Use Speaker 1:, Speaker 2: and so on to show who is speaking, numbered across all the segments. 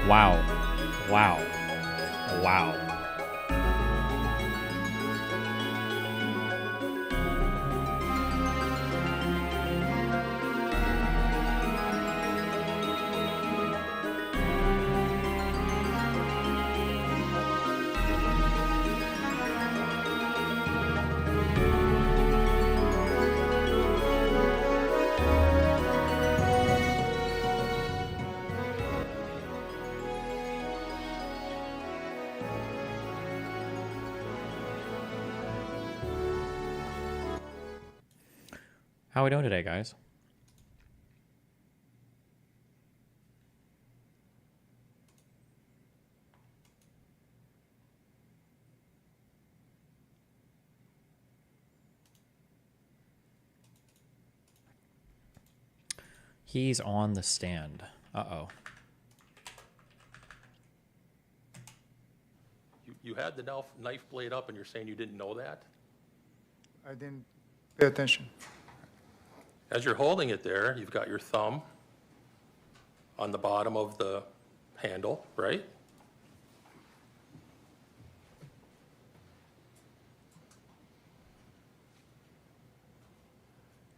Speaker 1: Wow. Wow. Wow. How are we doing today, guys? He's on the stand. Uh-oh.
Speaker 2: You had the knife blade up and you're saying you didn't know that?
Speaker 3: I didn't pay attention.
Speaker 2: As you're holding it there, you've got your thumb on the bottom of the handle, right?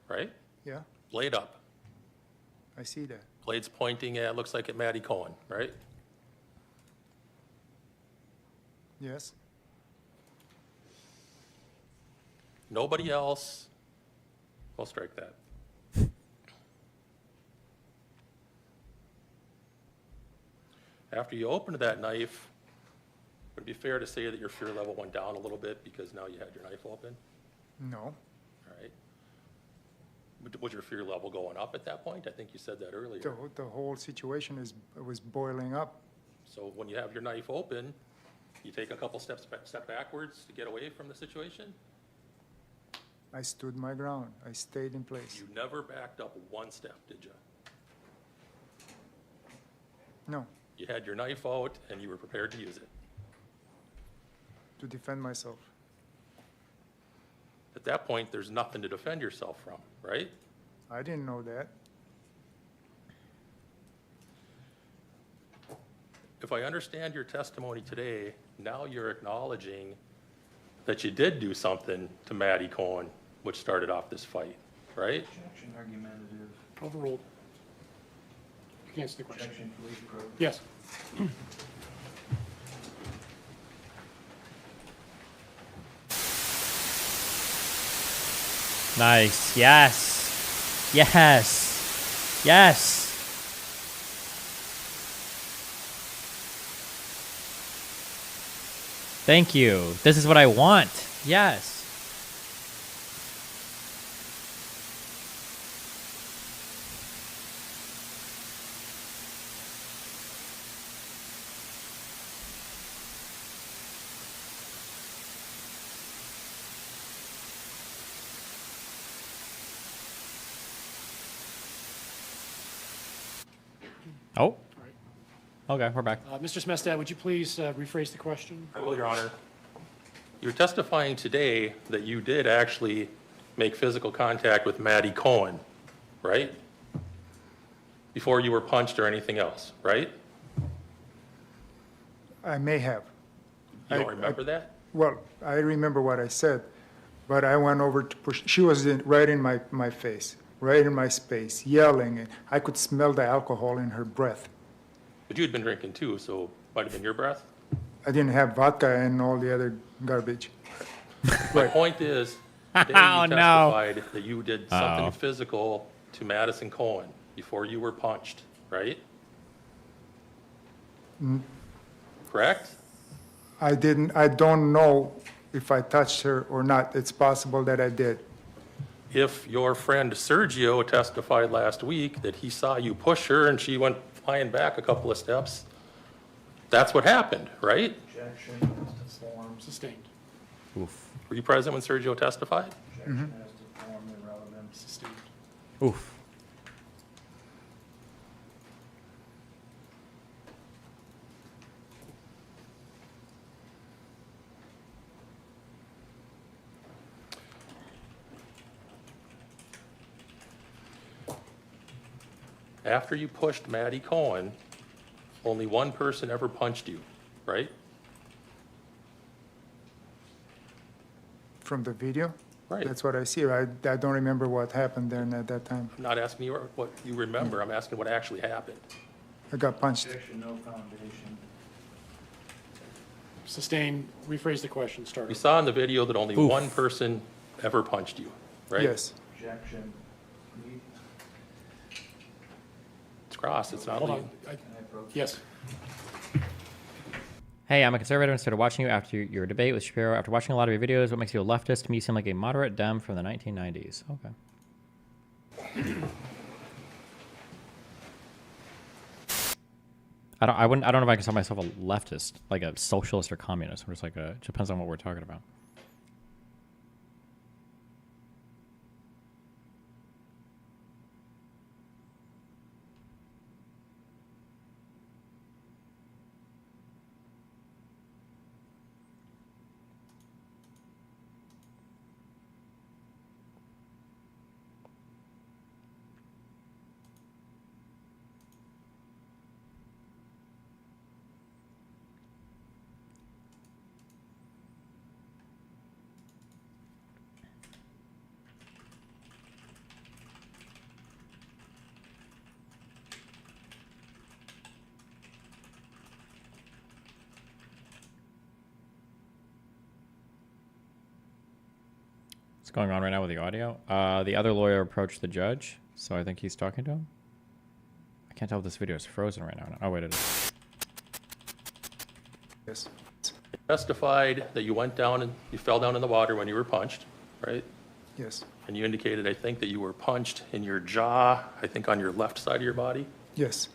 Speaker 2: Right?
Speaker 3: Yeah,
Speaker 2: Blade up.
Speaker 3: I see that.
Speaker 2: Blade's pointing at, looks like at Maddie Cohen, right?
Speaker 3: Yes,
Speaker 2: Nobody else, we'll strike that. After you opened that knife, would it be fair to say that your fear level went down a little bit because now you had your knife open?
Speaker 3: no,
Speaker 2: All right. Was your fear level going up at that point? I think you said that earlier.
Speaker 3: the whole situation was boiling up.
Speaker 2: So when you have your knife open, you take a couple step backwards to get away from the situation?
Speaker 3: I stood my ground. I stayed in place.
Speaker 2: You never backed up one step, did you?
Speaker 3: No,
Speaker 2: You had your knife out and you were prepared to use it.
Speaker 3: to defend myself.
Speaker 2: At that point, there's nothing to defend yourself from, right?
Speaker 3: I didn't know that.
Speaker 2: If I understand your testimony today, now you're acknowledging that you did do something to Maddie Cohen, which started off this fight, right?
Speaker 4: Objection argumentative.
Speaker 5: Overruled. You can answer the question.
Speaker 4: Objection, police approach.
Speaker 5: Yes.
Speaker 1: Nice. Yes. Yes. Yes. Thank you. This is what I want. Yes. Oh.
Speaker 5: All right.
Speaker 1: Okay, we're back.
Speaker 5: Mr. Smestad, would you please rephrase the question?
Speaker 2: I will, Your Honor. You're testifying today that you did actually make physical contact with Maddie Cohen, right? Before you were punched or anything else, right?
Speaker 3: I may have.
Speaker 2: You don't
Speaker 3: I-
Speaker 2: remember that?
Speaker 3: Well, I remember what I said, but I went over to push. She was right in my face, right in my space, yelling. And I could smell the alcohol in her breath.
Speaker 2: But you had been drinking too, so it might have been your breath.
Speaker 3: I didn't have vodka and all the other garbage.
Speaker 2: My point is, today
Speaker 1: Oh,
Speaker 2: you
Speaker 1: no.
Speaker 2: testified that you did
Speaker 1: Uh-oh.
Speaker 2: something physical to Madison Cohen before you were punched, right? Correct?
Speaker 3: I don't know if I touched her or not. It's possible that I did.
Speaker 2: If your friend Sergio testified last week that he saw you push her and she went flying back a couple of steps, that's what happened, right?
Speaker 4: Objection as to form.
Speaker 5: Sustained.
Speaker 1: Oof.
Speaker 2: Were you present when Sergio testified?
Speaker 4: Objection as to form irrelevant.
Speaker 5: Sustained.
Speaker 1: Oof.
Speaker 2: After you pushed Maddie Cohen, only one person ever punched you, right?
Speaker 3: From the video?
Speaker 2: Right.
Speaker 3: That's what I see. I don't remember what happened there at that time.
Speaker 2: I'm not asking you what you remember, I'm asking what actually happened.
Speaker 3: I got punched.
Speaker 4: Objection, no foundation.
Speaker 5: Sustain, rephrase the question, start.
Speaker 2: We saw in the video that only
Speaker 1: Oof.
Speaker 2: one person ever punched you, right?
Speaker 3: Yes.
Speaker 4: Objection. Me,
Speaker 2: It's cross, it's not
Speaker 5: Hold
Speaker 2: legal.
Speaker 5: on.
Speaker 4: can I approach?
Speaker 5: Yes.
Speaker 1: Hey, I'm a conservative and started watching you after your debate with Shapiro. After watching a lot of your videos, what makes you a leftist? To me, you seem like a moderate Dem from the 1990s. Okay. I don't know if I can call myself a leftist, like a socialist or communist. Or just like it depends on what we're talking about. What's going on right now with the audio? The other lawyer approached the judge, so I think he's talking to him. I can't tell if this video is frozen right now. Oh, wait, it is.
Speaker 3: Yes.
Speaker 2: Testified that you went down and you fell down in the water when you were punched, right?
Speaker 3: Yes.
Speaker 2: And you indicated, I think, that you were punched in your jaw, I think on your left side of your body.
Speaker 3: Yes.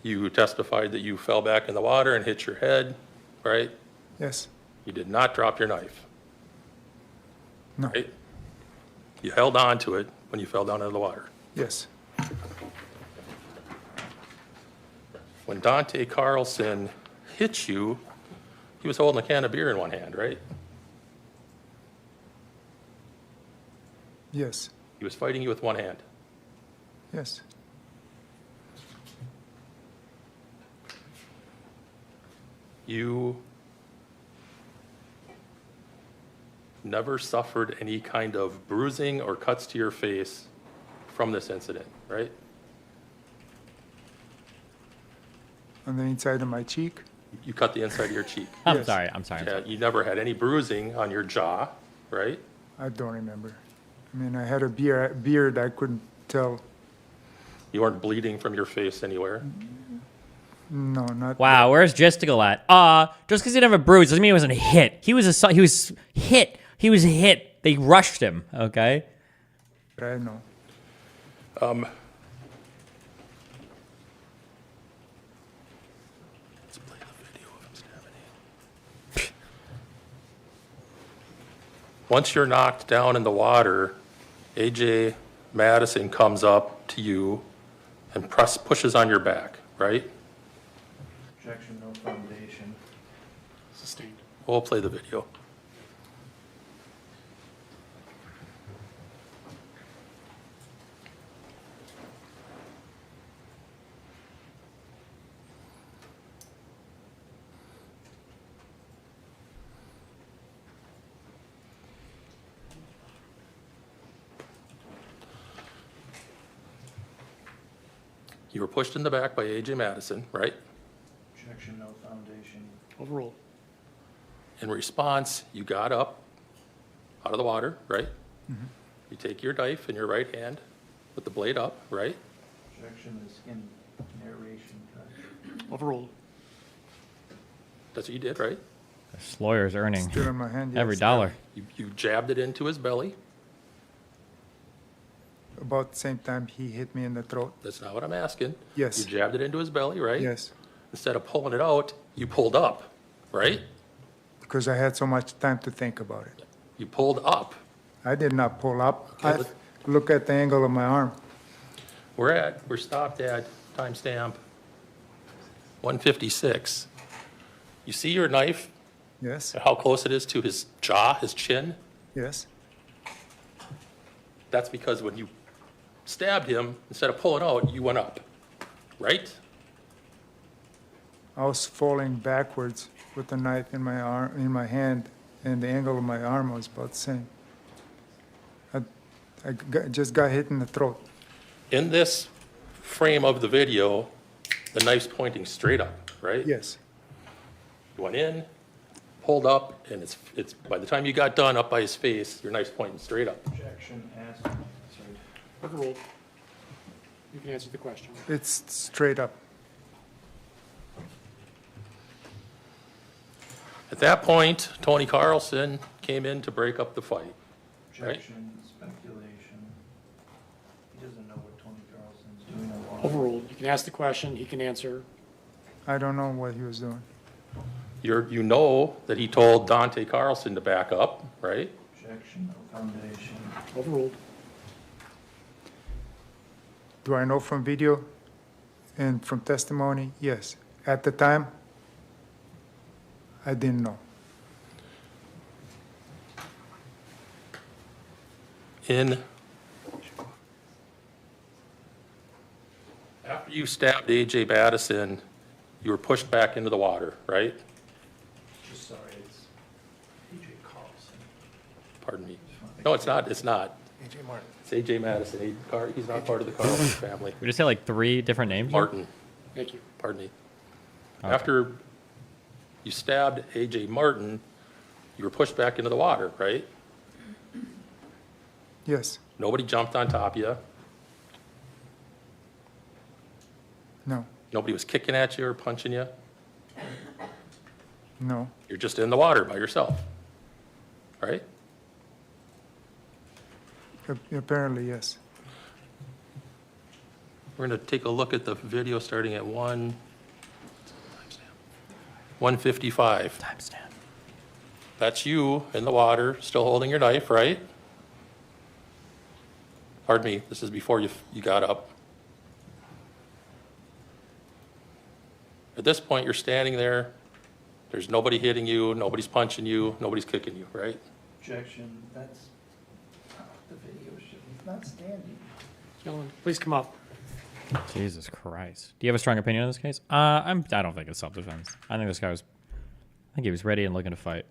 Speaker 2: You testified that you fell back in the water and hit your head, right?
Speaker 3: Yes.
Speaker 2: You did not drop your knife,
Speaker 3: No.
Speaker 2: right? You held on to it when you fell down into the water.
Speaker 3: Yes.
Speaker 2: When Dante Carlson hit you, he was holding a can of beer in one hand, right?
Speaker 3: Yes.
Speaker 2: He was fighting you with one hand.
Speaker 3: Yes.
Speaker 2: You never suffered any kind of bruising or cuts to your face from this incident, right?
Speaker 3: On the inside of my cheek?
Speaker 2: You cut the inside of your cheek.
Speaker 1: I'm
Speaker 3: Yes.
Speaker 1: sorry. I'm sorry. I'm
Speaker 2: Yeah,
Speaker 1: sorry.
Speaker 2: you never had any bruising on your jaw, right?
Speaker 3: I don't remember. I mean, I had a beard. I couldn't tell.
Speaker 2: You weren't bleeding from your face anywhere.
Speaker 3: No, not.
Speaker 1: Wow, where's Gisticle at? Just because he didn't have a bruise doesn't mean he wasn't hit. He was hit. He was hit. They rushed him. Okay.
Speaker 3: I know.
Speaker 2: Let's play the video of him stabbing you. Once you're knocked down in the water, AJ Madison comes up to you and pushes on your back, right?
Speaker 4: Objection, no foundation.
Speaker 5: Sustained.
Speaker 2: We'll play the video. You were pushed in the back by AJ Madison, right?
Speaker 4: Objection, no foundation.
Speaker 5: Overruled.
Speaker 2: In response, you got up out of the water, right? You take your knife in your right hand with the blade up, right?
Speaker 4: Objection, the skin narration cut.
Speaker 5: Overruled.
Speaker 2: That's what you did, right?
Speaker 1: This lawyer's earning
Speaker 3: Still in my hand. Yes.
Speaker 1: every dollar.
Speaker 2: You jabbed it into his belly.
Speaker 3: About the same time he hit me in the throat.
Speaker 2: That's not what I'm asking.
Speaker 3: Yes.
Speaker 2: You jabbed it into his belly, right?
Speaker 3: Yes.
Speaker 2: Instead of pulling it out, you pulled up, right?
Speaker 3: Because I had so much time to think about it.
Speaker 2: You pulled up.
Speaker 3: I did not pull up.
Speaker 2: Okay,
Speaker 3: Look at the angle of my arm.
Speaker 2: We're stopped at timestamp 156. You see your knife,
Speaker 3: Yes.
Speaker 2: how close it is to his jaw, his chin?
Speaker 3: Yes.
Speaker 2: That's because when you stabbed him, instead of pulling out, you went up. right?
Speaker 3: I was falling backwards with the knife in my arm, in my hand, and the angle of my arm was about the same. Just got hit in the throat.
Speaker 2: In this frame of the video, the knife's pointing straight up, right?
Speaker 3: Yes.
Speaker 2: You went in, pulled up, and it's by the time you got done up by his face, your knife's pointing straight up.
Speaker 4: Objection as, sorry.
Speaker 5: Overruled. You can answer the question.
Speaker 3: It's straight up.
Speaker 2: At that point, Tony Carlson came in to break up the fight. Right.
Speaker 4: Objection, speculation. He doesn't know what Tony Carlson's doing or why.
Speaker 5: Overruled. You can ask the question, he can answer.
Speaker 3: I don't know what he was doing.
Speaker 2: You know that he told Dante Carlson to back up, right?
Speaker 4: Objection, no foundation.
Speaker 5: Overruled.
Speaker 3: Do I know from video and from testimony? Yes. At the time, I didn't know.
Speaker 2: After you stabbed A.J. Madison, you were pushed back into the water, right?
Speaker 4: Just sorry, it's A.J. Carlson.
Speaker 2: Pardon me. No, it's not. It's not.
Speaker 4: A.J. Martin.
Speaker 2: It's A.J. Madison. He's not part of the Carlson family.
Speaker 1: We just say like 3 different names? here?
Speaker 2: Martin,
Speaker 5: Thank you.
Speaker 2: pardon me.
Speaker 1: Okay.
Speaker 2: After you stabbed A.J. Martin, you were pushed back into the water, right?
Speaker 3: Yes.
Speaker 2: Nobody jumped on top of you.
Speaker 3: No.
Speaker 2: Nobody was kicking at you or punching you.
Speaker 3: No.
Speaker 2: You're just in the water by yourself, right?
Speaker 3: Apparently, yes.
Speaker 2: We're going to take a look at the video starting at 1:55.
Speaker 1: Timestamp.
Speaker 2: That's you in the water, still holding your knife, right? Pardon me, this is before you got up. At this point, you're standing there. There's nobody hitting you, nobody's punching you, nobody's kicking you, right?
Speaker 4: Objection, that's not what the video shows. He's not standing.
Speaker 5: Gentlemen, please come up.
Speaker 1: Jesus Christ. Do you have a strong opinion on this case? I don't think it's self-defense. I think this guy was, I think he was ready and looking to fight.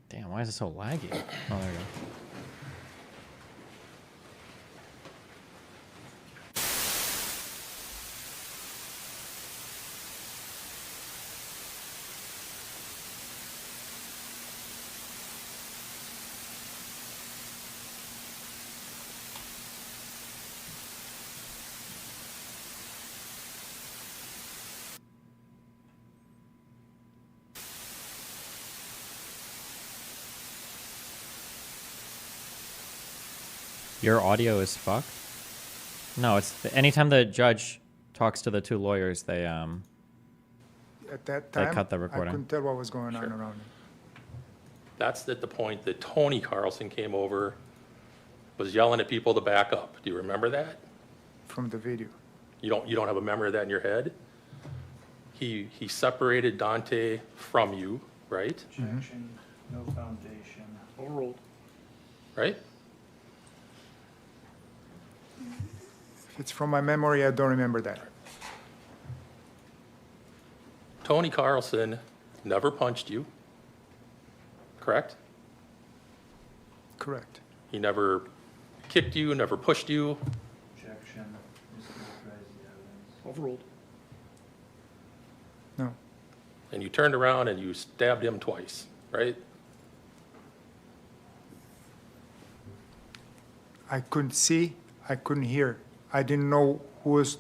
Speaker 1: Damn, why is it so laggy? Oh, there we go. Your audio is fucked? No, it's anytime the judge talks to the 2 lawyers, they
Speaker 3: At that
Speaker 1: They
Speaker 3: time,
Speaker 1: cut the
Speaker 3: I
Speaker 1: recording.
Speaker 3: couldn't tell what was going on
Speaker 2: Sure.
Speaker 3: around me.
Speaker 2: That's at the point that Tony Carlson came over, was yelling at people to back up. Do you remember that?
Speaker 3: From the video.
Speaker 2: You don't have a memory of that in your head? He separated Dante from you, right?
Speaker 4: Objection, no foundation.
Speaker 5: Overruled.
Speaker 2: Right?
Speaker 3: If it's from my memory, I don't remember that.
Speaker 2: Tony Carlson never punched you, correct?
Speaker 3: Correct.
Speaker 2: He never kicked you, never pushed you.
Speaker 4: Objection, mischaracterize the evidence.
Speaker 5: Overruled.
Speaker 3: No.
Speaker 2: And you turned around and you stabbed him twice, right?
Speaker 3: I couldn't see, I couldn't hear. I didn't know who was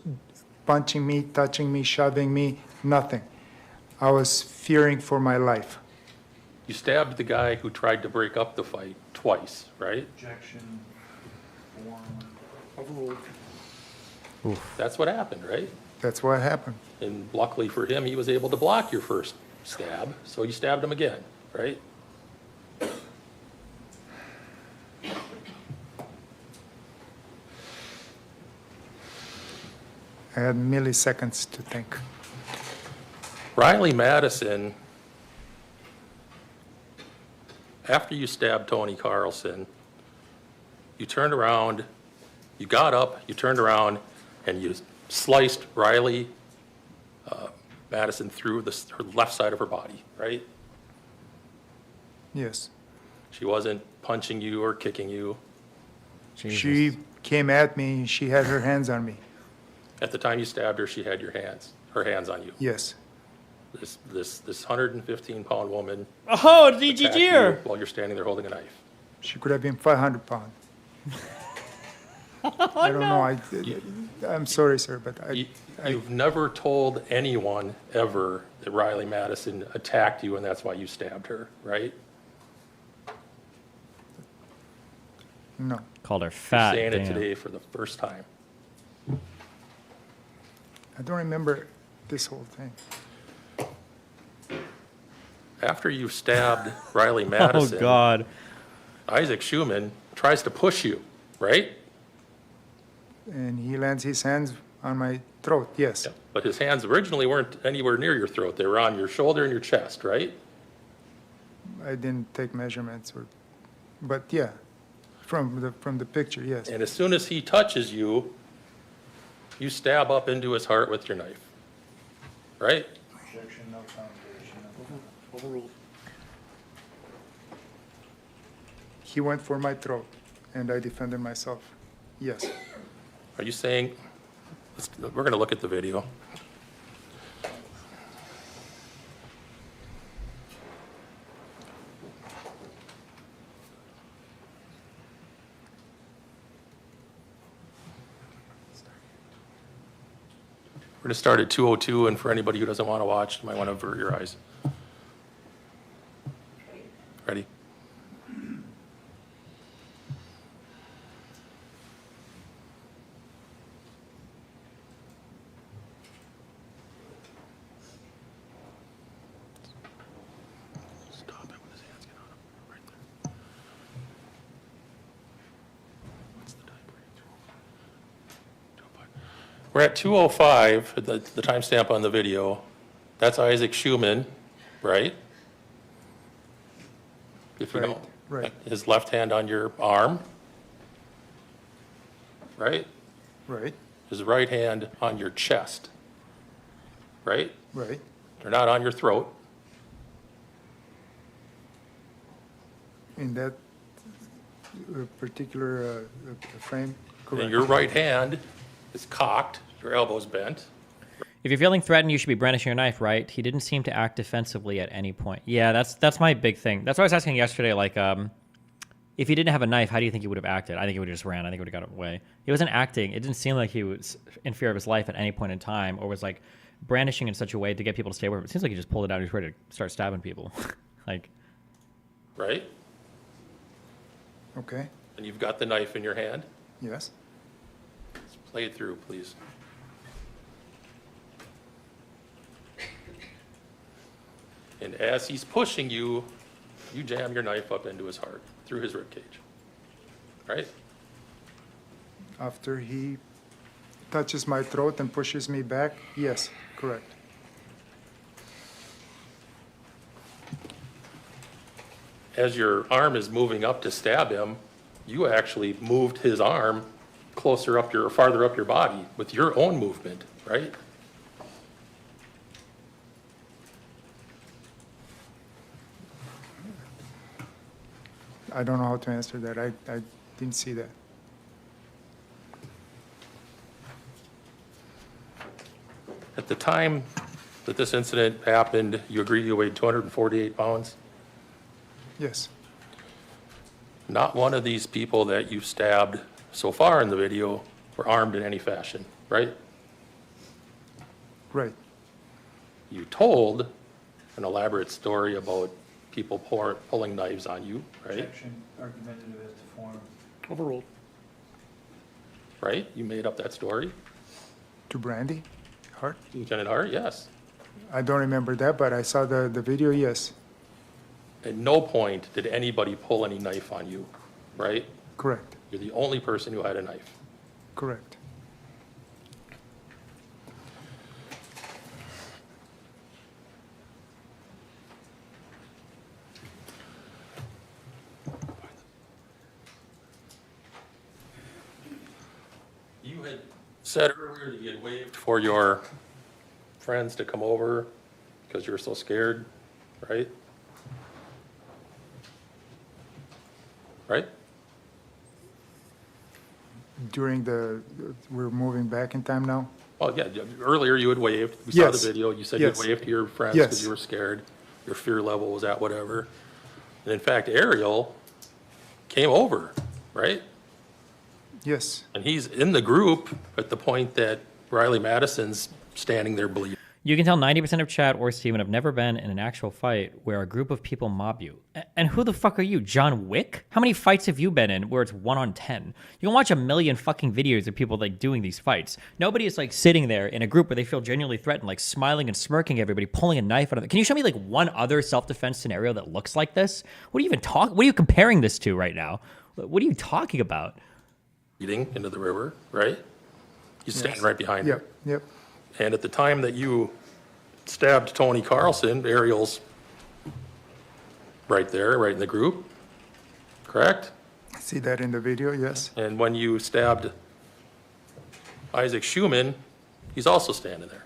Speaker 3: punching me, touching me, shoving me, nothing. I was fearing for my life.
Speaker 2: You stabbed the guy who tried to break up the fight twice, right?
Speaker 4: Objection, form.
Speaker 5: Overruled.
Speaker 2: That's what happened, right?
Speaker 3: That's what happened.
Speaker 2: And luckily for him, he was able to block your first stab, so you stabbed him again, right?
Speaker 3: I had milliseconds to think.
Speaker 2: Riley Madison after you stabbed Tony Carlson, you turned around, you got up, you turned around, and you sliced Riley Madison through her left side of her body, right?
Speaker 3: Yes.
Speaker 2: She wasn't punching you or kicking you.
Speaker 1: Jesus.
Speaker 3: She came at me, she had her hands on me.
Speaker 2: At the time you stabbed her, she had her hands on you.
Speaker 3: Yes.
Speaker 2: This 115-pound woman
Speaker 1: Oh,
Speaker 2: attacked you
Speaker 1: DGG!
Speaker 2: while you're standing there holding a knife.
Speaker 3: She could have been 500 pounds. I don't know. I'm sorry, sir, but
Speaker 2: You've never told anyone ever that Riley Madison attacked you and that's why you stabbed her, right?
Speaker 3: no.
Speaker 1: Called her
Speaker 2: You're
Speaker 1: fat.
Speaker 2: saying it
Speaker 1: damn.
Speaker 2: today for the first time.
Speaker 3: I don't remember this whole thing.
Speaker 2: After you stabbed Riley
Speaker 1: Oh,
Speaker 2: Madison,
Speaker 1: God.
Speaker 2: Isaac Schumann tries to push you, right?
Speaker 3: And he lands his hands on my throat, yes.
Speaker 2: But his hands originally weren't anywhere near your throat. They were on your shoulder and your chest, right?
Speaker 3: I didn't take measurements, but yeah, from the picture, yes.
Speaker 2: And as soon as he touches you, you stab up into his heart with your knife, right?
Speaker 4: Objection, no foundation.
Speaker 5: Overruled.
Speaker 3: He went for my throat, and I defended myself. Yes.
Speaker 2: Are you saying, we're going to look at the video. We're going to start at 2:02, and for anybody who doesn't want to watch, you might want to avert your eyes. Ready? Stop it when his hands get on him. Right there. What's the time? We're at 2:05, the timestamp on the video. That's Isaac Schumann, right? If you
Speaker 3: Right,
Speaker 2: don't.
Speaker 3: right.
Speaker 2: His left hand on your arm, right?
Speaker 3: Right,
Speaker 2: His right hand on your chest, right?
Speaker 3: right.
Speaker 2: They're not on your throat.
Speaker 3: In that particular frame,
Speaker 2: And
Speaker 3: correct.
Speaker 2: your right hand is cocked, your elbow's bent.
Speaker 1: If you're feeling threatened, you should be brandishing your knife, right? He didn't seem to act defensively at any point. Yeah, that's my big thing. That's what I was asking yesterday. Like, if he didn't have a knife, how do you think he would have acted? I think he would have just ran. I think he would have got away. He wasn't acting. It didn't seem like he was in fear of his life at any point in time, or was like brandishing in such a way to get people to stay away from it. It seems like he just pulled it out and he was ready to start stabbing people. Like,
Speaker 2: Right?
Speaker 3: Okay,
Speaker 2: And you've got the knife in your hand.
Speaker 3: yes.
Speaker 2: Let's play it through, please. And as he's pushing you, you jam your knife up into his heart, through his ribcage. Right?
Speaker 3: After he touches my throat and pushes me back, yes, correct.
Speaker 2: As your arm is moving up to stab him, you actually moved his arm closer up or farther up your body with your own movement, right?
Speaker 3: I don't know how to answer that. I didn't see that.
Speaker 2: At the time that this incident happened, you agreed you weighed 248 pounds.
Speaker 3: Yes,
Speaker 2: Not one of these people that you've stabbed so far in the video were armed in any fashion, right?
Speaker 3: right.
Speaker 2: You told an elaborate story about people pulling knives on you, right?
Speaker 4: Objection, argumentative as to form.
Speaker 5: Overruled.
Speaker 2: Right? You made up that story?
Speaker 3: To Brandy Hart?
Speaker 2: Lieutenant Hart, yes.
Speaker 3: I don't remember that, but I saw the video, yes,
Speaker 2: At no point did anybody pull any knife on you, right?
Speaker 3: correct,
Speaker 2: You're the only person who had a knife.
Speaker 3: correct.
Speaker 2: said earlier that you had waved for your friends to come over because you were so scared, right? Right?
Speaker 3: During we're moving back in time now?
Speaker 2: Well, yeah, earlier you had waved. We saw the
Speaker 3: Yes.
Speaker 2: video. You said you had
Speaker 3: Yes.
Speaker 2: waved to your friends because
Speaker 3: Yes.
Speaker 2: you were scared. Your fear level was at whatever. And in fact, Ariel came over, right?
Speaker 3: Yes.
Speaker 2: And he's in the group at the point that Riley Madison's standing there bleeding.
Speaker 1: You can tell 90% of chat or Steven have never been in an actual fight where a group of people mob you. And who the fuck are you, John Wick? How many fights have you been in where it's 1 on 10? You can watch a million fucking videos of people like doing these fights. Nobody is like sitting there in a group where they feel genuinely threatened, like smiling and smirking at everybody, pulling a knife out of it. Can you show me like one other self-defense scenario that looks like this? What are you even talking? What are you comparing this to right now? What are you talking about?
Speaker 2: Into the river, right? He's standing right behind
Speaker 3: Yep,
Speaker 2: her.
Speaker 3: yep.
Speaker 2: And at the time that you stabbed Tony Carlson, Ariel's right there, right in the group, correct?
Speaker 3: I see that in the video, yes.
Speaker 2: And when you stabbed Isaac Schumann, he's also standing there,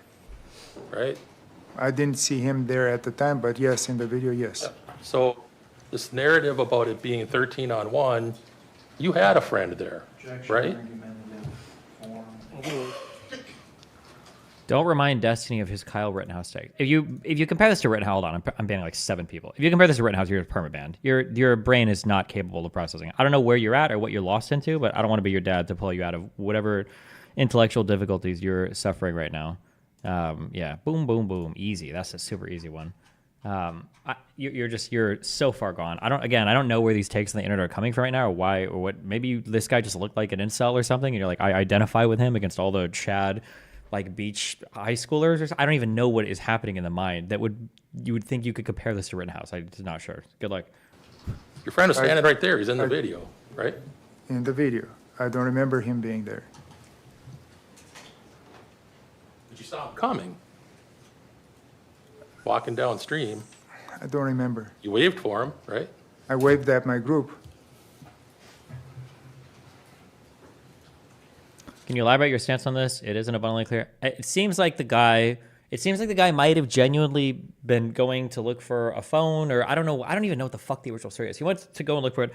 Speaker 2: right?
Speaker 3: I didn't see him there at the time, but yes, in the video, yes.
Speaker 2: So this narrative about it being 13 on 1, you had a friend there,
Speaker 4: Objection,
Speaker 2: right?
Speaker 4: argumentative form.
Speaker 5: Overruled.
Speaker 1: Don't remind Destiny of his Kyle Rittenhouse take. If you compare this to Rittenhouse, hold on, I'm banning like 7 people. If you compare this to Rittenhouse, you're permabanned. Your brain is not capable of processing it. I don't know where you're at or what you're lost into, but I don't want to be your dad to pull you out of whatever intellectual difficulties you're suffering right now. Yeah, boom, boom, boom, easy. That's a super easy one. You're so far gone. I don't know where these takes on the internet are coming from right now, or why, or what. Maybe this guy just looked like an incel or something, and you're like, I identify with him against all the Chad, like beach high schoolers. I don't even know what is happening in the mind that you would think you could compare this to Rittenhouse. I'm just not sure. Good luck.
Speaker 2: Your friend is standing right there. He's in the video, right?
Speaker 3: In the video. I don't remember him being there.
Speaker 2: But you saw him coming, walking downstream.
Speaker 3: I don't remember.
Speaker 2: You waved for him, right?
Speaker 3: I waved at my group.
Speaker 1: Can you elaborate your stance on this? It isn't abundantly clear. It seems like the guy might have genuinely been going to look for a phone, or I don't know. I don't even know what the fuck the original story is. He went to go and look for it.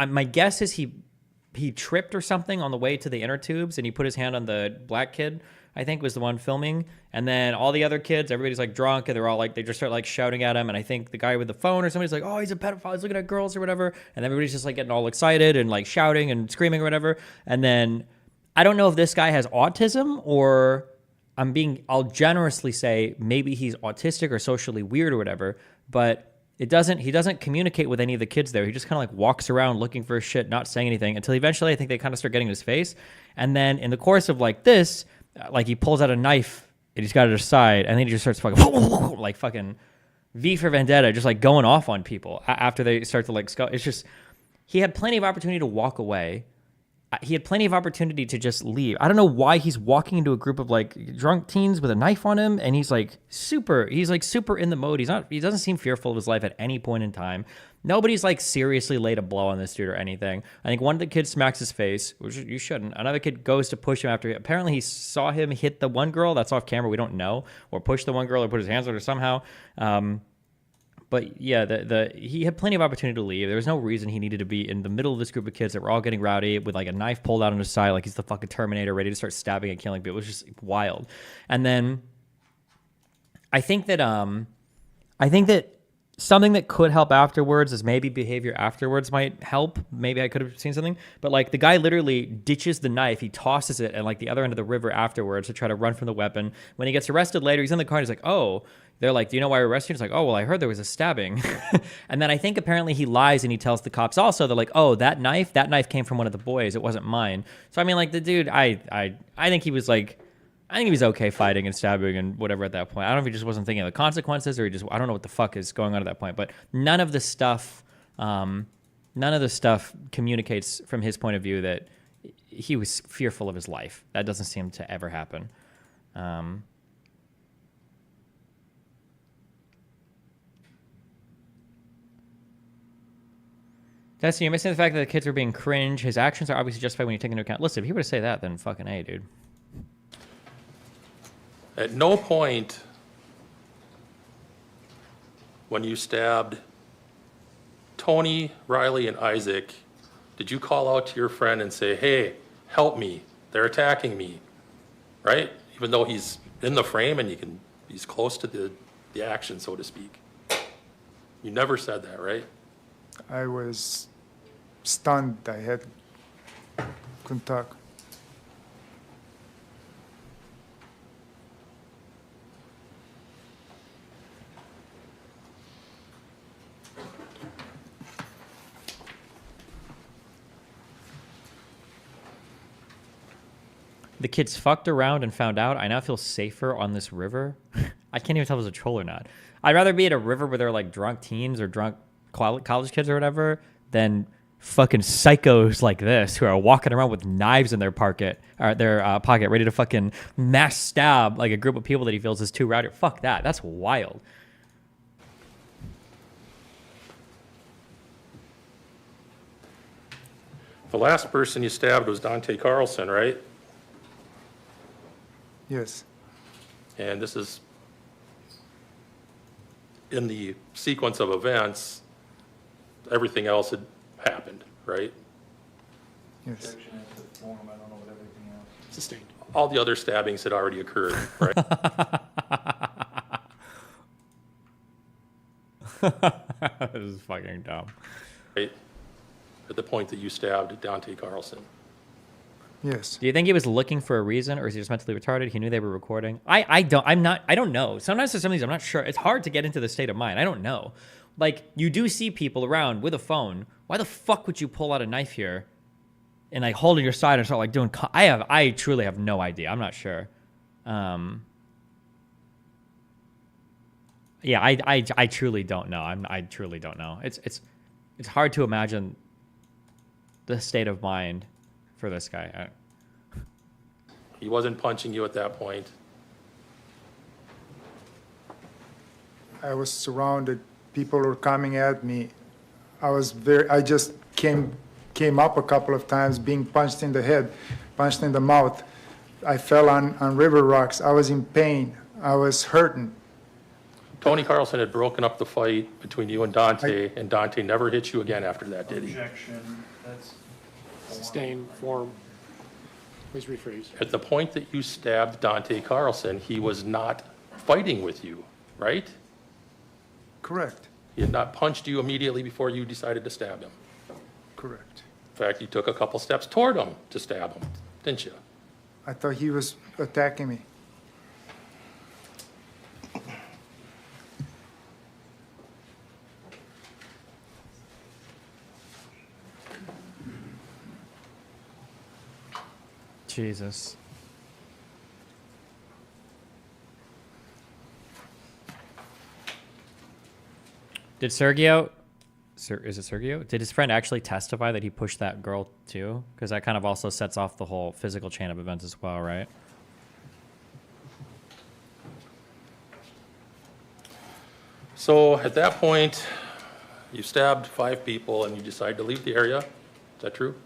Speaker 1: My guess is he tripped or something on the way to the inner tubes, and he put his hand on the black kid, I think was the one filming. And then all the other kids, everybody's like drunk, and they're all like, they just start like shouting at him. And I think the guy with the phone or somebody's like, oh, he's a pedophile, he's looking at girls or whatever. And everybody's just like getting all excited and like shouting and screaming or whatever. And then I don't know if this guy has autism, or I'll generously say maybe he's autistic or socially weird or whatever, but he doesn't communicate with any of the kids there. He just kind of like walks around looking for shit, not saying anything, until eventually I think they kind of start getting in his face. And then in the course of like this, like he pulls out a knife and he's got it aside, and then he just starts fucking like fucking V for Vendetta, just like going off on people after they start to like skull. It's just, he had plenty of opportunity to walk away. He had plenty of opportunity to just leave. I don't know why he's walking into a group of like drunk teens with a knife on him, and he's like super in the mode. He doesn't seem fearful of his life at any point in time. Nobody's like seriously laid a blow on this dude or anything. I think one of the kids smacks his face, which you shouldn't. Another kid goes to push him after. Apparently he saw him hit the one girl. That's off camera. We don't know. Or push the one girl or put his hands on her somehow. But yeah, he had plenty of opportunity to leave. There was no reason he needed to be in the middle of this group of kids that were all getting rowdy with like a knife pulled out on his side, like he's the fucking Terminator, ready to start stabbing and killing people. It was just wild. And then I think that something that could help afterwards is maybe behavior afterwards might help. Maybe I could have seen something. But like the guy literally ditches the knife. He tosses it at like the other end of the river afterwards to try to run from the weapon. When he gets arrested later, he's in the car and he's like, oh, they're like, do you know why we're arresting you? He's like, oh, well, I heard there was a stabbing. And then I think apparently he lies and he tells the cops also, they're like, oh, that knife came from one of the boys. It wasn't mine. So I mean, like the dude, I think he was like, I think he was okay fighting and stabbing and whatever at that point. I don't know if he just wasn't thinking of the consequences, or I don't know what the fuck is going on at that point. But none of the stuff communicates from his point of view that he was fearful of his life. That doesn't seem to ever happen. That's, you're missing the fact that the kids are being cringe. His actions are obviously justified when you take into account. Listen, if he were to say that, then fucking A, dude.
Speaker 2: At no point when you stabbed Tony, Riley, and Isaac, did you call out to your friend and say, hey, help me, they're attacking me, right? Even though he's in the frame and he's close to the action, so to speak. You never said that, right?
Speaker 3: I was stunned. Couldn't talk.
Speaker 1: The kids fucked around and found out. I now feel safer on this river. I can't even tell if it's a troll or not. I'd rather be at a river where they're like drunk teens or drunk college kids or whatever than fucking psychos like this who are walking around with knives in their pocket, ready to fucking mass stab like a group of people that he feels is too rowdy. Fuck that. That's wild.
Speaker 2: The last person you stabbed was Dante Carlson, right?
Speaker 3: Yes.
Speaker 2: And this is in the sequence of events, everything else had happened, right?
Speaker 3: Yes.
Speaker 4: Objection as to form, I don't know what everything else.
Speaker 5: Sustained.
Speaker 2: All the other stabbings had already occurred, right?
Speaker 1: This is fucking dumb.
Speaker 2: Right? At the point that you stabbed Dante Carlson.
Speaker 3: Yes.
Speaker 1: Do you think he was looking for a reason, or is he just mentally retarded? He knew they were recording. I don't know. Sometimes for some of these, I'm not sure. It's hard to get into the state of mind. I don't know. Like, you do see people around with a phone. Why the fuck would you pull out a knife here and like hold it your side and start like doing? I truly have no idea. I'm not sure. Yeah, I truly don't know. I truly don't know. It's hard to imagine the state of mind for this guy.
Speaker 2: He wasn't punching you at that point.
Speaker 3: I was surrounded. People were coming at me. I just came up a couple of times, being punched in the head, punched in the mouth. I fell on river rocks. I was in pain. I was hurting.
Speaker 2: Tony Carlson had broken up the fight between you and Dante never hit you again after that, did he?
Speaker 4: Objection, that's.
Speaker 5: Sustained, form. Please rephrase.
Speaker 2: At the point that you stabbed Dante Carlson, he was not fighting with you, right?
Speaker 3: Correct.
Speaker 2: He had not punched you immediately before you decided to stab him.
Speaker 3: Correct.
Speaker 2: In fact, you took a couple steps toward him to stab him, didn't you?
Speaker 3: I thought he was attacking me.
Speaker 1: Jesus. Did Sergio, is it Sergio? Did his friend actually testify that he pushed that girl too? Because that kind of also sets off the whole physical chain of events as well, right?
Speaker 2: So at that point, you stabbed 5 people and you decide to leave the area. Is that true?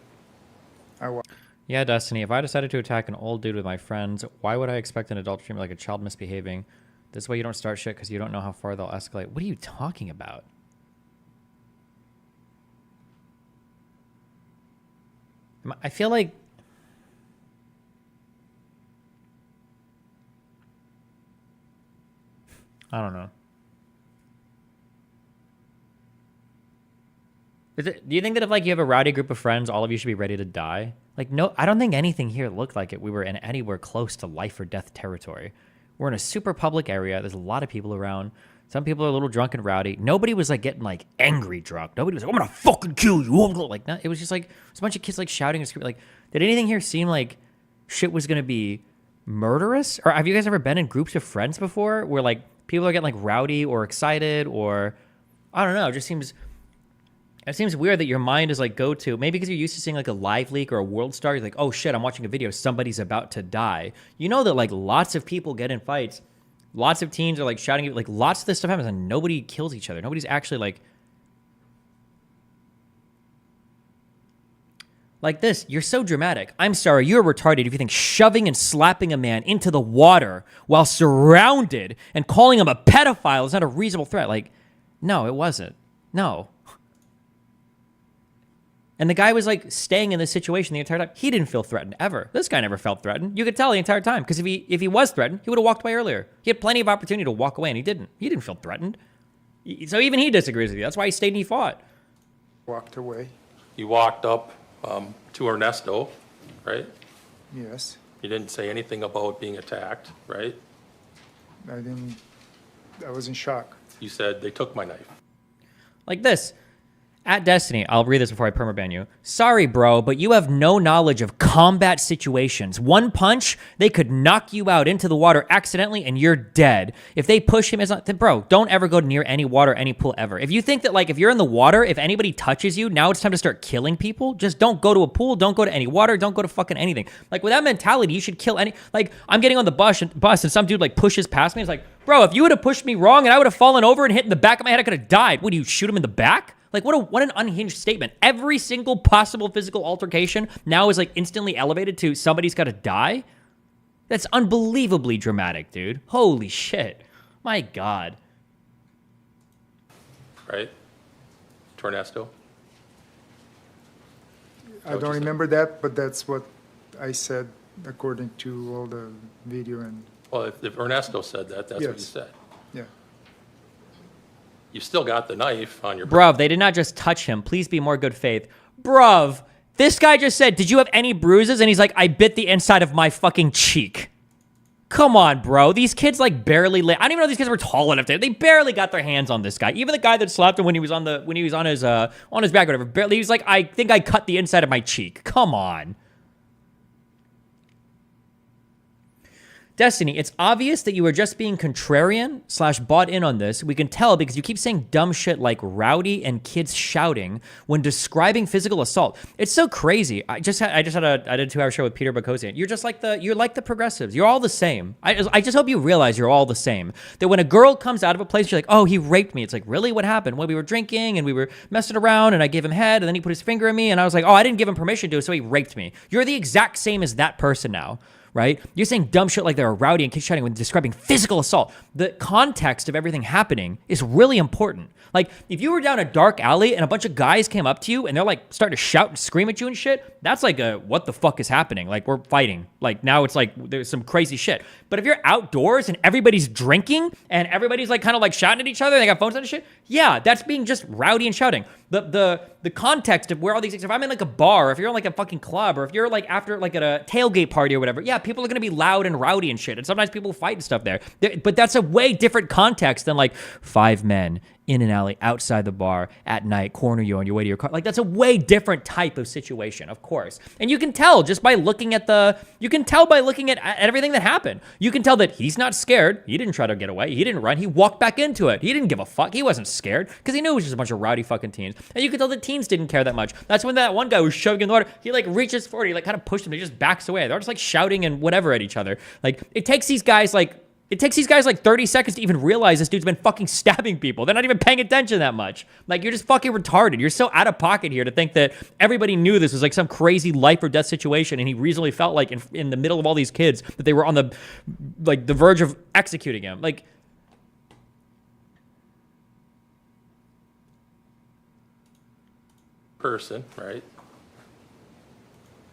Speaker 1: Yeah, Destiny, if I decided to attack an old dude with my friends, why would I expect an adult to treat me like a child misbehaving? This way you don't start shit because you don't know how far they'll escalate. What are you talking about? I feel like... I don't know. Do you think that if like you have a rowdy group of friends, all of you should be ready to die? Like, no, I don't think anything here looked like it. We were in anywhere close to life or death territory. We're in a super public area. There's a lot of people around. Some people are a little drunk and rowdy. Nobody was like getting like angry drunk. Nobody was like, I'm gonna fucking kill you. Like, no, it was just like a bunch of kids like shouting and screaming. Like, did anything here seem like shit was gonna be murderous? Or have you guys ever been in groups of friends before where like people are getting like rowdy or excited or I don't know? It seems weird that your mind is like go to, maybe because you're used to seeing like a live leak or a world star. You're like, oh shit, I'm watching a video. Somebody's about to die. You know that like lots of people get in fights. Lots of teens are like shouting, like lots of this stuff happens and nobody kills each other. Nobody's actually like, Like this, you're so dramatic. I'm sorry, you're retarded if you think shoving and slapping a man into the water while surrounded and calling him a pedophile is not a reasonable threat. Like, no, it wasn't. No. And the guy was like staying in this situation the entire time. He didn't feel threatened ever. This guy never felt threatened. You could tell the entire time because if he was threatened, he would have walked away earlier. He had plenty of opportunity to walk away and he didn't. He didn't feel threatened. So even he disagrees with you. That's why he stayed and he fought.
Speaker 3: Walked away.
Speaker 2: You walked up to Ernesto, right?
Speaker 3: Yes.
Speaker 2: You didn't say anything about being attacked, right?
Speaker 3: I was in shock.
Speaker 2: You said, they took my knife.
Speaker 1: Like this. At Destiny, I'll read this before I permaban you. Sorry, bro, but you have no knowledge of combat situations. One punch, they could knock you out into the water accidentally and you're dead. If they push him, bro, don't ever go near any water, any pool ever. If you think that, like, if you're in the water, if anybody touches you, now it's time to start killing people, just don't go to a pool, don't go to any water, don't go to fucking anything. Like, with that mentality, you should kill any, like, I'm getting on the bus and some dude, like, pushes past me. It's like, bro, if you would have pushed me wrong and I would have fallen over and hit in the back of my head, I could have died. What, do you shoot him in the back? Like, what an unhinged statement. Every single possible physical altercation now is, like, instantly elevated to somebody's got to die? That's unbelievably dramatic, dude. Holy shit. My God.
Speaker 2: Right? To Ernesto?
Speaker 3: I don't remember that, but that's what I said according to all the video and,
Speaker 2: Well, if Ernesto said that, that's what you
Speaker 3: Yes.
Speaker 2: said.
Speaker 3: yeah.
Speaker 2: You still got the knife on your...
Speaker 1: Bruv, they did not just touch him. Please be more good faith. Bruv, this guy just said, did you have any bruises? And he's like, I bit the inside of my fucking cheek. Come on, bro. These kids, like, barely... I don't even know if these kids were tall enough to... They barely got their hands on this guy. Even the guy that slapped him when he was on his back or whatever, barely, he was like, I think I cut the inside of my cheek. Come on. Destiny, it's obvious that you were just being contrarian / bought in on this. We can tell because you keep saying dumb shit like rowdy and kids shouting when describing physical assault. It's so crazy. I did a 2-hour show with Peter Bokosian. You're like the progressives. You're all the same. I just hope you realize you're all the same. That when a girl comes out of a place, you're like, oh, he raped me. It's like, really? What happened? Well, we were drinking and we were messing around and I gave him head and then he put his finger in me and I was like, oh, I didn't give him permission to, so he raped me. You're the exact same as that person now. Right? You're saying dumb shit like they're rowdy and kids shouting when describing physical assault. The context of everything happening is really important. Like, if you were down a dark alley and a bunch of guys came up to you and they're like starting to shout and scream at you and shit, that's like a what the fuck is happening? Like, we're fighting. Like, now it's like there's some crazy shit. But if you're outdoors and everybody's drinking and everybody's like kind of like shouting at each other and they got phones on and shit, yeah, that's being just rowdy and shouting. The context of where all these things, if I'm in like a bar, or if you're in like a fucking club, or if you're like after like at a tailgate party or whatever, yeah, people are gonna be loud and rowdy and shit. And sometimes people fight and stuff there. But that's a way different context than like 5 men in an alley outside the bar at night, corner you on your way to your car. Like, that's a way different type of situation, of course. And you can tell just by looking at everything that happened. You can tell that he's not scared. He didn't try to get away. He didn't run. He walked back into it. He didn't give a fuck. He wasn't scared because he knew it was just a bunch of rowdy fucking teens. And you can tell the teens didn't care that much. That's when that one guy was shoving in the water. He like reaches forward. He like kind of pushed him. He just backs away. They're just like shouting and whatever at each other. Like, it takes these guys like 30 seconds to even realize this dude's been fucking stabbing people. They're not even paying attention that much. Like, you're just fucking retarded. You're so out of pocket here to think that everybody knew this was like some crazy life or death situation and he reasonably felt like in the middle of all these kids that they were on the verge of executing him. Like,
Speaker 2: person, right?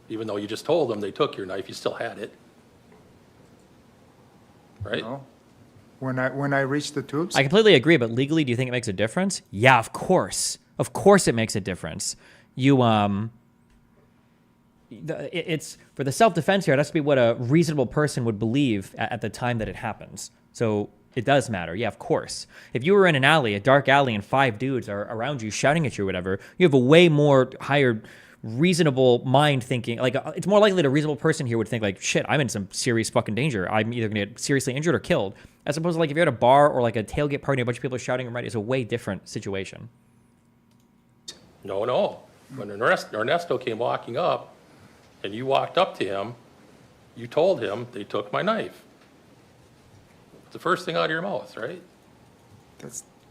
Speaker 2: Even though you just told them they took your knife, you still had it. Right?
Speaker 3: No. When I reached the tubes,
Speaker 1: I completely agree, but legally, do you think it makes a difference? Yeah, of course. Of course it makes a difference. It's for the self-defense here, it has to be what a reasonable person would believe at the time that it happens. So it does matter. Yeah, of course. If you were in an alley, a dark alley, and 5 dudes are around you shouting at you or whatever, you have a way more higher reasonable mind thinking. Like, it's more likely that a reasonable person here would think like, shit, I'm in some serious fucking danger. I'm either gonna get seriously injured or killed. As opposed to like if you're at a bar or like a tailgate party, a bunch of people are shouting and right, it's a way different situation.
Speaker 2: No. When Ernesto came walking up and you walked up to him, you told him they took my knife. It's the first thing out of your mouth, right?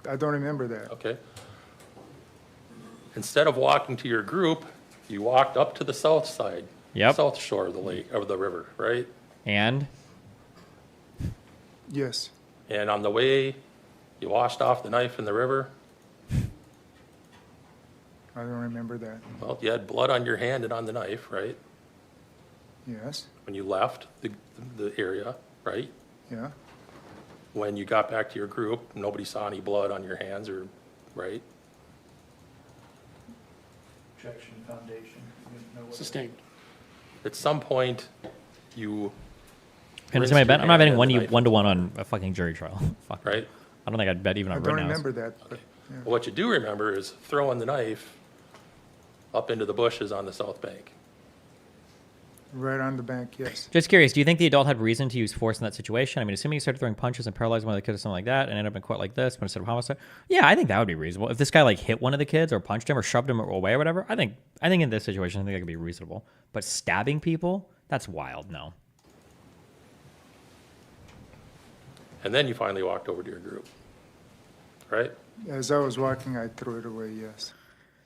Speaker 3: I don't remember that.
Speaker 2: Okay. Instead of walking to your group You walked up to the south side.
Speaker 1: Yep.
Speaker 2: South shore of the lake, of the river, right?
Speaker 1: And
Speaker 3: Yes.
Speaker 2: And on the way, you washed off the knife in the river.
Speaker 3: I don't remember that.
Speaker 2: Well, you had blood on your hand and on the knife, right?
Speaker 3: Yes.
Speaker 2: When you left the area, right?
Speaker 3: Yeah.
Speaker 2: When you got back to your group, nobody saw any blood on your hands or, right?
Speaker 4: Objection, foundation. You didn't know what-
Speaker 5: Sustained.
Speaker 2: At some point, you,
Speaker 1: can
Speaker 2: rinsed
Speaker 1: somebody bet?
Speaker 2: your
Speaker 1: I'm not betting
Speaker 2: hand and the knife.
Speaker 1: 1-to-1 on a fucking jury trial. Fuck.
Speaker 2: right?
Speaker 1: I don't think I'd bet even
Speaker 3: I
Speaker 1: on
Speaker 3: don't
Speaker 1: Rittenhouse.
Speaker 3: remember that, but yeah.
Speaker 2: What you do remember is throwing the knife up into the bushes on the south bank.
Speaker 3: Right on the bank, yes.
Speaker 1: Just curious, do you think the adult had reason to use force in that situation? I mean, assuming he started throwing punches and paralyzed one of the kids or something like that and ended up in court like this, but instead of homicide, yeah, I think that would be reasonable. If this guy like hit one of the kids or punched him or shoved him away or whatever, I think in this situation, I think that could be reasonable. But stabbing people, that's wild. No.
Speaker 2: And then you finally walked over to your group, right?
Speaker 3: As I was walking, I threw it away, yes.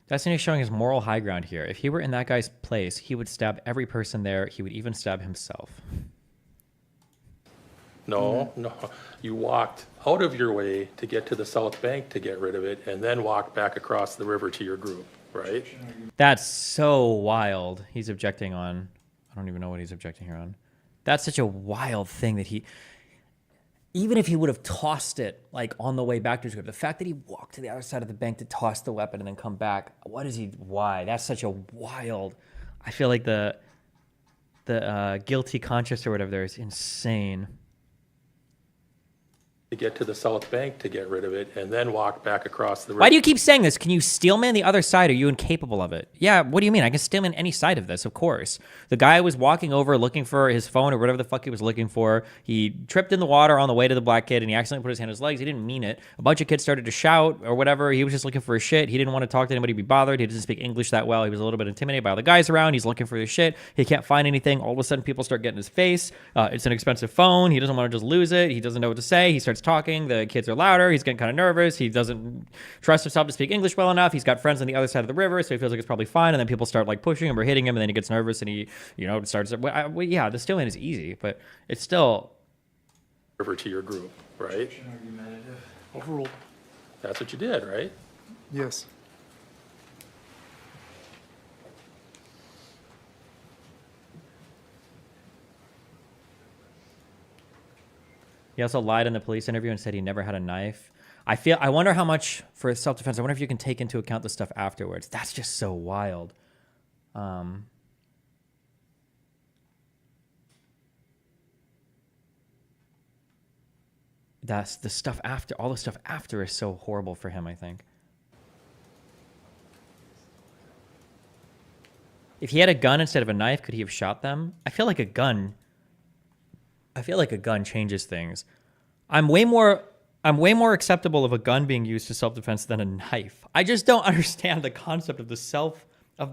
Speaker 1: Destiny is showing his moral high ground here. If he were in that guy's place, he would stab every person there. He would even stab himself.
Speaker 2: No, no. You walked out of your way to get to the south bank to get rid of it and then walked back across the river to your group, right?
Speaker 1: That's so wild. He's objecting on. I don't even know what he's objecting here on. That's such a wild thing that he. Even if he would have tossed it like on the way back to his group, the fact that he walked to the other side of the bank to toss the weapon and then come back, what is he? Why? That's such a wild. I feel like the guilty conscience or whatever there is insane.
Speaker 2: To get to the south bank to get rid of it and then walk back across the river.
Speaker 1: Why do you keep saying this? Can you steelman the other side? Are you incapable of it? Yeah, what do you mean? I can steelman any side of this, of course. The guy was walking over looking for his phone or whatever the fuck he was looking for. He tripped in the water on the way to the black kid and he accidentally put his hand on his legs. He didn't mean it. A bunch of kids started to shout or whatever. He was just looking for his shit. He didn't want to talk to anybody, be bothered. He doesn't speak English that well. He was a little bit intimidated by all the guys around. He's looking for his shit. He can't find anything. All of a sudden, people start getting in his face. It's an expensive phone. He doesn't want to just lose it. He doesn't know what to say. He starts talking. The kids are louder. He's getting kind of nervous. He doesn't trust himself to speak English well enough. He's got friends on the other side of the river, so he feels like it's probably fine. And then people start like pushing him or hitting him, and then he gets nervous and he, starts. Yeah, the steelman is easy, but it's still.
Speaker 2: River to your group, right?
Speaker 4: Objection, argumentative.
Speaker 5: Overruled.
Speaker 2: That's what you did, right?
Speaker 3: Yes.
Speaker 1: He also lied in the police interview and said he never had a knife. I wonder how much for self-defense. I wonder if you can take into account the stuff afterwards. That's just so wild. That's the stuff after. All the stuff after is so horrible for him, I think. If he had a gun instead of a knife, could he have shot them? I feel like a gun changes things. I'm way more acceptable of a gun being used to self-defense than a knife. I just don't understand the concept of the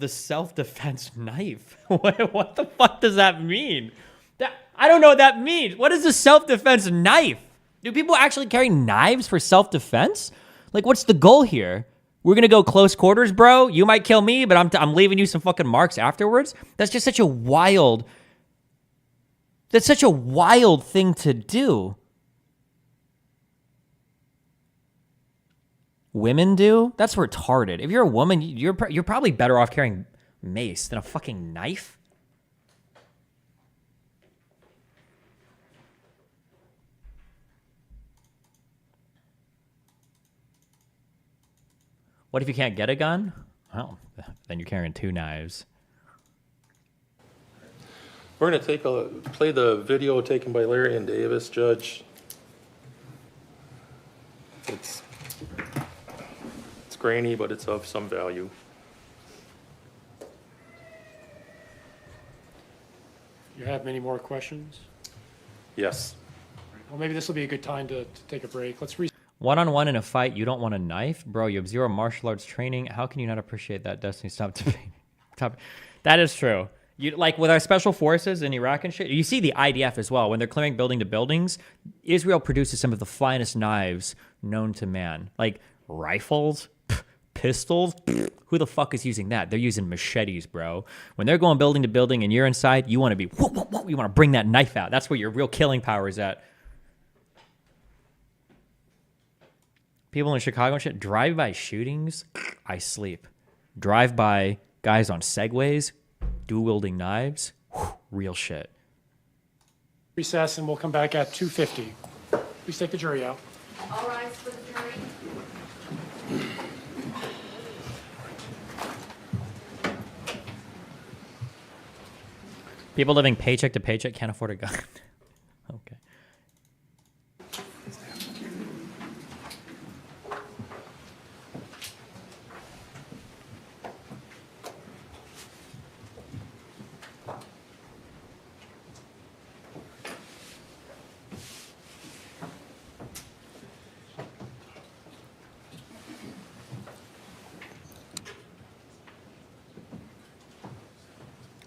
Speaker 1: self-defense knife. What the fuck does that mean? I don't know what that means. What is a self-defense knife? Do people actually carry knives for self-defense? Like, what's the goal here? We're gonna go close quarters, bro. You might kill me, but I'm leaving you some fucking marks afterwards. That's just such a wild. That's such a wild thing to do. Women do? That's retarded. If you're a woman, you're probably better off carrying mace than a fucking knife. What if you can't get a gun? Well, then you're carrying two knives.
Speaker 2: We're going to play the video taken by Larry and Davis, Judge. It's grainy, but it's of some value.
Speaker 5: You have many more questions?
Speaker 2: Yes.
Speaker 5: Well, maybe this will be a good time to take a break. Let's
Speaker 1: One-on-one in a fight, you don't want a knife? Bro, you have zero martial arts training. How can you not appreciate that, Destiny? Stop debating. That is true. You, like with our special forces in Iraq and shit, you see the IDF as well. When they're clearing building to buildings, Israel produces some of the finest knives known to man. Like rifles, pistols. Who the fuck is using that? They're using machetes, bro. When they're going building to building and you're inside, you want to be, you want to bring that knife out. That's where your real killing power is at. People in Chicago and shit, drive-by shootings, I sleep. Drive-by guys on Segways, dual-wielding knives, real shit.
Speaker 5: Recess, and we'll come back at 2:50. Please take the jury out.
Speaker 6: All rise for the jury.
Speaker 1: People living paycheck to paycheck can't afford a gun. Okay.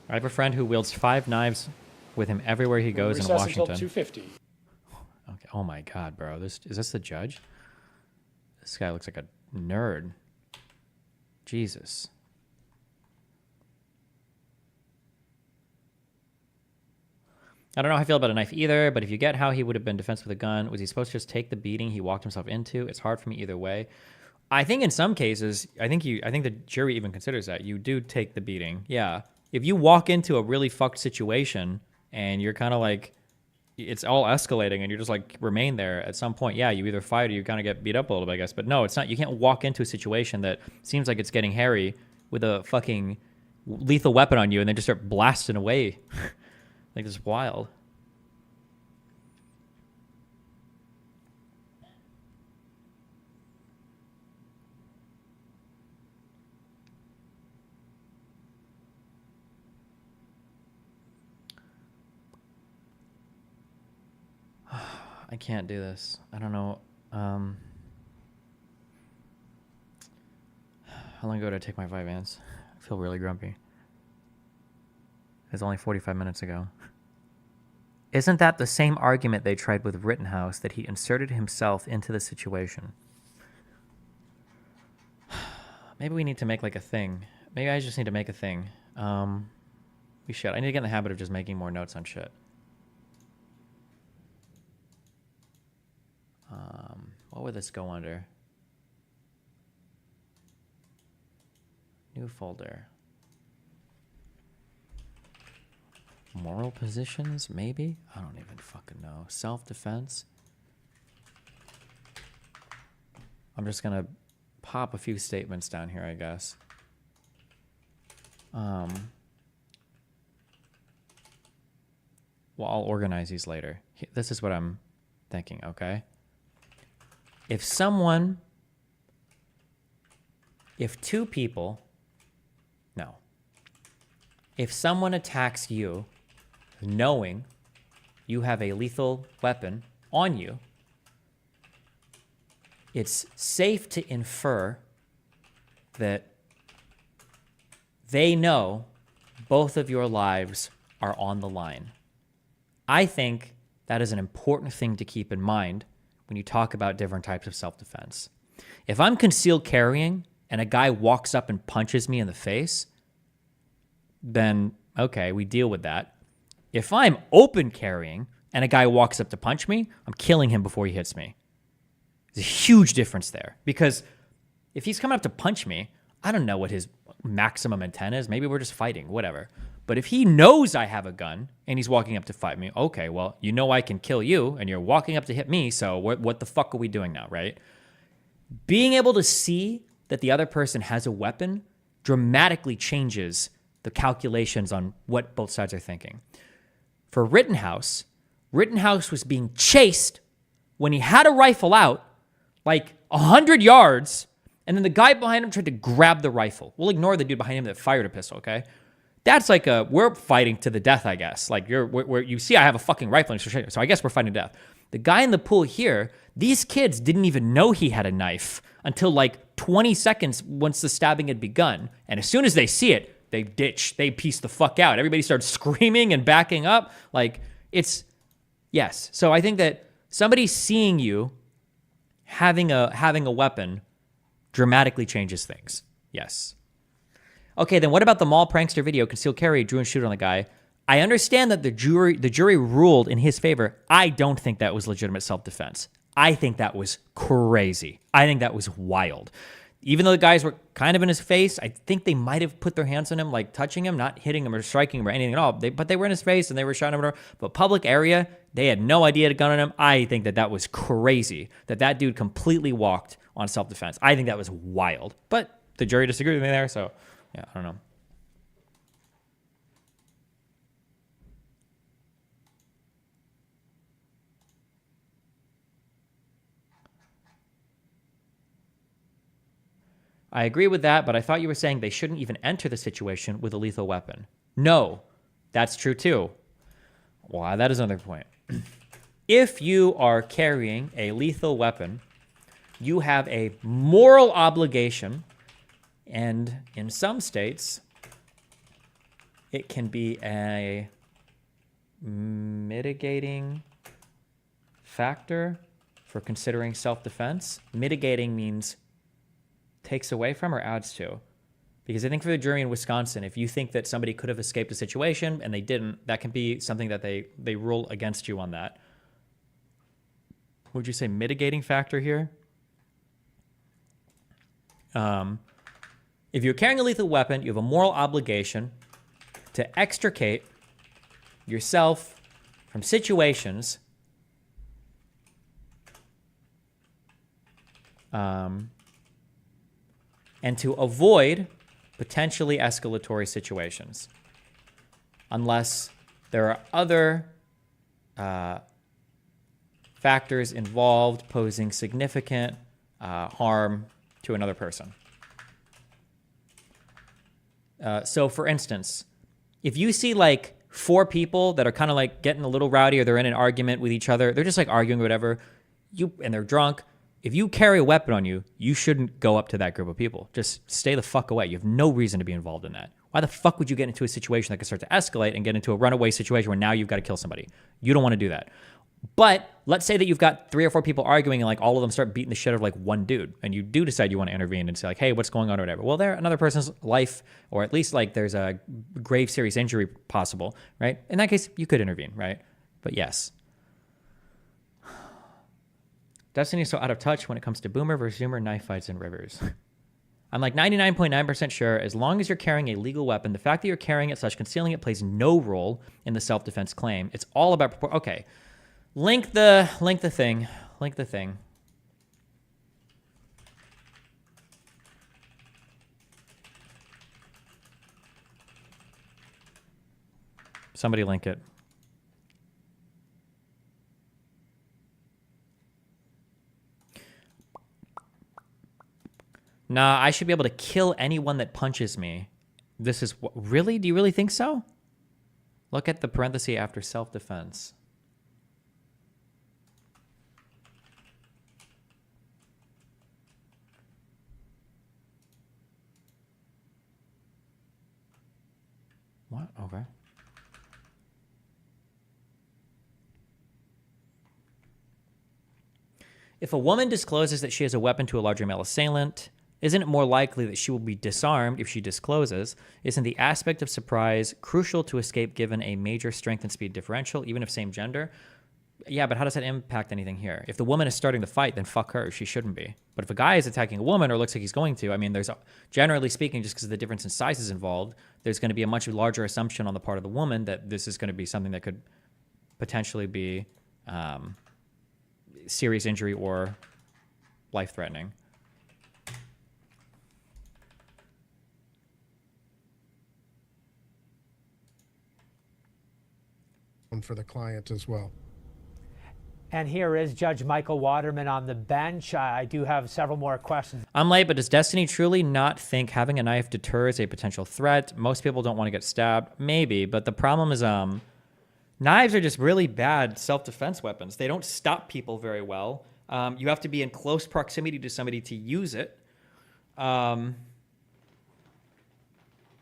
Speaker 1: I have a friend who wields 5 knives with him everywhere he goes in
Speaker 5: Recess
Speaker 1: Washington.
Speaker 5: until 2:50.
Speaker 1: Okay. Oh my God, bro. Is this the judge? This guy looks like a nerd. Jesus. I don't know how I feel about a knife either, but if you get how he would have been defense with a gun, was he supposed to just take the beating he walked himself into? It's hard for me either way. I think in some cases, I think the jury even considers that. You do take the beating. Yeah. If you walk into a really fucked situation and you're kind of like, it's all escalating and you're just like remain there at some point, yeah, you either fight or you kind of get beat up a little bit, I guess. But no, it's not. You can't walk into a situation that seems like it's getting hairy with a fucking lethal weapon on you and then just start blasting away. Like, this is wild. I can't do this. I don't know. How long ago did I take my Vyvanse? I feel really grumpy. It's only 45 minutes ago. Isn't that the same argument they tried with Rittenhouse, that he inserted himself into the situation? Maybe we need to make like a thing. Maybe I just need to make a thing. We should. I need to get in the habit of just making more notes on shit. What would this go under? New folder. Moral positions, maybe? I don't even fucking know. Self-defense? I'm just gonna pop a few statements down here, I guess. Well, I'll organize these later. This is what I'm thinking, okay? If someone attacks you knowing you have a lethal weapon on you, it's safe to infer that they know both of your lives are on the line. I think that is an important thing to keep in mind when you talk about different types of self-defense. If I'm concealed carrying and a guy walks up and punches me in the face, then okay, we deal with that. If I'm open carrying and a guy walks up to punch me, I'm killing him before he hits me. There's a huge difference there, because if he's coming up to punch me, I don't know what his maximum intent is. Maybe we're just fighting, whatever. But if he knows I have a gun and he's walking up to fight me, okay, well, you know I can kill you and you're walking up to hit me, so what the fuck are we doing now, right? Being able to see that the other person has a weapon dramatically changes the calculations on what both sides are thinking. For Rittenhouse was being chased when he had a rifle out like 100 yards, and then the guy behind him tried to grab the rifle. We'll ignore the dude behind him that fired a pistol, okay? That's like we're fighting to the death, I guess. Like you see I have a fucking rifle, so I guess we're fighting to death. The guy in the pool here, these kids didn't even know he had a knife until like 20 seconds once the stabbing had begun. And as soon as they see it, they ditch, they piece the fuck out. Everybody starts screaming and backing up. Like, yes. So I think that somebody seeing you having a weapon dramatically changes things. Yes. Okay, then what about the mall prankster video, concealed carry, drew and shoot on the guy? I understand that the jury ruled in his favor. I don't think that was legitimate self-defense. I think that was crazy. I think that was wild. Even though the guys were kind of in his face, I think they might have put their hands on him, like touching him, not hitting him or striking him or anything at all. But they were in his face and they were shouting him. But public area, they had no idea to gun on him. I think that was crazy, that dude completely walked on self-defense. I think that was wild. But the jury disagreed with me there, so yeah, I don't know. I agree with that, but I thought you were saying they shouldn't even enter the situation with a lethal weapon. No, that's true too. Well, that is another point. If you are carrying a lethal weapon, you have a moral obligation, and in some states, it can be a mitigating factor for considering self-defense. Mitigating means takes away from or adds to. Because I think for the jury in Wisconsin, if you think that somebody could have escaped a situation and they didn't, that can be something that they rule against you on that. Would you say mitigating factor here? If you're carrying a lethal weapon, you have a moral obligation to extricate yourself from situations and to avoid potentially escalatory situations, unless there are other factors involved posing significant harm to another person. So, for instance, if you see like 4 people that are kind of like getting a little rowdy, or they're in an argument with each other, they're just like arguing or whatever, and they're drunk. If you carry a weapon on you, you shouldn't go up to that group of people. Just stay the fuck away. You have no reason to be involved in that. Why the fuck would you get into a situation that could start to escalate and get into a runaway situation where now you've got to kill somebody? You don't want to do that. But let's say that you've got 3 or 4 people arguing and like all of them start beating the shit out of like one dude, and you do decide you want to intervene and say like, hey, what's going on or whatever. Well, there another person's life, or at least like there's a grave serious injury possible, right? In that case, you could intervene, right? But yes. Destiny is so out of touch when it comes to boomer versus zoomer knife fights and rivers. I'm like 99.9% sure as long as you're carrying a legal weapon, the fact that you're carrying it such concealing it plays no role in the self-defense claim. It's all about okay. Link the thing. Link the thing. Somebody link it. Nah, I should be able to kill anyone that punches me. This is what, really? Do you really think so? Look at the parenthesis after self-defense. What? Okay. If a woman discloses that she has a weapon to a larger male assailant, isn't it more likely that she will be disarmed if she discloses? Isn't the aspect of surprise crucial to escape given a major strength and speed differential, even if same gender? Yeah, but how does that impact anything here? If the woman is starting to fight, then fuck her. She shouldn't be. But if a guy is attacking a woman or looks like he's going to, I mean, there's, generally speaking, just because of the difference in sizes involved, there's going to be a much larger assumption on the part of the woman that this is going to be something that could potentially be serious injury or life-threatening.
Speaker 7: For the client as well.
Speaker 8: And here is Judge Michael Waterman on the bench. I do have several more questions.
Speaker 1: I'm late, but does Destiny truly not think having a knife deters a potential threat? Most people don't want to get stabbed. Maybe, but the problem is knives are just really bad self-defense weapons. They don't stop people very well. You have to be in close proximity to somebody to use it.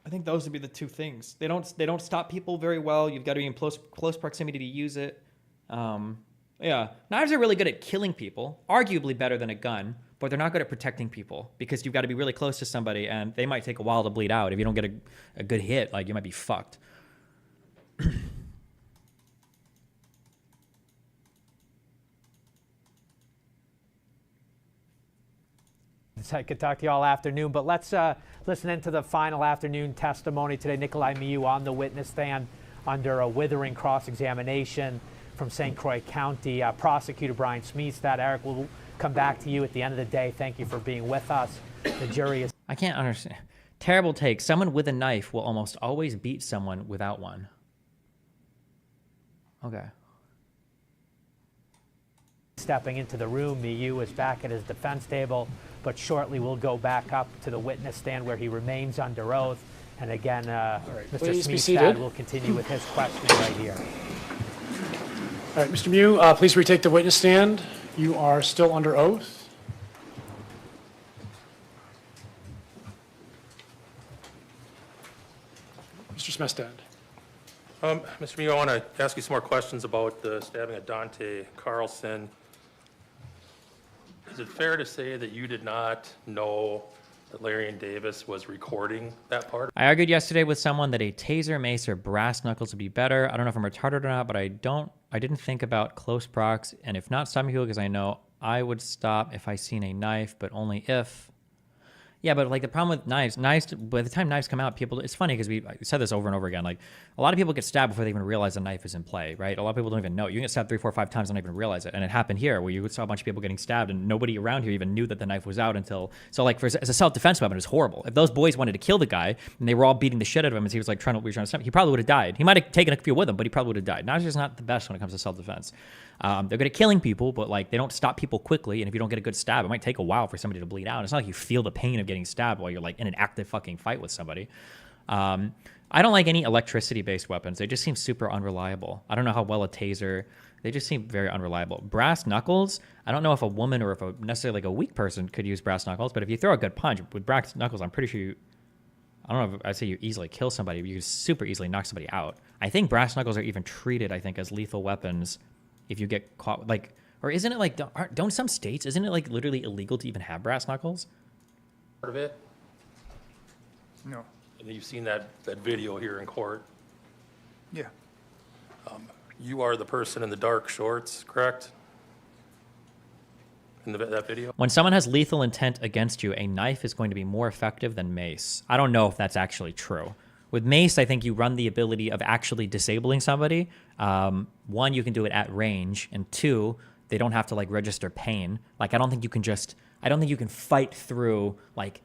Speaker 1: I think those would be the two things. They don't stop people very well. You've got to be in close proximity to use it. Yeah, knives are really good at killing people, arguably better than a gun. but they're not good at protecting people because you've got to be really close to somebody and they might take a while to bleed out. If you don't get a good hit, like you might be fucked.
Speaker 8: I could talk to you all afternoon, but let's listen into the final afternoon testimony today. Nikolai Miu on the witness stand under a withering cross-examination from St. Croix County. Prosecutor Brian Smeestad. Eric, we'll come back to you at the end of the day. Thank you for being with us. The jury is...
Speaker 1: I can't understand. Terrible take. Someone with a knife will almost always beat someone without one. Okay.
Speaker 8: Stepping into the room, Miu is back at his defense table, but shortly we'll go back up to the witness stand where he remains under oath. And again, Mr.
Speaker 5: Please be
Speaker 8: Smeestad
Speaker 5: seated.
Speaker 8: will continue with his questioning right here.
Speaker 5: All right, Mr. Miu, please retake the witness stand. You are still under oath. Mr. Smestad.
Speaker 2: Mr. Mew, I want to ask you some more questions about the stabbing of Dante Carlson. Is it fair to say that you did not know that Larry Davis was recording that part?
Speaker 1: I argued yesterday with someone that a taser, mace, or brass knuckles would be better. I don't know if I'm retarded or not, but I didn't think about close prox, and if not stopping people, because I know I would stop if I seen a knife, but only if. Yeah, but like the problem with knives, by the time knives come out, people, it's funny because we said this over and over again. Like a lot of people get stabbed before they even realize a knife is in play, right? A lot of people don't even know. You can get stabbed 3, 4, 5 times and not even realize it. And it happened here where you saw a bunch of people getting stabbed and nobody around here even knew that the knife was out until, so like as a self-defense weapon, it was horrible. If those boys wanted to kill the guy and they were all beating the shit out of him as he was like trying to stab him, he probably would have died. He might have taken a few with him, but he probably would have died. Knives are just not the best when it comes to self-defense. They're good at killing people, but like they don't stop people quickly. And if you don't get a good stab, it might take a while for somebody to bleed out. It's not like you feel the pain of getting stabbed while you're like in an active fucking fight with somebody. I don't like any electricity-based weapons. They just seem super unreliable. I don't know how well a taser. They just seem very unreliable. Brass knuckles. I don't know if a woman or if a necessarily like a weak person could use brass knuckles, but if you throw a good punch with brass knuckles, I'm pretty sure you. I don't know if I'd say you easily kill somebody, but you could super easily knock somebody out. I think brass knuckles are even treated, I think, as lethal weapons if you get caught, like, or isn't it like, don't some states, isn't it like literally illegal to even have brass knuckles?
Speaker 2: Part of it?
Speaker 3: No.
Speaker 2: And you've seen that video here in court.
Speaker 3: Yeah.
Speaker 2: You are the person in the dark shorts, correct? In that video?
Speaker 1: When someone has lethal intent against you, a knife is going to be more effective than mace. I don't know if that's actually true. With mace, I think you run the ability of actually disabling somebody. One, you can do it at range, and two, they don't have to like register pain. Like I don't think you can fight through like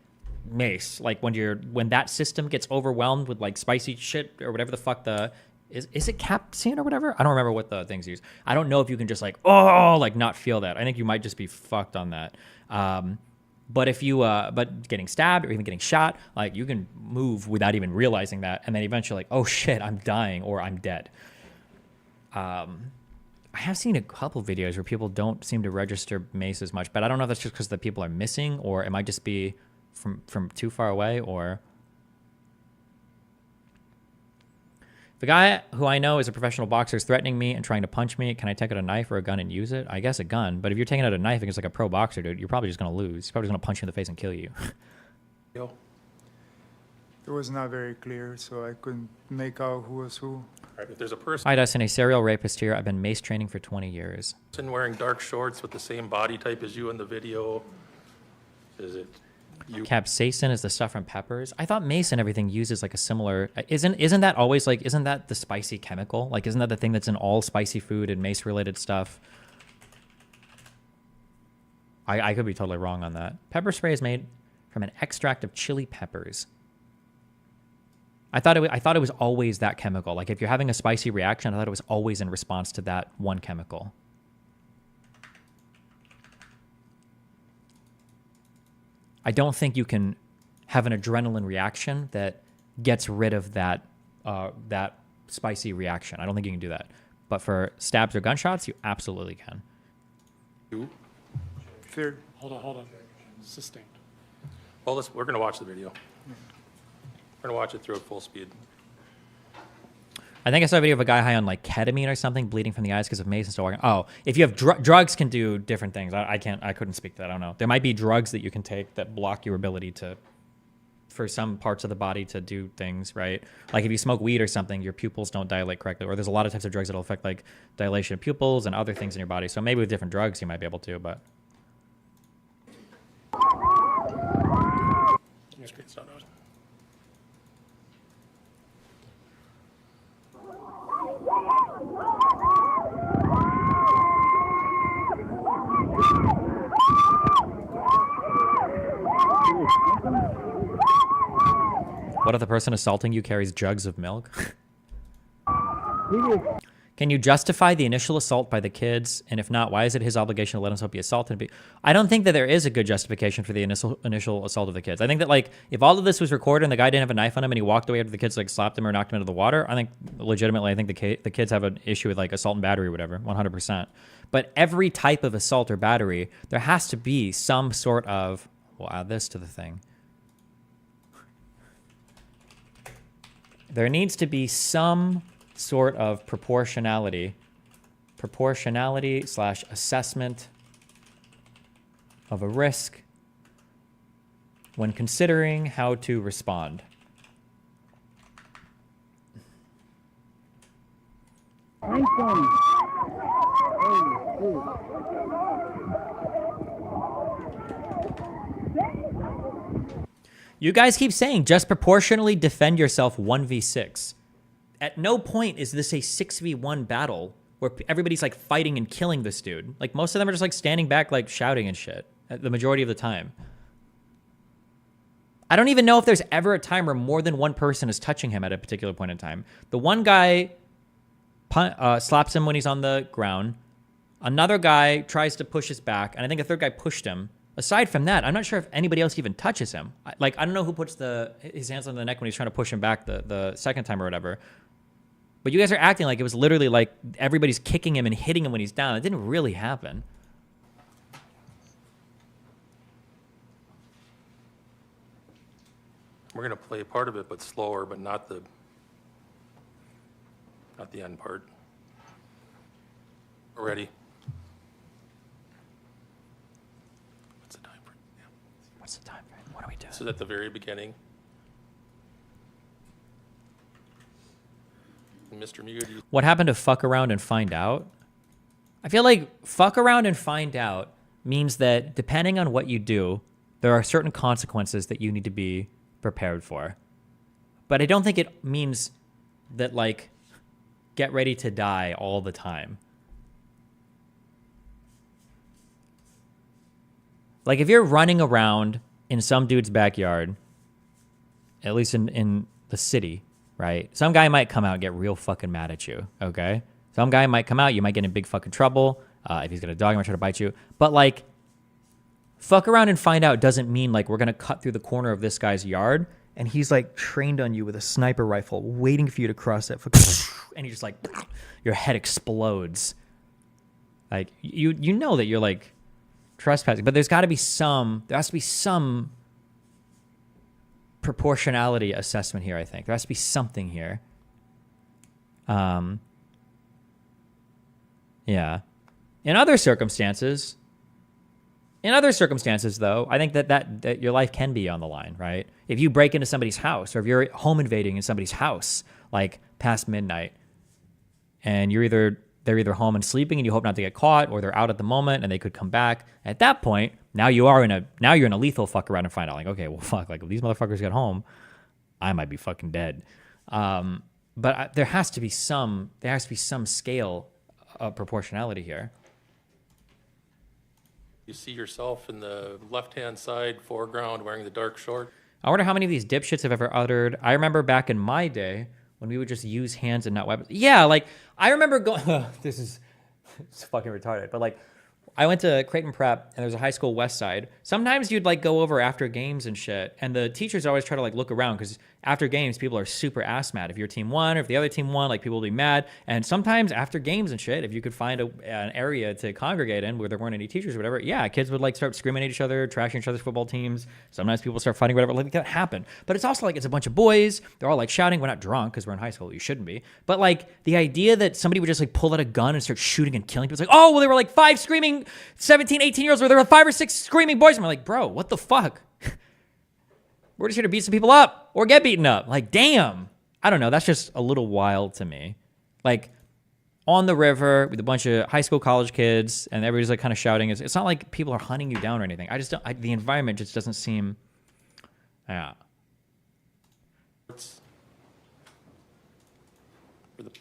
Speaker 1: mace. Like when that system gets overwhelmed with like spicy shit or whatever the fuck is it capsaicin or whatever? I don't remember what the things use. I don't know if you can just like not feel that. I think you might just be fucked on that. But if you, but getting stabbed or even getting shot, like you can move without even realizing that, and then eventually, like, oh shit, I'm dying or I'm dead. I have seen a couple videos where people don't seem to register mace as much, but I don't know if that's just because the people are missing, or it might just be from too far away, or. The guy who I know is a professional boxer is threatening me and trying to punch me. Can I take out a knife or a gun and use it? I guess a gun. But if you're taking out a knife against like a pro boxer, dude, you're probably just going to lose. He's probably going to punch you in the face and kill you.
Speaker 2: Yo.
Speaker 3: It was not very clear, so I couldn't make out who was who.
Speaker 2: All right, if there's a person
Speaker 1: Hi, Dustin, a serial rapist here. I've been mace training for 20 years.
Speaker 2: wearing dark shorts with the same body type as you in the video, is it you?
Speaker 1: Capsaicin is the stuff from peppers. I thought mace and everything uses like a similar. Isn't that always like? Isn't that the spicy chemical? Like, isn't that the thing that's in all spicy food and mace related stuff? I could be totally wrong on that. Pepper spray is made from an extract of chili peppers. I thought it was always that chemical. Like if you're having a spicy reaction, I thought it was always in response to that one chemical. I don't think you can have an adrenaline reaction that gets rid of that that spicy reaction. I don't think you can do that. But for stabs or gunshots, you absolutely can.
Speaker 2: You?
Speaker 3: Fair.
Speaker 5: Hold on. Sustained.
Speaker 2: Well, we're going to watch the video. We're going to watch it through at full speed.
Speaker 1: I think I saw a video of a guy high on like ketamine or something, bleeding from the eyes because of mace and still walking. Oh, if you have drugs can do different things. I couldn't speak to that. I don't know. There might be drugs that you can take that block your ability to, for some parts of the body to do things, right? Like if you smoke weed or something, your pupils don't dilate correctly. Or there's a lot of types of drugs that'll affect like dilation of pupils and other things in your body. So maybe with different drugs you might be able to, but.
Speaker 2: Your screen's not out.
Speaker 1: What if the person assaulting you carries jugs of milk? Can you justify the initial assault by the kids? And if not, why is it his obligation to let himself be assaulted? I don't think that there is a good justification for the initial assault of the kids. I think that like if all of this was recorded and the guy didn't have a knife on him and he walked away after the kids like slapped him or knocked him into the water, I think legitimately I think the kids have an issue with like assault and battery or whatever, 100%. But every type of assault or battery, there has to be some sort of, we'll add this to the thing. There needs to be some sort of proportionality / assessment of a risk when considering how to respond. You guys keep saying just proportionally defend yourself 1v6. At no point is this a 6v1 battle where everybody's like fighting and killing this dude. Like most of them are just like standing back, like shouting and shit the majority of the time. I don't even know if there's ever a time where more than one person is touching him at a particular point in time. The one guy slaps him when he's on the ground. Another guy tries to push his back, and I think a third guy pushed him. Aside from that, I'm not sure if anybody else even touches him. Like, I don't know who puts his hands on the neck when he's trying to push him back the second time or whatever. But you guys are acting like it was literally like everybody's kicking him and hitting him when he's down. It didn't really happen.
Speaker 2: We're going to play part of it, but slower, but not the end part. We're ready. What's the time frame? Yeah.
Speaker 1: What's the time frame? What are we doing?
Speaker 2: This is at the very beginning. Mr. Mew, do you
Speaker 1: What happened to fuck around and find out? I feel like fuck around and find out means that depending on what you do, there are certain consequences that you need to be prepared for. But I don't think it means that like get ready to die all the time. Like if you're running around in some dude's backyard, at least in the city, right? Some guy might come out and get real fucking mad at you, okay? Some guy might come out, you might get in big fucking trouble. If he's got a dog, he might try to bite you. But like, fuck around and find out doesn't mean like we're gonna cut through the corner of this guy's yard and he's like trained on you with a sniper rifle, waiting for you to cross that fucking and you just like, your head explodes. Like, you know that you're like trespassing, but there has to be some proportionality assessment here, I think. There has to be something here. Yeah. In other circumstances, though, I think that your life can be on the line, right? If you break into somebody's house or if you're home invading in somebody's house, like past midnight, and they're either home and sleeping and you hope not to get caught, or they're out at the moment and they could come back. At that point, now you're in a lethal fuck around and find out, like, okay, well, fuck, like if these motherfuckers get home, I might be fucking dead. But there has to be some scale of proportionality here.
Speaker 2: You see yourself in the left-hand side foreground wearing the dark short?
Speaker 1: I wonder how many of these dipshits have ever uttered. I remember back in my day when we would just use hands and not weapons. Yeah, like I remember going. It's fucking retarded. But like, I went to Creighton Prep, and there's a high school west side. Sometimes you'd like go over after games and shit, and the teachers always try to like look around because after games, people are super ass mad. If your team won or if the other team won, like people will be mad. And sometimes after games and shit, if you could find an area to congregate in where there weren't any teachers or whatever, yeah, kids would like start screaming at each other, trashing each other's football teams. Sometimes people start fighting, whatever. Like that happened. But it's also like it's a bunch of boys. They're all like shouting. We're not drunk because we're in high school. You shouldn't be. But like the idea that somebody would just like pull out a gun and start shooting and killing people. It's like, oh, well, there were like 5 screaming 17, 18-year-olds where there were 5 or 6 screaming boys. And we're like, bro, what the fuck? We're just here to beat some people up or get beaten up. Like, damn. I don't know. That's just a little wild to me. Like, on the river with a bunch of high school, college kids, and everybody's like kind of shouting. It's not like people are hunting you down or anything. I just don't, the environment just doesn't seem, yeah.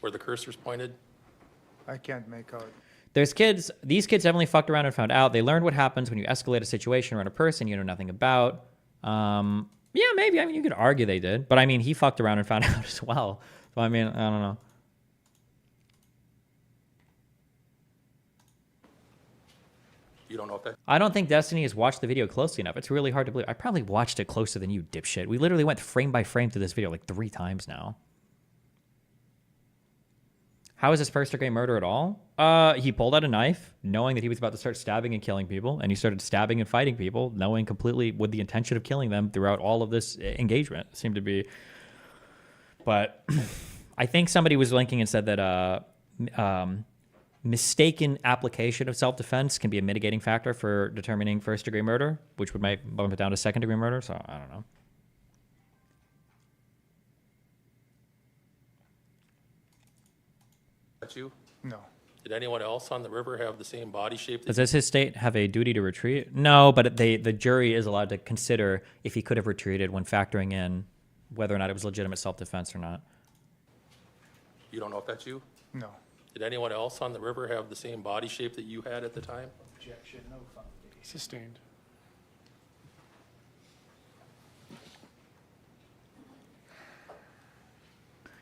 Speaker 2: Where the cursor's pointed?
Speaker 3: I can't make out.
Speaker 1: There's kids, these kids definitely fucked around and found out. They learned what happens when you escalate a situation around a person you know nothing about. Yeah, maybe. I mean, you could argue they did. But I mean, he fucked around and found out as well. So I mean, I don't know.
Speaker 2: You don't know if that...
Speaker 1: I don't think Destiny has watched the video closely enough. It's really hard to believe. I probably watched it closer than you, dipshit. We literally went frame by frame through this video like 3 times now. How is this first-degree murder at all? He pulled out a knife, knowing that he was about to start stabbing and killing people, and he started stabbing and fighting people, knowing completely with the intention of killing them throughout all of this engagement. It seemed to be. But I think somebody was linking and said that mistaken application of self-defense can be a mitigating factor for determining first-degree murder, which would might bump it down to second-degree murder. So I don't know.
Speaker 2: You?
Speaker 3: No.
Speaker 2: Did anyone else on the river have the same body shape?
Speaker 1: Does his state have a duty to retreat? No, but the jury is allowed to consider if he could have retreated when factoring in whether or not it was legitimate self-defense or not.
Speaker 2: You don't know if that's you?
Speaker 3: No.
Speaker 2: Did anyone else on the river have the same body shape that you had at the time?
Speaker 4: Objection, no foundation.
Speaker 5: Sustained.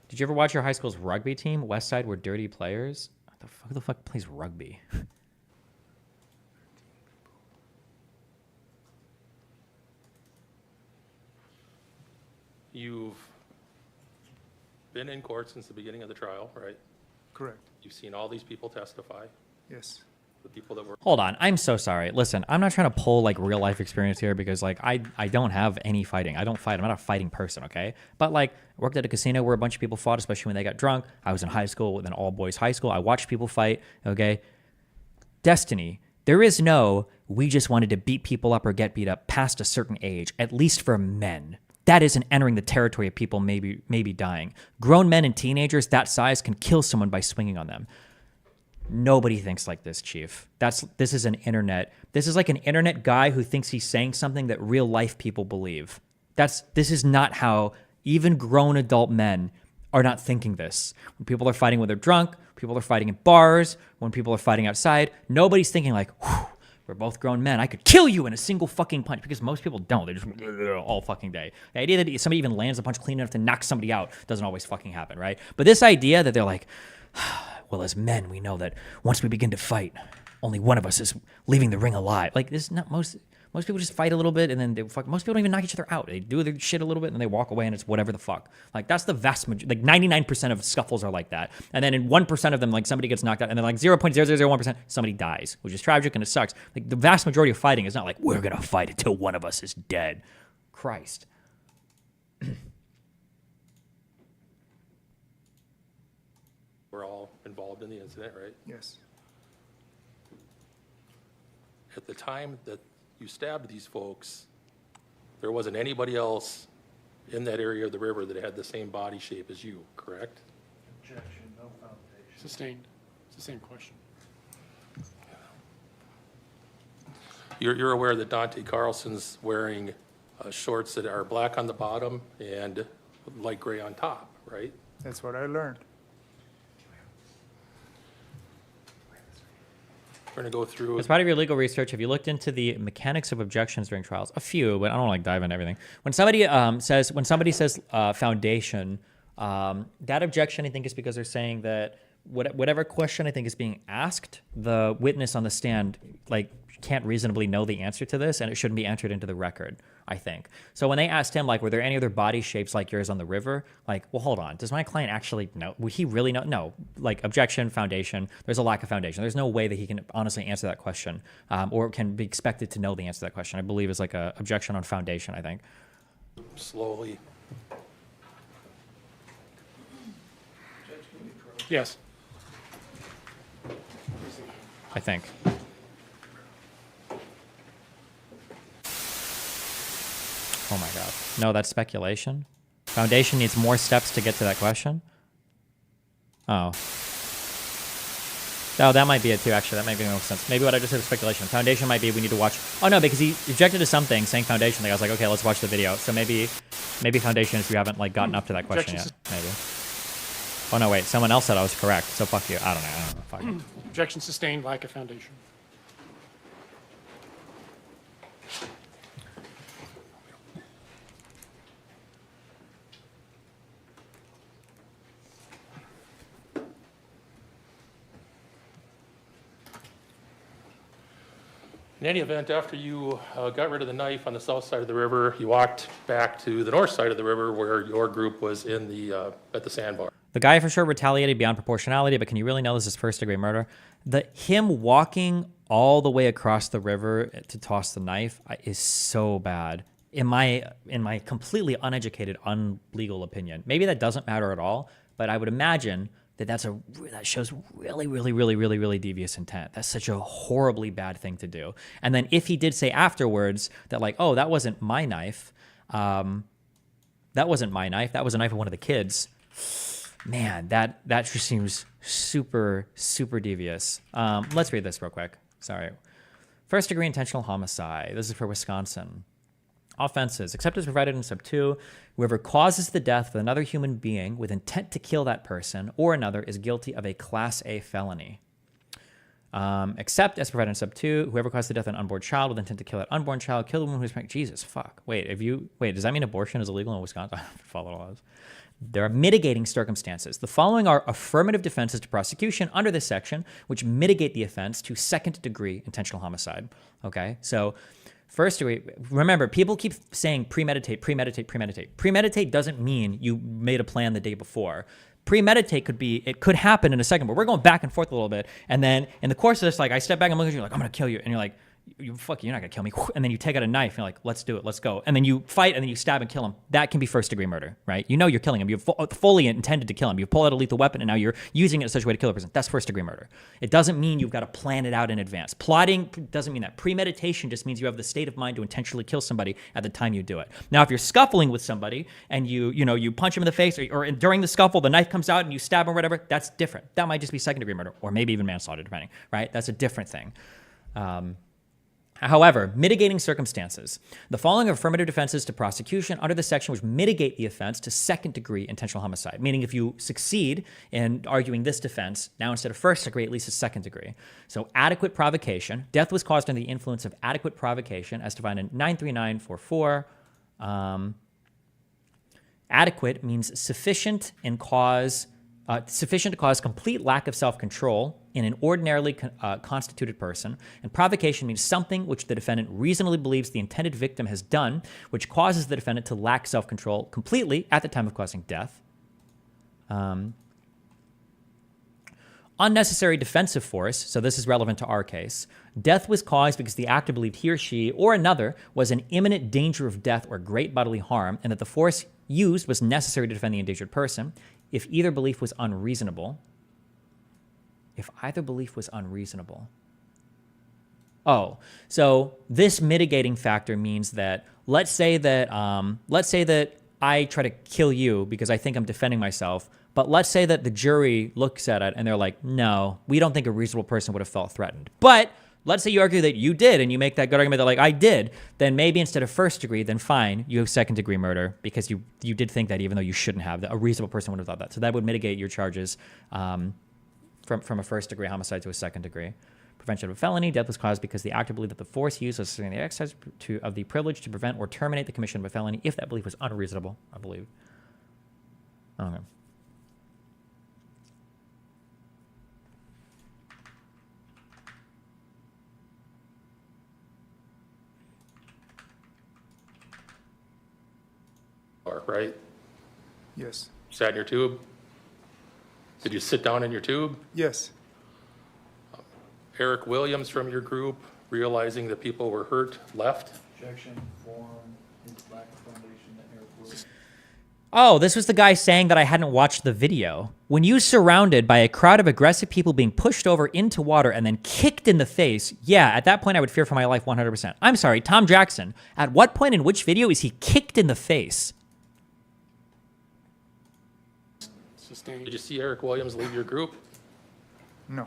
Speaker 1: Did you ever watch your high school's rugby team? Westside were dirty players. Who the fuck plays rugby?
Speaker 2: You've been in court since the beginning of the trial, right?
Speaker 3: Correct.
Speaker 2: You've seen all these people testify,
Speaker 3: Yes.
Speaker 2: the people that were...
Speaker 1: Hold on. I'm so sorry. Listen, I'm not trying to pull like real life experience here because like I don't have any fighting. I don't fight. I'm not a fighting person, okay? But like worked at a casino where a bunch of people fought, especially when they got drunk. I was in high school with an all boys high school. I watched people fight, okay? Destiny. There is no we just wanted to beat people up or get beat up past a certain age, at least for men. That isn't entering the territory of people maybe dying. Grown men and teenagers that size can kill someone by swinging on them. Nobody thinks like this, Chief. This is an internet. This is like an internet guy who thinks he's saying something that real life people believe. This is not how even grown adult men are not thinking this. When people are fighting when they're drunk, people are fighting in bars, when people are fighting outside, nobody's thinking like, whew, we're both grown men. I could kill you in a single fucking punch, because most people don't. They just all fucking day. The idea that somebody even lands a punch clean enough to knock somebody out doesn't always fucking happen, right? But this idea that they're like, well, as men, we know that once we begin to fight, only one of us is leaving the ring alive. Like, this is not most people just fight a little bit and then most people don't even knock each other out. They do their shit a little bit and then they walk away and it's whatever the fuck. Like, that's the vast majority. Like 99% of scuffles are like that. And then in 1% of them, like somebody gets knocked out, and then like 0.0001% somebody dies, which is tragic and it sucks. Like, the vast majority of fighting is not like we're gonna fight until one of us is dead. Christ.
Speaker 2: We're all involved in the incident, right?
Speaker 3: Yes.
Speaker 2: At the time that you stabbed these folks, there wasn't anybody else in that area of the river that had the same body shape as you, correct?
Speaker 4: Objection, no foundation.
Speaker 5: Sustained. It's the same question.
Speaker 2: You're aware that Dante Carlson's wearing shorts that are black on the bottom and light gray on top, right?
Speaker 3: That's what I learned.
Speaker 2: We're going to go through...
Speaker 1: As part of your legal research, have you looked into the mechanics of objections during trials? A few, but I don't like dive into everything. When somebody says foundation, that objection, I think, is because they're saying that whatever question I think is being asked, the witness on the stand like can't reasonably know the answer to this, and it shouldn't be entered into the record, I think. So when they asked him, like, were there any other body shapes like yours on the river? Like, well, hold on. Does my client actually know? Would he really know? No. Like, objection, foundation. There's a lack of foundation. There's no way that he can honestly answer that question, or can be expected to know the answer to that question. I believe is like a objection on foundation, I think.
Speaker 2: Slowly.
Speaker 5: Yes.
Speaker 1: I think. Oh my God. No, that's speculation. Foundation needs more steps to get to that question. Oh. Oh, that might be it too, actually. That might make more sense. Maybe what I just said was speculation. Foundation might be we need to watch. Oh no, because he objected to something saying foundation. Like, I was like, okay, let's watch the video. So maybe foundation is we haven't like gotten up to that question yet. Maybe. Oh no, wait. Someone else said I was correct. So fuck you. I don't know. Fuck it.
Speaker 5: Objection sustained, lack of foundation.
Speaker 2: In any event, after you got rid of the knife on the south side of the river, you walked back to the north side of the river where your group was in the at the sandbar.
Speaker 1: The guy for sure retaliated beyond proportionality, but can you really know this is first-degree murder? Him walking all the way across the river to toss the knife is so bad. In my completely uneducated, unlegal opinion, maybe that doesn't matter at all, but I would imagine that shows really, really, really, really, really devious intent. That's such a horribly bad thing to do. And then if he did say afterwards that like, oh, that wasn't my knife, that wasn't my knife, that was a knife of one of the kids. Man, that just seems super, super devious. Let's read this real quick. Sorry. First degree intentional homicide. This is for Wisconsin. Offenses, except as provided in sub 2, whoever causes the death of another human being with intent to kill that person or another is guilty of a Class A felony. Except as provided in sub 2, whoever caused the death of an unborn child with intent to kill that unborn child, kill the woman who's pregnant. Jesus, fuck. Wait, does that mean abortion is illegal in Wisconsin? I don't follow the laws. There are mitigating circumstances. The following are affirmative defenses to prosecution under this section, which mitigate the offense to second-degree intentional homicide. Okay, so first degree, remember, people keep saying premeditate, premeditate, premeditate. Premeditate doesn't mean you made a plan the day before. Premeditate it could happen in a second, but we're going back and forth a little bit. And then in the course of this, like, I step back and look at you like, I'm going to kill you. And you're like, you're not going to kill me. And then you take out a knife and you're like, let's do it. Let's go. And then you fight and then you stab and kill him. That can be first degree murder, right? You know you're killing him. You've fully intended to kill him. You've pulled out a lethal weapon and now you're using it in such a way to kill a person. That's first degree murder. It doesn't mean you've got to plan it out in advance. Plotting doesn't mean that. Premeditation just means you have the state of mind to intentionally kill somebody at the time you do it. Now, if you're scuffling with somebody and you punch him in the face or during the scuffle, the knife comes out and you stab him or whatever, that's different. That might just be second degree murder or maybe even manslaughter, depending, right? That's a different thing. However, mitigating circumstances. The following are affirmative defenses to prosecution under the section which mitigate the offense to second-degree intentional homicide, meaning if you succeed in arguing this defense, now instead of first degree, at least it's second degree. So adequate provocation. Death was caused under the influence of adequate provocation as defined in 93944. Adequate means sufficient to cause complete lack of self-control in an ordinarily constituted person, and provocation means something which the defendant reasonably believes the intended victim has done, which causes the defendant to lack self-control completely at the time of causing death. Unnecessary defensive force, so this is relevant to our case. Death was caused because the actor believed he or she or another was in imminent danger of death or great bodily harm, and that the force used was necessary to defend the endangered person. If either belief was unreasonable. Oh, so this mitigating factor means that let's say that I try to kill you because I think I'm defending myself, but let's say that the jury looks at it and they're like, no, we don't think a reasonable person would have felt threatened. But let's say you argue that you did and you make that good argument that like I did, then maybe instead of first degree, then fine, you have second degree murder because you did think that even though you shouldn't have, that a reasonable person would have thought that. So that would mitigate your charges from a first degree homicide to a second degree. Prevention of a felony. Death was caused because the actor believed that the force used was the exercise of the privilege to prevent or terminate the commission of a felony if that belief was unreasonable, I believe. Okay.
Speaker 2: car, right?
Speaker 3: Yes.
Speaker 2: Sat in your tube? Did you sit down in your tube?
Speaker 3: Yes.
Speaker 2: Eric Williams from your group, realizing that people were hurt, left?
Speaker 4: Objection, form, his lack of foundation that Eric Williams.
Speaker 1: Oh, this was the guy saying that I hadn't watched the video. When you surrounded by a crowd of aggressive people being pushed over into water and then kicked in the face, yeah, at that point I would fear for my life 100%. I'm sorry, Tom Jackson. At what point in which video is he kicked in the face?
Speaker 2: Did you see Eric Williams leave your group?
Speaker 3: No.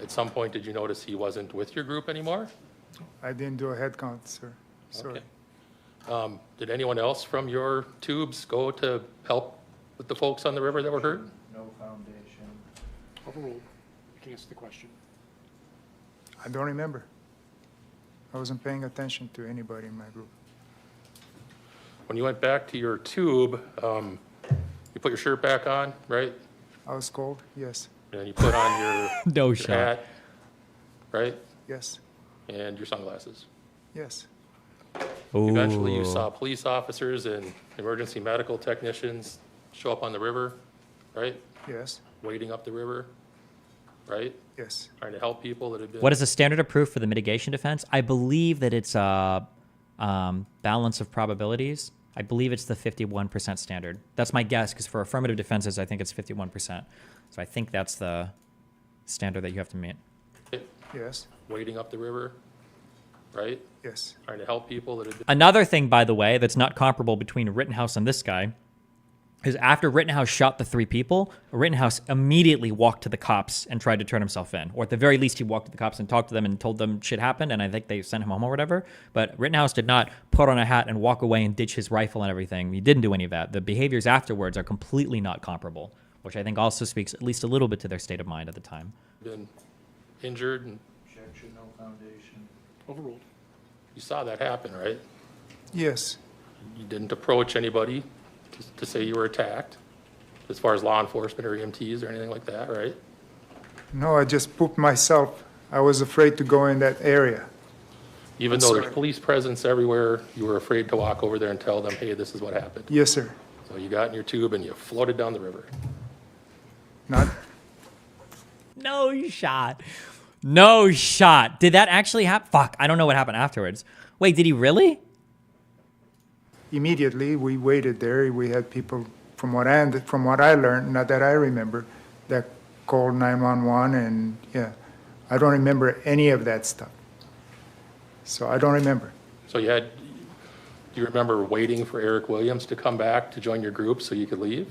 Speaker 2: At some point, did you notice he wasn't with your group anymore?
Speaker 3: I didn't do a head count, sir. Sorry.
Speaker 2: Okay. Did anyone else from your tubes go to help with the folks on the river that were hurt?
Speaker 4: No foundation.
Speaker 5: Overruled. You can answer the question.
Speaker 3: I don't remember. I wasn't paying attention to anybody in my group.
Speaker 2: When you went back to your tube, you put your shirt back on, right?
Speaker 3: I was cold? Yes.
Speaker 2: And you put on your,
Speaker 1: No
Speaker 2: your
Speaker 1: shot.
Speaker 2: hat, right?
Speaker 3: Yes.
Speaker 2: And your sunglasses.
Speaker 3: Yes.
Speaker 2: Eventually, you
Speaker 1: Ooh.
Speaker 2: saw police officers and emergency medical technicians show up on the river, right?
Speaker 3: Yes.
Speaker 2: Wading up the river, right?
Speaker 3: Yes.
Speaker 2: Trying to help people that have been.
Speaker 1: What is the standard of proof for the mitigation defense? I believe that it's a balance of probabilities. I believe it's the 51% standard. That's my guess, because for affirmative defenses, I think it's 51%. So I think that's the standard that you have to meet.
Speaker 3: Yes.
Speaker 2: Wading up the river, right?
Speaker 3: Yes.
Speaker 2: Trying to help people that have been.
Speaker 1: Another thing, by the way, that's not comparable between Rittenhouse and this guy is after Rittenhouse shot the 3 people, Rittenhouse immediately walked to the cops and tried to turn himself in. Or at the very least, he walked to the cops and talked to them and told them shit happened, and I think they sent him home or whatever. But Rittenhouse did not put on a hat and walk away and ditch his rifle and everything. He didn't do any of that. The behaviors afterwards are completely not comparable, which I think also speaks at least a little bit to their state of mind at the time.
Speaker 2: Been injured, and
Speaker 4: Objection, no foundation.
Speaker 5: Overruled.
Speaker 2: you saw that happen, right?
Speaker 3: Yes.
Speaker 2: You didn't approach anybody to say you were attacked, as far as law enforcement or EMTs or anything like that, right?
Speaker 3: No, I just pooped myself. I was afraid to go in that area.
Speaker 2: Even though there's police presence everywhere, you were afraid to walk over there and tell them, hey, this is what happened.
Speaker 3: Yes, sir.
Speaker 2: So you got in your tube and you floated down the river.
Speaker 3: Not.
Speaker 1: No shot. No shot. Did that actually happen? Fuck, I don't know what happened afterwards. Wait, did he really?
Speaker 3: Immediately, we waited there. We had people, from what I learned, not that I remember, that called 911, and yeah, I don't remember any of that stuff. So I don't remember.
Speaker 2: So do you remember waiting for Eric Williams to come back to join your group so you could leave?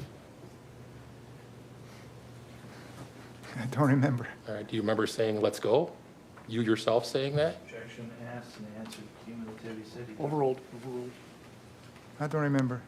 Speaker 3: I don't remember.
Speaker 2: All right, do you remember saying, let's go? You yourself saying that?
Speaker 4: Objection asked and answered cumulatively city.
Speaker 5: Overruled. Overruled.
Speaker 3: I don't remember.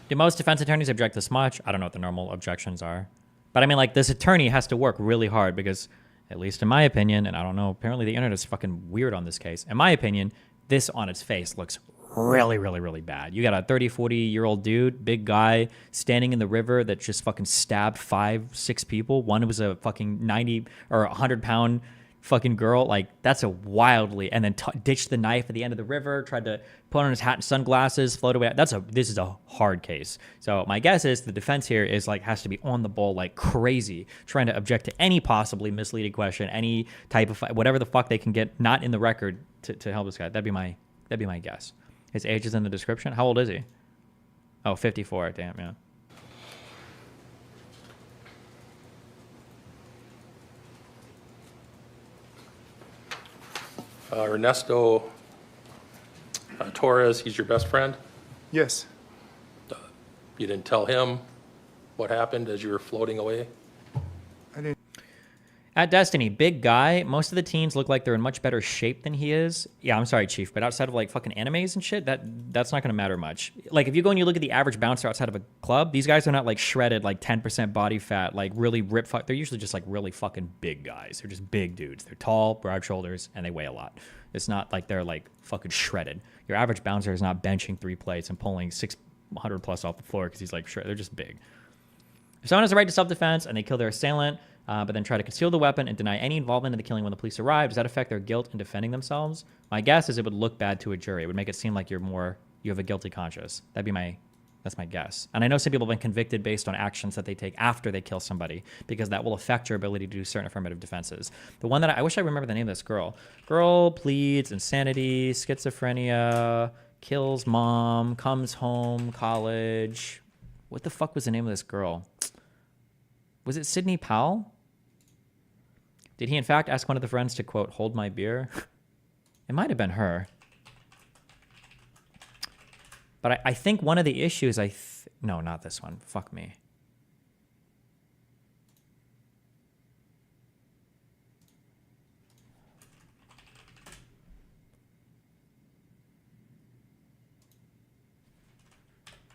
Speaker 1: Do most defense attorneys object this much? I don't know what the normal objections are. But I mean, like, this attorney has to work really hard because, at least in my opinion, and I don't know, apparently the internet is fucking weird on this case. In my opinion, this on its face looks really, really, really bad. You got a 30, 40-year-old dude, big guy, standing in the river that just fucking stabbed 5, 6 people. One was a fucking 90 or 100-pound fucking girl. Like, that's a wildly... And then ditched the knife at the end of the river, tried to put on his hat and sunglasses, float away. This is a hard case. So my guess is the defense here is like has to be on the ball like crazy, trying to object to any possibly misleading question, any type of... whatever the fuck they can get not in the record to help this guy. That'd be my guess. His age is in the description. How old is he? Oh, 54. Damn, yeah.
Speaker 2: Ernesto Torres, he's your best friend.
Speaker 3: Yes.
Speaker 2: You didn't tell him what happened as you were floating away?
Speaker 3: I didn't.
Speaker 1: At Destiny, big guy. Most of the teens look like they're in much better shape than he is. Yeah, I'm sorry, Chief, but outside of like fucking animes and shit, that's not going to matter much. Like if you go and you look at the average bouncer outside of a club, these guys are not like shredded, like 10% body fat, like really ripped. They're usually just like really fucking big guys. They're just big dudes. They're tall, broad shoulders, and they weigh a lot. It's not like they're like fucking shredded. Your average bouncer is not benching 3 plates and pulling 600 plus off the floor because he's like shredded. They're just big. If someone has a right to self-defense and they kill their assailant, but then try to conceal the weapon and deny any involvement in the killing when the police arrive, does that affect their guilt in defending themselves? My guess is it would look bad to a jury. It would make it seem like you you have a guilty conscience. That's my guess. And I know some people have been convicted based on actions that they take after they kill somebody, because that will affect your ability to do certain affirmative defenses. The one that I wish I remember the name of this girl. Girl pleads insanity, schizophrenia, kills mom, comes home, college. What the fuck was the name of this girl? Was it Sidney Powell? Did he in fact ask one of the friends to, quote, hold my beer? It might have been her. But I think one of the issues, no, not this one. Fuck me.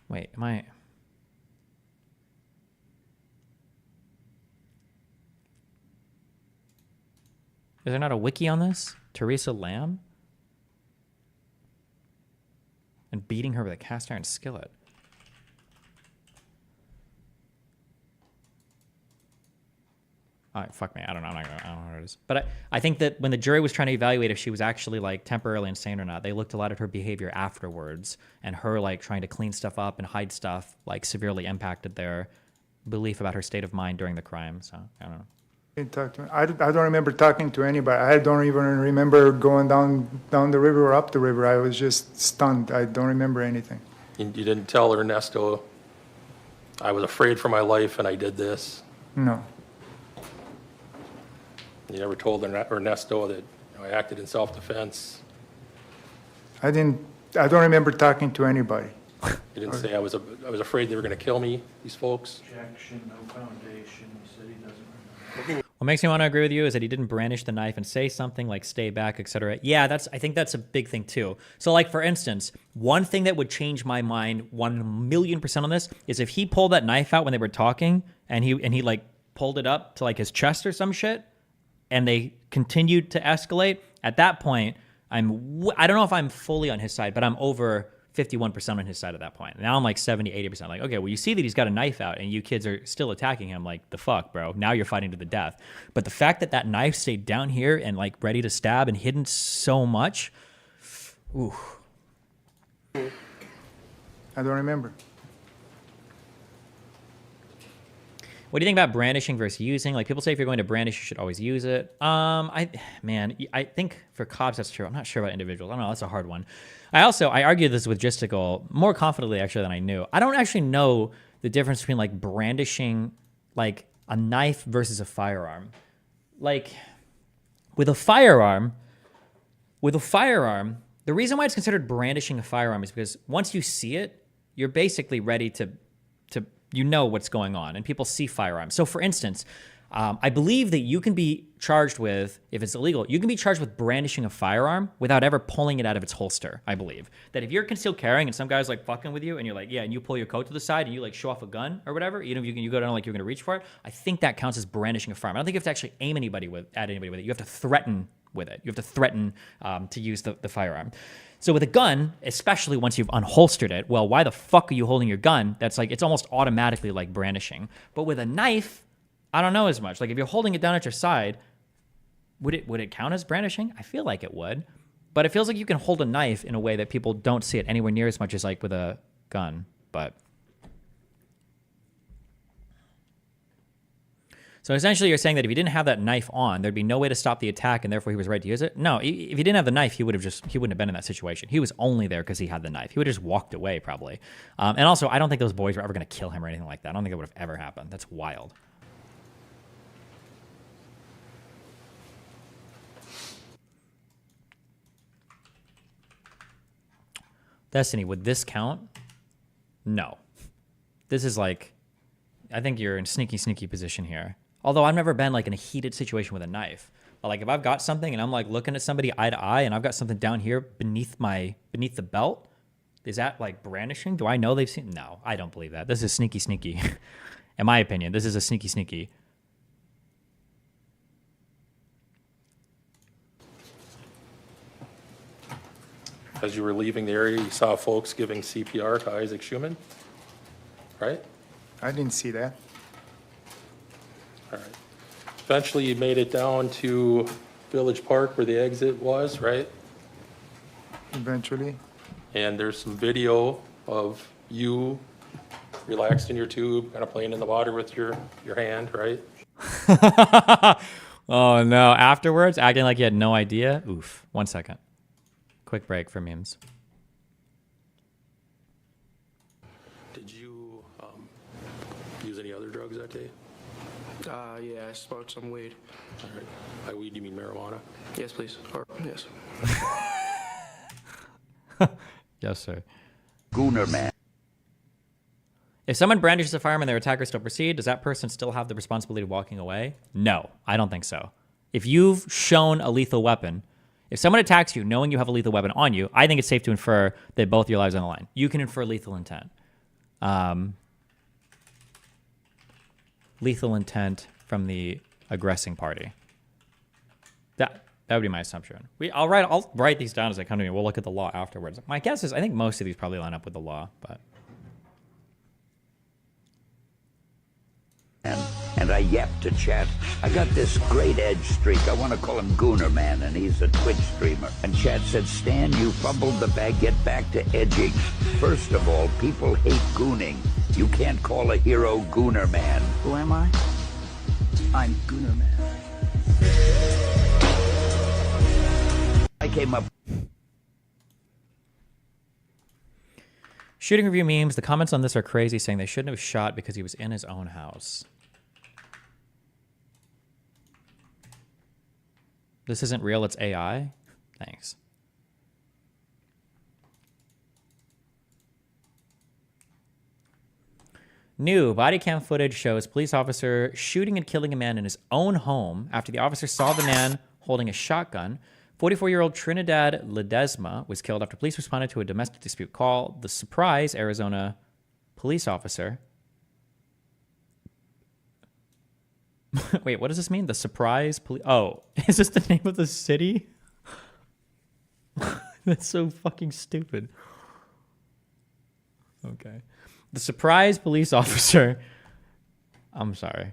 Speaker 1: Wait, am I... Is there not a wiki on this? Teresa Lamb? And beating her with a cast iron skillet. All right, fuck me. I don't know. I don't know what it is. But I think that when the jury was trying to evaluate if she was actually like temporarily insane or not, they looked a lot at her behavior afterwards, and her like trying to clean stuff up and hide stuff like severely impacted their belief about her state of mind during the crime. So I don't know.
Speaker 3: Didn't talk to me. I don't remember talking to anybody. I don't even remember going down the river or up the river. I was just stunned. I don't remember anything.
Speaker 2: You didn't tell Ernesto, I was afraid for my life and I did this?
Speaker 3: No.
Speaker 2: You never told Ernesto that I acted in self-defense?
Speaker 3: I don't remember talking to anybody.
Speaker 2: You didn't say I was afraid they were going to kill me, these folks?
Speaker 4: Objection, no foundation, he said he doesn't remember.
Speaker 1: What makes me want to agree with you is that he didn't brandish the knife and say something like stay back, etc. Yeah, I think that's a big thing too. So like, for instance, one thing that would change my mind 1,000,000% on this is if he pulled that knife out when they were talking and he like pulled it up to like his chest or some shit and they continued to escalate. At that point, I don't know if I'm fully on his side, but I'm over 51% on his side at that point. Now I'm like 70, 80%. Like, okay, well, you see that he's got a knife out and you kids are still attacking him. Like, the fuck, bro? Now you're fighting to the death. But the fact that that knife stayed down here and like ready to stab and hidden so much, ooh.
Speaker 3: I don't remember.
Speaker 1: What do you think about brandishing versus using? Like, people say if you're going to brandish, you should always use it. I think for cops that's true. I'm not sure about individuals. I don't know. That's a hard one. I argue this with Gisticle more confidently actually than I knew. I don't actually know the difference between like brandishing like a knife versus a firearm. Like with a firearm, the reason why it's considered brandishing a firearm is because once you see it, you're basically ready to you know what's going on, and people see firearms. So for instance, I believe that you can be charged with, if it's illegal, you can be charged with brandishing a firearm without ever pulling it out of its holster, I believe. That if you're concealed carrying and some guy's like fucking with you and you're like, yeah, and you pull your coat to the side and you like show off a gun or whatever, even if you go down like you're gonna reach for it, I think that counts as brandishing a firearm. I don't think you have to actually aim at anybody with it. You have to threaten with it. You have to threaten to use the firearm. So with a gun, especially once you've unholstered it, well, why the fuck are you holding your gun? That's like, it's almost automatically like brandishing. But with a knife, I don't know as much. Like if you're holding it down at your side, would it count as brandishing? I feel like it would. But it feels like you can hold a knife in a way that people don't see it anywhere near as much as like with a gun. But so essentially you're saying that if he didn't have that knife on, there'd be no way to stop the attack and therefore he was right to use it? No, if he didn't have the knife, he wouldn't have been in that situation. He was only there because he had the knife. He would have just walked away probably. And also, I don't think those boys were ever going to kill him or anything like that. I don't think it would have ever happened. That's wild. Destiny, would this count? No. This is like, I think you're in sneaky position here. Although I've never been like in a heated situation with a knife. But like if I've got something and I'm like looking at somebody eye to eye and I've got something down here beneath the belt, is that like brandishing? Do I know they've seen? No, I don't believe that. This is sneaky. In my opinion, this is a sneaky.
Speaker 2: As you were leaving the area, you saw folks giving CPR to Isaac Schumann, right?
Speaker 3: I didn't see that.
Speaker 2: All right. Eventually, you made it down to Village Park where the exit was, right?
Speaker 3: Eventually.
Speaker 2: and there's some video of you relaxed in your tube, kind of playing in the water with your hand, right?
Speaker 1: Oh no, afterwards, acting like you had no idea? Oof. 1 second. Quick break for memes.
Speaker 2: Did you use any other drugs that day?
Speaker 9: Yeah, I smoked some weed.
Speaker 2: All right. By weed, you mean marijuana?
Speaker 9: Yes, please. Or, yes.
Speaker 1: Yes, sir.
Speaker 10: Gooner man.
Speaker 1: If someone brandishes a firearm and their attacker still proceed, does that person still have the responsibility of walking away? No, I don't think so. If you've shown a lethal weapon, if someone attacks you knowing you have a lethal weapon on you, I think it's safe to infer that both your lives are on the line. You can infer lethal intent. Lethal intent from the aggressing party. That would be my assumption. I'll write these down as I come to me. We'll look at the law afterwards. My guess is I think most of these probably line up with the law, but.
Speaker 10: And I yapped to chat. I got this great edge streak. I want to call him Gooner Man, and he's a Twitch streamer. And chat said, Stan, you fumbled the bag. Get back to edging. First of all, people hate gooning. You can't call a hero Gooner Man. Who am I? I'm Gooner Man. I came up.
Speaker 1: Shooting review memes. The comments on this are crazy, saying they shouldn't have shot because he was in his own house. This isn't real, it's AI? Thanks. New body cam footage shows police officer shooting and killing a man in his own home after the officer saw the man holding a shotgun. 44-year-old Trinidad Ledesma was killed after police responded to a domestic dispute call. The Surprise, Arizona police officer. Wait, what does this mean? The Surprise police. Oh, is this the name of the city? That's so fucking stupid. Okay. The Surprise police officer. I'm sorry.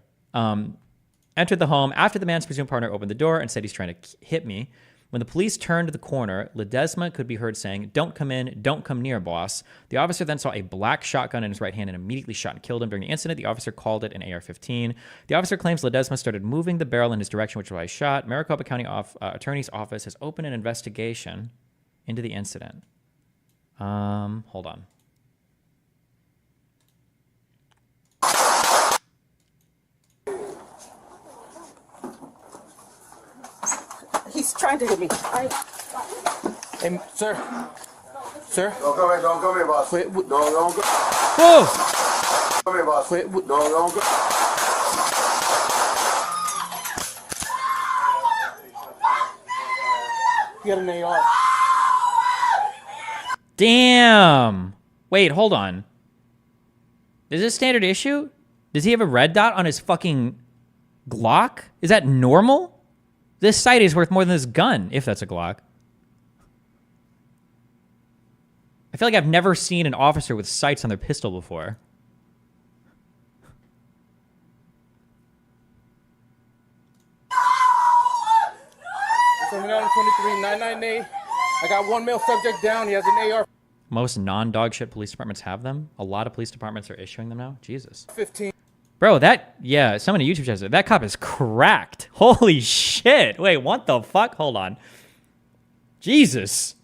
Speaker 1: Entered the home after the man's presumed partner opened the door and said he's trying to hit me. When the police turned the corner, Ledesma could be heard saying, "Don't come in, don't come near, boss." The officer then saw a black shotgun in his right hand and immediately shot and killed him. During the incident, the officer called it an AR-15. The officer claims Ledesma started moving the barrel in his direction, which was why he shot. Maricopa County Attorney's Office has opened an investigation into the incident. Hold on.
Speaker 11: He's trying to hit me.
Speaker 9: Hey, sir. Sir?
Speaker 12: Don't come here, boss.
Speaker 9: Wait,
Speaker 12: don't go.
Speaker 1: Whoa!
Speaker 12: Come here, boss.
Speaker 9: Wait,
Speaker 12: don't go.
Speaker 9: You got an AR.
Speaker 1: Damn. Wait, hold on. Is this standard issue? Does he have a red dot on his fucking Glock? Is that normal? This sight is worth more than this gun, if that's a Glock. I feel like I've never seen an officer with sights on their pistol before.
Speaker 9: $7923-998. I got one male subject down. He has an AR.
Speaker 1: Most non-dog shit police departments have them. A lot of police departments are issuing them now. Jesus.
Speaker 9: 15.
Speaker 1: Bro, someone on YouTube says it. That cop is cracked. Holy shit. Wait, what the fuck? Hold on. Jesus.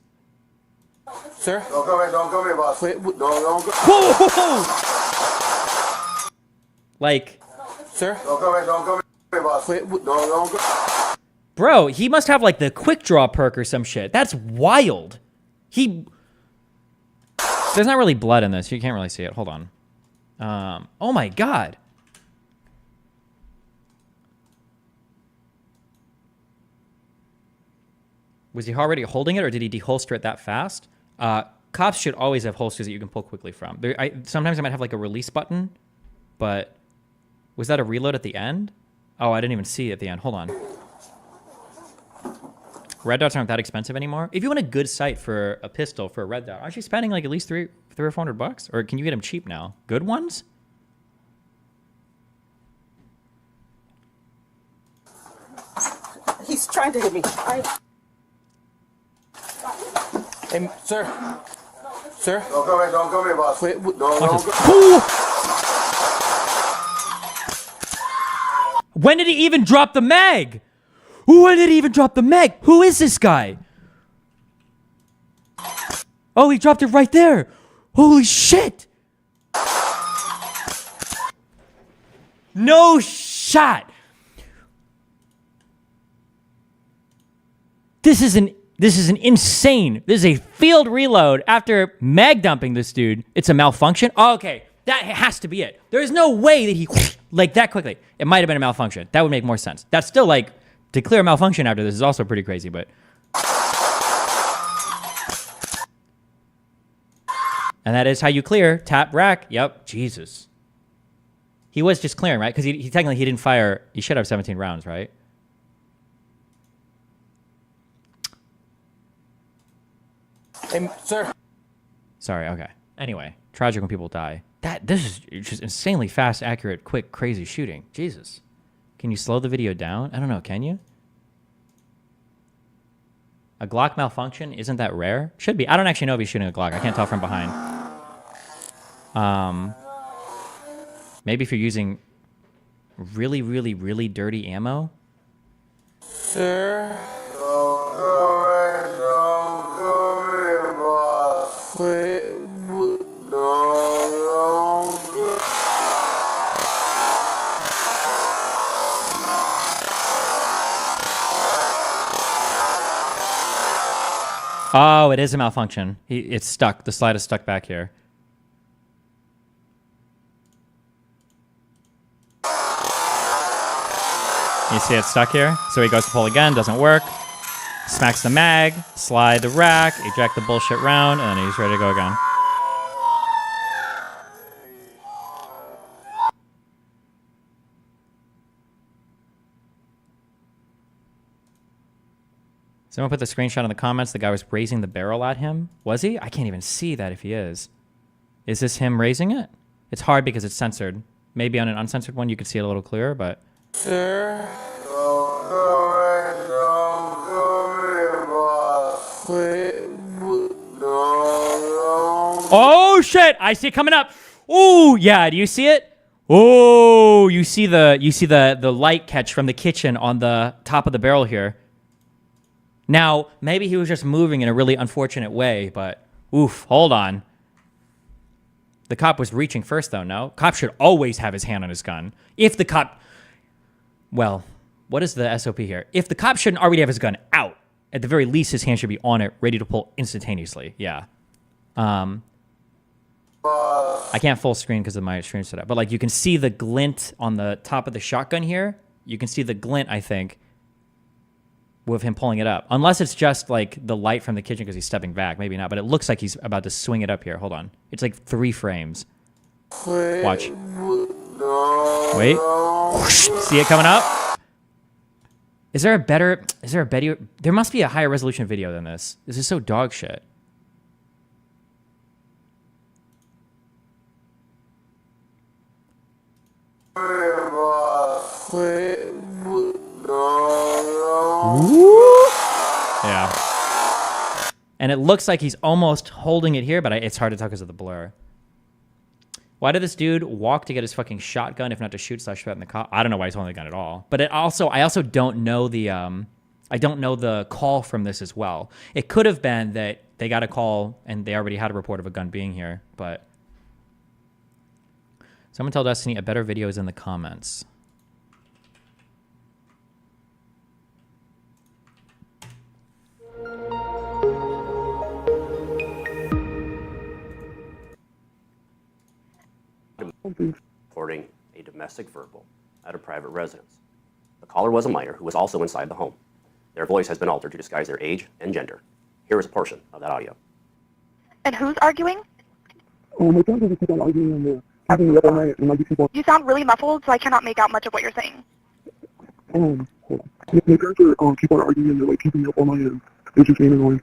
Speaker 9: Sir?
Speaker 12: Don't come here, boss.
Speaker 9: Wait,
Speaker 12: don't go.
Speaker 1: Whoa! Like,
Speaker 12: Sir? Don't come here, boss.
Speaker 9: Wait,
Speaker 12: don't go.
Speaker 1: bro, he must have like the quick draw perk or some shit. That's wild. There's not really blood in this. You can't really see it. Hold on. Oh my God. Was he already holding it, or did he deholster it that fast? Cops should always have holsters that you can pull quickly from. Sometimes I might have like a release button, but was that a reload at the end? Oh, I didn't even see it at the end. Hold on. Red dots aren't that expensive anymore. If you want a good sight for a pistol for a red dot, aren't you spending like at least $300 or $400? Or can you get them cheap now? Good ones?
Speaker 11: He's trying to hit me.
Speaker 9: Hey, sir. Sir?
Speaker 12: Don't come here, boss.
Speaker 9: Wait,
Speaker 1: When did he even drop the mag? When did he even drop the mag? Who is this guy? Oh, he dropped it right there. Holy shit. No shot. This is an insane. This is a field reload after mag dumping this dude. It's a malfunction. Oh, okay, that has to be it. There is no way that he like that quickly. It might have been a malfunction. That would make more sense. That's still like to clear a malfunction after this is also pretty crazy, but. And that is how you clear. Tap rack. Yep. Jesus. He was just clearing, right? Because he technically he didn't fire. He should have 17 rounds, right?
Speaker 9: Hey, sir.
Speaker 1: Sorry. Okay. Anyway, tragic when people die. This is just insanely fast, accurate, quick, crazy shooting. Jesus. Can you slow the video down? I don't know. Can you? A Glock malfunction, isn't that rare? Should be. I don't actually know if he's shooting a Glock. I can't tell from behind. Maybe if you're using really, really, really dirty ammo.
Speaker 9: Sir? Wait,
Speaker 1: Oh, it is a malfunction. It's stuck. The slide is stuck back here. You see it stuck here? So he goes to pull again, doesn't work. Smacks the mag, slide the rack, eject the bullshit round, and then he's ready to go again. Someone put the screenshot in the comments. The guy was raising the barrel at him. Was he? I can't even see that if he is. Is this him raising it? It's hard because it's censored. Maybe on an uncensored one you could see it a little clearer, but...
Speaker 9: Sir?
Speaker 1: Oh shit! I see it coming up. Oh yeah, do you see it? Oh, you see the light catch from the kitchen on the top of the barrel here. Now, maybe he was just moving in a really unfortunate way, but oof, hold on. The cop was reaching first though, no? Cop should always have his hand on his gun. If the cop, well, what is the SOP here? If the cop shouldn't already have his gun out, at the very least his hand should be on it, ready to pull instantaneously, yeah. I can't full screen because of my stream setup, but like you can see the glint on the top of the shotgun here. You can see the glint, I think, with him pulling it up. Unless it's just like the light from the kitchen because he's stepping back. Maybe not, but it looks like he's about to swing it up here. Hold on. It's like 3 frames. Watch. Wait. Whoosh. See it coming up? Is there a better, there must be a higher resolution video than this. This is so dog shit. Yeah. And it looks like he's almost holding it here, but it's hard to tell because of the blur. Why did this dude walk to get his fucking shotgun if not to shoot / threaten the cop? I don't know why he's holding the gun at all. But I also don't know the call from this as well. It could have been that they got a call and they already had a report of a gun being here, but someone tell Destiny a better video is in the comments.
Speaker 13: Reporting a domestic verbal at a private residence. The caller was a minor who was also inside the home. Their voice has been altered to disguise their age and gender. Here is a portion of that audio.
Speaker 6: And who's arguing?
Speaker 12: My parents just keep on arguing and keeping me up all night, and I just keep on.
Speaker 6: You sound really muffled, so I cannot make out much of what you're saying.
Speaker 12: Hold on. My parents are keep on arguing and they're like keeping me up all night, and it's just being annoying.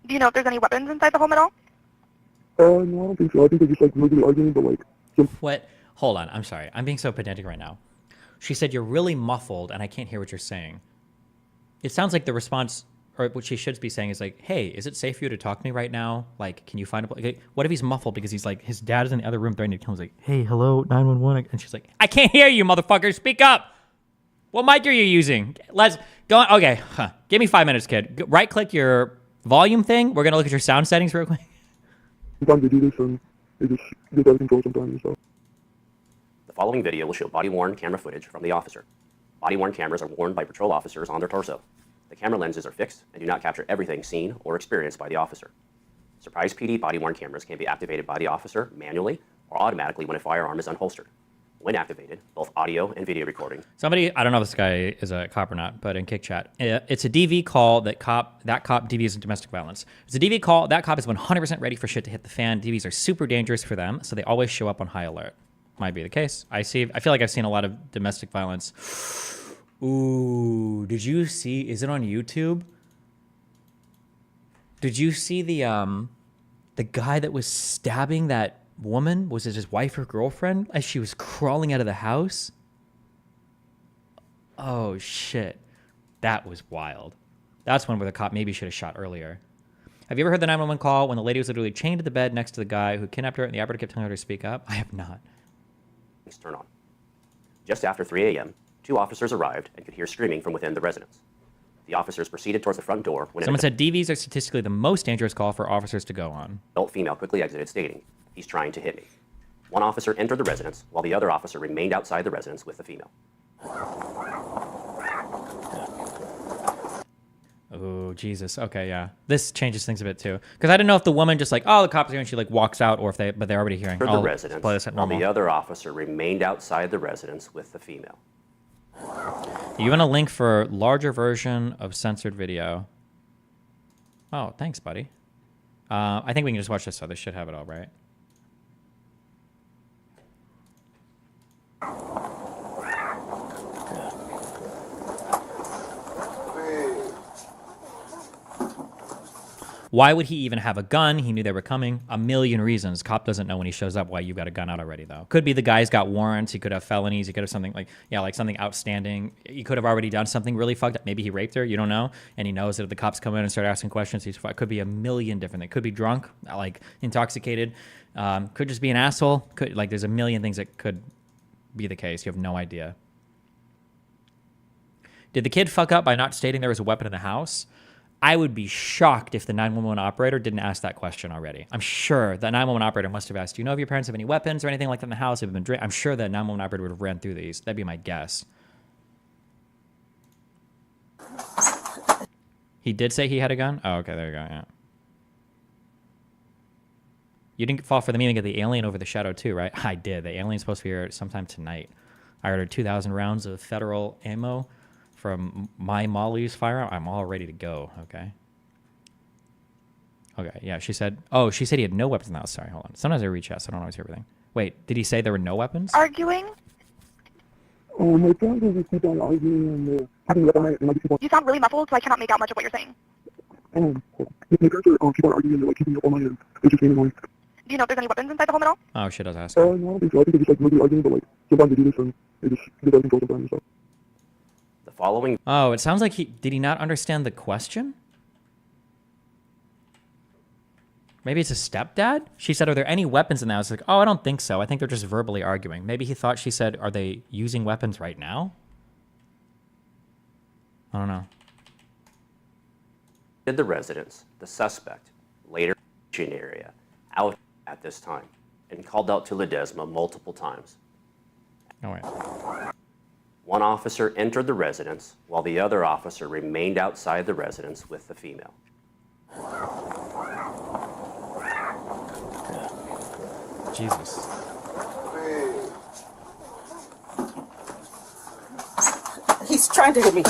Speaker 6: Do you know if there's any weapons inside the home at all?
Speaker 12: No, I don't think so. I think they're just like regularly arguing, but like.
Speaker 1: What? Hold on. I'm sorry. I'm being so pedantic right now. She said you're really muffled and I can't hear what you're saying. It sounds like the response or what she should be saying is like, hey, is it safe for you to talk to me right now? Like, can you find a place? What if he's muffled because he's like, his dad is in the other room threatening to kill him? He's like, hey, hello, 911. And she's like, I can't hear you, motherfucker. Speak up. What mic are you using? Okay, give me 5 minutes, kid. Right click your volume thing. We're going to look at your sound settings real quick.
Speaker 12: Sometimes they do this and they just get out of control sometimes. So.
Speaker 13: The following video will show body-worn camera footage from the officer. Body-worn cameras are worn by patrol officers on their torso. The camera lenses are fixed and do not capture everything seen or experienced by the officer. Surprise PD body-worn cameras can be activated by the officer manually or automatically when a firearm is unholstered. When activated, both audio and video recording.
Speaker 1: Somebody, I don't know if this guy is a cop or not, but in Kick Chat, it's a DV call that cop DV is domestic violence. It's a DV call. That cop is 100% ready for shit to hit the fan. DVs are super dangerous for them, so they always show up on high alert. Might be the case. I feel like I've seen a lot of domestic violence. Ooh, did you see, is it on YouTube? Did you see the guy that was stabbing that woman? Was it his wife or girlfriend as she was crawling out of the house? Oh shit. That was wild. That's one where the cop maybe should have shot earlier. Have you ever heard the 911 call when the lady was literally chained to the bed next to the guy who kidnapped her and the operator kept telling her to speak up? I have not.
Speaker 13: Turn on. Just after 3 a.m., 2 officers arrived and could hear screaming from within the residence. The officers proceeded towards the front door when
Speaker 1: someone said DVs are statistically the most dangerous call for officers to go on.
Speaker 13: Adult female quickly exited, stating, "He's trying to hit me." One officer entered the residence while the other officer remained outside the residence with the female.
Speaker 1: Oh, Jesus. Okay, yeah. This changes things a bit too. Because I didn't know if the woman just like, oh, the cops are here and she like walks out, or if but they're already hearing.
Speaker 13: The residence while the other officer remained outside the residence with the female.
Speaker 1: You want a link for larger version of censored video? Oh, thanks, buddy. I think we can just watch this, so they should have it all, right? Why would he even have a gun? He knew they were coming. A million reasons. Cop doesn't know when he shows up why you've got a gun out already, though. Could be the guy's got warrants. He could have felonies. He could have something like, yeah, like something outstanding. He could have already done something really fucked up. Maybe he raped her. You don't know. And he knows that if the cops come in and start asking questions, it could be a million different things. Could be drunk, like intoxicated. Could just be an asshole. Could, like, there's a million things that could be the case. You have no idea. Did the kid fuck up by not stating there was a weapon in the house? I would be shocked if the 911 operator didn't ask that question already. I'm sure the 911 operator must have asked, do you know if your parents have any weapons or anything like that in the house? Have been I'm sure that 911 operator would have ran through these. That'd be my guess. He did say he had a gun? Oh, okay, there you go, yeah. You didn't fall for the meaning of the alien over the shadow too, right? I did. The alien's supposed to be here sometime tonight. I ordered 2,000 rounds of federal ammo from my Molly's firearm. I'm all ready to go, okay? Okay, yeah, she said he had no weapons in the house. Sorry, hold on. Sometimes I read chat, so I don't always hear everything. Wait, did he say there were no weapons?
Speaker 6: Arguing?
Speaker 12: My friends just keep on arguing and
Speaker 6: You sound really muffled, so I cannot make out much of what you're saying.
Speaker 12: my parents are keep on arguing and they're like keeping me up all night and it's just getting annoying.
Speaker 6: Do you know if there's any weapons inside the home at all?
Speaker 1: Oh, shit, I was asking.
Speaker 12: No, I don't think so. I think they're just like really arguing, but like sometimes they do this and they just get out of control sometimes. So.
Speaker 13: The following.
Speaker 1: Oh, it sounds like did he not understand the question? Maybe it's a stepdad? She said, are there any weapons in the house? Like, oh, I don't think so. I think they're just verbally arguing. Maybe he thought she said, are they using weapons right now? I don't know.
Speaker 13: Did the residence, the suspect, later in the area, out at this time, and called out to Ledesma multiple times.
Speaker 1: Oh, wait.
Speaker 13: One officer entered the residence while the other officer remained outside the residence with the female.
Speaker 1: Jesus.
Speaker 11: He's trying to hit me.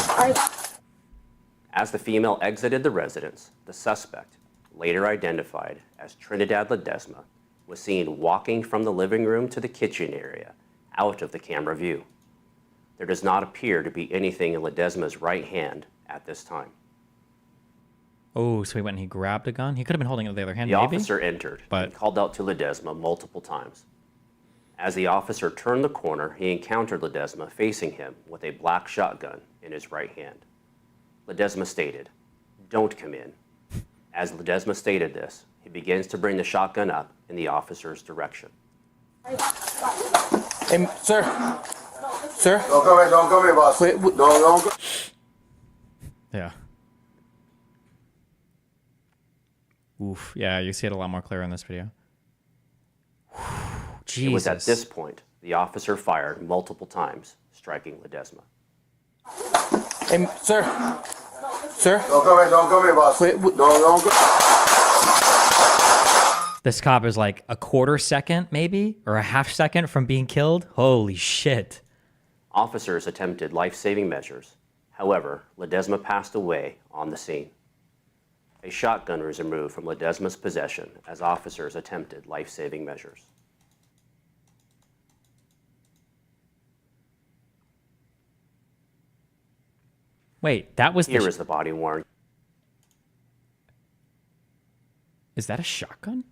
Speaker 13: As the female exited the residence, the suspect, later identified as Trinidad Ledesma, was seen walking from the living room to the kitchen area, out of the camera view. There does not appear to be anything in Ledesma's right hand at this time.
Speaker 1: Oh, so he went and he grabbed a gun? He could have been holding it with the other hand,
Speaker 13: The
Speaker 1: maybe?
Speaker 13: officer entered and called out to Ledesma multiple times. As the officer turned the corner, he encountered Ledesma facing him with a black shotgun in his right hand. Ledesma stated, don't come in. As Ledesma stated this, he begins to bring the shotgun up in the officer's direction.
Speaker 9: Hey, sir. Sir?
Speaker 12: Don't come here, boss. Don't go.
Speaker 1: Yeah. Oof. Yeah, you see it a lot more clear in this video. Jesus.
Speaker 13: It was at this point the officer fired multiple times, striking Ledesma.
Speaker 9: Hey, sir. Sir?
Speaker 12: Don't come here, boss. Don't go.
Speaker 1: This cop is like a quarter second, maybe, or a half second from being killed. Holy shit.
Speaker 13: Officers attempted life-saving measures. However, Ledesma passed away on the scene. A shotgun was removed from Ledesma's possession as officers attempted life-saving measures.
Speaker 1: Wait, that was
Speaker 13: Here is the body worn.
Speaker 1: Is that a shotgun?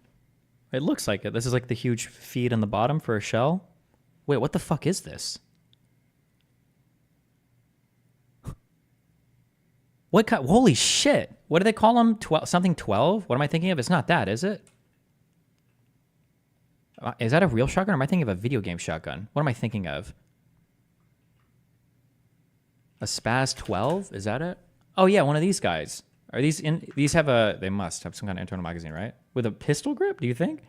Speaker 1: It looks like it. This is like the huge feed on the bottom for a shell. Wait, what the fuck is this? What kind? Holy shit! What do they call them? 12? Something 12? What am I thinking of? It's not that, is it? Is that a real shotgun, or am I thinking of a video game shotgun? What am I thinking of? A Spaz 12? Is that it? Oh yeah, one of these guys. Are these in? These have a. They must have some kind of internal magazine, right? With a pistol grip? Do you think?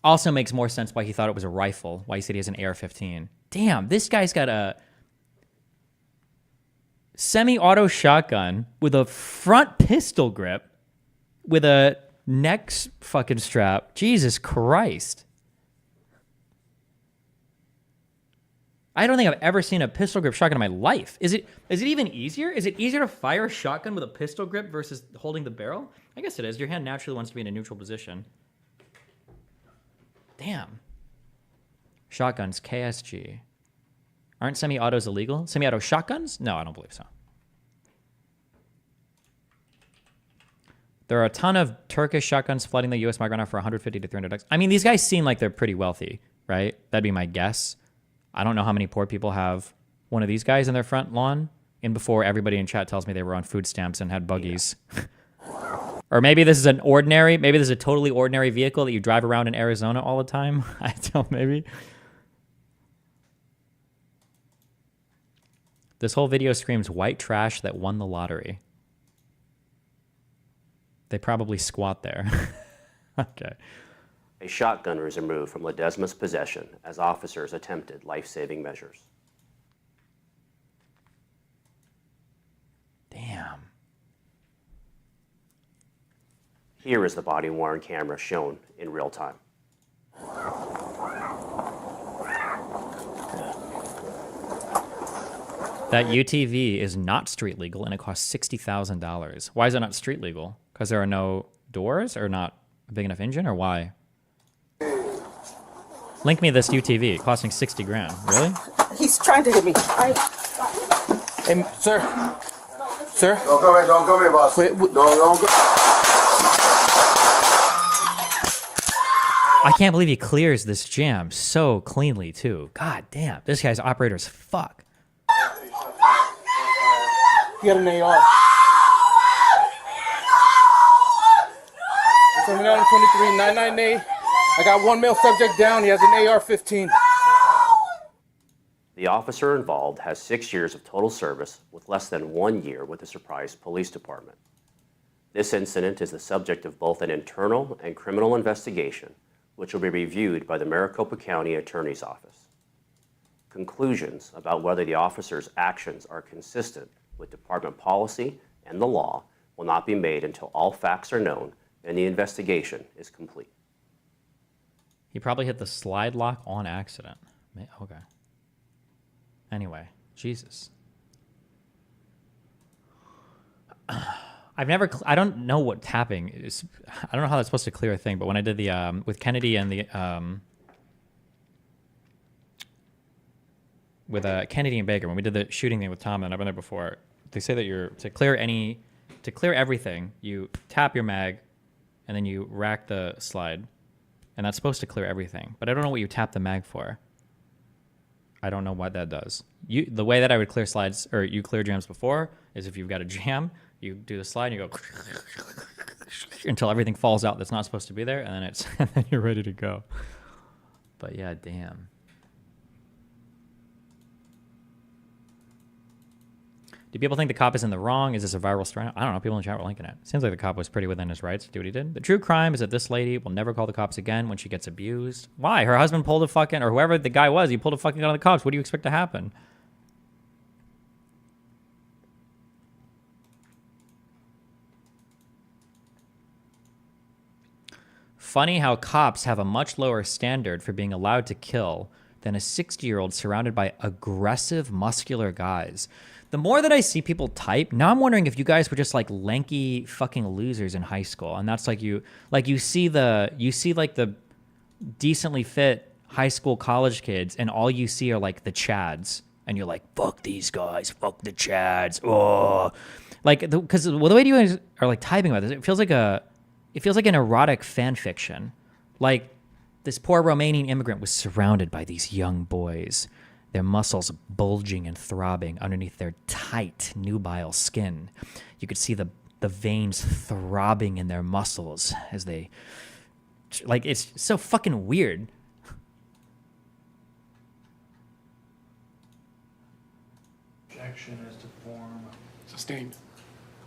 Speaker 1: Also makes more sense why he thought it was a rifle. Why he said he has an AR-15. Damn, this guy's got a semi-auto shotgun with a front pistol grip with a neck fucking strap. Jesus Christ. I don't think I've ever seen a pistol grip shotgun in my life. Is it even easier? Is it easier to fire a shotgun with a pistol grip versus holding the barrel? I guess it is. Your hand naturally wants to be in a neutral position. Damn. Shotguns, KSG. Aren't semi-autos illegal? Semi-auto shotguns? No, I don't believe so. There are a ton of Turkish shotguns flooding the U.S. market right now for 150 to 300 bucks. I mean, these guys seem like they're pretty wealthy, right? That'd be my guess. I don't know how many poor people have one of these guys in their front lawn. And before everybody in chat tells me they were on food stamps and had buggies. Yeah. Or maybe this is maybe this is a totally ordinary vehicle that you drive around in Arizona all the time. I don't, maybe. This whole video screams white trash that won the lottery. They probably squat there. Okay.
Speaker 13: A shotgun was removed from Ledesma's possession as officers attempted life-saving measures.
Speaker 1: Damn.
Speaker 13: Here is the body-worn camera shown in real time.
Speaker 1: That UTV is not street legal and it costs $60,000. Why is it not street legal? Because there are no doors or not a big enough engine, or why? Link me this UTV costing 60 grand. Really?
Speaker 11: He's trying to hit me.
Speaker 9: Hey, sir. Sir?
Speaker 12: Don't come here, boss. Don't go.
Speaker 1: I can't believe he clears this jam so cleanly, too. God damn. This guy's operator's fuck.
Speaker 9: He got an AR. Terminal 2399A. I got one male subject down. He has an AR-15.
Speaker 13: The officer involved has 6 years of total service with less than 1 year with the Surprise Police Department. This incident is the subject of both an internal and criminal investigation, which will be reviewed by the Maricopa County Attorney's Office. Conclusions about whether the officer's actions are consistent with department policy and the law will not be made until all facts are known and the investigation is complete.
Speaker 1: He probably hit the slide lock on accident. Okay. Anyway, Jesus. I don't know what tapping is. I don't know how that's supposed to clear a thing, but when I did the, with Kennedy and the, with Kennedy and Baker, when we did the shooting thing with Tom, and I've been there before, they say that to clear everything, you tap your mag, and then you rack the slide, and that's supposed to clear everything. But I don't know what you tap the mag for. I don't know what that does. The way that I would clear slides, or you clear jams before, is if you've got a jam, you do the slide and you go until everything falls out that's not supposed to be there, and then and then you're ready to go. But yeah, damn. Do people think the cop is in the wrong? Is this a viral story? I don't know. People in the chat were linking it. Seems like the cop was pretty within his rights to do what he did. The true crime is that this lady will never call the cops again when she gets abused. Why? Her husband pulled a fucking, or whoever the guy was, he pulled a fucking gun on the cops. What do you expect to happen? Funny how cops have a much lower standard for being allowed to kill than a 60-year-old surrounded by aggressive, muscular guys. The more that I see people type, now I'm wondering if you guys were just like lanky fucking losers in high school, and that's like you see like the decently fit high school college kids, and all you see are like the Chads, and you're like, fuck these guys, fuck the Chads, oh, like because the way you guys are like typing about this, it feels like an erotic fan fiction, like this poor Romanian immigrant was surrounded by these young boys, their muscles bulging and throbbing underneath their tight, nubile skin. You could see the veins throbbing in their muscles as they... Like, it's so fucking weird.
Speaker 4: Objection is to form.
Speaker 5: Sustained.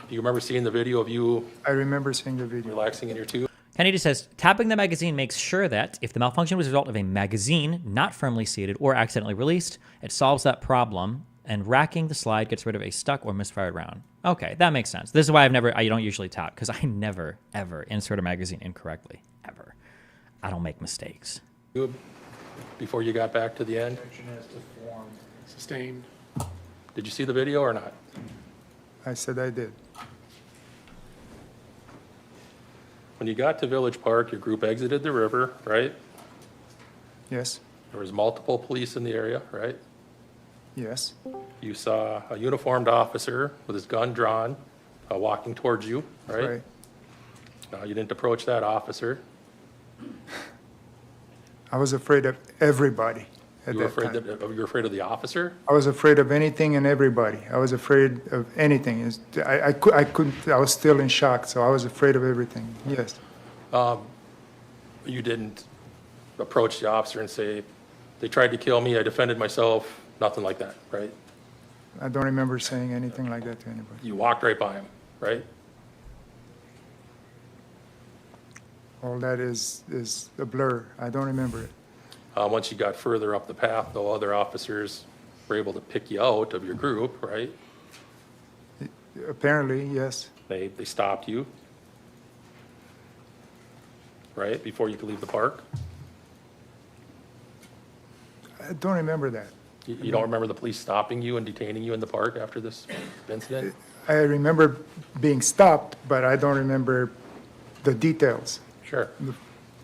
Speaker 2: Do you remember seeing the video of you
Speaker 3: I remember seeing the video.
Speaker 2: relaxing in your tube?
Speaker 1: Kennedy says, tapping the magazine makes sure that if the malfunction was a result of a magazine not firmly seated or accidentally released, it solves that problem, and racking the slide gets rid of a stuck or misfired round. Okay, that makes sense. This is why I don't usually tap, because I never, ever insert a magazine incorrectly. Ever. I don't make mistakes.
Speaker 2: Before you got back to the end?
Speaker 4: Objection is to form.
Speaker 5: Sustained.
Speaker 2: Did you see the video or not?
Speaker 3: I said I did.
Speaker 2: When you got to Village Park, your group exited the river, right?
Speaker 3: Yes,
Speaker 2: There was multiple police in the area, right?
Speaker 3: yes,
Speaker 2: You saw a uniformed officer with his gun drawn, walking towards you, right?
Speaker 3: right.
Speaker 2: Now, you didn't approach that officer.
Speaker 3: I was afraid of everybody at
Speaker 2: You were
Speaker 3: that
Speaker 2: afraid
Speaker 3: time.
Speaker 2: you were afraid of the officer?
Speaker 3: I was afraid of anything and everybody. I was afraid of anything. I couldn't, I was still in shock, so I was afraid of everything, yes.
Speaker 2: You didn't approach the officer and say, they tried to kill me, I defended myself, nothing like that, right?
Speaker 3: I don't remember saying anything like that to anybody.
Speaker 2: You walked right by him, right?
Speaker 3: All that is a blur. I don't remember it.
Speaker 2: Once you got further up the path, though, other officers were able to pick you out of your group, right?
Speaker 3: Apparently, yes.
Speaker 2: They stopped you, right, before you could leave the park?
Speaker 3: I don't remember that.
Speaker 2: You don't remember the police stopping you and detaining you in the park after this incident?
Speaker 3: I remember being stopped, but I don't remember the details.
Speaker 2: Sure.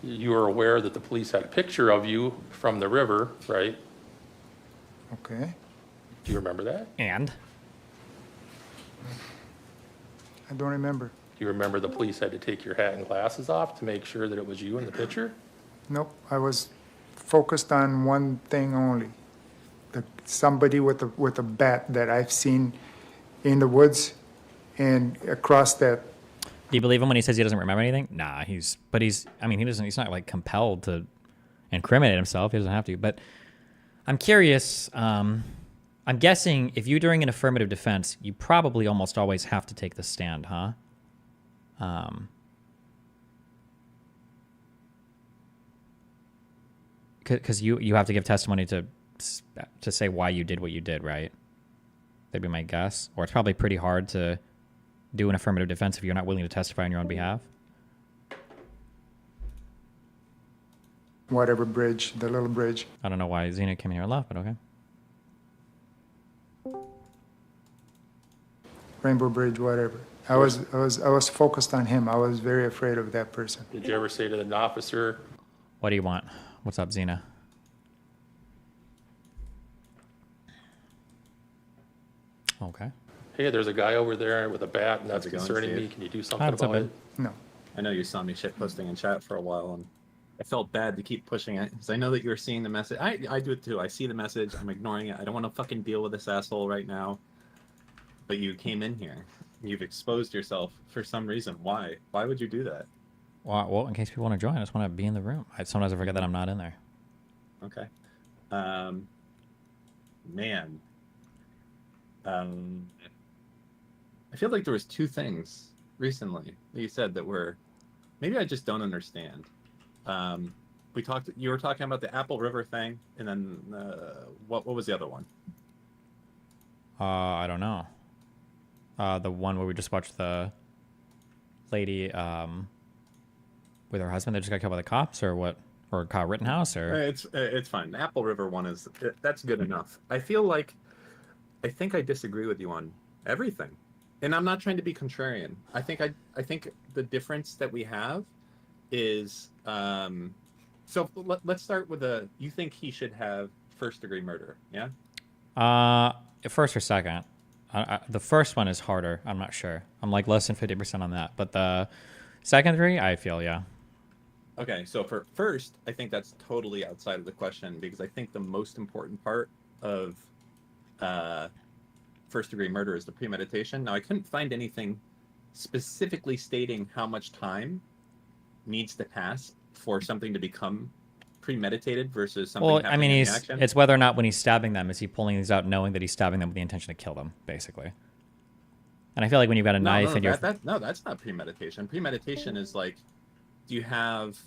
Speaker 2: You were aware that the police had a picture of you from the river, right?
Speaker 3: Okay.
Speaker 2: Do you remember that?
Speaker 1: And?
Speaker 3: I don't remember.
Speaker 2: Do you remember the police had to take your hat and glasses off to make sure that it was you in the picture?
Speaker 3: Nope. I was focused on one thing only. Somebody with a bat that I've seen in the woods and across that.
Speaker 1: Do you believe him when he says he doesn't remember anything? Nah, he's not like compelled to incriminate himself. He doesn't have to. But I'm curious. I'm guessing if you're doing an affirmative defense, you probably almost always have to take the stand, huh? Because you have to give testimony to say why you did what you did, right? That'd be my guess. Or it's probably pretty hard to do an affirmative defense if you're not willing to testify on your own behalf.
Speaker 3: Whatever bridge, the little bridge.
Speaker 1: I don't know why Xena came here and left, but okay.
Speaker 3: Rainbow Bridge, whatever. I was focused on him. I was very afraid of that person.
Speaker 2: Did you ever say to an officer,
Speaker 1: What do you want? What's up, Xena? Okay.
Speaker 2: hey, there's a guy over there with a bat and that's concerning me, can you do something about it?
Speaker 3: No.
Speaker 14: I know you saw me shit posting in chat for a while, and I felt bad to keep pushing it because I know that you're seeing the message. I do it too. I see the message. I'm ignoring it. I don't want to fucking deal with this asshole right now. But you came in here. You've exposed yourself for some reason. Why? Why would you do that?
Speaker 1: Well, in case people want to join, I just want to be in the room. Sometimes I forget that I'm not in there.
Speaker 14: Okay. Man. I feel like there was two things recently that you said that were, maybe I just don't understand. You were talking about the Apple River thing, and then what was the other one?
Speaker 1: I don't know. The one where we just watched the lady with her husband that just got killed by the cops, or what? Or Kyle Rittenhouse, or
Speaker 14: It's fine. The Apple River one that's good enough. I think I disagree with you on everything, and I'm not trying to be contrarian. I think the difference that we have is so let's start with you think he should have first-degree murder, yeah?
Speaker 1: First or second. The first one is harder. I'm not sure. I'm like less than 50% on that, but the second three, I feel, yeah.
Speaker 14: Okay, so for first, I think that's totally outside of the question because I think the most important part of first-degree murder is the premeditation. Now, I couldn't find anything specifically stating how much time needs to pass for something to become premeditated versus something happening in the action.
Speaker 1: It's whether or not when he's stabbing them, is he pulling these out knowing that he's stabbing them with the intention to kill them, basically. And I feel like when you've got a knife and you're...
Speaker 14: No, that's not premeditation. Premeditation is like, do you have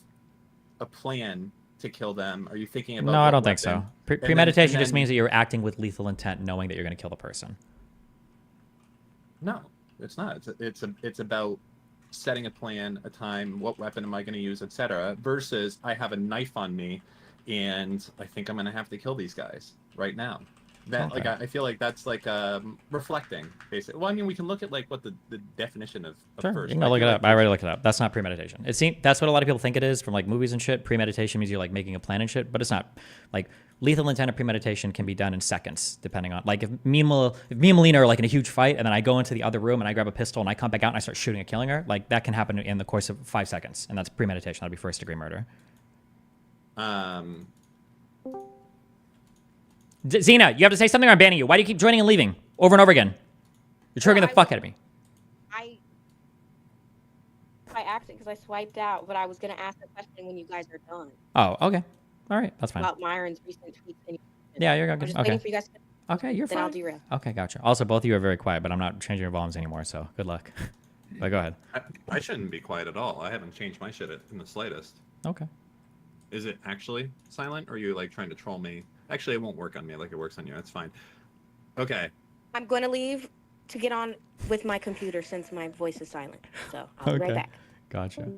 Speaker 14: a plan to kill them? Are you thinking about...
Speaker 1: No, I don't think so. Premeditation just means that you're acting with lethal intent, knowing that you're going to kill the person.
Speaker 14: No, it's not. It's about setting a plan, a time, what weapon am I going to use, etc. Versus I have a knife on me, and I think I'm going to have to kill these guys right now. That
Speaker 1: Okay.
Speaker 14: I feel like that's like reflecting, basically. Well, I mean, we can look at like what the definition of
Speaker 1: Sure,
Speaker 14: first.
Speaker 1: you can go look it up. I already looked it up. That's not premeditation. That's what a lot of people think it is from like movies and shit. Premeditation means you're like making a plan and shit, but it's not. Like lethal intent of premeditation can be done in seconds, depending on like if me and Melina are like in a huge fight, and then I go into the other room and I grab a pistol and I come back out and I start shooting and killing her. Like that can happen in the course of 5 seconds, and that's premeditation. That'd be first-degree murder. Xena, you have to say something or I'm banning you. Why do you keep joining and leaving over and over again? You're triggering the fuck out of me.
Speaker 15: By accident because I swiped out, but I was going to ask a question when you guys are done.
Speaker 1: Oh, okay. All right, that's fine.
Speaker 15: About Myron's recent tweets.
Speaker 1: Yeah, you're
Speaker 15: I'm
Speaker 1: good.
Speaker 15: just
Speaker 1: Okay.
Speaker 15: waiting for you guys to...
Speaker 1: Okay, you're
Speaker 15: then
Speaker 1: fine.
Speaker 15: I'll derail.
Speaker 1: Okay, gotcha. Also, both of you are very quiet, but I'm not changing your volumes anymore, so good luck. But go ahead.
Speaker 14: I shouldn't be quiet at all. I haven't changed my shit in the slightest.
Speaker 1: Okay.
Speaker 14: Is it actually silent, or are you like trying to troll me? Actually, it won't work on me like it works on you. That's fine. Okay.
Speaker 15: I'm going to leave to get on with my computer since my voice is silent. So I'll be right back.
Speaker 1: Gotcha.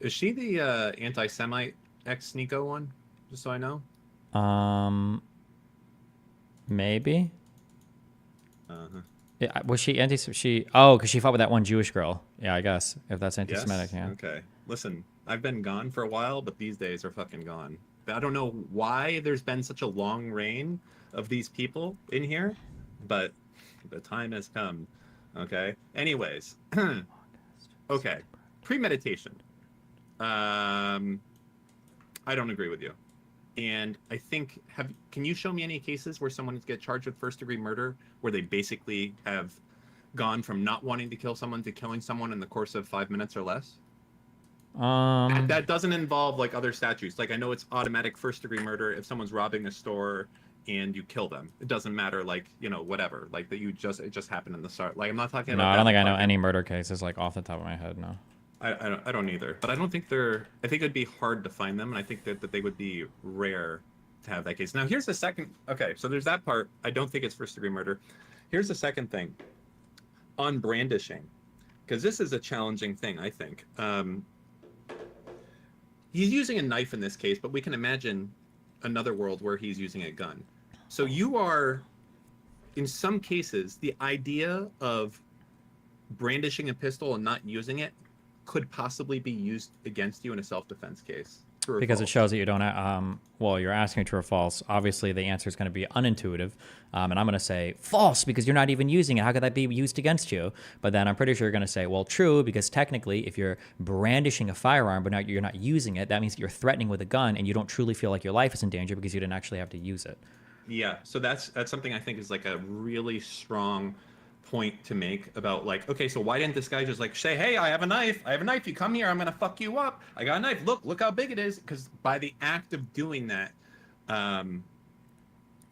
Speaker 14: Is she the anti-Semite ex-Nico one? Just so I know.
Speaker 1: Maybe.
Speaker 14: Uh-huh.
Speaker 1: Yeah, was she because she fought with that one Jewish girl. Yeah, I guess if that's anti-Semitic.
Speaker 14: Yes?
Speaker 1: Yeah.
Speaker 14: Okay. Listen, I've been gone for a while, but these days are fucking gone. I don't know why there's been such a long reign of these people in here, but the time has come. Okay. Anyways. Okay. Premeditation. I don't agree with you. And I think, can you show me any cases where someone gets charged with first-degree murder where they basically have gone from not wanting to kill someone to killing someone in the course of 5 minutes or less? That doesn't involve like other statutes. Like I know it's automatic first-degree murder if someone's robbing a store and you kill them. It doesn't matter, like, you know, whatever. Like that it just happened in the start. Like I'm not talking about.
Speaker 1: No, I don't think I know any murder cases like off the top of my head. No.
Speaker 14: I don't either. But I don't think I think it'd be hard to find them, and I think that they would be rare to have that case. Now here's the second. Okay, so there's that part. I don't think it's first-degree murder. Here's the second thing. On brandishing, because this is a challenging thing, I think. He's using a knife in this case, but we can imagine another world where he's using a gun. So you are, in some cases, the idea of brandishing a pistol and not using it could possibly be used against you in a self-defense case. True or
Speaker 1: Because
Speaker 14: false?
Speaker 1: it shows that you don't, well, you're asking true or false. Obviously, the answer is going to be unintuitive. And I'm going to say false because you're not even using it. How could that be used against you? But then I'm pretty sure you're going to say, well, true, because technically, if you're brandishing a firearm, but you're not using it, that means you're threatening with a gun and you don't truly feel like your life is in danger because you didn't actually have to use it.
Speaker 14: Yeah, so that's something I think is like a really strong point to make about like, okay, so why didn't this guy just like say, hey, I have a knife, you come here, I'm gonna fuck you up, I got a knife, look how big it is. Because by the act of doing that,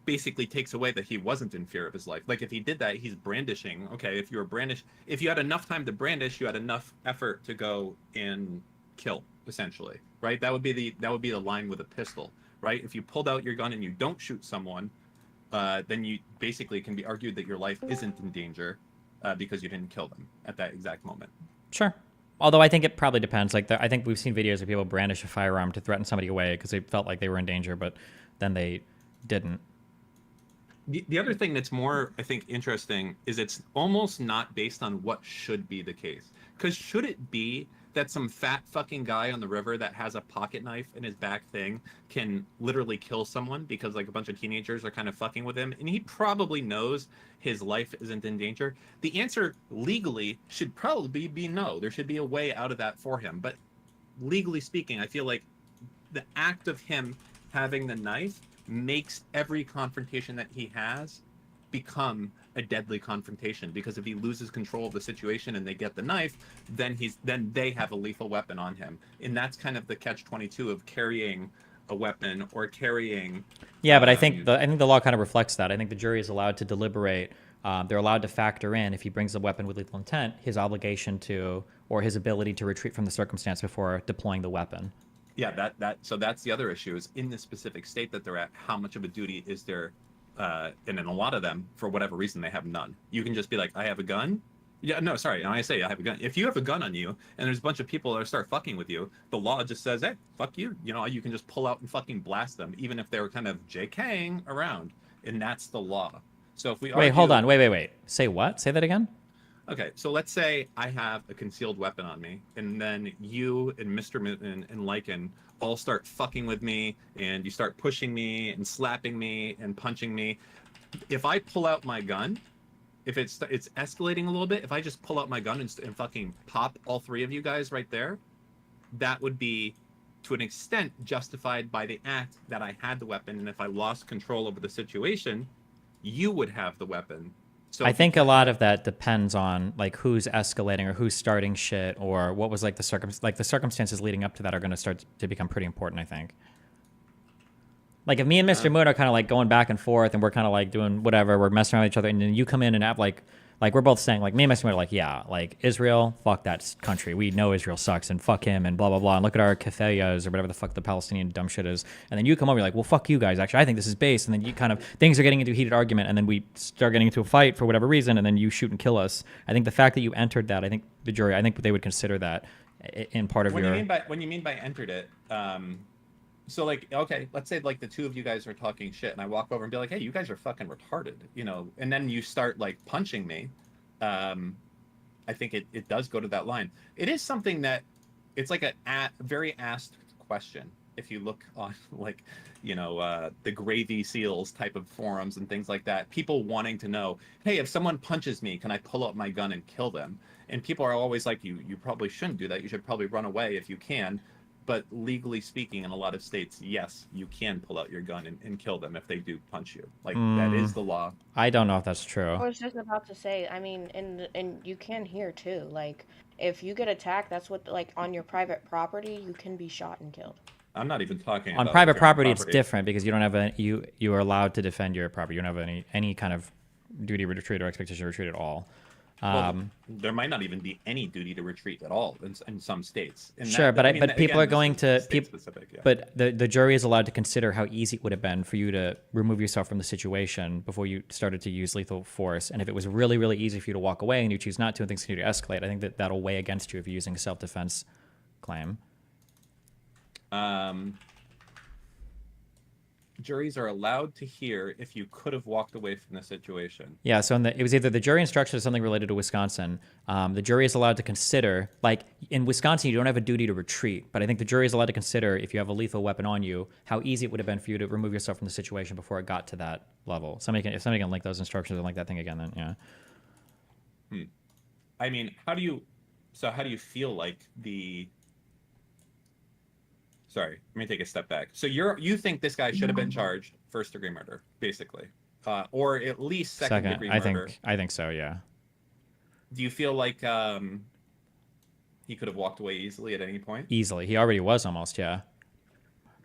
Speaker 14: basically takes away that he wasn't in fear of his life. Like if he did that, he's brandishing. Okay, if you had enough time to brandish, you had enough effort to go and kill, essentially, right? That would be the line with a pistol, right? If you pulled out your gun and you don't shoot someone, then you basically can be argued that your life isn't in danger because you didn't kill them at that exact moment.
Speaker 1: Sure. Although I think it probably depends. Like I think we've seen videos of people brandish a firearm to threaten somebody away because they felt like they were in danger, but then they didn't.
Speaker 14: The other thing that's more, I think, interesting is it's almost not based on what should be the case. Because should it be that some fat fucking guy on the river that has a pocket knife in his back thing can literally kill someone because like a bunch of teenagers are kind of fucking with him and he probably knows his life isn't in danger? The answer legally should probably be no. There should be a way out of that for him. But legally speaking, I feel like the act of him having the knife makes every confrontation that he has become a deadly confrontation, because if he loses control of the situation and they get the knife, then they have a lethal weapon on him. And that's kind of the catch-22 of carrying a weapon or carrying
Speaker 1: Yeah, but I think the law kind of reflects that. I think the jury is allowed to deliberate. They're allowed to factor in, if he brings a weapon with lethal intent, his obligation to, or his ability to retreat from the circumstance before deploying the weapon.
Speaker 14: Yeah, so that's the other issue, is in the specific state that they're at, how much of a duty is there? And in a lot of them, for whatever reason, they have none. You can just be like, I have a gun. Yeah, no, sorry. And I say I have a gun. If you have a gun on you and there's a bunch of people that start fucking with you, the law just says, hey, fuck you. You know, you can just pull out and fucking blast them, even if they were kind of JKing around. And that's the law. So if we
Speaker 1: Wait, hold on. Wait. Say what? Say that again?
Speaker 14: Okay, so let's say I have a concealed weapon on me, and then you and Mr. Mitten and Lycan all start fucking with me, and you start pushing me and slapping me and punching me. If I pull out my gun, if it's escalating a little bit, if I just pull out my gun and fucking pop all three of you guys right there, that would be, to an extent, justified by the act that I had the weapon, and if I lost control over the situation, you would have the weapon. So
Speaker 1: I think a lot of that depends on like who's escalating or who's starting shit, or what was like the circumstances leading up to that are going to start to become pretty important, I think. Like if me and Mr. Moon are kind of like going back and forth and we're kind of like doing whatever, we're messing around with each other, and then you come in and have like we're both saying, like, me and Mr. Moon are like, yeah, like Israel, fuck that country. We know Israel sucks and fuck him and blah, blah, blah. And look at our kefayas or whatever the fuck the Palestinian dumb shit is. And then you come over, you're like, well, fuck you guys. Actually, I think this is base. And then you kind of, things are getting into a heated argument, and then we start getting into a fight for whatever reason, and then you shoot and kill us. I think the fact that you entered that, I think the jury, I think they would consider that in part of
Speaker 14: when
Speaker 1: your...
Speaker 14: you mean by entered it, so like, okay, let's say like the two of you guys are talking shit, and I walk over and be like, hey, you guys are fucking retarded, you know, and then you start like punching me. I think it does go to that line. It is something that it's like a very asked question. If you look on like, you know, the Gravy Seals type of forums and things like that, people wanting to know, hey, if someone punches me, can I pull out my gun and kill them? And people are always like, you probably shouldn't do that. You should probably run away if you can. But legally speaking, in a lot of states, yes, you can pull out your gun and kill them if they do punch you. Like, that is the law.
Speaker 1: I don't know if that's true.
Speaker 15: I was just about to say, I mean, and you can here too. Like, if you get attacked, that's what, like, on your private property, you can be shot and killed.
Speaker 14: I'm not even talking
Speaker 1: on
Speaker 14: about
Speaker 1: private property. It's different because you don't have you are allowed to defend your property. You don't have any kind of duty to retreat or expectation to retreat at all.
Speaker 14: Well, there might not even be any duty to retreat at all in some states. And
Speaker 1: sure, but people are going to
Speaker 14: specific, yeah.
Speaker 1: But the jury is allowed to consider how easy it would have been for you to remove yourself from the situation before you started to use lethal force. And if it was really, really easy for you to walk away and you choose not to and things continue to escalate, I think that'll weigh against you if you're using a self-defense claim.
Speaker 14: juries are allowed to hear if you could have walked away from the situation.
Speaker 1: Yeah, so it was either the jury instruction or something related to Wisconsin. The jury is allowed to consider, like in Wisconsin, you don't have a duty to retreat, but I think the jury is allowed to consider if you have a lethal weapon on you, how easy it would have been for you to remove yourself from the situation before it got to that level. If somebody can link those instructions and link that thing again, then yeah.
Speaker 14: I mean, how do you feel like Sorry, let me take a step back. So you think this guy should have been charged first-degree murder, basically, or at least second-degree murder?
Speaker 1: I think so. Yeah.
Speaker 14: Do you feel like he could have walked away easily at any point?
Speaker 1: Easily, he already was almost. Yeah.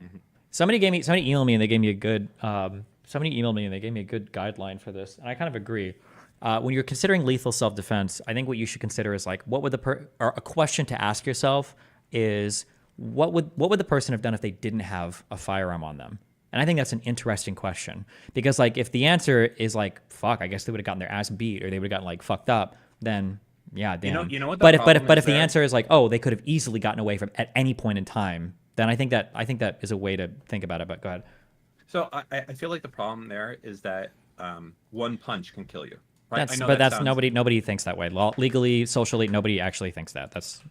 Speaker 1: Mm-hmm. Somebody emailed me and they gave me a good guideline for this, and I kind of agree. When you're considering lethal self-defense, I think what you should consider is like, what would or a question to ask yourself is, what would the person have done if they didn't have a firearm on them? And I think that's an interesting question, because like if the answer is like, fuck, I guess they would have gotten their ass beat or they would have gotten like fucked up, then yeah, damn.
Speaker 14: You know what?
Speaker 1: But if the answer is like, oh, they could have easily gotten away from at any point in time, then I think that is a way to think about it. But go ahead.
Speaker 14: So I feel like the problem there is that one punch can kill you. Right?
Speaker 1: Nobody thinks that way. Legally, socially, nobody actually thinks that. That's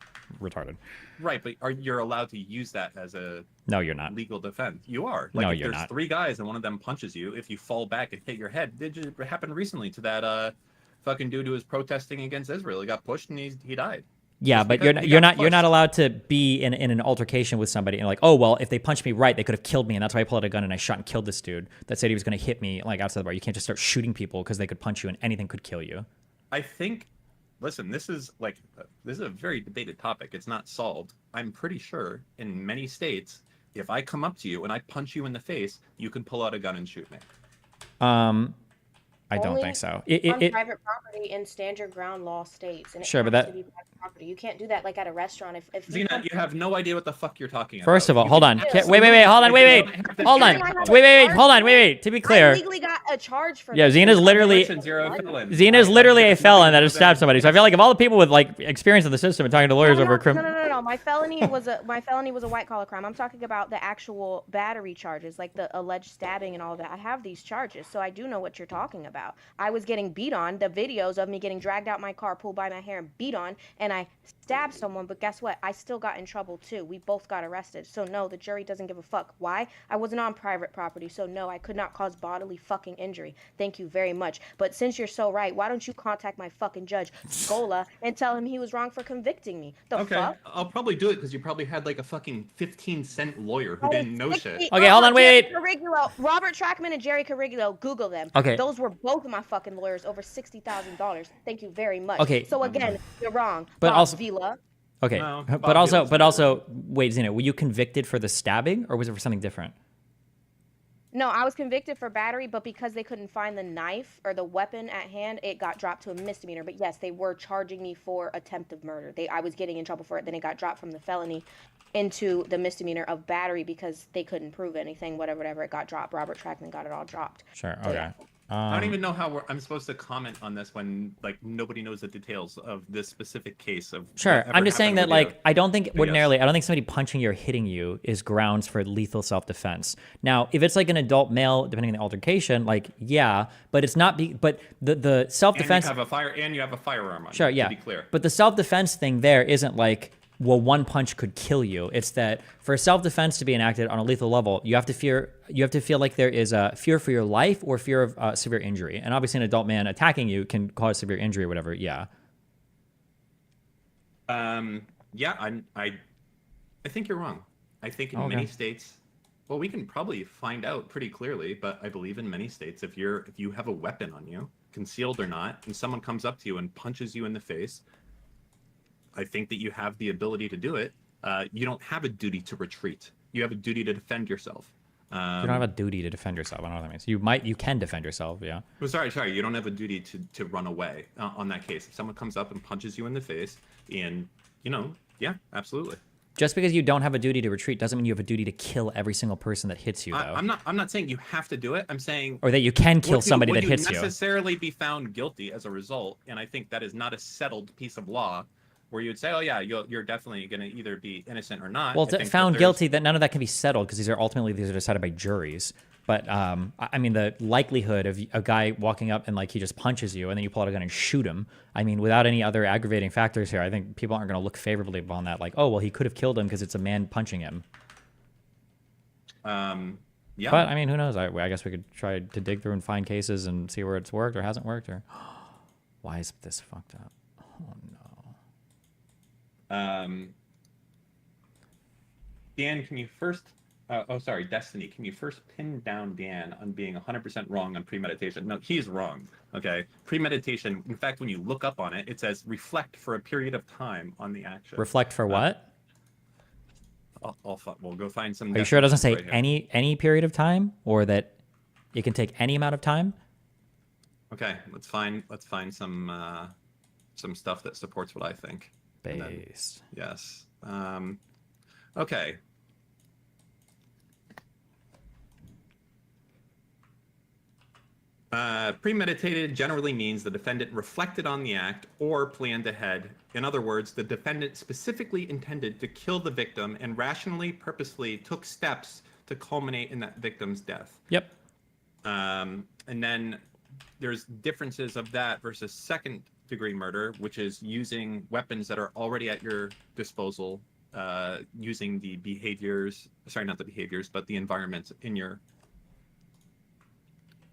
Speaker 1: retarded.
Speaker 14: Right, but you're allowed to use that as a
Speaker 1: no, you're not.
Speaker 14: Legal defense. You are. Like,
Speaker 1: no,
Speaker 14: if
Speaker 1: you're
Speaker 14: there's
Speaker 1: not.
Speaker 14: 3 guys and one of them punches you, if you fall back and hit your head, it happened recently to that fucking dude who was protesting against Israel. He got pushed and he died.
Speaker 1: Yeah, but you're not allowed to be in an altercation with somebody and like, oh well, if they punched me right, they could have killed me, and that's why I pulled out a gun and I shot and killed this dude that said he was going to hit me like outside the bar. You can't just start shooting people because they could punch you and anything could kill you.
Speaker 14: I think, listen, this is a very debated topic. It's not solved. I'm pretty sure in many states, if I come up to you and I punch you in the face, you can pull out a gun and shoot me.
Speaker 1: I don't think so.
Speaker 15: On private property in stand your ground law states. And
Speaker 1: sure, but that.
Speaker 15: Property. You can't do that like at a restaurant. If
Speaker 14: Zena, you have no idea what the fuck you're talking about.
Speaker 1: First of all, hold on. Wait, hold on. Wait. Hold on. To be clear.
Speaker 15: I legally got a charge for.
Speaker 1: Yeah, Zena's literally a felon that has stabbed somebody. So I feel like of all the people with like experience in the system and talking to lawyers over criminal.
Speaker 15: No. My felony was a white collar crime. I'm talking about the actual battery charges, like the alleged stabbing and all that. I have these charges, so I do know what you're talking about. I was getting beat on. The videos of me getting dragged out my car, pulled by my hair, and beat on, and I stabbed someone, but guess what? I still got in trouble too. We both got arrested. So no, the jury doesn't give a fuck. Why? I wasn't on private property, so no, I could not cause bodily fucking injury. Thank you very much. But since you're so right, why don't you contact my fucking judge, Gola, and tell him he was wrong for convicting me? The fuck?
Speaker 14: I'll probably do it because you probably had like a fucking 15-cent lawyer who didn't know shit.
Speaker 1: Okay, hold on, wait.
Speaker 15: Robert Trackman and Jerry Carriglio, Google them.
Speaker 1: Okay.
Speaker 15: Those were both of my fucking lawyers, over $60,000. Thank you very much.
Speaker 1: Okay.
Speaker 15: So again, you're wrong.
Speaker 1: But
Speaker 15: Bob
Speaker 1: also,
Speaker 15: Vila.
Speaker 1: Okay,
Speaker 14: No,
Speaker 1: but also, wait, Zena, were you convicted for the stabbing or was it for something different?
Speaker 15: No, I was convicted for battery, but because they couldn't find the knife or the weapon at hand, it got dropped to a misdemeanor. But yes, they were charging me for attempted murder. I was getting in trouble for it. Then it got dropped from the felony into the misdemeanor of battery because they couldn't prove anything. Whatever, it got dropped. Robert Trackman got it all dropped.
Speaker 1: Sure.
Speaker 15: So,
Speaker 1: Okay.
Speaker 15: yeah.
Speaker 14: I don't even know how I'm supposed to comment on this when like nobody knows the details of this specific case of.
Speaker 1: Sure, I'm just saying that like I don't think somebody punching you or hitting you is grounds for lethal self-defense. Now, if it's like an adult male, depending on the altercation, like yeah, but it's not. But the self-defense.
Speaker 14: And you have a firearm on.
Speaker 1: Sure, yeah.
Speaker 14: To be clear.
Speaker 1: But the self-defense thing there isn't like, well, one punch could kill you. It's that for self-defense to be enacted on a lethal level, you have to feel like there is a fear for your life or fear of severe injury. And obviously an adult man attacking you can cause severe injury or whatever. Yeah.
Speaker 14: Yeah, I think you're wrong. I think in many states, well, we can probably find out pretty clearly, but I believe in many states, if you have a weapon on you, concealed or not, and someone comes up to you and punches you in the face, I think that you have the ability to do it. You don't have a duty to retreat. You have a duty to defend yourself.
Speaker 1: You don't have a duty to defend yourself. I don't know what that means. You can defend yourself, yeah.
Speaker 14: Well, sorry. You don't have a duty to run away on that case. If someone comes up and punches you in the face, and yeah, absolutely.
Speaker 1: Just because you don't have a duty to retreat doesn't mean you have a duty to kill every single person that hits you, though.
Speaker 14: I'm not saying you have to do it. I'm saying
Speaker 1: or that you can kill somebody that hits you.
Speaker 14: Would you necessarily be found guilty as a result? And I think that is not a settled piece of law where you would say, oh yeah, you're definitely going to either be innocent or not.
Speaker 1: Well, found guilty, that none of that can be settled because these are decided by juries. But I mean, the likelihood of a guy walking up and like he just punches you and then you pull out a gun and shoot him. I mean, without any other aggravating factors here, I think people aren't going to look favorably upon that. Like, oh, well, he could have killed him because it's a man punching him.
Speaker 14: Yeah.
Speaker 1: But I mean, who knows? I guess we could try to dig through and find cases and see where it's worked or hasn't worked. Or why is this fucked up? Oh no.
Speaker 14: Dan, can you first? Sorry, Destiny. Can you first pin down Dan on being 100% wrong on premeditation? No, he's wrong. Okay, premeditation. In fact, when you look up on it, it says reflect for a period of time on the action.
Speaker 1: Reflect for what?
Speaker 14: We'll go find some.
Speaker 1: Are you sure it doesn't say
Speaker 14: right here.
Speaker 1: any period of time, or that it can take any amount of time?
Speaker 14: Okay, let's find some stuff that supports what I think.
Speaker 1: Based.
Speaker 14: Yes. Okay. Premeditated generally means the defendant reflected on the act or planned ahead. In other words, the defendant specifically intended to kill the victim and rationally, purposefully took steps to culminate in that victim's death.
Speaker 1: Yep.
Speaker 14: And then there's differences of that versus second-degree murder, which is using weapons that are already at your disposal, using the behaviors, sorry, not the behaviors, but the environments in your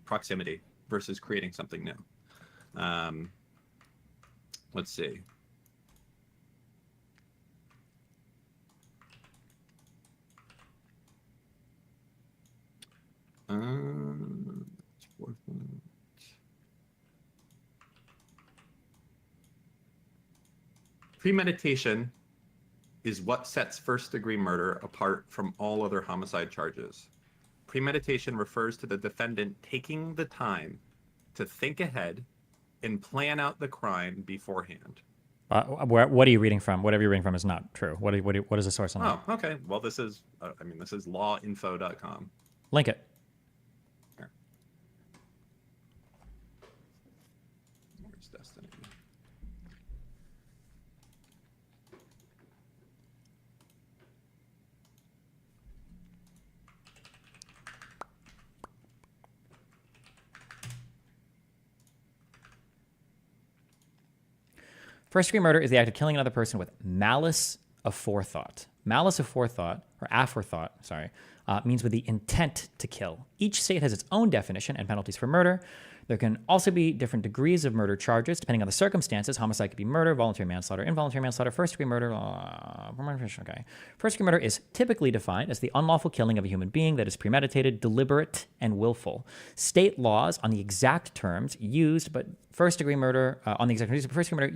Speaker 14: proximity versus creating something new. Let's see. Premeditation is what sets first-degree murder apart from all other homicide charges. Premeditation refers to the defendant taking the time to think ahead and plan out the crime beforehand.
Speaker 1: What are you reading from? Whatever you're reading from is not true. What is the source on that?
Speaker 14: Oh, okay. Well, this is, this is lawinfo.com.
Speaker 1: Link it.
Speaker 14: Where's Destiny?
Speaker 1: First-degree murder is the act of killing another person with malice aforethought. Malice aforethought, or aforethought, sorry, means with the intent to kill. Each state has its own definition and penalties for murder. There can also be different degrees of murder charges depending on the circumstances. Homicide could be murder, voluntary manslaughter, involuntary manslaughter, first-degree murder. Okay. First-degree murder is typically defined as the unlawful killing of a human being that is premeditated, deliberate, and willful. State laws on the exact terms used, but first-degree murder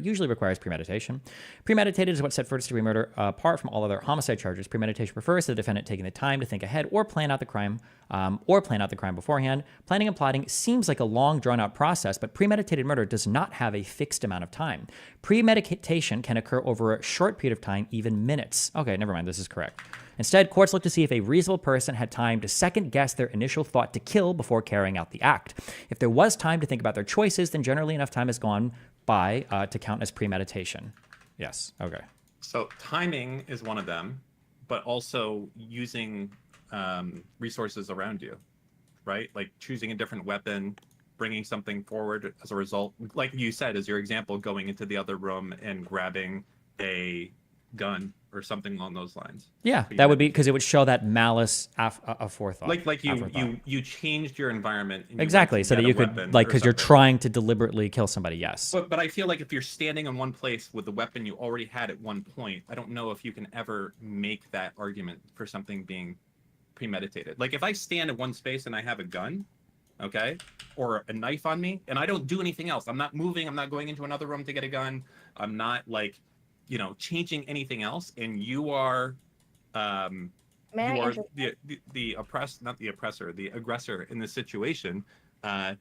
Speaker 1: usually requires premeditation. Premeditated is what set first-degree murder apart from all other homicide charges. Premeditation refers to the defendant taking the time to think ahead or plan out the crime beforehand. Planning and plotting seems like a long, drawn-out process, but premeditated murder does not have a fixed amount of time. Premeditation can occur over a short period of time, even minutes. Okay, never mind. This is correct. Instead, courts look to see if a reasonable person had time to second-guess their initial thought to kill before carrying out the act. If there was time to think about their choices, then generally enough time has gone by to count as premeditation. Yes, okay.
Speaker 14: So timing is one of them, but also using resources around you, right? Like choosing a different weapon, bringing something forward as a result. Like you said, as your example, going into the other room and grabbing a gun or something along those lines.
Speaker 1: Yeah, that would be because it would show that malice aforethought.
Speaker 14: Like you changed your environment. And
Speaker 1: exactly, so that you could, like, because you're trying to deliberately kill somebody, yes.
Speaker 14: But I feel like if you're standing in one place with the weapon you already had at one point, I don't know if you can ever make that argument for something being premeditated. Like if I stand in one space and I have a gun, okay, or a knife on me, and I don't do anything else. I'm not moving. I'm not going into another room to get a gun. I'm not like, changing anything else. And you are, the oppressed, not the oppressor, the aggressor in this situation. I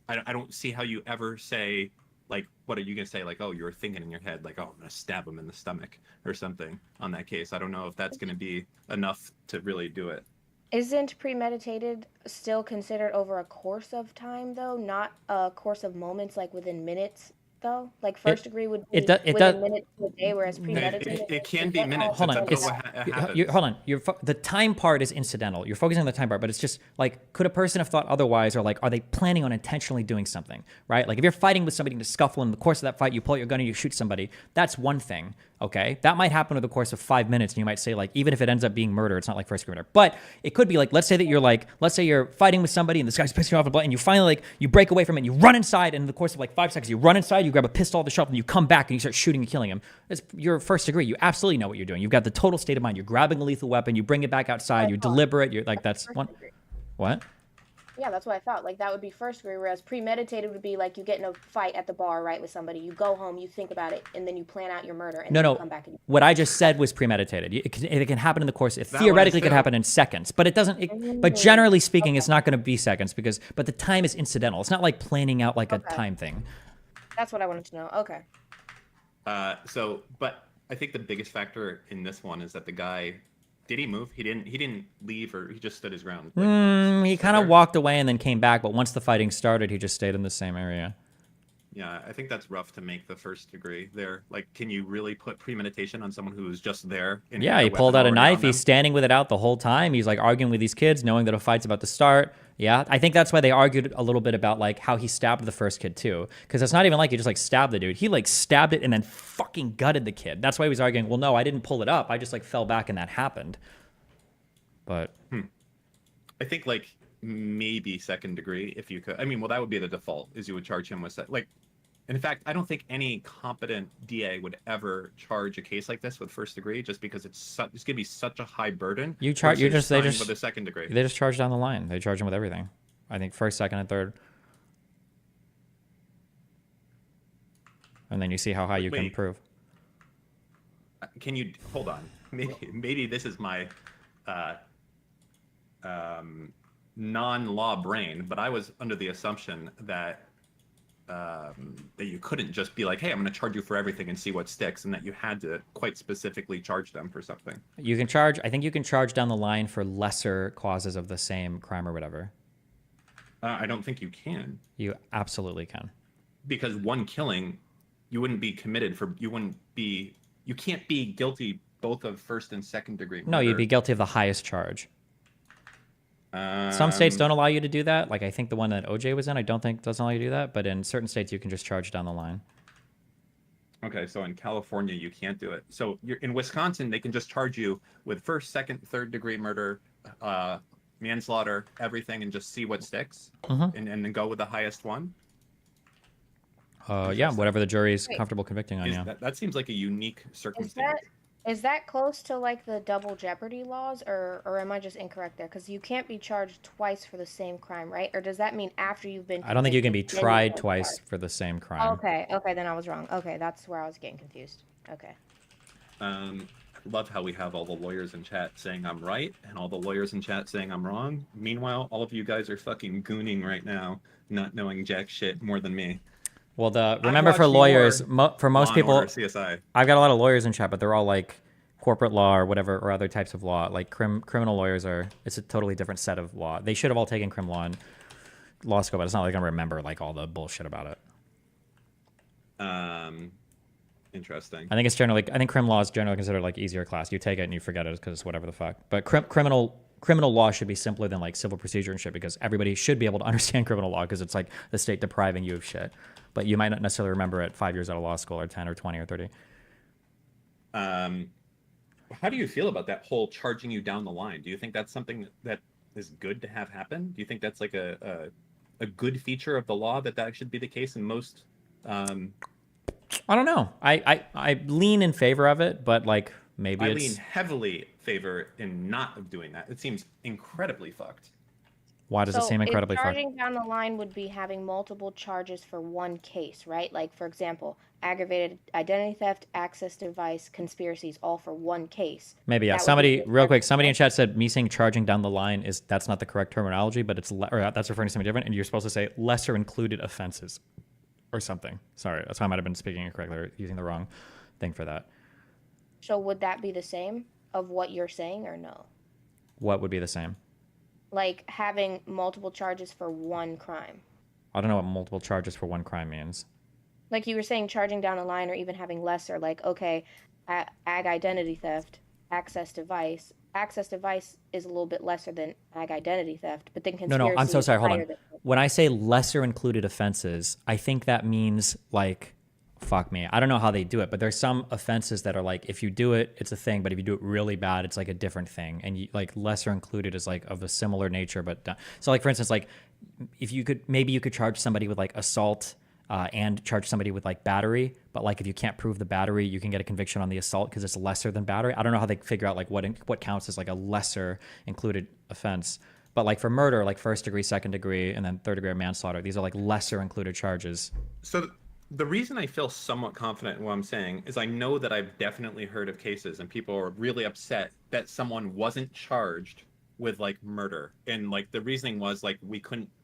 Speaker 14: don't see how you ever say, like, what are you going to say? Like, oh, you're thinking in your head, like, oh, I'm going to stab him in the stomach or something on that case. I don't know if that's going to be enough to really do it.
Speaker 15: Isn't premeditated still considered over a course of time, though? Not a course of moments, like within minutes? though? Like first degree would be
Speaker 1: it
Speaker 15: within
Speaker 1: does.
Speaker 15: minutes to a day, whereas premeditated.
Speaker 14: It can be minutes.
Speaker 1: Hold
Speaker 14: That's
Speaker 1: on.
Speaker 14: not
Speaker 1: It's,
Speaker 14: what happens.
Speaker 1: hold on. The time part is incidental. You're focusing on the time part, but it's just like, could a person have thought otherwise, or like, are they planning on intentionally doing something, right? Like if you're fighting with somebody in a scuffle, in the course of that fight, you pull out your gun and you shoot somebody. That's one thing, okay? That might happen over the course of 5 minutes, and you might say like, even if it ends up being murder, it's not like first degree murder. But it could be like, let's say you're fighting with somebody and this guy's pissing you off, and you finally like, you break away from it, and you run inside, and in the course of like 5 seconds, you run inside, you grab a pistol off the shelf, and you come back and you start shooting and killing him. You're first degree. You absolutely know what you're doing. You've got the total state of mind. You're grabbing a lethal weapon, you bring it back outside, you're deliberate. You're like, that's one. What?
Speaker 15: Yeah, that's what I thought. Like that would be first degree, whereas premeditated would be like you get in a fight at the bar, right, with somebody. You go home, you think about it, and then you plan out your murder, and then you come back and
Speaker 1: What I just said was premeditated. It can happen in the course. It theoretically could happen in seconds, but it doesn't. But generally speaking, it's not going to be seconds but the time is incidental. It's not like planning out like a time thing.
Speaker 15: That's what I wanted to know. Okay.
Speaker 14: But I think the biggest factor in this one is that the guy, did he move? He didn't leave, or he just stood his ground?
Speaker 1: He kind of walked away and then came back, but once the fighting started, he just stayed in the same area.
Speaker 14: Yeah, I think that's rough to make the first degree there. Like, can you really put premeditation on someone who was just there?
Speaker 1: Yeah, he pulled out a knife. He's standing with it out the whole time. He's like arguing with these kids, knowing that a fight's about to start. Yeah, I think that's why they argued a little bit about like how he stabbed the first kid too, because it's not even like he just like stabbed the dude. He like stabbed it and then fucking gutted the kid. That's why he was arguing. Well, no, I didn't pull it up. I just like fell back and that happened. But
Speaker 14: I think like maybe second degree if you could. I mean, well, that would be the default, is you would charge him with like. In fact, I don't think any competent DA would ever charge a case like this with first degree, just because it's going to be such a high burden.
Speaker 1: They just
Speaker 14: with a second degree.
Speaker 1: They just charge down the line. They charge him with everything. I think first, second, and third. And then you see how high you can prove.
Speaker 14: Can you hold on? Maybe this is my non-law brain, but I was under the assumption that you couldn't just be like, hey, I'm going to charge you for everything and see what sticks, and that you had to quite specifically charge them for something.
Speaker 1: You can charge. I think you can charge down the line for lesser causes of the same crime or whatever.
Speaker 14: I don't think you can.
Speaker 1: You absolutely can.
Speaker 14: Because one killing, you wouldn't be committed for. You can't be guilty both of first and second degree murder.
Speaker 1: No, you'd be guilty of the highest charge. Some states don't allow you to do that. Like I think the one that OJ was in, I don't think doesn't allow you to do that. But in certain states, you can just charge down the line.
Speaker 14: Okay, so in California, you can't do it. So in Wisconsin, they can just charge you with first, second, third degree murder, manslaughter, everything, and just see what sticks, and then go with the highest one.
Speaker 1: Yeah, whatever the jury's comfortable convicting on. Yeah,
Speaker 14: that seems like a unique circumstance.
Speaker 15: Is that close to like the double jeopardy laws, or am I just incorrect there? Because you can't be charged twice for the same crime, right? Or does that mean after you've been?
Speaker 1: I don't think you can be tried twice for the same crime.
Speaker 15: Okay, then I was wrong. Okay, that's where I was getting confused. Okay.
Speaker 14: Love how we have all the lawyers in chat saying I'm right, and all the lawyers in chat saying I'm wrong. Meanwhile, all of you guys are fucking gooning right now, not knowing jack shit more than me.
Speaker 1: Well, remember for lawyers, for most people,
Speaker 14: CSI.
Speaker 1: I've got a lot of lawyers in chat, but they're all like corporate law or whatever, or other types of law. Like criminal lawyers it's a totally different set of law. They should have all taken crim law and law school, but it's not like I'm gonna remember like all the bullshit about it.
Speaker 14: Interesting.
Speaker 1: I think crim law is generally considered like easier class. You take it and you forget it because it's whatever the fuck. But criminal law should be simpler than like civil procedure and shit, because everybody should be able to understand criminal law because it's like the state depriving you of shit. But you might not necessarily remember it 5 years out of law school, or 10 or 20 or 30.
Speaker 14: How do you feel about that whole charging you down the line? Do you think that's something that is good to have happen? Do you think that's like a good feature of the law, that should be the case in most?
Speaker 1: I don't know. I lean in favor of it, but like maybe
Speaker 14: I lean heavily favor in not of doing that. It seems incredibly fucked.
Speaker 1: Why does it seem incredibly fucked?
Speaker 15: Charging down the line would be having multiple charges for one case, right? Like, for example, aggravated identity theft, access device, conspiracies, all for one case.
Speaker 1: Maybe, yeah. Somebody in chat said me saying charging down the line that's not the correct terminology, but that's referring to something different, and you're supposed to say lesser included offenses or something. Sorry, that's why I might have been speaking incorrectly or using the wrong thing for that.
Speaker 15: So would that be the same of what you're saying, or no?
Speaker 1: What would be the same?
Speaker 15: Like having multiple charges for one crime.
Speaker 1: I don't know what multiple charges for one crime means.
Speaker 15: Like you were saying, charging down the line or even having lesser, like, okay, ag identity theft, access device. Access device is a little bit lesser than ag identity theft, but then conspiracy
Speaker 1: No, I'm so
Speaker 15: is
Speaker 1: sorry. Hold
Speaker 15: higher
Speaker 1: on.
Speaker 15: than.
Speaker 1: When I say lesser included offenses, I think that means like, fuck me. I don't know how they do it, but there's some offenses that are like, if you do it, it's a thing, but if you do it really bad, it's like a different thing. And you, like lesser included is like of a similar nature, but so like for instance, like if you could, maybe you could charge somebody with like assault and charge somebody with like battery, but like if you can't prove the battery, you can get a conviction on the assault because it's lesser than battery. I don't know how they figure out like what counts as like a lesser included offense. But like for murder, like first degree, second degree, and then third degree manslaughter, these are like lesser included charges.
Speaker 14: So the reason I feel somewhat confident in what I'm saying is I know that I've definitely heard of cases and people are really upset that someone wasn't charged with like murder, and like the reasoning was like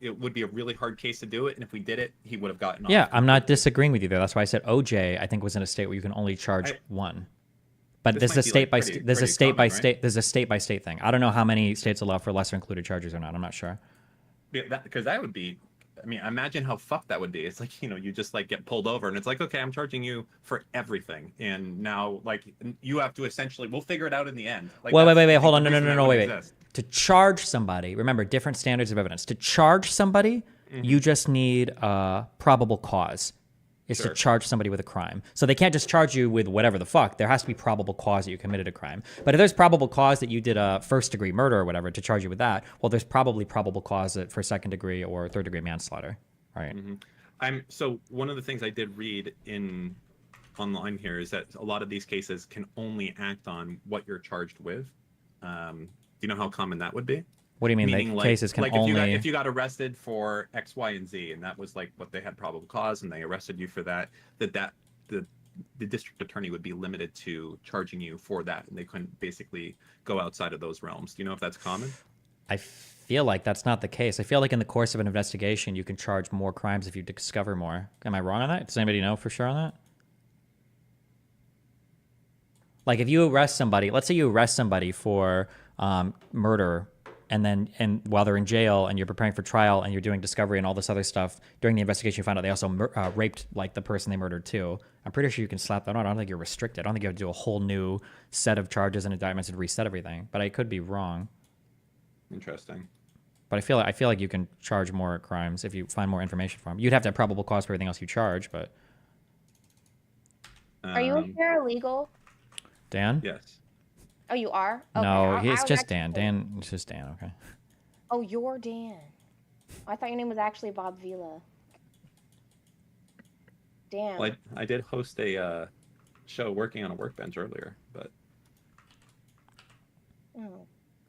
Speaker 14: it would be a really hard case to do it, and if we did it, he would have gotten off.
Speaker 1: Yeah, I'm not disagreeing with you there. That's why I said OJ, I think, was in a state where you can only charge one. But there's a state by state. There's a state by state. There's a state by state thing. I don't know how many states allow for lesser included charges or not. I'm not sure.
Speaker 14: Yeah, because that would be. I mean, imagine how fucked that would be. It's like, you just like get pulled over and it's like, okay, I'm charging you for everything. And now like you have to essentially, we'll figure it out in the end. Like,
Speaker 1: wait. Hold on. No, wait. To charge somebody, remember, different standards of evidence. To charge somebody, you just need probable cause. Is to charge somebody with a crime. So they can't just charge you with whatever the fuck. There has to be probable cause that you committed a crime. But if there's probable cause that you did a first degree murder or whatever to charge you with that, well, there's probably probable cause for second degree or third degree manslaughter. Right.
Speaker 14: So one of the things I did read online here is that a lot of these cases can only act on what you're charged with. Do you know how common that would be?
Speaker 1: What do you mean?
Speaker 14: Meaning,
Speaker 1: cases can only...
Speaker 14: if you got arrested for X, Y, and Z, and that was like what they had probable cause, and they arrested you for that, the district attorney would be limited to charging you for that, and they couldn't basically go outside of those realms. Do you know if that's common?
Speaker 1: I feel like that's not the case. I feel like in the course of an investigation, you can charge more crimes if you discover more. Am I wrong on that? Does anybody know for sure on that? Like if you arrest somebody, let's say you arrest somebody for murder, and while they're in jail and you're preparing for trial and you're doing discovery and all this other stuff, during the investigation you find out they also raped like the person they murdered too. I'm pretty sure you can slap that on. I don't think you're restricted. I don't think you have to do a whole new set of charges and indictments and reset everything. But I could be wrong.
Speaker 14: Interesting.
Speaker 1: But I feel like you can charge more crimes if you find more information from them. You'd have to have probable cause for everything else you charge, but...
Speaker 15: Are you a paralegal?
Speaker 1: Dan?
Speaker 14: Yes.
Speaker 15: Oh, you are? Okay.
Speaker 1: No,
Speaker 15: I
Speaker 1: it's
Speaker 15: was
Speaker 1: just
Speaker 15: actually-
Speaker 1: Dan. It's just Dan, okay.
Speaker 15: Oh, you're Dan. I thought your name was actually Bob Vila. Damn.
Speaker 14: Well, I did host a show working on a workbench earlier, but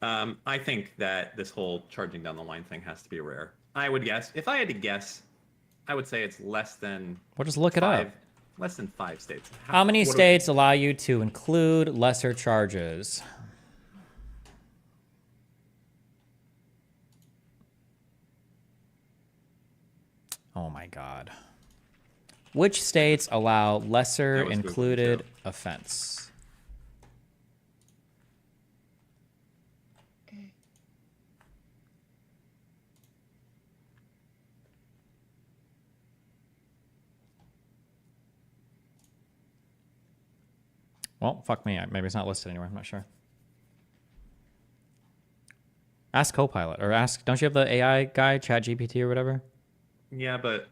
Speaker 14: I think that this whole charging down the line thing has to be rare. I would guess, if I had to guess, I would say it's less than...
Speaker 1: Well, just look it up.
Speaker 14: Less than 5 states.
Speaker 1: How many states allow you to include lesser charges? Oh my God. Which states allow lesser included offense? Well, fuck me. Maybe it's not listed anywhere. I'm not sure. Ask Copilot or ask. Don't you have the AI guy, ChatGPT or whatever?
Speaker 14: Yeah, but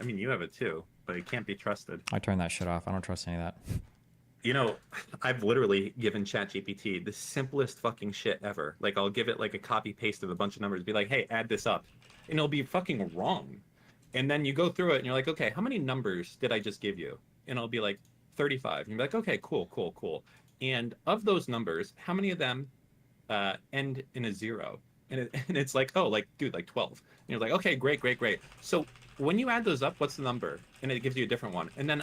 Speaker 14: I mean, you have it too, but it can't be trusted.
Speaker 1: I turn that shit off. I don't trust any of that.
Speaker 14: You know, I've literally given ChatGPT the simplest fucking shit ever. Like, I'll give it like a copy paste of a bunch of numbers, be like, hey, add this up, and it'll be fucking wrong. And then you go through it and you're like, okay, how many numbers did I just give you? And I'll be like, 35. And you're like, okay, cool. And of those numbers, how many of them end in a 0? And it's like, oh, like, dude, like 12. And you're like, okay, great. So when you add those up, what's the number? And it gives you a different one. And then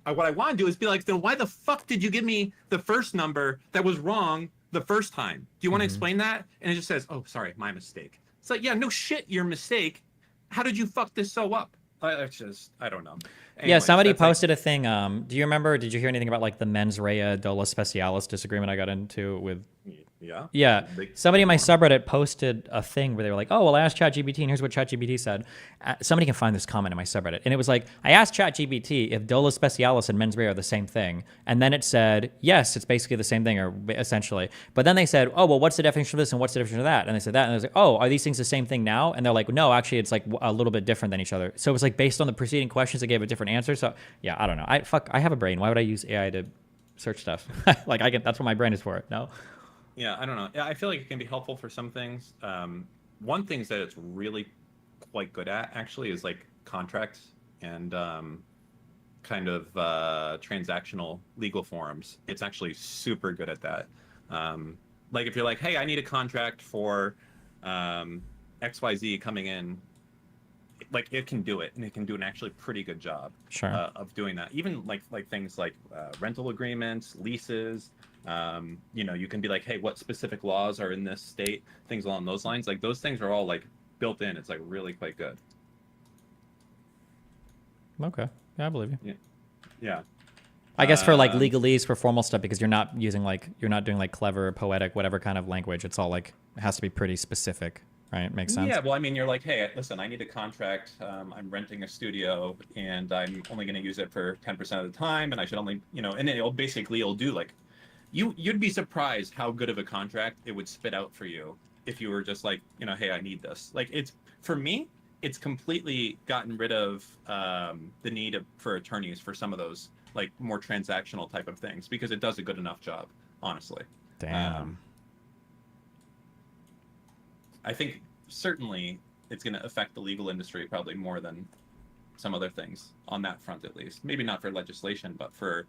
Speaker 14: what I want to do is be like, then why the fuck did you give me the first number that was wrong the first time? Do you want to explain that? And it just says, oh, sorry, my mistake. It's like, yeah, no shit, your mistake. How did you fuck this so up? It's just, I don't know. Anyways,
Speaker 1: yeah, somebody posted a thing. Do you remember? Did you hear anything about like the mens rea dolo specialis disagreement I got into with
Speaker 14: Yeah.
Speaker 1: Yeah. Somebody in my subreddit posted a thing where they were like, oh, well, I asked ChatGPT, and here's what ChatGPT said. Somebody can find this comment in my subreddit. And it was like, I asked ChatGPT if Dolo Specialis and mens rea are the same thing. And then it said, yes, it's basically the same thing, or essentially. But then they said, oh, well, what's the definition of this and what's the definition of that? And they said that. And I was like, oh, are these things the same thing now? And they're like, no, actually, it's like a little bit different than each other. So it was like based on the preceding questions, they gave a different answer. So yeah, I don't know. I have a brain. Why would I use AI to search stuff? Like that's what my brain is for. No.
Speaker 14: Yeah, I don't know. Yeah, I feel like it can be helpful for some things. One thing that it's really quite good at, actually, is like contracts and kind of transactional legal forms. It's actually super good at that. Like if you're like, hey, I need a contract for XYZ coming in, like it can do it, and it can do an actually pretty good job of doing that. Even like things like rental agreements, leases. You can be like, hey, what specific laws are in this state? Things along those lines. Like those things are all like built in. It's like really quite good.
Speaker 1: Okay. Yeah, I believe you.
Speaker 14: Yeah. Yeah.
Speaker 1: I guess for like legalese, for formal stuff, because you're not doing like clever, poetic, whatever kind of language. It's all like, it has to be pretty specific, right? Makes sense.
Speaker 14: Yeah. Well, I mean, you're like, hey, listen, I need a contract. I'm renting a studio and I'm only going to use it for 10% of the time. And I should only, and it'll do like, you'd be surprised how good of a contract it would spit out for you if you were just like, hey, I need this. Like for me, it's completely gotten rid of the need for attorneys for some of those like more transactional type of things, because it does a good enough job, honestly.
Speaker 1: Damn.
Speaker 14: I think certainly it's going to affect the legal industry probably more than some other things on that front, at least. Maybe not for legislation, but for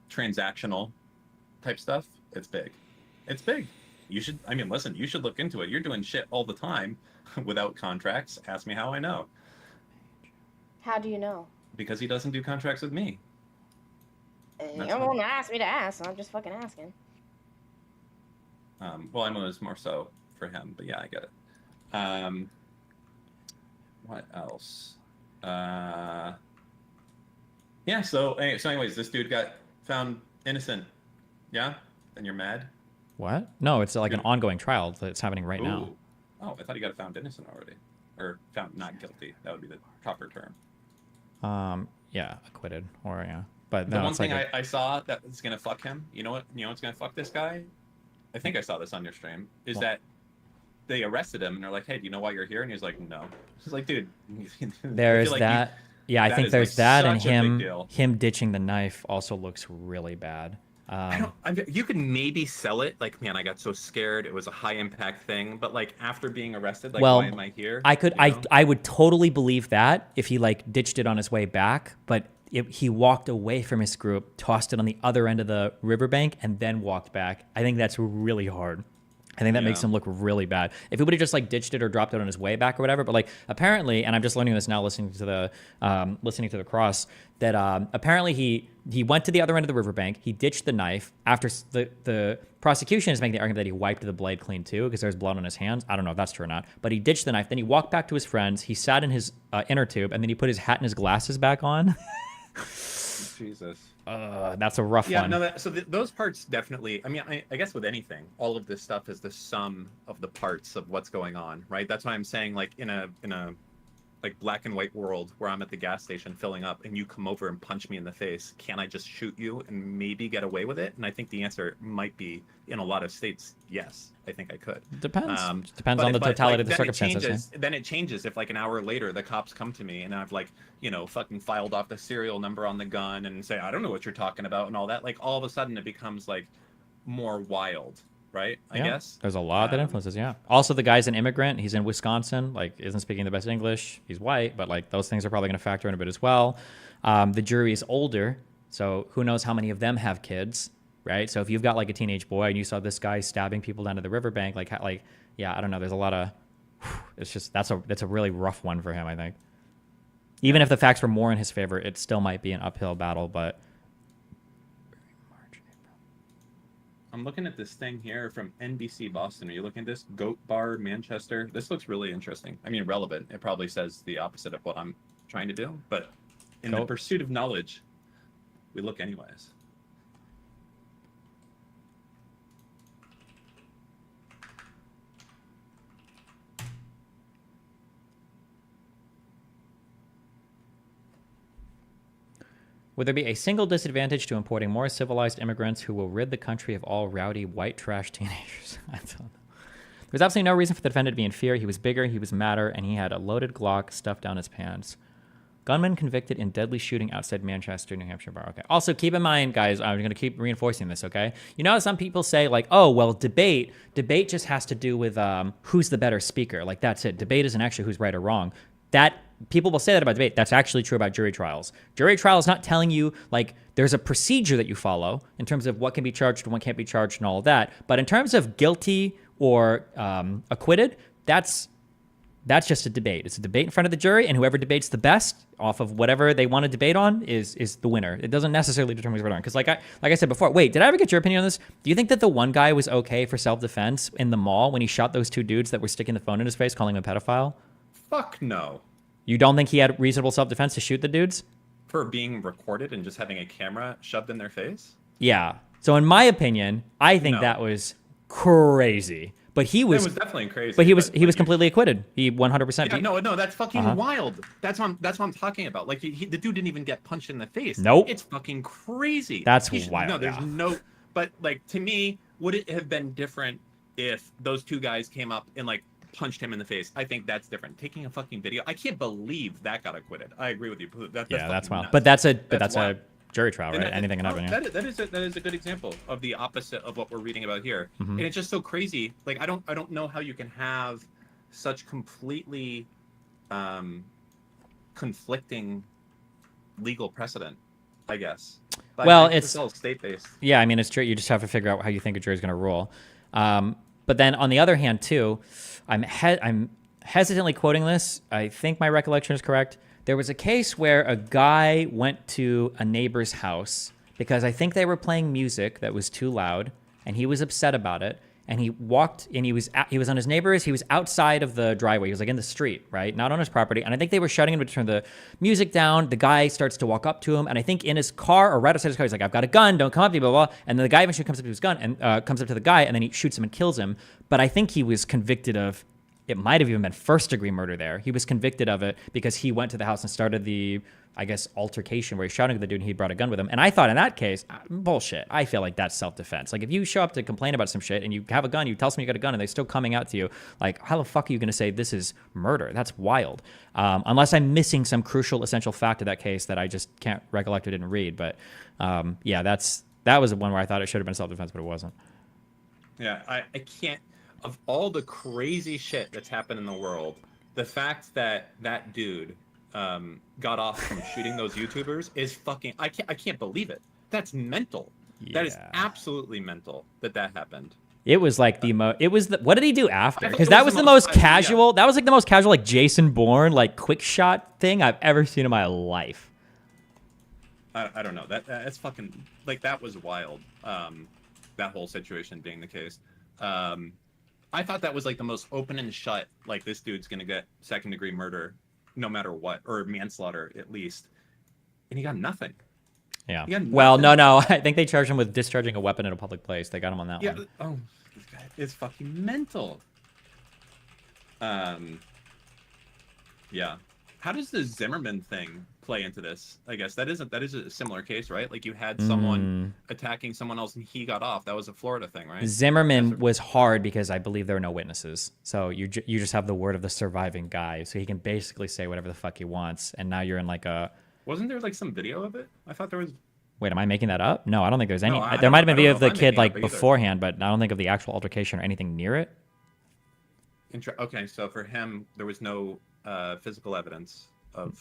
Speaker 14: transactional type stuff. It's big. It's big. You should look into it. You're doing shit all the time without contracts. Ask me how I know.
Speaker 15: How do you know?
Speaker 14: Because he doesn't do contracts with me.
Speaker 15: You don't want to ask me to ask, so I'm just fucking asking.
Speaker 14: Well, I know it's more so for him, but yeah, I get it. What else? Yeah, so anyways, this dude got found innocent. Yeah? And you're mad?
Speaker 1: What? No, it's like an ongoing trial that's happening right now.
Speaker 14: Oh, I thought he got found innocent already. Or found not guilty. That would be the proper term.
Speaker 1: Yeah, acquitted, or yeah. But
Speaker 14: the
Speaker 1: no,
Speaker 14: one
Speaker 1: it's
Speaker 14: thing
Speaker 1: like
Speaker 14: I saw that is gonna fuck him. You know what's gonna fuck this guy? I think I saw this on your stream. Is that they arrested him and they're like, "Hey, do you know why you're here?" And he's like, "No." He's like, "Dude."
Speaker 1: there's that. Yeah, I think there's
Speaker 14: like
Speaker 1: that, and
Speaker 14: such a big deal.
Speaker 1: him ditching the knife also looks really bad.
Speaker 14: You could maybe sell it like, man, I got so scared. It was a high impact thing, but like after being arrested, like, why am I here?
Speaker 1: I would totally believe that if he like ditched it on his way back, but he walked away from his group, tossed it on the other end of the riverbank, and then walked back. I think that's really hard. I think that makes him look really bad. If he would have just like ditched it or dropped it on his way back or whatever, but like apparently, and I'm just learning this now listening to the cross, that apparently he went to the other end of the riverbank. He ditched the knife. After the prosecution is making the argument that he wiped the blade clean too because there's blood on his hands. I don't know if that's true or not, but he ditched the knife. Then he walked back to his friends. He sat in his inner tube, and then he put his hat and his glasses back on.
Speaker 14: Jesus.
Speaker 1: That's a rough one.
Speaker 14: No, those parts definitely. I mean, I guess with anything, all of this stuff is the sum of the parts of what's going on, right? That's why I'm saying, like in a like black and white world where I'm at the gas station filling up, and you come over and punch me in the face, can I just shoot you and maybe get away with it? And I think the answer might be, in a lot of states, yes. I think I could.
Speaker 1: Depends on the totality of the circumstances.
Speaker 14: Then it changes if like an hour later the cops come to me and I've like, fucking filed off the serial number on the gun and say, I don't know what you're talking about and all that. Like all of a sudden it becomes like more wild, right? I guess.
Speaker 1: There's a lot that influences, yeah. Also, the guy's an immigrant. He's in Wisconsin, like isn't speaking the best English. He's white, but like those things are probably going to factor in a bit as well. The jury is older, so who knows how many of them have kids. Right, so if you've got like a teenage boy and you saw this guy stabbing people down to the riverbank, yeah, I don't know. There's a lot of, it's just that's a really rough one for him. I think, even if the facts were more in his favor, it still might be an uphill battle. But
Speaker 14: I'm looking at this thing here from NBC Boston. Are you looking at this? Goat Bar Manchester. This looks really interesting. I mean, relevant. It probably says the opposite of what I'm trying to do, but in the pursuit of knowledge, we look anyways.
Speaker 1: Would there be a single disadvantage to importing more civilized immigrants who will rid the country of all rowdy white trash teenagers? I don't know. There's absolutely no reason for the defendant to be in fear. He was bigger, he was madder, and he had a loaded Glock stuffed down his pants. Gunman convicted in deadly shooting outside Manchester, New Hampshire bar. Okay. Also, keep in mind, guys, I'm going to keep reinforcing this, okay? You know how some people say, like, oh, well, debate just has to do with who's the better speaker. Like, that's it. Debate isn't actually who's right or wrong. That people will say that about debate. That's actually true about jury trials. Jury trial is not telling you, like, there's a procedure that you follow in terms of what can be charged and what can't be charged and all of that. But in terms of guilty or acquitted, that's just a debate. It's a debate in front of the jury, and whoever debates the best off of whatever they want to debate on is the winner. It doesn't necessarily determine who's right or wrong. Because like I said before, wait, did I ever get your opinion on this? Do you think that the one guy was okay for self-defense in the mall when he shot those two dudes that were sticking the phone in his face, calling him a pedophile?
Speaker 14: Fuck no.
Speaker 1: You don't think he had reasonable self-defense to shoot the dudes?
Speaker 14: For being recorded and just having a camera shoved in their face?
Speaker 1: Yeah. So in my opinion, I think that was crazy. But he was.
Speaker 14: It was definitely crazy.
Speaker 1: But he was completely acquitted. He 100%.
Speaker 14: Yeah, no, that's fucking wild. That's what I'm talking about. Like the dude didn't even get punched in the face.
Speaker 1: Nope.
Speaker 14: It's fucking crazy.
Speaker 1: That's wild.
Speaker 14: No, there's no. But like to me, would it have been different if those two guys came up and like punched him in the face? I think that's different. Taking a fucking video, I can't believe that got acquitted. I agree with you.
Speaker 1: That's wild.
Speaker 14: Nuts.
Speaker 1: But that's a jury trial, right? Anything can happen.
Speaker 14: That is a good example of the opposite of what we're reading about here, and it's just so crazy. Like I don't know how you can have such completely conflicting legal precedent. I guess. But
Speaker 1: well,
Speaker 14: it's all state-based.
Speaker 1: Yeah, I mean it's true. You just have to figure out how you think a jury's going to rule. But then on the other hand, too, I'm hesitantly quoting this. I think my recollection is correct. There was a case where a guy went to a neighbor's house because I think they were playing music that was too loud, and he was upset about it. And he walked, and he was on his neighbor's. He was outside of the driveway. He was like in the street, right, not on his property. And I think they were shouting him to turn the music down. The guy starts to walk up to him, and I think in his car or right outside his car, he's like, "I've got a gun. Don't come up to me." Blah blah. And then the guy eventually comes up to his gun and comes up to the guy, and then he shoots him and kills him. But I think he was convicted of. It might have even been first-degree murder there. He was convicted of it because he went to the house and started the, I guess, altercation where he's shouting at the dude and he brought a gun with him. And I thought in that case, bullshit. I feel like that's self-defense. Like if you show up to complain about some shit and you have a gun, you tell someone you got a gun and they're still coming out to you, like how the fuck are you going to say this is murder? That's wild. Unless I'm missing some crucial, essential fact of that case that I just can't recollect or didn't read. But yeah, that was the one where I thought it should have been self-defense, but it wasn't.
Speaker 14: Yeah, I can't. Of all the crazy shit that's happened in the world, the fact that that dude got off from shooting those YouTubers is fucking. I can't believe it. That's mental. Yeah. That is absolutely mental that happened.
Speaker 1: It was like what did he do after? Because that was the most casual. Yeah. That was like the most casual, like Jason Bourne, like quick shot thing I've ever seen in my life.
Speaker 14: I don't know. That's fucking like that was wild. That whole situation being the case. I thought that was like the most open and shut, like this dude's gonna get second-degree murder no matter what, or manslaughter at least. And he got nothing.
Speaker 1: Yeah. Well, no. I think they charged him with discharging a weapon in a public place. They got him on that one.
Speaker 14: Oh, it's fucking mental. Yeah. How does the Zimmerman thing play into this? I guess that is a similar case, right? Like you had someone attacking someone else and he got off. That was a Florida thing, right?
Speaker 1: Zimmerman was hard because I believe there were no witnesses. So you just have the word of the surviving guy, so he can basically say whatever the fuck he wants. And now you're in like a.
Speaker 14: Wasn't there like some video of it? I thought there was.
Speaker 1: Wait, am I making that up? No, I don't think there's any. There might have been video of the kid like beforehand, but I don't think of the actual altercation or anything near it.
Speaker 14: Okay, so for him, there was no physical evidence of.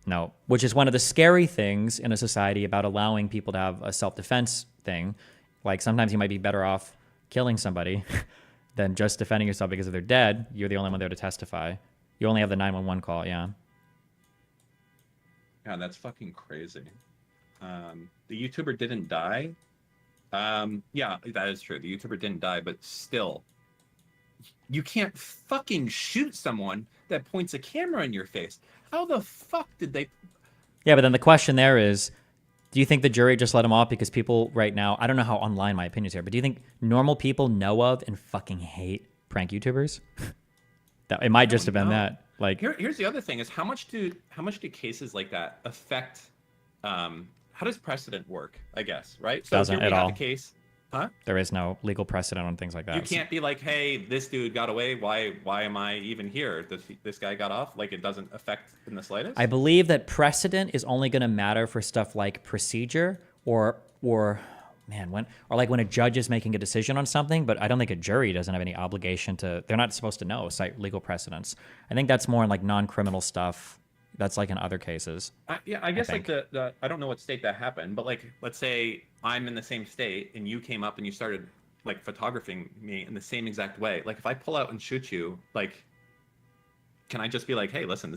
Speaker 1: No, which is one of the scary things in a society about allowing people to have a self-defense thing. Like sometimes you might be better off killing somebody than just defending yourself because if they're dead, you're the only one there to testify. You only have the 911 call, yeah.
Speaker 14: Yeah, that's fucking crazy. The YouTuber didn't die. Yeah, that is true. The YouTuber didn't die, but still, you can't fucking shoot someone that points a camera in your face. How the fuck did they?
Speaker 1: Yeah, but then the question there is, do you think the jury just let him off because people right now, I don't know how online my opinions are, but do you think normal people know of and fucking hate prank YouTubers? It might just have been that. Like,
Speaker 14: here's the other thing: is how much do cases like that affect how does precedent work? I guess, right?
Speaker 1: Doesn't
Speaker 14: here we
Speaker 1: at
Speaker 14: have
Speaker 1: all.
Speaker 14: a case. Huh?
Speaker 1: There is no legal precedent on things like that.
Speaker 14: You can't be like, hey, this dude got away. Why am I even here? This guy got off. Like, it doesn't affect in the slightest.
Speaker 1: I believe that precedent is only going to matter for stuff like procedure or like when a judge is making a decision on something, but I don't think a jury doesn't have any obligation to, they're not supposed to know, cite legal precedents. I think that's more in like non-criminal stuff. That's like in other cases.
Speaker 14: Yeah, I guess like the I don't know what state that happened, but like, let's say I'm in the same state and you came up and you started like photographing me in the same exact way. Like if I pull out and shoot you, like, can I just be like, hey, listen,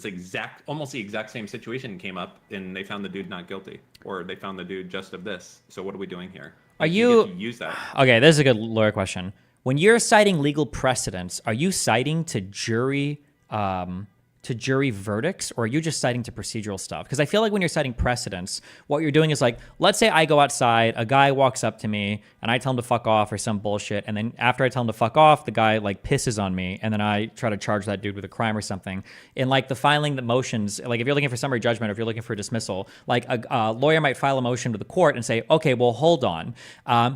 Speaker 14: almost the exact same situation came up and they found the dude not guilty, or they found the dude just of this. So what are we doing here?
Speaker 1: Are
Speaker 14: Like,
Speaker 1: you
Speaker 14: get to use that?
Speaker 1: Okay, this is a good lawyer question. When you're citing legal precedents, are you citing to jury verdicts, or are you just citing to procedural stuff? Because I feel like when you're citing precedents, what you're doing is like, let's say I go outside, a guy walks up to me, and I tell him to fuck off or some bullshit, and then after I tell him to fuck off, the guy like pisses on me, and then I try to charge that dude with a crime or something. In like the filing the motions, like if you're looking for summary judgment or if you're looking for dismissal, like a lawyer might file a motion to the court and say, okay, well, hold on.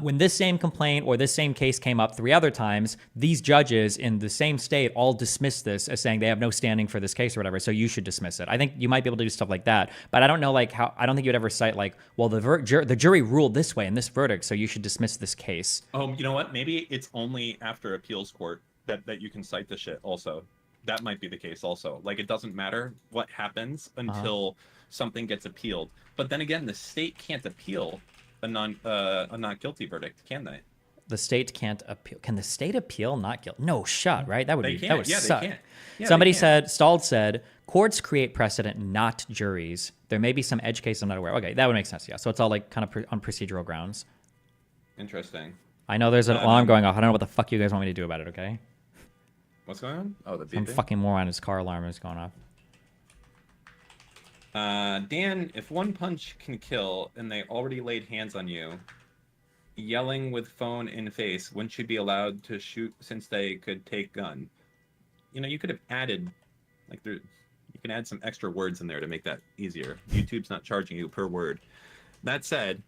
Speaker 1: When this same complaint or this same case came up 3 other times, these judges in the same state all dismissed this as saying they have no standing for this case or whatever, so you should dismiss it. I think you might be able to do stuff like that, but I don't know like how, I don't think you'd ever cite like, well, the jury ruled this way in this verdict, so you should dismiss this case.
Speaker 14: You know what? Maybe it's only after appeals court that you can cite the shit also. That might be the case also. Like, it doesn't matter what happens until something gets appealed. But then again, the state can't appeal a not guilty verdict, can they?
Speaker 1: The state can't appeal. Can the state appeal not guilty? No shot, right? That would
Speaker 14: They
Speaker 1: be,
Speaker 14: can't.
Speaker 1: that would
Speaker 14: Yeah,
Speaker 1: suck.
Speaker 14: they can't. Yeah,
Speaker 1: Somebody
Speaker 14: they can't.
Speaker 1: Stald said, courts create precedent, not juries. There may be some edge case I'm not aware of. Okay, that would make sense, yeah. So it's all like kind of on procedural grounds.
Speaker 14: Interesting.
Speaker 1: I know there's an alarm going off. I don't know what the fuck you guys want me to do about it, okay?
Speaker 14: What's going on? Oh, the
Speaker 1: Some
Speaker 14: beeping?
Speaker 1: fucking moron, his car alarm is going off.
Speaker 14: Dan, if one punch can kill and they already laid hands on you, yelling with phone in face, wouldn't you be allowed to shoot since they could take gun? You know, you could have added, like, you can add some extra words in there to make that easier. YouTube's not charging you per word. That said,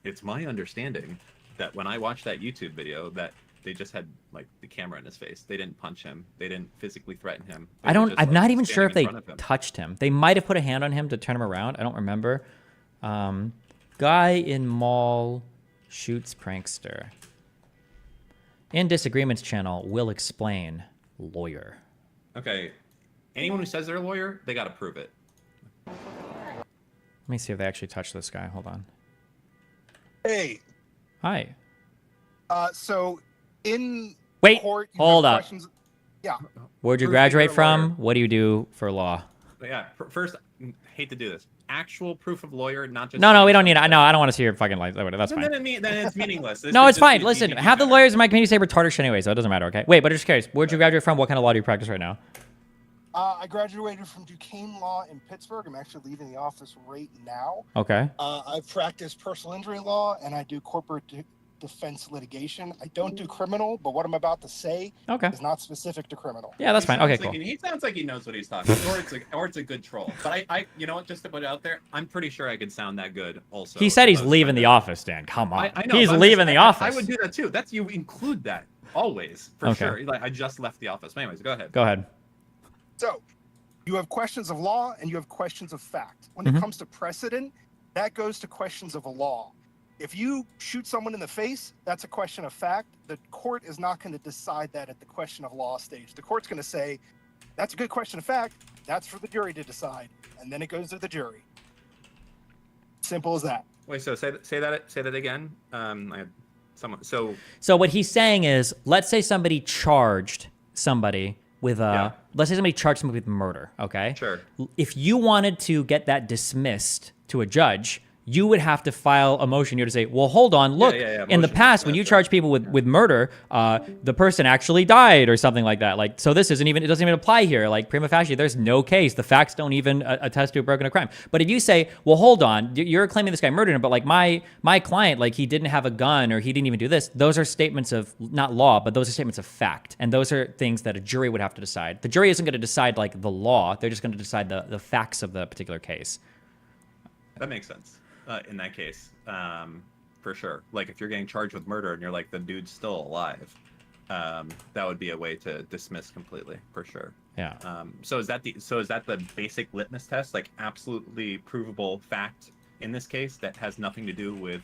Speaker 14: it's my understanding that when I watched that YouTube video that they just had like the camera in his face. They didn't punch him. They didn't physically threaten him.
Speaker 1: I'm not even sure if they touched him. They might have put a hand on him to turn him around. I don't remember. Guy in mall shoots prankster. In disagreements channel will explain lawyer.
Speaker 14: Okay. Anyone who says they're a lawyer, they got to prove it.
Speaker 1: Let me see if they actually touched this guy. Hold on.
Speaker 16: Hey.
Speaker 1: Hi.
Speaker 16: So in
Speaker 1: Wait,
Speaker 16: court, you
Speaker 1: hold
Speaker 16: have
Speaker 1: up.
Speaker 16: questions. Yeah.
Speaker 1: Where'd you
Speaker 16: Prove that
Speaker 1: graduate
Speaker 16: you're a
Speaker 1: from?
Speaker 16: lawyer.
Speaker 1: What do you do for law?
Speaker 14: But yeah. First, hate to do this. Actual proof of lawyer, not just.
Speaker 1: No, we don't need it. No, I don't want to see your fucking life. That's fine.
Speaker 14: Then it's meaningless. This
Speaker 1: No,
Speaker 14: could
Speaker 1: it's
Speaker 14: just
Speaker 1: fine.
Speaker 14: be
Speaker 1: Listen,
Speaker 14: DDP
Speaker 1: half the
Speaker 14: matter.
Speaker 1: lawyers in my community say retarded shit anyway, so it doesn't matter, okay? Wait, but I'm just curious. Where'd you graduate from? What kind of law do you practice right now?
Speaker 16: I graduated from Duquesne Law in Pittsburgh. I'm actually leaving the office right now.
Speaker 1: Okay.
Speaker 16: I've practiced personal injury law and I do corporate defense litigation. I don't do criminal, but what I'm about to say is not specific to criminal.
Speaker 1: Yeah, that's fine. Okay, cool.
Speaker 14: He sounds like he knows what he's talking about, or it's a good troll. But I, you know what, just to put it out there, I'm pretty sure I could sound that good also.
Speaker 1: He said he's leaving the office, Dan. Come on.
Speaker 14: I know,
Speaker 1: He's
Speaker 14: but I'm
Speaker 1: leaving
Speaker 14: just-
Speaker 1: the office.
Speaker 14: I would do that too. You include that always, for
Speaker 1: Okay.
Speaker 14: sure. Like, I just left the office. But anyways, go ahead.
Speaker 1: Go ahead.
Speaker 16: So, you have questions of law and you have questions of fact. When
Speaker 1: Mhm.
Speaker 16: it comes to precedent, that goes to questions of a law. If you shoot someone in the face, that's a question of fact. The court is not going to decide that at the question of law stage. The court's going to say, that's a good question of fact. That's for the jury to decide. And then it goes to the jury. Simple as that.
Speaker 14: Wait, so say that again. I had someone. So
Speaker 1: what he's saying is, let's say somebody charged somebody with let's say somebody charged somebody with murder, okay?
Speaker 14: Sure.
Speaker 1: If you wanted to get that dismissed to a judge, you would have to file a motion. You would say, well, hold on, look, in the past, when you charge people with murder, the person actually died or something like that. Like, so this it doesn't even apply here. Like, prima facie, there's no case. The facts don't even attest to a broken crime. But if you say, well, hold on, you're claiming this guy murdered him, but like my client, like he didn't have a gun or he didn't even do this. Those are statements of, not law, but those are statements of fact. And those are things that a jury would have to decide. The jury isn't going to decide like the law. They're just going to decide the facts of the particular case.
Speaker 14: That makes sense in that case, for sure. Like if you're getting charged with murder and you're like the dude's still alive, that would be a way to dismiss completely, for sure.
Speaker 1: Yeah.
Speaker 14: So is that the basic litmus test, like absolutely provable fact in this case that has nothing to do with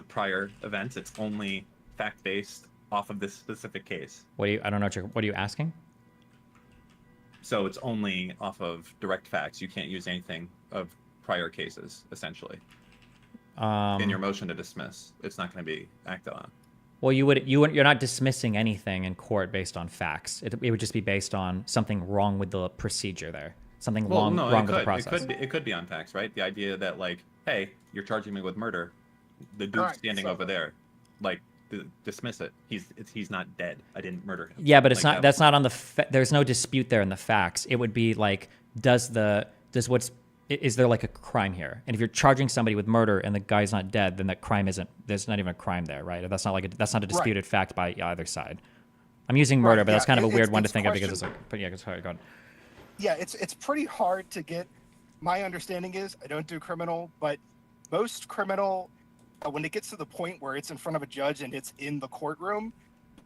Speaker 14: prior events? It's only fact based off of this specific case.
Speaker 1: I don't know what are you asking?
Speaker 14: So it's only off of direct facts. You can't use anything of prior cases, essentially. In your motion to dismiss, it's not going to be acted on.
Speaker 1: Well, you're not dismissing anything in court based on facts. It would just be based on something wrong with the procedure there. Something wrong with the process.
Speaker 14: It could be on facts, right? The idea that like, hey, you're charging me with murder. The dude standing over there, like, dismiss it. He's not dead. I didn't murder him.
Speaker 1: Yeah, but it's
Speaker 14: like,
Speaker 1: not. That's not on the. There's no dispute there in the facts. It would be like, is there like a crime here? And if you're charging somebody with murder and the guy's not dead, then that crime isn't. There's not even a crime there, right? That's not a disputed fact by either side. I'm using murder, but that's kind of a weird one to think of because it's like. But yeah, sorry, go on.
Speaker 16: Yeah, it's pretty hard to get. My understanding is I don't do criminal, but most criminal, when it gets to the point where it's in front of a judge and it's in the courtroom,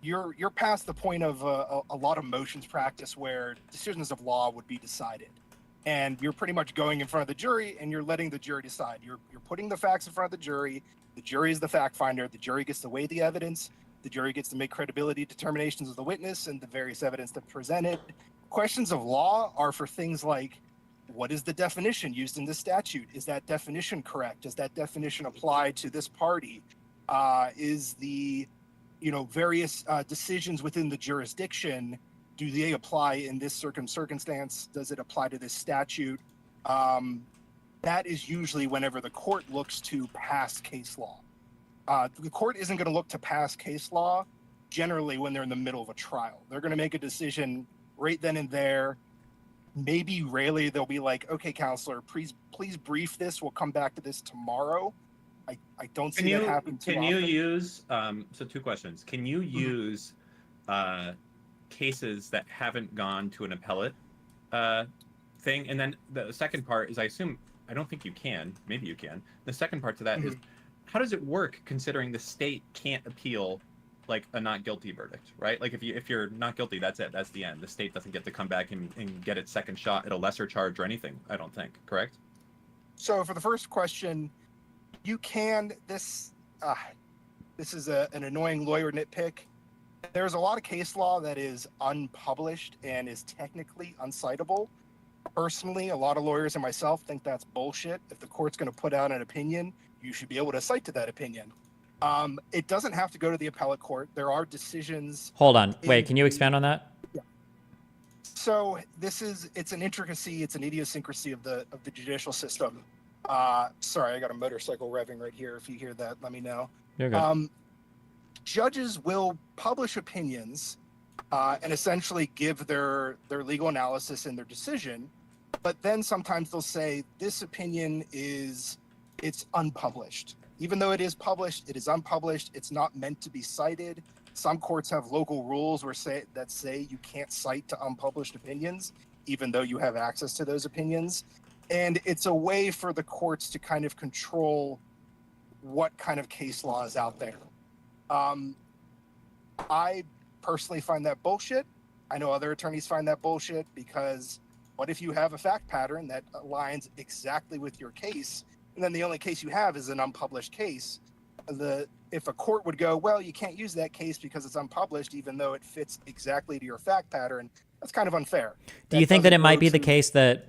Speaker 16: you're past the point of a lot of motions practice where decisions of law would be decided. And you're pretty much going in front of the jury and you're letting the jury decide. You're putting the facts in front of the jury. The jury is the fact finder. The jury gets to weigh the evidence. The jury gets to make credibility determinations of the witness and the various evidence that's presented. Questions of law are for things like, what is the definition used in this statute? Is that definition correct? Does that definition apply to this party? Is the, various decisions within the jurisdiction, do they apply in this circumstance? Does it apply to this statute? That is usually whenever the court looks to past case law. The court isn't going to look to past case law generally when they're in the middle of a trial. They're going to make a decision right then and there. Maybe rarely they'll be like, okay, counselor, please brief this. We'll come back to this tomorrow. I don't see that happen too often.
Speaker 14: Can you use, so two questions. Can you use cases that haven't gone to an appellate thing? And then the second part is, I don't think you can, maybe you can. The second part to that is, how does it work considering the state can't appeal like a not guilty verdict, right? Like if you're not guilty, that's it, that's the end. The state doesn't get to come back and get its second shot at a lesser charge or anything, I don't think, correct?
Speaker 16: So for the first question, you can, this is an annoying lawyer nitpick. There's a lot of case law that is unpublished and is technically uncitable. Personally, a lot of lawyers and myself think that's bullshit. If the court's going to put out an opinion, you should be able to cite to that opinion. It doesn't have to go to the appellate court. There are decisions.
Speaker 1: Hold on. Wait, can you expand on that?
Speaker 16: Yeah. So it's an intricacy, it's an idiosyncrasy of the judicial system. Sorry, I got a motorcycle revving right here. If you hear that, let me know.
Speaker 1: You're good.
Speaker 16: Judges will publish opinions and essentially give their legal analysis and their decision, but then sometimes they'll say this opinion it's unpublished. Even though it is published, it is unpublished. It's not meant to be cited. Some courts have local rules that say you can't cite to unpublished opinions, even though you have access to those opinions. And it's a way for the courts to kind of control what kind of case law is out there. I personally find that bullshit. I know other attorneys find that bullshit because what if you have a fact pattern that aligns exactly with your case, and then the only case you have is an unpublished case? If a court would go, well, you can't use that case because it's unpublished, even though it fits exactly to your fact pattern, that's kind of unfair.
Speaker 1: Do you think that it might be the case that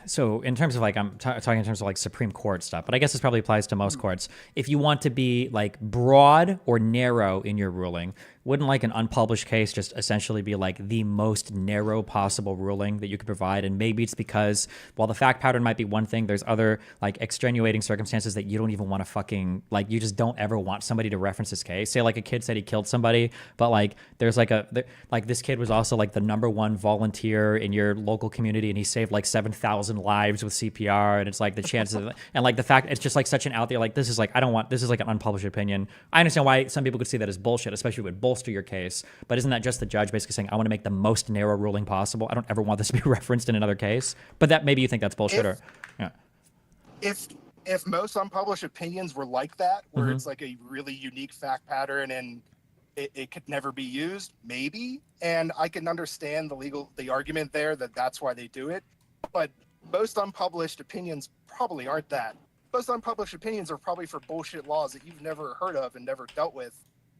Speaker 1: so in terms of I'm talking in terms of Supreme Court stuff, but I guess this probably applies to most courts. If you want to be broad or narrow in your ruling, wouldn't an unpublished case just essentially be the most narrow possible ruling that you could provide? And maybe it's because while the fact pattern might be one thing, there's other extenuating circumstances that you don't even want to fucking you just don't ever want somebody to reference this case. Say a kid said he killed somebody, but there's this kid was also the #1 volunteer in your local community and he saved 7,000 lives with CPR, and it's the chances of, and the fact it's just such an out there this is I don't want, this is an unpublished opinion. I understand why some people could see that as bullshit, especially if it would bolster your case, but isn't that just the judge basically saying I want to make the most narrow ruling possible? I don't ever want this to be referenced in another case. But that maybe you think that's bullshit, or yeah.
Speaker 16: If most unpublished opinions were like that, where
Speaker 1: Mhm.
Speaker 16: it's like a really unique fact pattern and it could never be used, maybe. And I can understand the argument there that that's why they do it. But most unpublished opinions probably aren't that. Most unpublished opinions are probably for bullshit laws that you've never heard of and never dealt with.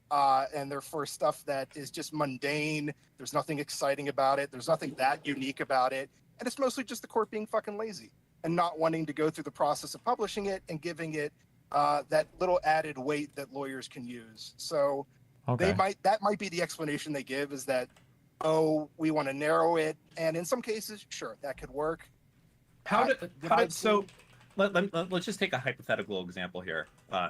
Speaker 16: And they're for stuff that is just mundane. There's nothing exciting about it. There's nothing that unique about it. And it's mostly just the court being fucking lazy and not wanting to go through the process of publishing it and giving it that little added weight that lawyers can use. So
Speaker 1: Okay.
Speaker 16: that might be the explanation they give, is that, oh, we want to narrow it. And in some cases, sure, that could work.
Speaker 14: Let's just take a hypothetical example here.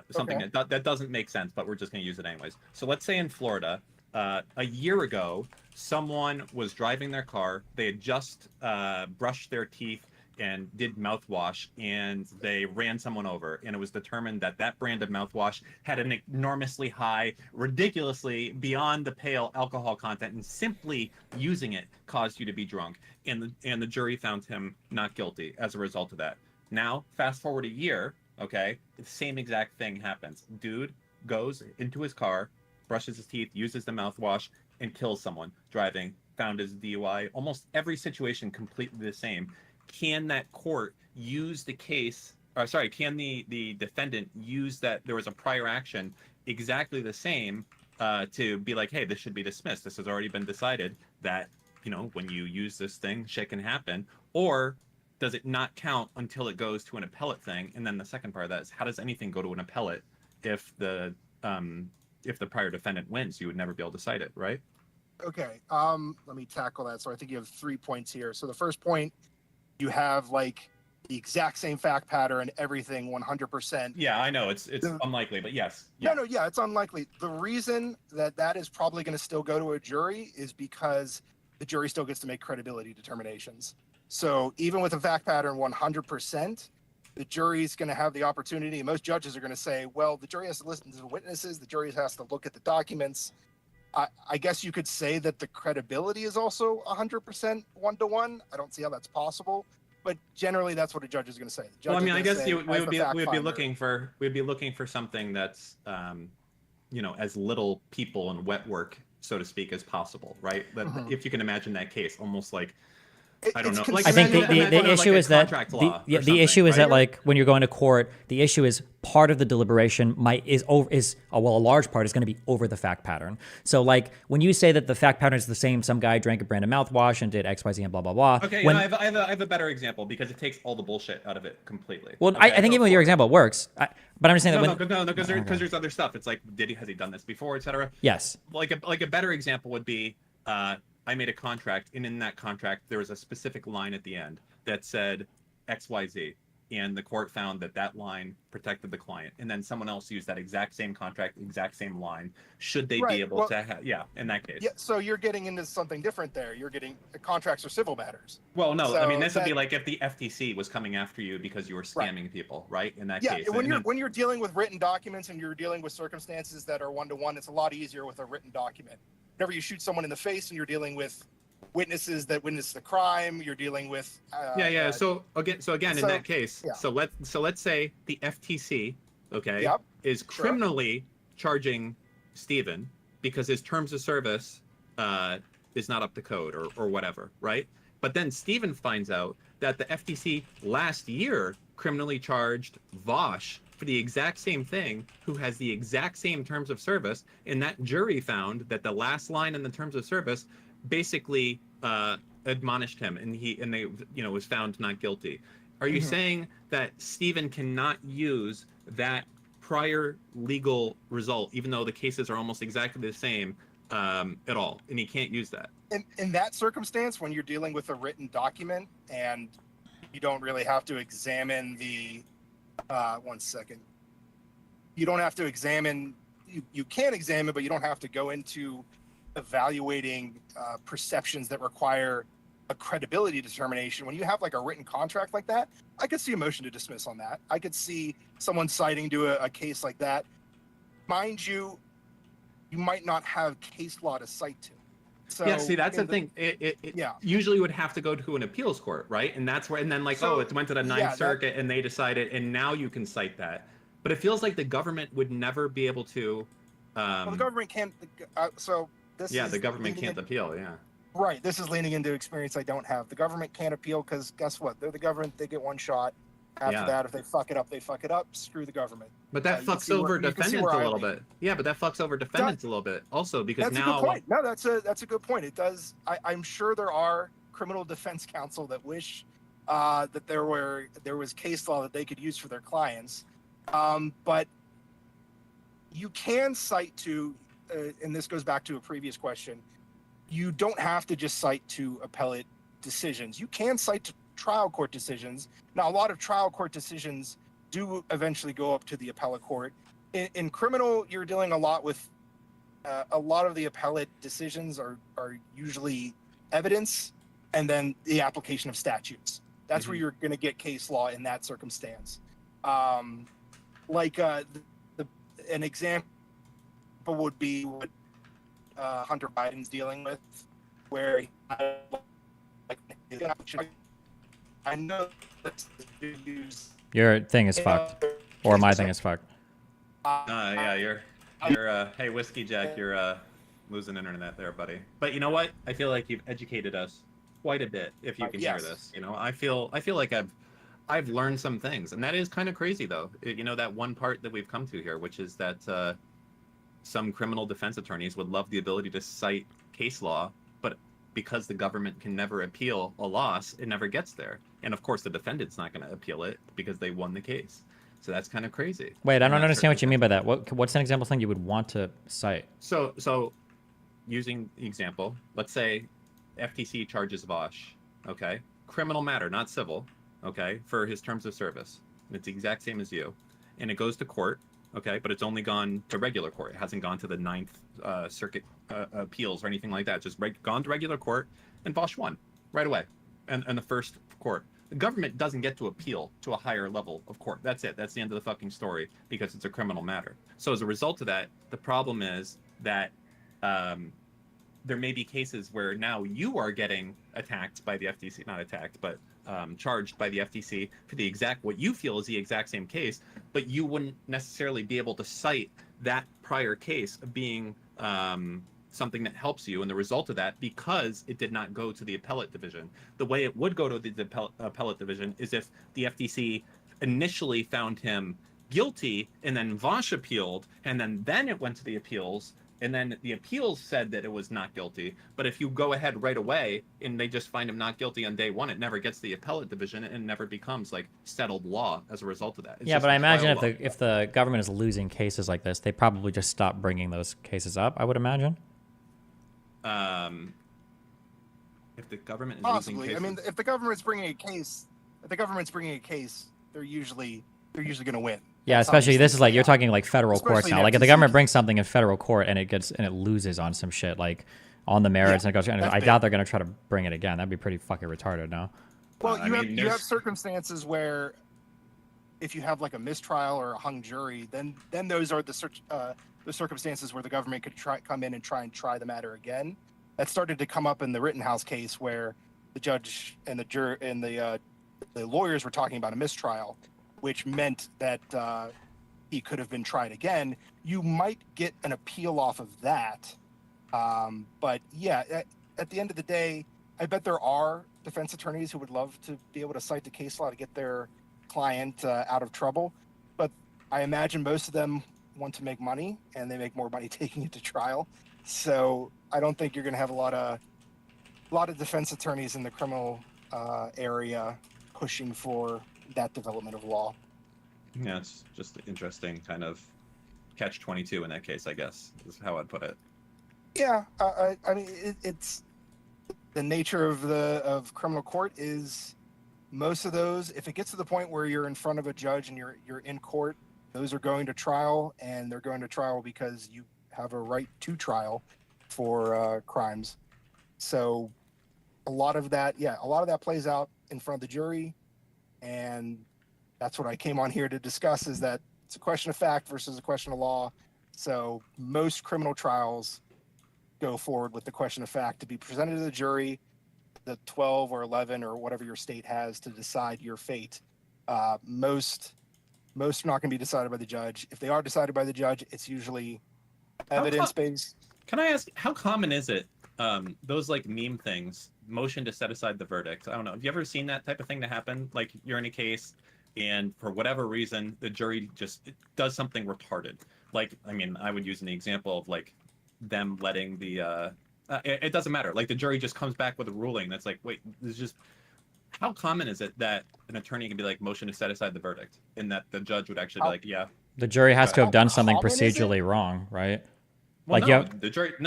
Speaker 14: Something
Speaker 16: Okay.
Speaker 14: that doesn't make sense, but we're just going to use it anyways. So let's say in Florida, a year ago, someone was driving their car. They had just brushed their teeth and did mouthwash, and they ran someone over, and it was determined that that brand of mouthwash had an enormously high, ridiculously beyond the pale alcohol content, and simply using it caused you to be drunk, and the jury found him not guilty as a result of that. Now, fast forward a year, okay, the same exact thing happens. Dude goes into his car, brushes his teeth, uses the mouthwash, and kills someone driving, found as DUI. Almost every situation completely the same. Can that court use the case, or sorry, can the defendant use that there was a prior action exactly the same to be like, hey, this should be dismissed. This has already been decided that, when you use this thing, shit can happen. Or does it not count until it goes to an appellate thing? And then the second part of that is, how does anything go to an appellate if the prior defendant wins? You would never be able to cite it, right?
Speaker 16: Okay. Let me tackle that. So I think you have 3 points here. So the first point, you have like the exact same fact pattern, everything 100%.
Speaker 14: Yeah, I know it's unlikely, but yes.
Speaker 16: No, it's unlikely. The reason that is probably going to still go to a jury is because the jury still gets to make credibility determinations. So even with a fact pattern 100%, the jury's going to have the opportunity. Most judges are going to say, well, the jury has to listen to the witnesses. The jury has to look at the documents. I guess you could say that the credibility is also 100% one-to-one. I don't see how that's possible, but generally that's what a judge is going to say.
Speaker 14: Well, I mean, I guess we would be looking for something that's, as little people and wet work, so to speak, as possible, right? If you can imagine that case, almost like, I don't know.
Speaker 1: I think the issue is that the issue is that, like, when you're going to court, the issue is part of the deliberation a large part is going to be over the fact pattern. So, like, when you say that the fact pattern is the same, some guy drank a brand of mouthwash and did X, Y, Z, and blah blah blah.
Speaker 14: Okay, I have a better example because it takes all the bullshit out of it completely.
Speaker 1: Well, okay, I think even with your example, it works. But I'm just saying
Speaker 14: because there's other stuff. It's like, has he done this before, etc.
Speaker 1: Yes.
Speaker 14: Like a better example would be, I made a contract, and in that contract, there was a specific line at the end that said XYZ, and the court found that line protected the client. And then someone else used that exact same contract, exact same line. Should they be able to have, in that case.
Speaker 16: Yeah, so you're getting into something different there. You're getting contracts or civil matters.
Speaker 14: Well, no,
Speaker 16: so
Speaker 14: I mean, this would be like if the FTC was coming after you because you were scamming people, right? In that case.
Speaker 16: Yeah, when you're dealing with written documents and you're dealing with circumstances that are one-to-one, it's a lot easier with a written document. Whenever you shoot someone in the face and you're dealing with witnesses that witness the crime, you're dealing with
Speaker 14: So again in that case, so let's say the FTC is criminally charging Stephen because his terms of service is not up to code or whatever, right? But then Stephen finds out that the FTC last year criminally charged Vosh for the exact same thing, who has the exact same terms of service, and that jury found that the last line in the terms of service basically admonished him, and they was found not guilty. Are you saying that Stephen cannot use that prior legal result, even though the cases are almost exactly the same, at all, and he can't use that?
Speaker 16: In that circumstance, when you're dealing with a written document and you don't really have to examine the 1 second. You don't have to examine, you can examine, but you don't have to go into evaluating perceptions that require a credibility determination. When you have like a written contract like that, I could see a motion to dismiss on that. I could see someone citing to a case like that. Mind you, you might not have case law to cite to. So
Speaker 14: yeah, see, that's the
Speaker 16: in
Speaker 14: thing. It
Speaker 16: yeah.
Speaker 14: usually would have to go to an appeals court, right? And that's where, and then like, oh, it went to the Ninth
Speaker 16: yeah,
Speaker 14: Circuit and they decided, and now you can cite that. But it feels like the government would never be able to.
Speaker 16: Well, the government can't. So this
Speaker 14: Yeah,
Speaker 16: is
Speaker 14: the government
Speaker 16: leaning
Speaker 14: can't appeal. Yeah.
Speaker 16: Right. This is leaning into experience I don't have. The government can't appeal because guess what? They're the government. They get one shot. After
Speaker 14: Yeah.
Speaker 16: that, if they fuck it up, they fuck it up. Screw the government.
Speaker 14: But that fucks over defendants a little bit. Yeah, but that fucks over defendants a little bit also because
Speaker 16: That's
Speaker 14: now.
Speaker 16: a good point. No, that's a good point. It does. I'm sure there are criminal defense counsel that wish that there was case law that they could use for their clients, but you can cite to, and this goes back to a previous question. You don't have to just cite to appellate decisions. You can cite to trial court decisions. Now, a lot of trial court decisions do eventually go up to the appellate court. In criminal, you're dealing a lot with a lot of the appellate decisions are usually evidence and then the application of statutes. That's where you're going to get case law in that circumstance. An example would be what Hunter Biden's dealing with, where I know
Speaker 1: Your thing is fucked, or my thing is fucked.
Speaker 14: Yeah, you're hey, Whiskey Jack, you're losing internet there, buddy. But you know what? I feel like you've educated us quite a bit. If you can hear this, you know, I feel like I've learned some things, and that is kind of crazy, though. You know, that one part that we've come to here, which is that some criminal defense attorneys would love the ability to cite case law, but because the government can never appeal a loss, it never gets there. And of course, the defendant's not going to appeal it because they won the case. So that's kind of crazy.
Speaker 1: Wait, I don't understand what you mean by that. What's an example thing you would want to cite?
Speaker 14: So using the example, let's say FTC charges Vosh, okay? Criminal matter, not civil, okay, for his terms of service. It's the exact same as you. And it goes to court, okay, but it's only gone to regular court. It hasn't gone to the Ninth Circuit appeals or anything like that. It's just gone to regular court, and Vosh won right away. And the first court. The government doesn't get to appeal to a higher level of court. That's it. That's the end of the fucking story because it's a criminal matter. So as a result of that, the problem is that there may be cases where now you are getting attacked by the FTC, not attacked, but charged by the FTC for the exact, what you feel is the exact same case, but you wouldn't necessarily be able to cite that prior case being something that helps you, and the result of that, because it did not go to the appellate division. The way it would go to the appellate division is if the FTC initially found him guilty, and then Vosh appealed, and then it went to the appeals, and then the appeals said that it was not guilty. But if you go ahead right away and they just find him not guilty on day one, it never gets to the appellate division and never becomes like settled law as a result of that. It's
Speaker 1: yeah,
Speaker 14: just
Speaker 1: but I
Speaker 14: a trial
Speaker 1: imagine
Speaker 14: law.
Speaker 1: if the government is losing cases like this, they probably just stop bringing those cases up, I would imagine.
Speaker 14: If the government is
Speaker 16: Possibly.
Speaker 14: losing cases,
Speaker 16: I mean, if the government's bringing a case, they're usually going to win.
Speaker 1: Yeah,
Speaker 16: That's
Speaker 1: especially
Speaker 16: obviously
Speaker 1: this is like you're
Speaker 16: the
Speaker 1: talking like federal courts
Speaker 16: especially
Speaker 1: now.
Speaker 16: in
Speaker 1: Like if the
Speaker 16: FTC.
Speaker 1: government brings something in federal court and it loses on some shit like on the merits and it goes. I doubt they're gonna try to bring it again. That'd be pretty fucking retarded. No.
Speaker 16: Well, you have circumstances where if you have like a mistrial or a hung jury, then those are the circumstances where the government could come in and try the matter again. That started to come up in the Rittenhouse case where the judge and the juror and the lawyers were talking about a mistrial, which meant that he could have been tried again. You might get an appeal off of that. But yeah, at the end of the day, I bet there are defense attorneys who would love to be able to cite the case law to get their client out of trouble. But I imagine most of them want to make money, and they make more money taking it to trial. So I don't think you're going to have a lot of defense attorneys in the criminal area pushing for that development of law.
Speaker 14: yeah, it's just interesting kind of catch-22 in that case, I guess, is how I'd put it.
Speaker 16: Yeah, I mean, it's the nature of criminal court is most of those. If it gets to the point where you're in front of a judge and you're in court, those are going to trial, and they're going to trial because you have a right to trial for crimes. So a lot of that plays out in front of the jury, and that's what I came on here to discuss, is that it's a question of fact versus a question of law. So most criminal trials go forward with the question of fact to be presented to the jury, the 12 or 11 or whatever your state has to decide your fate. Most are not going to be decided by the judge. If they are decided by the judge, it's usually evidence-based.
Speaker 14: Can I ask, how common is it, those like meme things, motion to set aside the verdict? I don't know. Have you ever seen that type of thing to happen? Like you're in a case and for whatever reason, the jury just does something retarded. Like, I mean, I would use an example of like them letting the, it doesn't matter. Like the jury just comes back with a ruling that's like, wait, this is just, how common is it that an attorney can be like motion to set aside the verdict and that the judge would actually be like, yeah.
Speaker 1: The jury has to have done something
Speaker 16: common is it?
Speaker 1: procedurally wrong, right?
Speaker 14: Well,
Speaker 1: Like,
Speaker 14: no,
Speaker 1: yeah,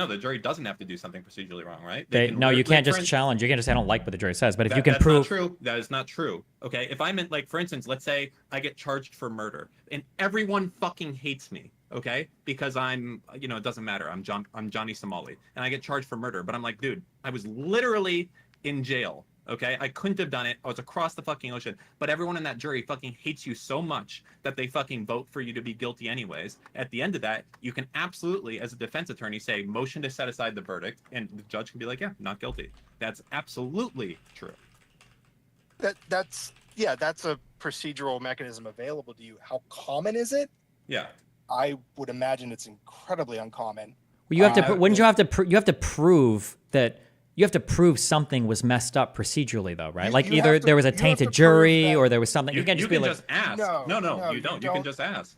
Speaker 14: the jury doesn't have to do something procedurally wrong, right?
Speaker 1: no, you
Speaker 14: like,
Speaker 1: can't
Speaker 14: for
Speaker 1: just challenge. You can't just say I don't like what the jury says. But if you can
Speaker 14: that's
Speaker 1: prove,
Speaker 14: not true. That is not true. Okay, if I'm in, like, for instance, let's say I get charged for murder, and everyone fucking hates me, okay, because I'm, you know, it doesn't matter. I'm Johnny Somali, and I get charged for murder, but I'm like, dude, I was literally in jail. Okay, I couldn't have done it. I was across the fucking ocean. But everyone in that jury fucking hates you so much that they fucking vote for you to be guilty anyways. At the end of that, you can absolutely, as a defense attorney, say motion to set aside the verdict, and the judge can be like, yeah, not guilty. That's absolutely true.
Speaker 16: That's a procedural mechanism available to you. How common is it?
Speaker 14: Yeah.
Speaker 16: I would imagine it's incredibly uncommon.
Speaker 1: well, you have to. Wouldn't you have to? You have to prove that. You have to prove something was messed up procedurally, though, right? Like either there was a tainted jury or there was something. You can't just be like,
Speaker 14: just ask. No, you don't. You can just ask.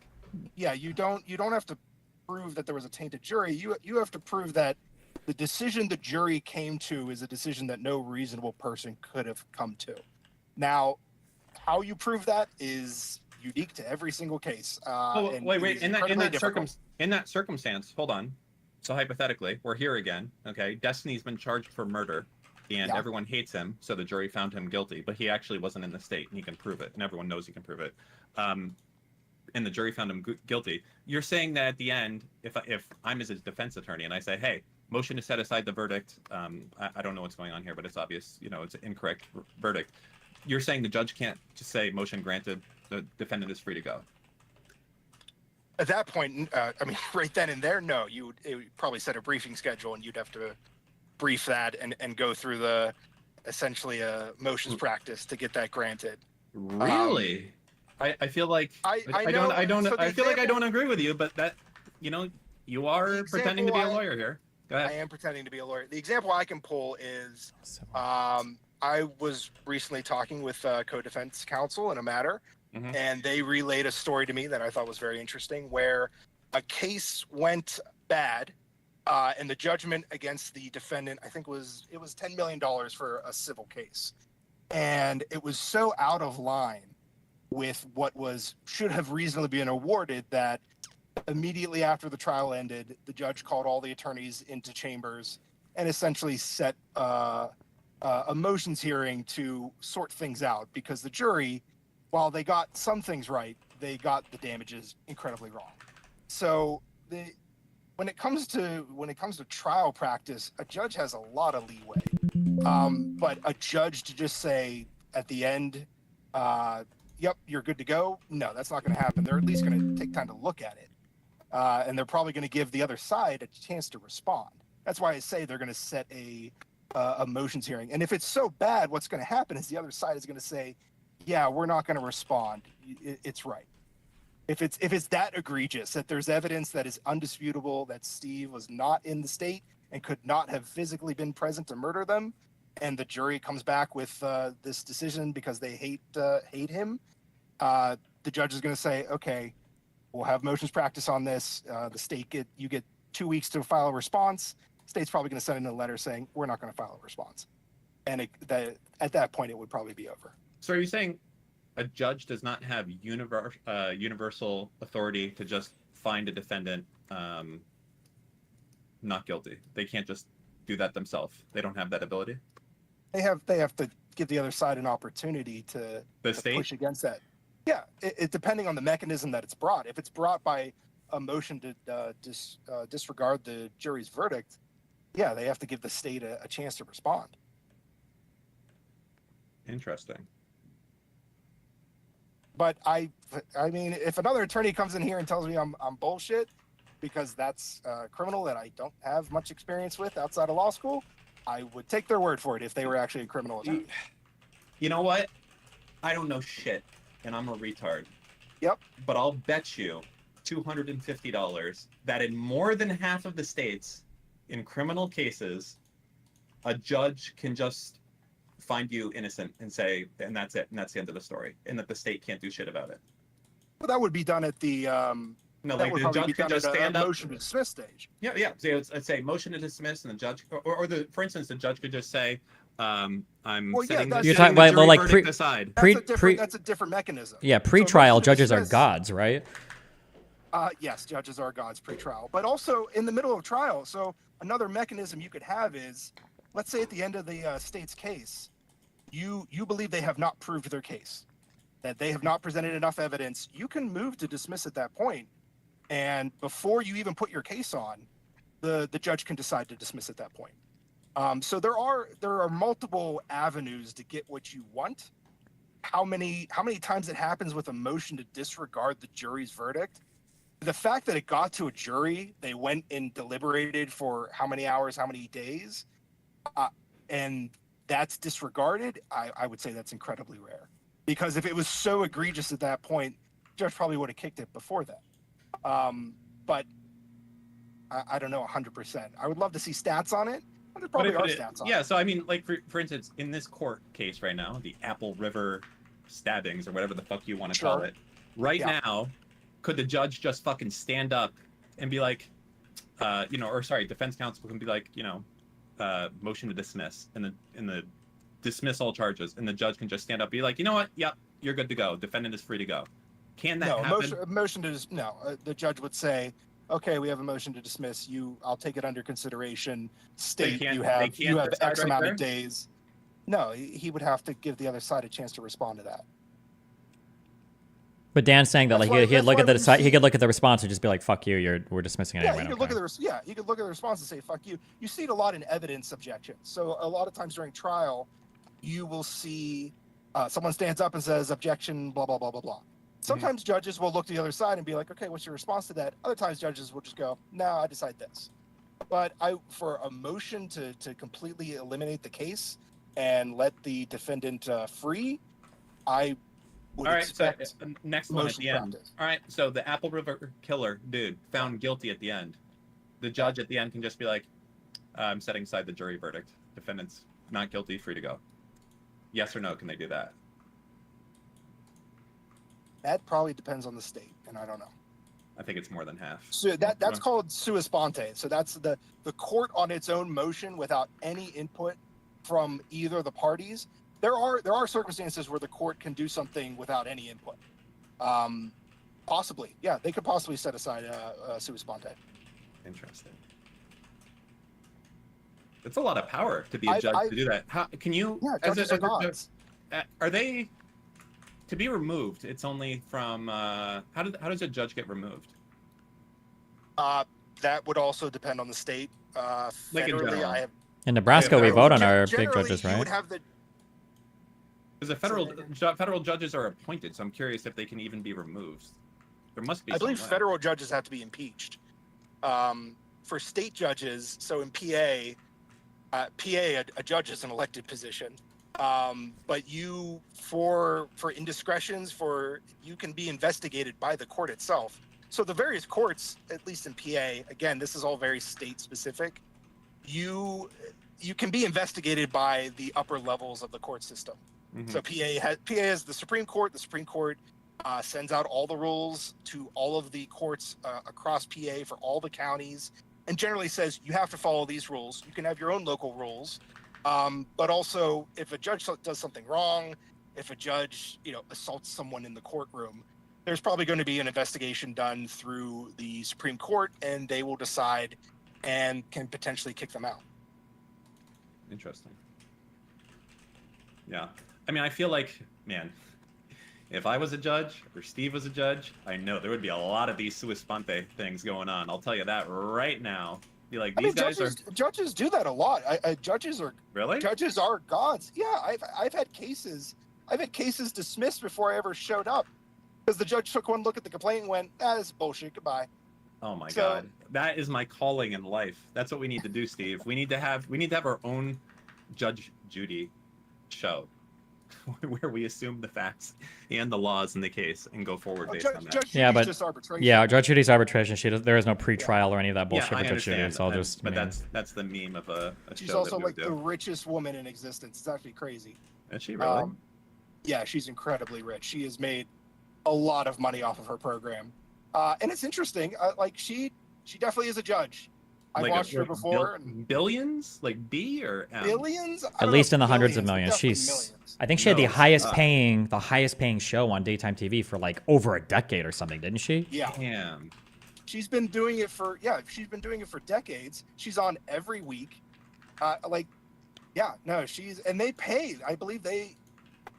Speaker 16: Yeah, you don't have to prove that there was a tainted jury. You have to prove that the decision the jury came to is a decision that no reasonable person could have come to. Now, how you prove that is unique to every single case.
Speaker 14: Wait. In that circumstance, hold on. So hypothetically, we're here again, okay? Destiny's been charged for murder, and everyone hates him, so the jury found him guilty, but he actually wasn't in the state, and he can prove it, and everyone knows he can prove it. And the jury found him guilty. You're saying that at the end, if I'm his defense attorney, and I say, hey, motion to set aside the verdict, I don't know what's going on here, but it's obvious, you know, it's an incorrect verdict. You're saying the judge can't just say motion granted, the defendant is free to go.
Speaker 16: At that point, I mean, right then and there, no, it would probably set a briefing schedule, and you'd have to brief that and go through the essentially a motions practice to get that granted.
Speaker 14: Really? I feel like I feel like I don't agree with you, but that, you know, you are pretending to be a lawyer here. Go ahead.
Speaker 16: I am pretending to be a lawyer. The example I can pull is I was recently talking with co-defense counsel in a matter. Mm-hmm. And they relayed a story to me that I thought was very interesting, where a case went bad, and the judgment against the defendant, I think it was $10 million for a civil case, and it was so out of line with what should have reasonably been awarded that immediately after the trial ended, the judge called all the attorneys into chambers and essentially set a motions hearing to sort things out, because the jury, while they got some things right, they got the damages incredibly wrong. So when it comes to trial practice, a judge has a lot of leeway. But a judge to just say at the end, "Yep, you're good to go," no, that's not going to happen. They're at least going to take time to look at it, and they're probably going to give the other side a chance to respond. That's why I say they're going to set a motions hearing. And if it's so bad, what's going to happen is the other side is going to say, yeah, we're not going to respond. It's right. If it's that egregious, that there's evidence that is undisputable that Steve was not in the state and could not have physically been present to murder them, and the jury comes back with this decision because they hate him, the judge is going to say, okay, we'll have motions practice on this. The state you get 2 weeks to file a response. State's probably going to send in a letter saying we're not going to file a response, and at that point it would probably be over.
Speaker 14: So are you saying a judge does not have universal authority to just find a defendant not guilty? They can't just do that themselves. They don't have that ability?
Speaker 16: They have to give the other side an opportunity to push against that. Yeah, it depending on the mechanism that it's brought. If it's brought by a motion to disregard the jury's verdict, yeah, they have to give the state a chance to respond.
Speaker 14: Interesting.
Speaker 16: But I mean, if another attorney comes in here and tells me I'm bullshit, because that's a criminal that I don't have much experience with outside of law school, I would take their word for it if they were actually a criminal attorney.
Speaker 14: You know what? I don't know shit, and I'm a retard.
Speaker 16: Yep.
Speaker 14: But I'll bet you $250 that in more than half of the states, in criminal cases, a judge can just find you innocent and say, and that's it, and that's the end of the story, and that the state can't do shit about it.
Speaker 16: Well, that would be done at the
Speaker 14: No,
Speaker 16: that
Speaker 14: like
Speaker 16: would
Speaker 14: the
Speaker 16: probably
Speaker 14: judge
Speaker 16: be
Speaker 14: could
Speaker 16: done
Speaker 14: just
Speaker 16: at a
Speaker 14: stand up.
Speaker 16: motion to dismiss stage.
Speaker 14: Yeah. So let's say motion to dismiss, and the judge, for instance, the judge could just say, I'm
Speaker 16: Well, yeah,
Speaker 14: setting
Speaker 16: that's-
Speaker 14: the
Speaker 1: You're talking
Speaker 14: jury
Speaker 1: about like
Speaker 14: verdict aside.
Speaker 16: That's a different mechanism.
Speaker 1: Yeah,
Speaker 16: So
Speaker 1: pre-trial
Speaker 16: motion to
Speaker 1: judges are
Speaker 16: dismiss-
Speaker 1: gods, right?
Speaker 16: Yes, judges are gods pre-trial, but also in the middle of trial. So another mechanism you could have is, let's say at the end of the state's case, you believe they have not proved their case, that they have not presented enough evidence. You can move to dismiss at that point, and before you even put your case on, the judge can decide to dismiss at that point. So there are multiple avenues to get what you want. How many times it happens with a motion to disregard the jury's verdict? The fact that it got to a jury, they went and deliberated for how many hours, how many days, and that's disregarded, I would say that's incredibly rare. Because if it was so egregious at that point, the judge probably would have kicked it before that. But I don't know 100%. I would love to see stats on it. There probably are stats on it.
Speaker 14: Yeah, so I mean, like for instance, in this court case right now, the Apple River stabbings or whatever the fuck you want to call it, now, could the judge just fucking stand up and be like, defense counsel can be like, motion to dismiss and the dismiss all charges, and the judge can just stand up and be like, you know what, yep, you're good to go. Defendant is free to go. Can that happen?
Speaker 16: The judge would say, okay, we have a motion to dismiss you. I'll take it under consideration. State you have X amount of days. No, he would have to give the other side a chance to respond to that.
Speaker 1: But Dan's saying that like he could look at the response and just be like, "Fuck you, we're dismissing it anyway."
Speaker 16: He could look at the response and say, "Fuck you." You see it a lot in evidence objections. So a lot of times during trial, you will see someone stands up and says, "Objection," blah blah blah blah blah. Sometimes judges will look to the other side and be like, "Okay, what's your response to that?" Other times judges will just go, "No, I decide this." But for a motion to completely eliminate the case and let the defendant free, I would expect.
Speaker 14: So next one at the end. All right, so the Apple River killer dude found guilty at the end. The judge at the end can just be like, I'm setting aside the jury verdict. Defendant's not guilty, free to go. Yes or no, can they do that?
Speaker 16: That probably depends on the state, and I don't know.
Speaker 14: I think it's more than half.
Speaker 16: So that's called sua sponte. So that's the court on its own motion without any input from either the parties. There are circumstances where the court can do something without any input. Possibly, yeah, they could possibly set aside sua sponte.
Speaker 14: Interesting. It's a lot of power to be a judge to do that. How can you?
Speaker 16: Yeah, judges are gods.
Speaker 14: Are they to be removed? It's only from how does a judge get removed?
Speaker 16: That would also depend on the state.
Speaker 14: Like in general.
Speaker 1: In Nebraska, we vote on our big judges, right?
Speaker 16: You would have the.
Speaker 14: Because the federal judges are appointed, so I'm curious if they can even be removed. There must be.
Speaker 16: I believe federal judges have to be impeached. For state judges, so in PA, a judge is an elected position. But you, for indiscretions, you can be investigated by the court itself. So the various courts, at least in PA, again, this is all very state specific. You can be investigated by the upper levels of the court system. Mm-hmm. So PA has the Supreme Court. The Supreme Court sends out all the rules to all of the courts across PA for all the counties, and generally says you have to follow these rules. You can have your own local rules, but also if a judge does something wrong, if a judge assaults someone in the courtroom, there's probably going to be an investigation done through the Supreme Court, and they will decide and can potentially kick them out.
Speaker 14: Interesting. Yeah. I mean, I feel like, man, if I was a judge or Steve was a judge, I know there would be a lot of these sua sponte things going on. I'll tell you that right now. Be like,
Speaker 16: judges do that a lot. Judges are gods. Yeah, I've had cases dismissed before I ever showed up because the judge took one look at the complaint and went, "This is bullshit. Goodbye."
Speaker 14: Oh my
Speaker 16: So-
Speaker 14: God, that is my calling in life. That's what we need to do, Steve. We need to have our own Judge Judy show, where we assume the facts and the laws in the case and go forward based on that.
Speaker 16: Judge
Speaker 1: Yeah,
Speaker 16: Judy's
Speaker 1: but
Speaker 16: just arbitration.
Speaker 1: yeah, Judge Judy's arbitration. There is no pre-trial or any of that bullshit
Speaker 14: Yeah, I
Speaker 1: with Judge Judy.
Speaker 14: understand.
Speaker 1: It's all
Speaker 14: and-
Speaker 1: just.
Speaker 14: but
Speaker 1: I mean,
Speaker 14: that's the meme of a
Speaker 16: She's
Speaker 14: show
Speaker 16: also
Speaker 14: that we
Speaker 16: like
Speaker 14: would
Speaker 16: the
Speaker 14: do.
Speaker 16: richest woman in existence. It's actually crazy.
Speaker 14: Is she really?
Speaker 16: Yeah, she's incredibly rich. She has made a lot of money off of her program, and it's interesting. Like she definitely is a judge. I've watched her before.
Speaker 14: Billions, like B or M?
Speaker 16: Billions? I
Speaker 1: at
Speaker 16: don't
Speaker 1: least
Speaker 16: know
Speaker 1: in the
Speaker 16: if
Speaker 1: hundreds of
Speaker 16: billions, but
Speaker 1: millions.
Speaker 16: definitely
Speaker 1: She's.
Speaker 16: millions.
Speaker 1: I think she had the
Speaker 14: No,
Speaker 1: highest paying show on daytime TV for like over a decade or something, didn't she?
Speaker 16: Yeah.
Speaker 14: Damn.
Speaker 16: She's been doing it for decades. She's on every week. And they paid. I believe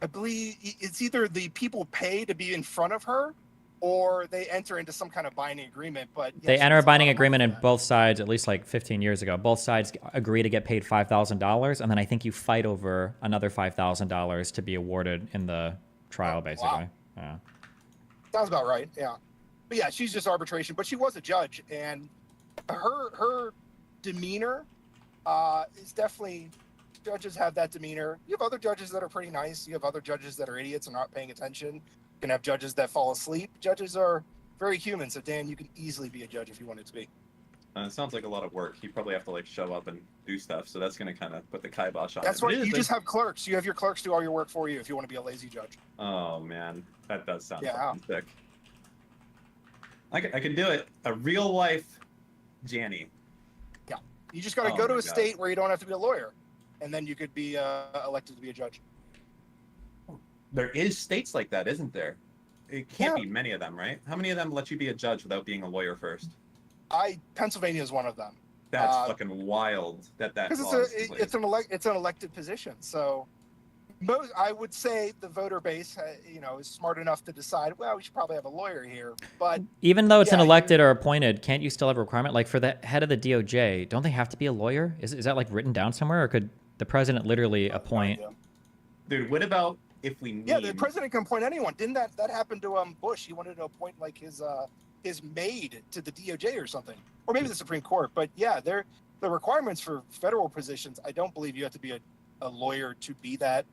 Speaker 16: it's either the people pay to be in front of her, or they enter into some kind of binding agreement. But yeah,
Speaker 1: They
Speaker 16: she
Speaker 1: enter a
Speaker 16: gets lot
Speaker 1: binding
Speaker 16: of money
Speaker 1: agreement,
Speaker 16: for
Speaker 1: and
Speaker 16: that.
Speaker 1: both sides, at least like 15 years ago, both sides agree to get paid $5,000, and then I think you fight over another $5,000 to be awarded in the trial, basically.
Speaker 16: Wow.
Speaker 1: Yeah.
Speaker 16: Sounds about right. Yeah, but yeah, she's just arbitration. But she was a judge, and her demeanor is definitely. Judges have that demeanor. You have other judges that are pretty nice. You have other judges that are idiots and not paying attention. You can have judges that fall asleep. Judges are very human. So Dan, you can easily be a judge if you wanted to be.
Speaker 14: It sounds like a lot of work. You probably have to like show up and do stuff. So that's going to kind of put the kibosh on
Speaker 16: That's
Speaker 14: it.
Speaker 16: why
Speaker 14: It is
Speaker 16: you
Speaker 14: like-
Speaker 16: just have clerks. You have your clerks do all your work for you if you want to be a lazy judge.
Speaker 14: Oh man, that does sound
Speaker 16: Yeah.
Speaker 14: fucking sick. I could do it. A real life Janny.
Speaker 16: Yeah. You just got to
Speaker 14: Oh
Speaker 16: go to
Speaker 14: my
Speaker 16: a
Speaker 14: God.
Speaker 16: state where you don't have to be a lawyer, and then you could be elected to be a judge.
Speaker 14: There is states like that, isn't there? It can't
Speaker 16: Yeah.
Speaker 14: be many of them, right? How many of them let you be a judge without being a lawyer first?
Speaker 16: Pennsylvania is one of them.
Speaker 14: That's fucking wild. That
Speaker 16: Because
Speaker 14: law is in place.
Speaker 16: it's an elected position. So I would say the voter base, is smart enough to decide. Well, we should probably have a lawyer here. But
Speaker 1: Even though it's an
Speaker 16: yeah,
Speaker 1: elected or appointed, can't you still have a requirement? Like for the head of the DOJ, don't they have to be a lawyer? Is that like written down somewhere, or could the president literally appoint?
Speaker 14: Dude, what about if we need...
Speaker 16: Yeah, the president can appoint anyone. Didn't that happen to Bush? He wanted to appoint like his maid to the DOJ or something, or maybe the Supreme Court. But yeah, the requirements for federal positions. I don't believe you have to be a lawyer to be that.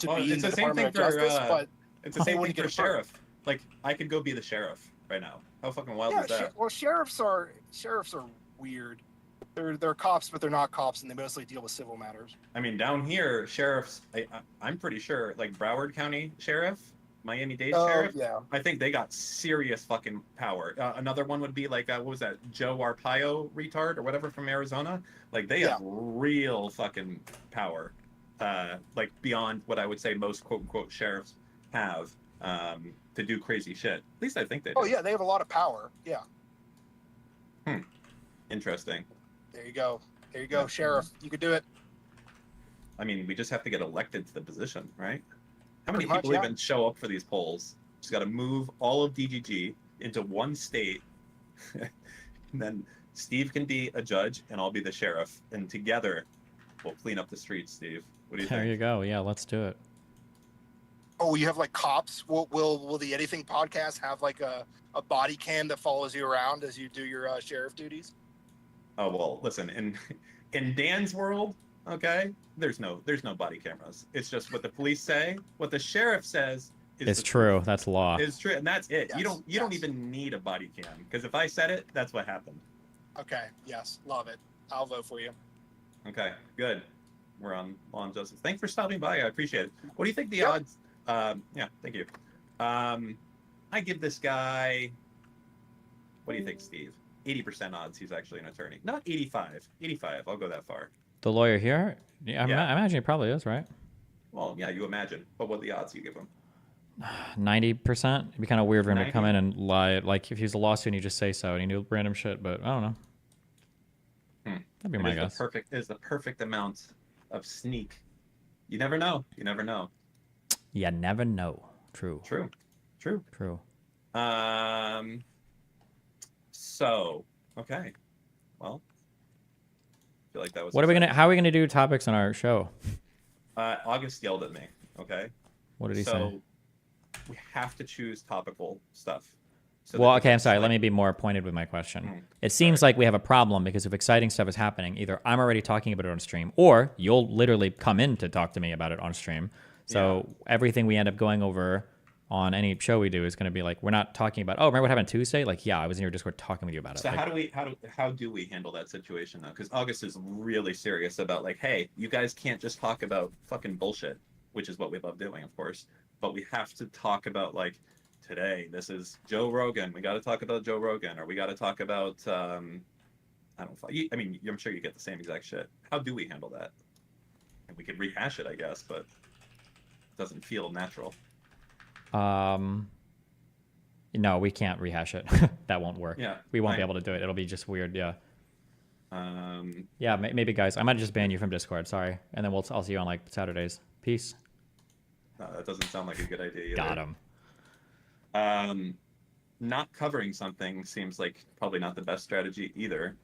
Speaker 14: Well,
Speaker 16: Be in
Speaker 14: it's
Speaker 16: the
Speaker 14: the same
Speaker 16: Department
Speaker 14: thing
Speaker 16: of
Speaker 14: for
Speaker 16: Justice, but
Speaker 14: it's the same thing
Speaker 16: wouldn't
Speaker 14: for
Speaker 16: get a
Speaker 14: sheriff. Like I could go be the sheriff right now. How fucking wild
Speaker 16: Yeah,
Speaker 14: is that?
Speaker 16: well, sheriffs are weird. They're cops, but they're not cops, and they mostly deal with civil matters.
Speaker 14: I mean, down here, sheriffs. I'm pretty sure, like Broward County Sheriff, Miami-Dade
Speaker 16: Oh,
Speaker 14: Sheriff.
Speaker 16: yeah.
Speaker 14: I think they got serious fucking power. Another one would be like, what was that, Joe Arpaio retard or whatever from Arizona? Like they have real fucking power, like beyond what I would say most quote unquote sheriffs have to do crazy shit. At least I think they do.
Speaker 16: Oh yeah, they have a lot of power. Yeah.
Speaker 14: Interesting.
Speaker 16: There you go. There you go, sheriff. You could do it.
Speaker 14: I mean, we just have to get elected to the position, right? How many
Speaker 16: Pretty much,
Speaker 14: people
Speaker 16: yeah.
Speaker 14: even show up for these polls? Just got to move all of DGG into one state, and then Steve can be a judge, and I'll be the sheriff, and together we'll clean up the streets. Steve, what do you
Speaker 1: There
Speaker 14: think?
Speaker 1: you go. Yeah, let's do it.
Speaker 16: Oh, you have like cops. Will the Anything podcast have like a body cam that follows you around as you do your sheriff duties?
Speaker 14: Oh well, listen, in Dan's world, okay, there's no body cameras. It's just what the police say, what the sheriff says.
Speaker 1: It's true. That's law.
Speaker 14: It's true, and that's it.
Speaker 16: Yes,
Speaker 14: You don't even need a body cam because if I said it, that's what happened.
Speaker 16: Okay. Yes. Love it. I'll vote for you.
Speaker 14: Okay, good. We're on Law and Justice. Thanks for stopping by. I appreciate it. What do you think the odds? Yeah, thank you. I give this guy. What do you think, Steve? 80% odds he's actually an attorney. Not 85. 85. I'll go that far.
Speaker 1: The lawyer here? Yeah, I
Speaker 14: Yeah.
Speaker 1: imagine he probably is, right?
Speaker 14: Well, yeah, you imagine. But what are the odds you give him?
Speaker 1: 90%. It'd be kind of weird for him to
Speaker 14: 90?
Speaker 1: come in and lie. Like if he's a lawsuit and you just say so and he knew random shit, but I don't know. That'd be my guess.
Speaker 14: It is the perfect amount of sneak. You never know. You never know.
Speaker 1: You never know. True.
Speaker 14: True.
Speaker 1: True.
Speaker 14: So, okay. Well, I feel like that was.
Speaker 1: What are we gonna? How are we gonna do topics on our show?
Speaker 14: August yelled at me. Okay.
Speaker 1: What did he
Speaker 14: so,
Speaker 1: say?
Speaker 14: we have to choose topical stuff. So
Speaker 1: Well,
Speaker 14: that
Speaker 1: okay, I'm
Speaker 14: it's
Speaker 1: sorry.
Speaker 14: like-
Speaker 1: Let me be more pointed with my question. It seems like we have a problem because if exciting stuff is happening, either I'm already talking about it on stream, or you'll literally come in to talk to me about it on stream. So everything we end up going over on any show we do is going to be like, we're not talking about, oh, remember what happened Tuesday? Like, yeah, I was in your Discord talking with you about it.
Speaker 14: So
Speaker 1: Like,
Speaker 14: how do we handle that situation though? Because August is really serious about like, hey, you guys can't just talk about fucking bullshit, which is what we love doing, of course. But we have to talk about like, today this is Joe Rogan. We got to talk about Joe Rogan, or we got to talk about I don't know. I mean, I'm sure you get the same exact shit. How do we handle that? And we could rehash it, I guess, but it doesn't feel natural.
Speaker 1: no, we can't rehash it. That won't work.
Speaker 14: Yeah,
Speaker 1: we won't be able to do it. It'll be just weird. Yeah. Yeah, maybe guys. I might just ban you from Discord. Sorry, and then I'll see you on like Saturdays. Peace.
Speaker 14: No, that doesn't sound like a good idea either.
Speaker 1: Got him.
Speaker 14: Not covering something seems like probably not the best strategy either.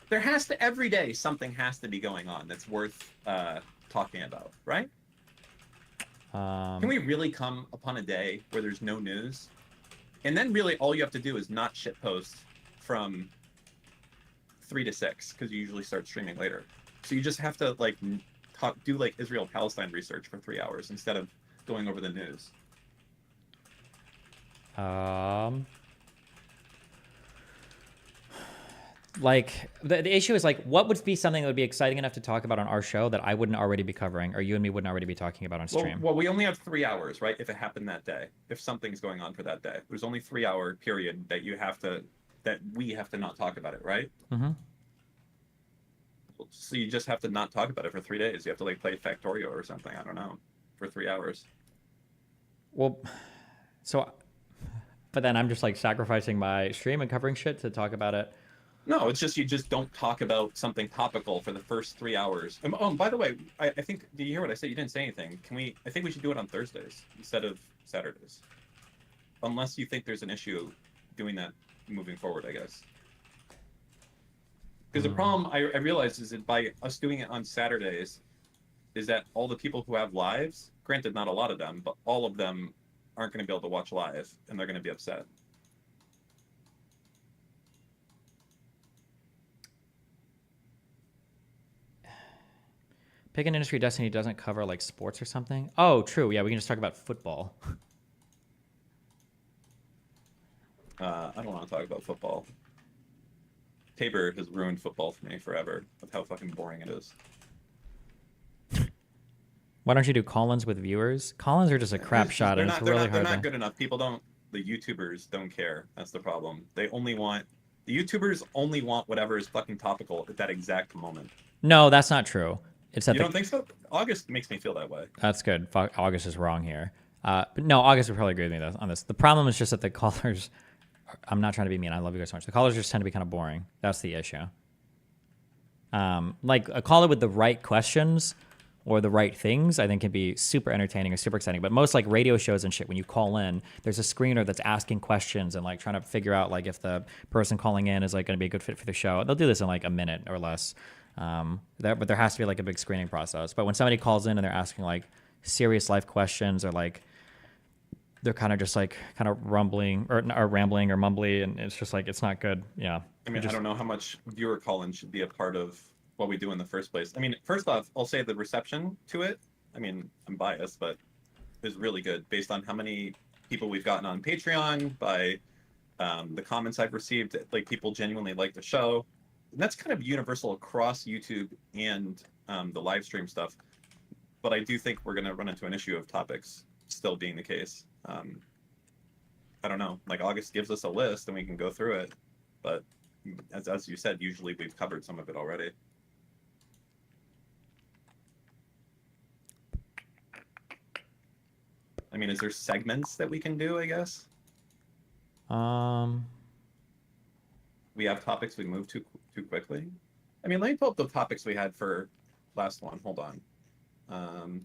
Speaker 14: There has to, every day, something has to be going on that's worth talking about, right? Can we really come upon a day where there's no news? And then really all you have to do is not shitpost from 3 to 6, because you usually start streaming later. So you just have to like do like Israel-Palestine research for 3 hours instead of going over the news.
Speaker 1: Like the issue is like, what would be something that would be exciting enough to talk about on our show that I wouldn't already be covering, or you and me wouldn't already be talking about on stream?
Speaker 14: Well, we only have 3 hours, right? If it happened that day, if something's going on for that day, there's only 3 hour period that we have to not talk about it, right?
Speaker 1: Mm-hmm.
Speaker 14: So you just have to not talk about it for 3 days. You have to like play Factorio or something. I don't know, for 3 hours.
Speaker 1: Well, so, but then I'm just like sacrificing my stream and covering shit to talk about it.
Speaker 14: No, it's just you just don't talk about something topical for the first 3 hours. Oh, by the way, I think, did you hear what I said? You didn't say anything. I think we should do it on Thursdays instead of Saturdays. Unless you think there's an issue doing that moving forward, I guess. Because the problem I realized is that by us doing it on Saturdays, is that all the people who have lives, granted not a lot of them, but all of them aren't going to be able to watch live, and they're going to be upset.
Speaker 1: Pick an industry Destiny doesn't cover like sports or something. Oh, true. Yeah, we can just talk about football.
Speaker 14: I don't want to talk about football. Tabor has ruined football for me forever with how fucking boring it is.
Speaker 1: Why don't you do call-ins with viewers? Call-ins are just a crap shot, and it's really hard.
Speaker 14: They're not good enough. People don't. The YouTubers don't care. That's the problem. The YouTubers only want whatever is fucking topical at that exact moment.
Speaker 1: No, that's not true. It's that
Speaker 14: you don't think so? August makes me feel that way.
Speaker 1: That's good. August is wrong here. But no, August would probably agree with me on this. The problem is just that the callers. I'm not trying to be mean. I love you guys so much. The callers just tend to be kind of boring. That's the issue. Like a caller with the right questions or the right things, I think can be super entertaining or super exciting. But most like radio shows and shit, when you call in, there's a screener that's asking questions and like trying to figure out like if the person calling in is like going to be a good fit for the show. They'll do this in like a minute or less. But there has to be like a big screening process. But when somebody calls in and they're asking like serious life questions, or like they're kind of just like kind of rumbling or rambling or mumbly, and it's just like it's not good. Yeah.
Speaker 14: I mean, I don't know how much viewer call-in should be a part of what we do in the first place. I mean, first off, I'll say the reception to it, I mean, I'm biased, but is really good based on how many people we've gotten on Patreon, by the comments I've received. Like, people genuinely like the show. And that's kind of universal across YouTube and the live stream stuff. But I do think we're going to run into an issue of topics still being the case. I don't know. Like, August gives us a list and we can go through it. But as you said, usually we've covered some of it already. I mean, is there segments that we can do, I guess? We have topics we move too quickly. I mean, let me pull up the topics we had for last one. Hold on.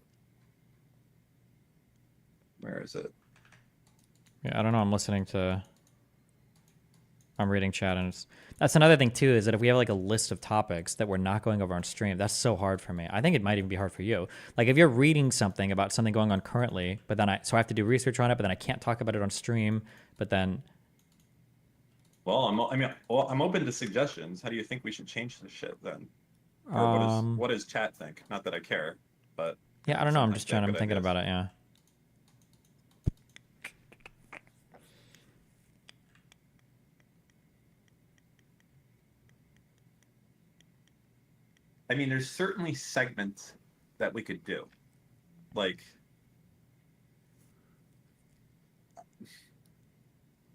Speaker 14: Where is it?
Speaker 1: Yeah, I don't know. I'm listening to. I'm reading chat, and that's another thing too, is that if we have like a list of topics that we're not going over on stream, that's so hard for me. I think it might even be hard for you. Like if you're reading something about something going on currently, but then I have to do research on it, but then I can't talk about it on stream, but then.
Speaker 14: Well, I'm open to suggestions. How do you think we should change this shit then? Or what does chat think? Not that I care, but
Speaker 1: Yeah, I don't know. I'm just I'm thinking about it. Yeah.
Speaker 14: I mean, there's certainly segments that we could do. Like,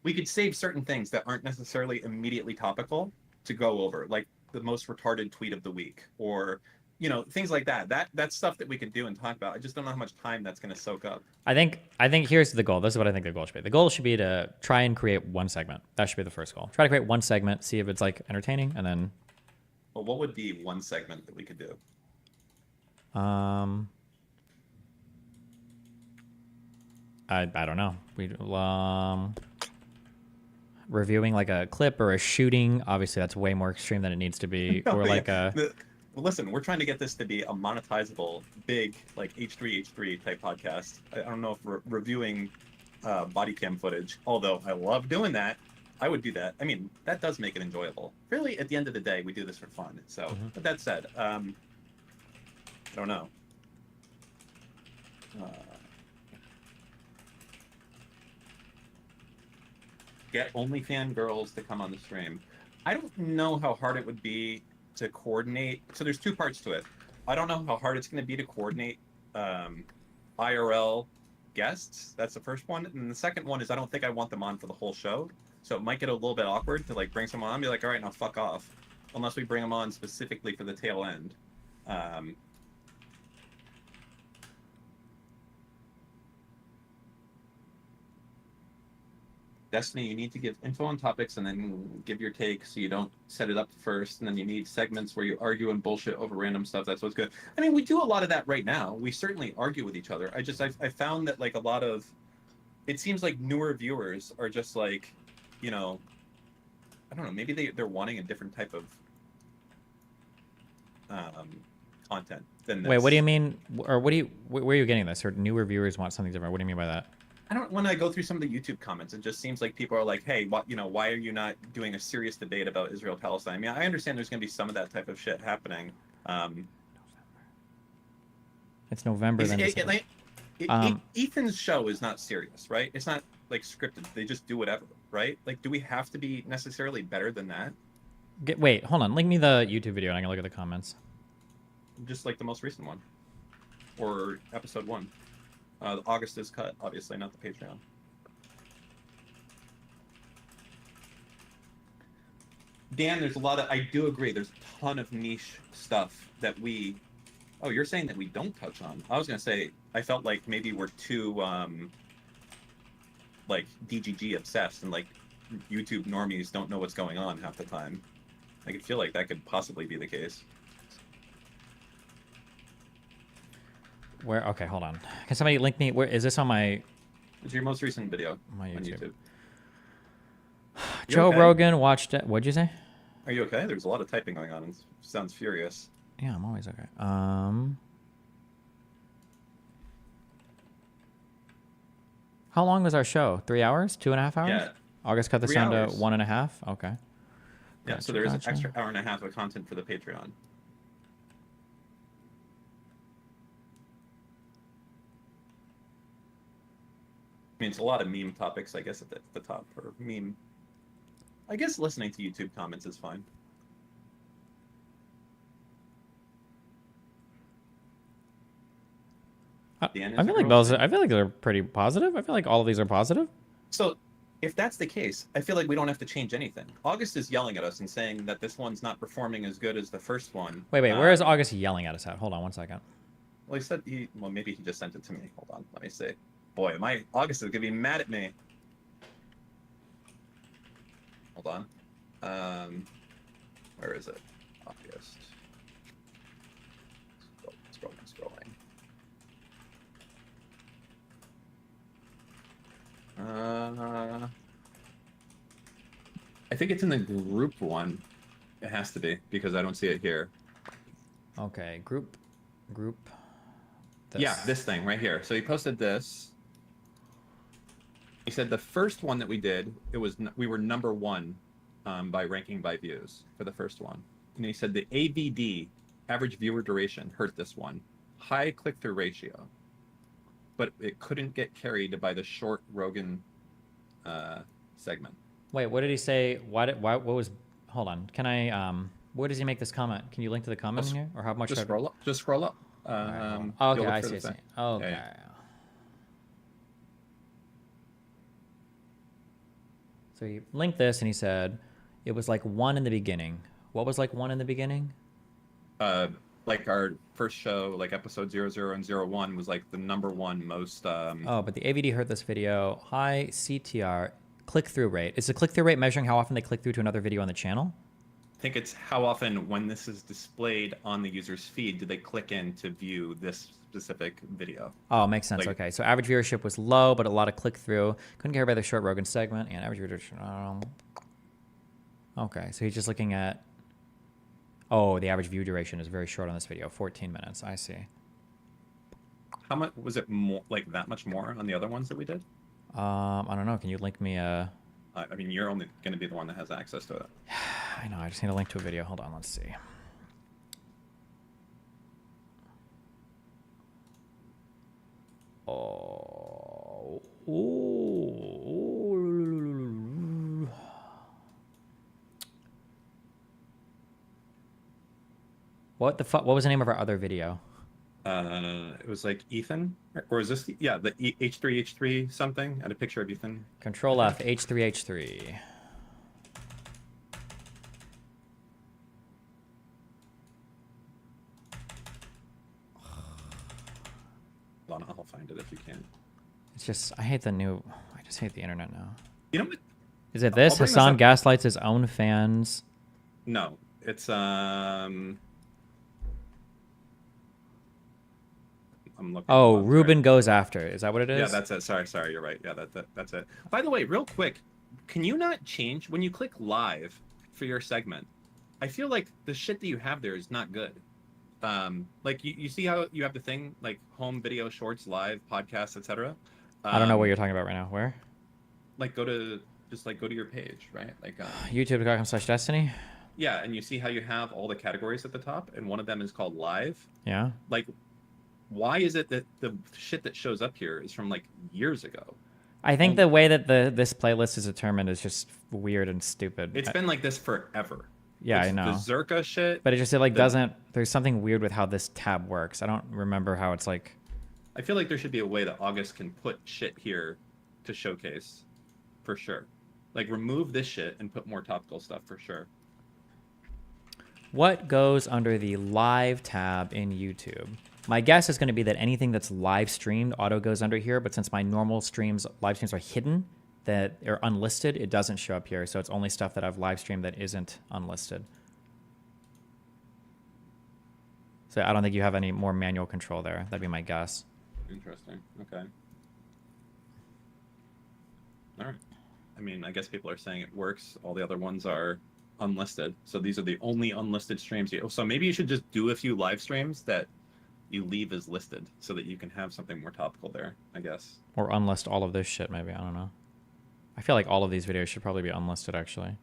Speaker 14: we could save certain things that aren't necessarily immediately topical to go over, like the most retarded tweet of the week, or, you know, things like that. That's stuff that we could do and talk about. I just don't know how much time that's going to soak up.
Speaker 1: I think here's the goal. This is what I think the goal should be. The goal should be to try and create one segment. That should be the first goal. Try to create one segment, see if it's like entertaining, and then.
Speaker 14: Well, what would be one segment that we could do?
Speaker 1: I don't know. We reviewing like a clip or a shooting. Obviously, that's way more extreme than it needs to be.
Speaker 14: No,
Speaker 1: or like
Speaker 14: well, listen, we're trying to get this to be a monetizable, big, like H3 type podcast. I don't know if we're reviewing body cam footage, although I love doing that. I would do that. I mean, that does make it enjoyable. Really, at the end of the day, we do this for fun. So, With that said, I don't know. Get OnlyFans girls to come on the stream. I don't know how hard it would be to coordinate. So there's two parts to it. I don't know how hard it's going to be to coordinate IRL guests. That's the first one. And the second one is I don't think I want them on for the whole show. So it might get a little bit awkward to like bring someone on and be like, all right, now fuck off. Unless we bring them on specifically for the tail end. Destiny, you need to give info on topics and then give your take so you don't set it up first. And then you need segments where you argue and bullshit over random stuff. That's what's good. I mean, we do a lot of that right now. We certainly argue with each other. I found that like a lot of, it seems like newer viewers are just like, you know, I don't know, maybe they're wanting a different type of content than this.
Speaker 1: Wait, what do you mean? Or where are you getting this? Or newer viewers want something different? What do you mean by that?
Speaker 14: When I go through some of the YouTube comments, it just seems like people are like, hey, why are you not doing a serious debate about Israel-Palestine? I mean, I understand there's going to be some of that type of shit happening.
Speaker 1: It's November.
Speaker 14: Ethan's show is not serious, right? It's not like scripted. They just do whatever, right? Like, do we have to be necessarily better than that?
Speaker 1: Wait, hold on. Link me the YouTube video and I can look at the comments.
Speaker 14: Just like the most recent one. Or episode 1. August is cut, obviously, not the Patreon. Dan, there's a lot of, I do agree, there's a ton of niche stuff that we, oh, you're saying that we don't touch on. I was going to say, I felt like maybe we're too, like, DGG obsessed, and, like, YouTube normies don't know what's going on half the time. I could feel like that could possibly be the case.
Speaker 1: Where? Okay, hold on. Can somebody link me? Where is this on my?
Speaker 14: It's your most recent video
Speaker 1: on YouTube.
Speaker 14: Joe
Speaker 1: Rogan watched it. What'd you say?
Speaker 14: Are you okay? There's a lot of typing going on. It sounds furious.
Speaker 1: Yeah, I'm always okay. How long was our show? 3 hours? 2.5 hours?
Speaker 14: Yeah.
Speaker 1: August cut this down to 1.5. Okay.
Speaker 14: Yeah. Gotcha, so there is an extra hour and a half of content for the Patreon. I mean, it's a lot of meme topics, I guess, at the top. Or meme. I guess listening to YouTube comments is fine.
Speaker 1: I feel like those. I feel like they're pretty positive. I feel like all of these are positive.
Speaker 14: So, if that's the case, I feel like we don't have to change anything. August is yelling at us and saying that this one's not performing as good as the first one.
Speaker 1: Wait. Where is August yelling at us at? Hold on 1 second.
Speaker 14: Well, he said well, maybe he just sent it to me. Hold on. Let me see. Boy, August is going to be mad at me. Hold on. Where is it? August. Scrolling. I think it's in the group one. It has to be because I don't see it here.
Speaker 1: Okay, group.
Speaker 14: Yeah, this thing right here. So he posted this. He said the first one that we did, we were number 1 by ranking by views for the first one. And he said the AVD, average viewer duration, hurt this one. High click-through ratio. But it couldn't get carried by the short Rogan segment.
Speaker 1: Wait, what did he say? What was... Hold on. Can I... where does he make this comment? Can you link to the comment in here? Or how much...
Speaker 14: Just scroll up. Just scroll up.
Speaker 1: Right, okay, I see. Okay.
Speaker 14: Yeah.
Speaker 1: So he linked this and he said it was like 1 in the beginning. What was like 1 in the beginning?
Speaker 14: Like our first show, like episode 00 and 01 was like the number 1 most...
Speaker 1: Oh, but the AVD hurt this video. High CTR, click-through rate. Is the click-through rate measuring how often they click through to another video on the channel?
Speaker 14: I think it's how often, when this is displayed on the user's feed, do they click in to view this specific video.
Speaker 1: Oh, makes sense.
Speaker 14: Like,
Speaker 1: okay, so average viewership was low, but a lot of click-through. Couldn't care by the short Rogan segment, and average viewership... Okay, so he's just looking at... Oh, the average view duration is very short on this video, 14 minutes. I see.
Speaker 14: How much was it more, like that much more on the other ones that we did?
Speaker 1: I don't know. Can you link me a...
Speaker 14: I mean, you're only going to be the one that has access to it.
Speaker 1: I know. I just need a link to a video. Hold on. Let's see. Oh. Ooh. What the fuck? What was the name of our other video?
Speaker 14: It was like Ethan, or is this? Yeah, the H3H3 something. I had a picture of Ethan.
Speaker 1: Control F, H3H3.
Speaker 14: Hold on, I'll find it if you can.
Speaker 1: It's just, I hate the new, I just hate the internet now.
Speaker 14: You know what?
Speaker 1: Is it this? Hassan gaslights his own fans.
Speaker 14: No, it's I'm looking.
Speaker 1: Oh, Ruben goes after. Is that what it is?
Speaker 14: Yeah, that's it. Sorry, you're right. Yeah, that's it. By the way, real quick, can you not change when you click live for your segment? I feel like the shit that you have there is not good. Like you see how you have the thing like home video, shorts, live, podcasts, etc.
Speaker 1: I don't know what you're talking about right now. Where?
Speaker 14: Like go to your page, right? Like
Speaker 1: YouTube.com/Destiny.
Speaker 14: Yeah, and you see how you have all the categories at the top, and one of them is called live.
Speaker 1: Yeah.
Speaker 14: Like, why is it that the shit that shows up here is from like years ago?
Speaker 1: I think the way that this playlist is determined is just weird and stupid.
Speaker 14: It's been like this forever.
Speaker 1: Yeah,
Speaker 14: I
Speaker 1: know.
Speaker 14: The Zerka shit.
Speaker 1: But it just doesn't. There's something weird with how this tab works. I don't remember how it's like.
Speaker 14: I feel like there should be a way that August can put shit here to showcase, for sure. Like remove this shit and put more topical stuff for sure.
Speaker 1: What goes under the live tab in YouTube? My guess is going to be that anything that's live streamed auto goes under here, but since my normal live streams are hidden, that are unlisted, it doesn't show up here. So it's only stuff that I've live streamed that isn't unlisted. So I don't think you have any more manual control there. That'd be my guess.
Speaker 14: Interesting. Okay. All right. I mean, I guess people are saying it works. All the other ones are unlisted. So these are the only unlisted streams. So maybe you should just do a few live streams that you leave as listed so that you can have something more topical there, I guess.
Speaker 1: Or unlist all of this shit, maybe. I don't know. I feel like all of these videos should probably be unlisted, actually.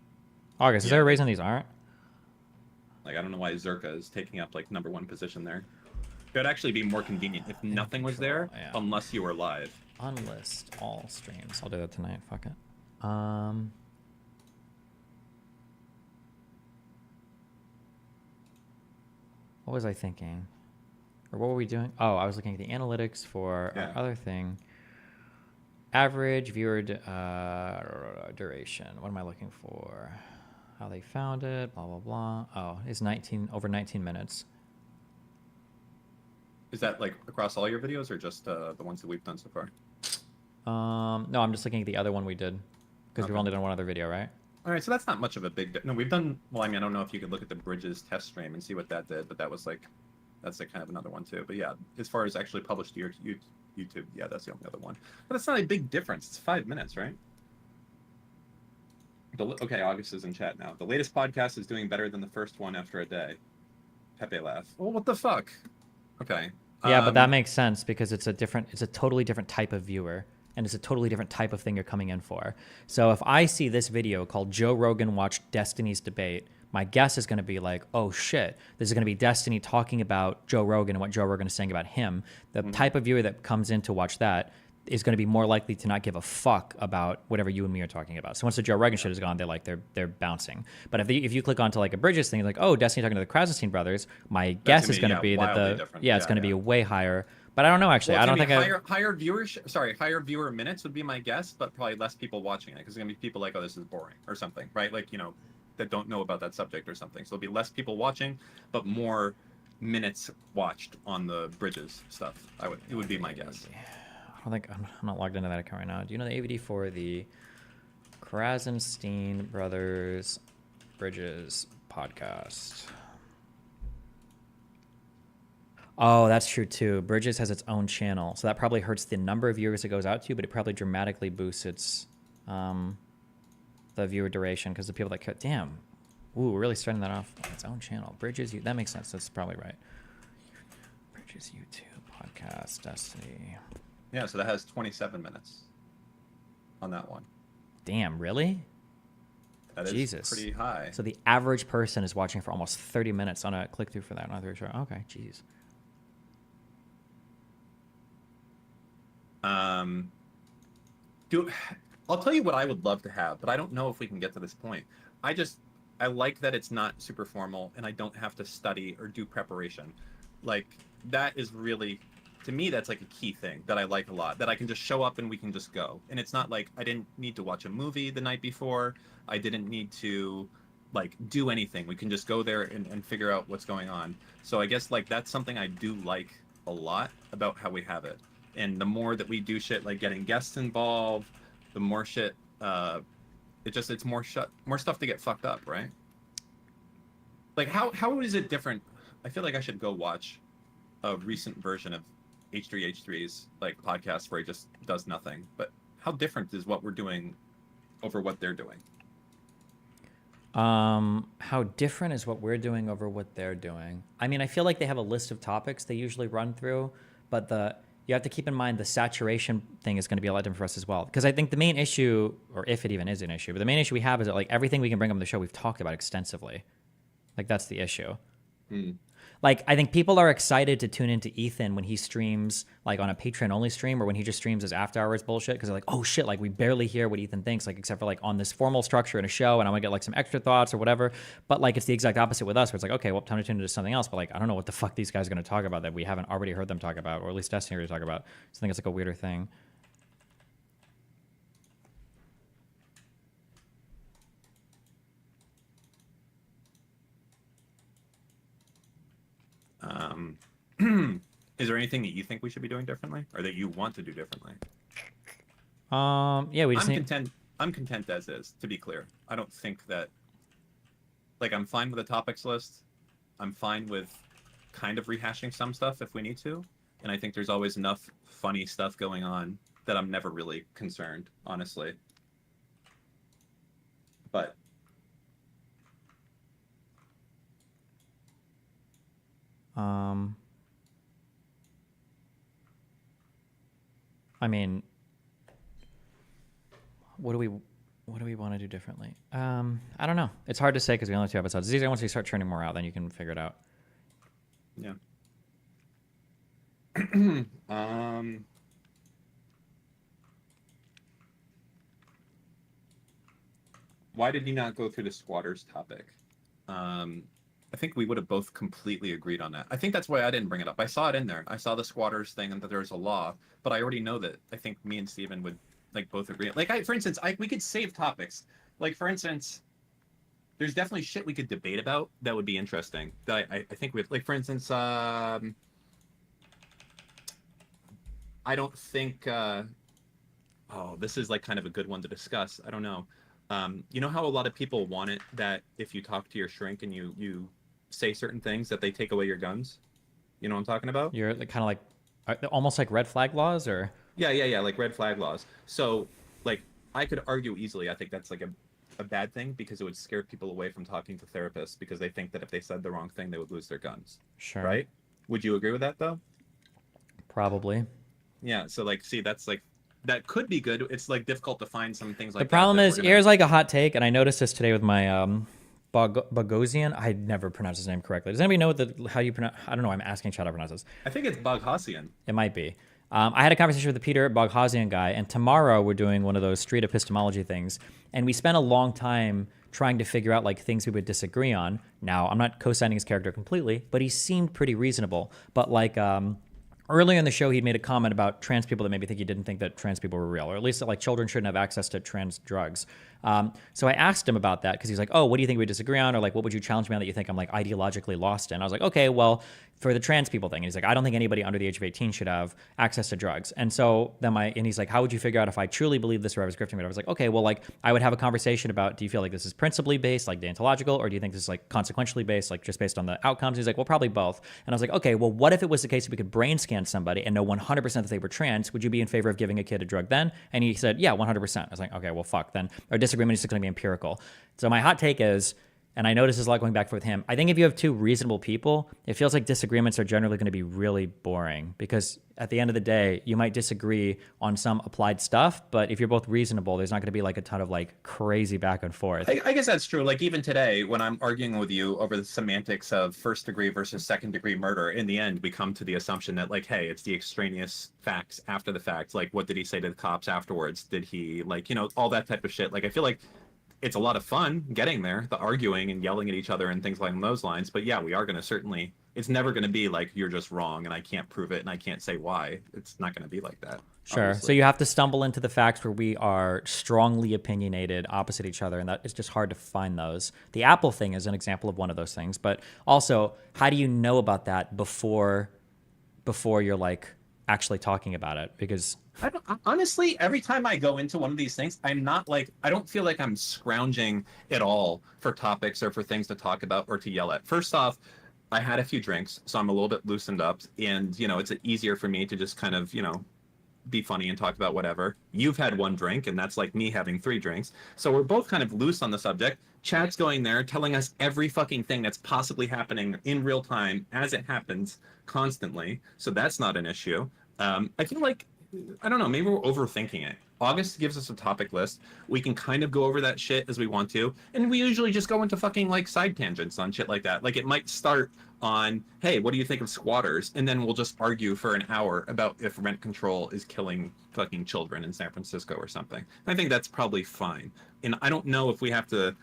Speaker 1: August, is there a reason these aren't?
Speaker 14: Like, I don't know why Zerka is taking up, like, #1 position there. It would actually be more convenient if nothing was there, unless you were live.
Speaker 1: Unlist all streams. I'll do that tonight. Fuck it. What was I thinking? Or what were we doing? Oh, I was looking at the analytics for our other thing. Average viewer duration. What am I looking for? How they found it, blah, blah, blah. Oh, it's over 19 minutes.
Speaker 14: Is that, like, across all your videos or just the ones that we've done so far?
Speaker 1: No, I'm just looking at the other one we did. Because we've only done one other video, right?
Speaker 14: All right, so that's not much of a big... No, we've done... Well, I mean, I don't know if you could look at the Bridges test stream and see what that did, but that was, like... That's, like, kind of another one, too. But, yeah, as far as actually published to your YouTube, yeah, that's the only other one. But that's not a big difference. It's 5 minutes, right? Okay, August is in chat now. The latest podcast is doing better than the first one after a day. Pepe laugh. Well, what the fuck? Okay.
Speaker 1: Yeah, but that makes sense because it's a totally different type of viewer, and it's a totally different type of thing you're coming in for. So if I see this video called Joe Rogan watched Destiny's debate, my guess is going to be like, oh shit, this is going to be Destiny talking about Joe Rogan and what Joe Rogan is saying about him. The type of viewer that comes in to watch that is going to be more likely to not give a fuck about whatever you and me are talking about. So once the Joe Rogan shit is gone, they're bouncing. But if you click onto like a Bridges thing, like, oh, Destiny talking to the Krasenstein brothers, my guess is going to be that it's going to be way higher. But I don't know actually.
Speaker 14: Well,
Speaker 1: I don't think
Speaker 14: higher viewer minutes would be my guess, but probably less people watching it because there's gonna be people like, oh, this is boring or something, right? Like, you know, that don't know about that subject or something. So there'll be less people watching, but more minutes watched on the Bridges stuff. It would be my guess.
Speaker 1: I don't think I'm not logged into that account right now. Do you know the AVD for the Krasenstein Brothers Bridges podcast? Oh, that's true too. Bridges has its own channel, so that probably hurts the number of viewers it goes out to, but it probably dramatically boosts its the viewer duration because the people that cut. Damn, ooh, we're really starting that off on its own channel. Bridges, that makes sense. That's probably right. Bridges YouTube podcast Destiny.
Speaker 14: Yeah, so that has 27 minutes on that one.
Speaker 1: Damn, really?
Speaker 14: That is
Speaker 1: Jesus.
Speaker 14: Pretty high.
Speaker 1: So the average person is watching for almost 30 minutes on a click through for that. Not very sure. Okay, jeez.
Speaker 14: I'll tell you what I would love to have, but I don't know if we can get to this point. I like that it's not super formal and I don't have to study or do preparation. Like, that is really, to me, that's like a key thing that I like a lot, that I can just show up and we can just go. And it's not like I didn't need to watch a movie the night before. I didn't need to like do anything. We can just go there and figure out what's going on. So I guess like that's something I do like a lot about how we have it. And the more that we do shit like getting guests involved, the more shit it's more stuff to get fucked up, right? Like how is it different? I feel like I should go watch a recent version of H3H3's like podcast where he just does nothing. But how different is what we're doing over what they're doing?
Speaker 1: How different is what we're doing over what they're doing? I mean, I feel like they have a list of topics they usually run through, but you have to keep in mind the saturation thing is going to be a lot different for us as well. Because I think the main issue, or if it even is an issue, but the main issue we have is that like everything we can bring up on the show we've talked about extensively. Like that's the issue. Like, I think people are excited to tune into Ethan when he streams, like, on a Patreon-only stream or when he just streams his after-hours bullshit, because they're like, oh, shit, like, we barely hear what Ethan thinks, like, except for, like, on this formal structure in a show, and I want to get, like, some extra thoughts or whatever. But, like, it's the exact opposite with us, where it's like, okay, well, time to tune into something else, but, like, I don't know what the fuck these guys are going to talk about that we haven't already heard them talk about, or at least Destiny already talk about. So I think it's, like, a weirder thing.
Speaker 14: Is there anything that you think we should be doing differently, or that you want to do differently?
Speaker 1: Yeah, we just
Speaker 14: I'm content as is, to be clear. I don't think that, like, I'm fine with a topics list. I'm fine with kind of rehashing some stuff if we need to, and I think there's always enough funny stuff going on that I'm never really concerned, honestly. But
Speaker 1: I mean, what do we want to do differently? I don't know. It's hard to say because we only have 2 episodes. It's easier once we start churning more out, then you can figure it out.
Speaker 14: Yeah. Why did you not go through the squatters topic? I think we would have both completely agreed on that. I think that's why I didn't bring it up. I saw it in there. I saw the squatters thing and that there was a law, but I already know that. I think me and Steven would like both agree. Like, for instance, we could save topics. Like, for instance, there's definitely shit we could debate about that would be interesting. That I think we, like, for instance, I don't think. Oh, this is like kind of a good one to discuss. I don't know. You know how a lot of people want it that if you talk to your shrink and you say certain things that they take away your guns? You know what I'm talking about?
Speaker 1: You're kind of like almost like red flag laws, or
Speaker 14: yeah, like red flag laws. So like I could argue easily. I think that's like a a bad thing because it would scare people away from talking to therapists because they think that if they said the wrong thing, they would lose their guns.
Speaker 1: Sure.
Speaker 14: Right? Would you agree with that though?
Speaker 1: Probably.
Speaker 14: Yeah. So like, see, that's like, that could be good. It's like difficult to find some things like
Speaker 1: The problem
Speaker 14: that
Speaker 1: is, here's like a hot take, and I noticed this today with my Bogosian. I never pronounced his name correctly. Does anybody know how you pronounce? I don't know. I'm asking Chad how to pronounce this.
Speaker 14: I think it's Boghosian.
Speaker 1: It might be. I had a conversation with the Peter Boghosian guy, and tomorrow we're doing one of those street epistemology things, and we spent a long time trying to figure out like things we would disagree on. Now, I'm not co-signing his character completely, but he seemed pretty reasonable. But like earlier in the show, he'd made a comment about trans people that made me think he didn't think that trans people were real, or at least that like children shouldn't have access to trans drugs. So I asked him about that because he's like, oh, what do you think we disagree on? Or like, what would you challenge me on that you think I'm like ideologically lost in? I was like, okay, well, for the trans people thing. And he's like, I don't think anybody under the age of 18 should have access to drugs. And so then he's like, how would you figure out if I truly believe this or I was grifting it? I was like, okay, well, like I would have a conversation about, do you feel like this is principally based, like deontological, or do you think this is like consequentially based, like just based on the outcomes? He's like, well, probably both. And I was like, okay, well, what if it was the case that we could brain scan somebody and know 100% that they were trans? Would you be in favor of giving a kid a drug then? And he said, yeah, 100%. I was like, okay, well, fuck, then our disagreement is just going to be empirical. So my hot take is, and I notice there's a lot going back and forth with him, I think if you have two reasonable people, it feels like disagreements are generally going to be really boring because at the end of the day, you might disagree on some applied stuff, but if you're both reasonable, there's not going to be like a ton of like crazy back and forth.
Speaker 14: I guess that's true. Like even today, when I'm arguing with you over the semantics of first degree versus second degree murder, in the end, we come to the assumption that like, hey, it's the extraneous facts after the fact. Like, what did he say to the cops afterwards? Did he like, all that type of shit. Like, I feel like it's a lot of fun getting there, the arguing and yelling at each other and things along those lines. But yeah, we are going to certainly, it's never going to be like, you're just wrong and I can't prove it and I can't say why. It's not going to be like that.
Speaker 1: Sure. Obviously. So you have to stumble into the facts where we are strongly opinionated opposite each other, and that it's just hard to find those. The Apple thing is an example of one of those things. But also, how do you know about that before you're like actually talking about it? Because
Speaker 14: honestly, every time I go into one of these things, I'm not like, I don't feel like I'm scrounging at all for topics or for things to talk about or to yell at. First off, I had a few drinks, so I'm a little bit loosened up, and it's easier for me to just kind of, be funny and talk about whatever. You've had one drink, and that's like me having 3 drinks. So we're both kind of loose on the subject. Chad's going there telling us every fucking thing that's possibly happening in real time as it happens constantly. So that's not an issue. I feel like, I don't know, maybe we're overthinking it. August gives us a topic list. We can kind of go over that shit as we want to. And we usually just go into fucking like side tangents on shit like that. Like it might start on, hey, what do you think of squatters? And then we'll just argue for an hour about if rent control is killing fucking children in San Francisco or something. I think that's probably fine. And I don't know if we have to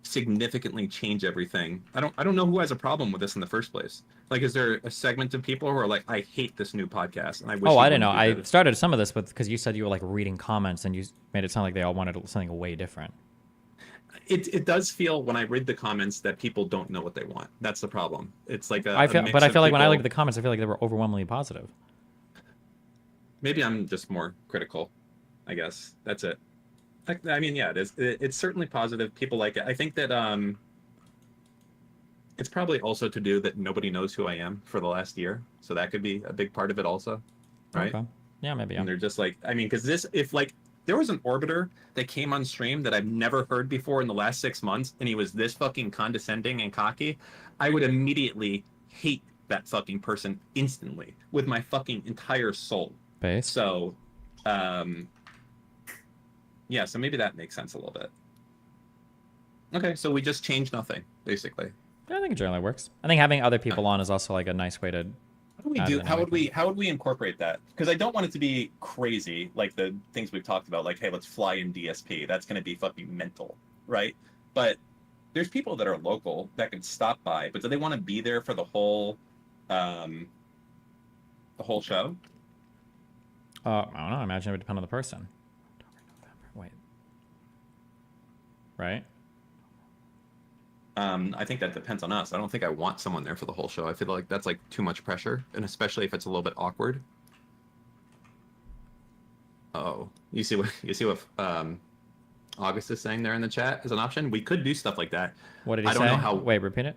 Speaker 14: significantly change everything. I don't know who has a problem with this in the first place. Like, is there a segment of people who are like, I hate this new podcast and I wish
Speaker 1: I didn't know. I started some of this because you said you were like reading comments and you made it sound like they all wanted something way different.
Speaker 14: It does feel when I read the comments that people don't know what they want. That's the problem. It's like
Speaker 1: I feel like when I look at the comments, I feel like they were overwhelmingly positive.
Speaker 14: Maybe I'm just more critical, I guess. That's it. I mean, yeah, it is. It's certainly positive. People like it. I think that it's probably also to do that nobody knows who I am for the last year. So that could be a big part of it also, right?
Speaker 1: Okay. Yeah, maybe. Yeah.
Speaker 14: And they're just like, I mean, because if like there was an orbiter that came on stream that I've never heard before in the last 6 months, and he was this fucking condescending and cocky, I would immediately hate that fucking person instantly with my fucking entire soul.
Speaker 1: Base.
Speaker 14: So, yeah, so maybe that makes sense a little bit. Okay, so we just change nothing, basically.
Speaker 1: Yeah, I think it generally works. I think having other people on is also like a nice way to.
Speaker 14: How would we incorporate that? Because I don't want it to be crazy, like the things we've talked about, like, hey, let's fly in DSP. That's going to be fucking mental, right? But there's people that are local that can stop by, but do they want to be there for the whole show?
Speaker 1: I don't know. I imagine it would depend on the person. Wait. Right?
Speaker 14: I think that depends on us. I don't think I want someone there for the whole show. I feel like that's like too much pressure, and especially if it's a little bit awkward. Oh, you see what August is saying there in the chat as an option? We could do stuff like that.
Speaker 1: What did he say?
Speaker 14: I don't know how.
Speaker 1: Wait, repeat it.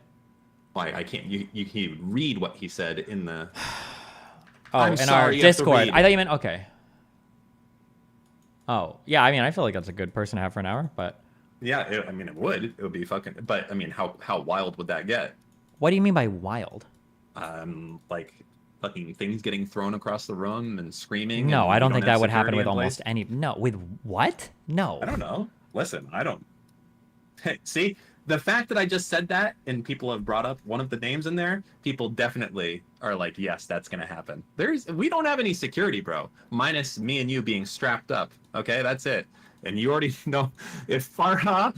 Speaker 14: Why I can't. You can read what he said in the.
Speaker 1: Oh, in our Discord. I thought you meant okay. Oh, yeah. I mean, I feel like that's a good person to have for an hour, but
Speaker 14: Yeah, I mean, it would. It would be fucking. But I mean, how wild would that get?
Speaker 1: What do you mean by wild?
Speaker 14: Like fucking things getting thrown across the room and screaming.
Speaker 1: No,
Speaker 14: and
Speaker 1: I
Speaker 14: we
Speaker 1: don't think
Speaker 14: have
Speaker 1: that would happen
Speaker 14: security
Speaker 1: with
Speaker 14: in
Speaker 1: almost
Speaker 14: place.
Speaker 1: any. No, with what? No.
Speaker 14: I don't know. Listen, I don't. Hey, see, the fact that I just said that and people have brought up one of the names in there, people definitely are like, yes, that's gonna happen. We don't have any security, bro. Minus me and you being strapped up. Okay, that's it. And you already know if Farha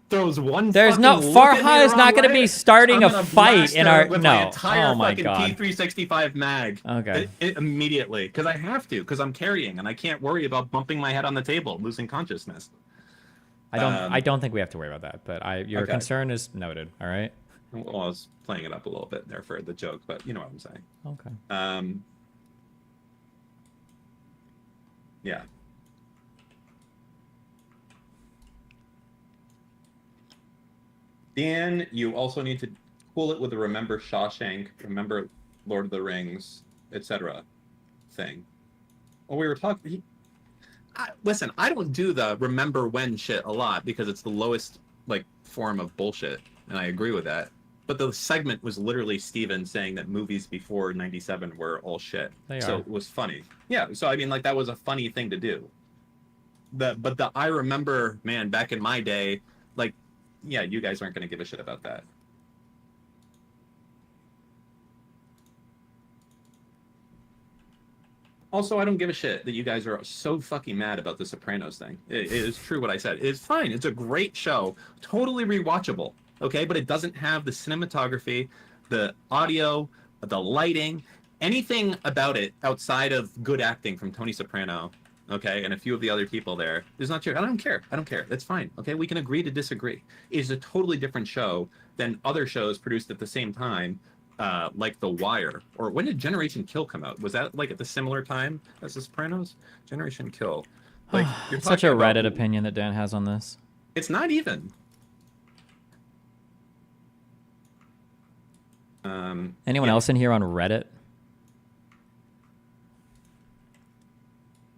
Speaker 14: throws one.
Speaker 1: There's no Farha is not going to be starting a fight in our
Speaker 14: with
Speaker 1: no.
Speaker 14: my entire
Speaker 1: Oh my
Speaker 14: fucking
Speaker 1: god.
Speaker 14: P365 mag.
Speaker 1: Okay.
Speaker 14: Immediately, because I have to, because I'm carrying, and I can't worry about bumping my head on the table, losing consciousness.
Speaker 1: I don't think we have to worry about that, but your
Speaker 14: Okay.
Speaker 1: concern is noted. All right.
Speaker 14: Well, I was playing it up a little bit there for the joke, but you know what I'm saying.
Speaker 1: Okay.
Speaker 14: Yeah. Dan, you also need to cool it with the remember Shawshank, remember Lord of the Rings, etc. thing. Well, we were talking. Listen, I don't do the remember when shit a lot because it's the lowest like form of bullshit, and I agree with that. But the segment was literally Steven saying that movies before '97 were all shit. So it was funny. Yeah. So I mean, like that was a funny thing to do. But the I remember, man, back in my day, like, yeah, you guys aren't going to give a shit about that. Also, I don't give a shit that you guys are so fucking mad about the Sopranos thing. It is true what I said. It's fine. It's a great show. Totally rewatchable. Okay? But it doesn't have the cinematography, the audio, the lighting, anything about it outside of good acting from Tony Soprano, okay, and a few of the other people there. There's not. I don't care. I don't care. That's fine. Okay? We can agree to disagree. It's a totally different show than other shows produced at the same time. Like The Wire, or when did Generation Kill come out? Was that like at the similar time as The Sopranos? Generation Kill. Like you're
Speaker 1: Such a
Speaker 14: talking about-
Speaker 1: Reddit opinion that Dan has on this.
Speaker 14: It's not even.
Speaker 1: Anyone else in here on Reddit?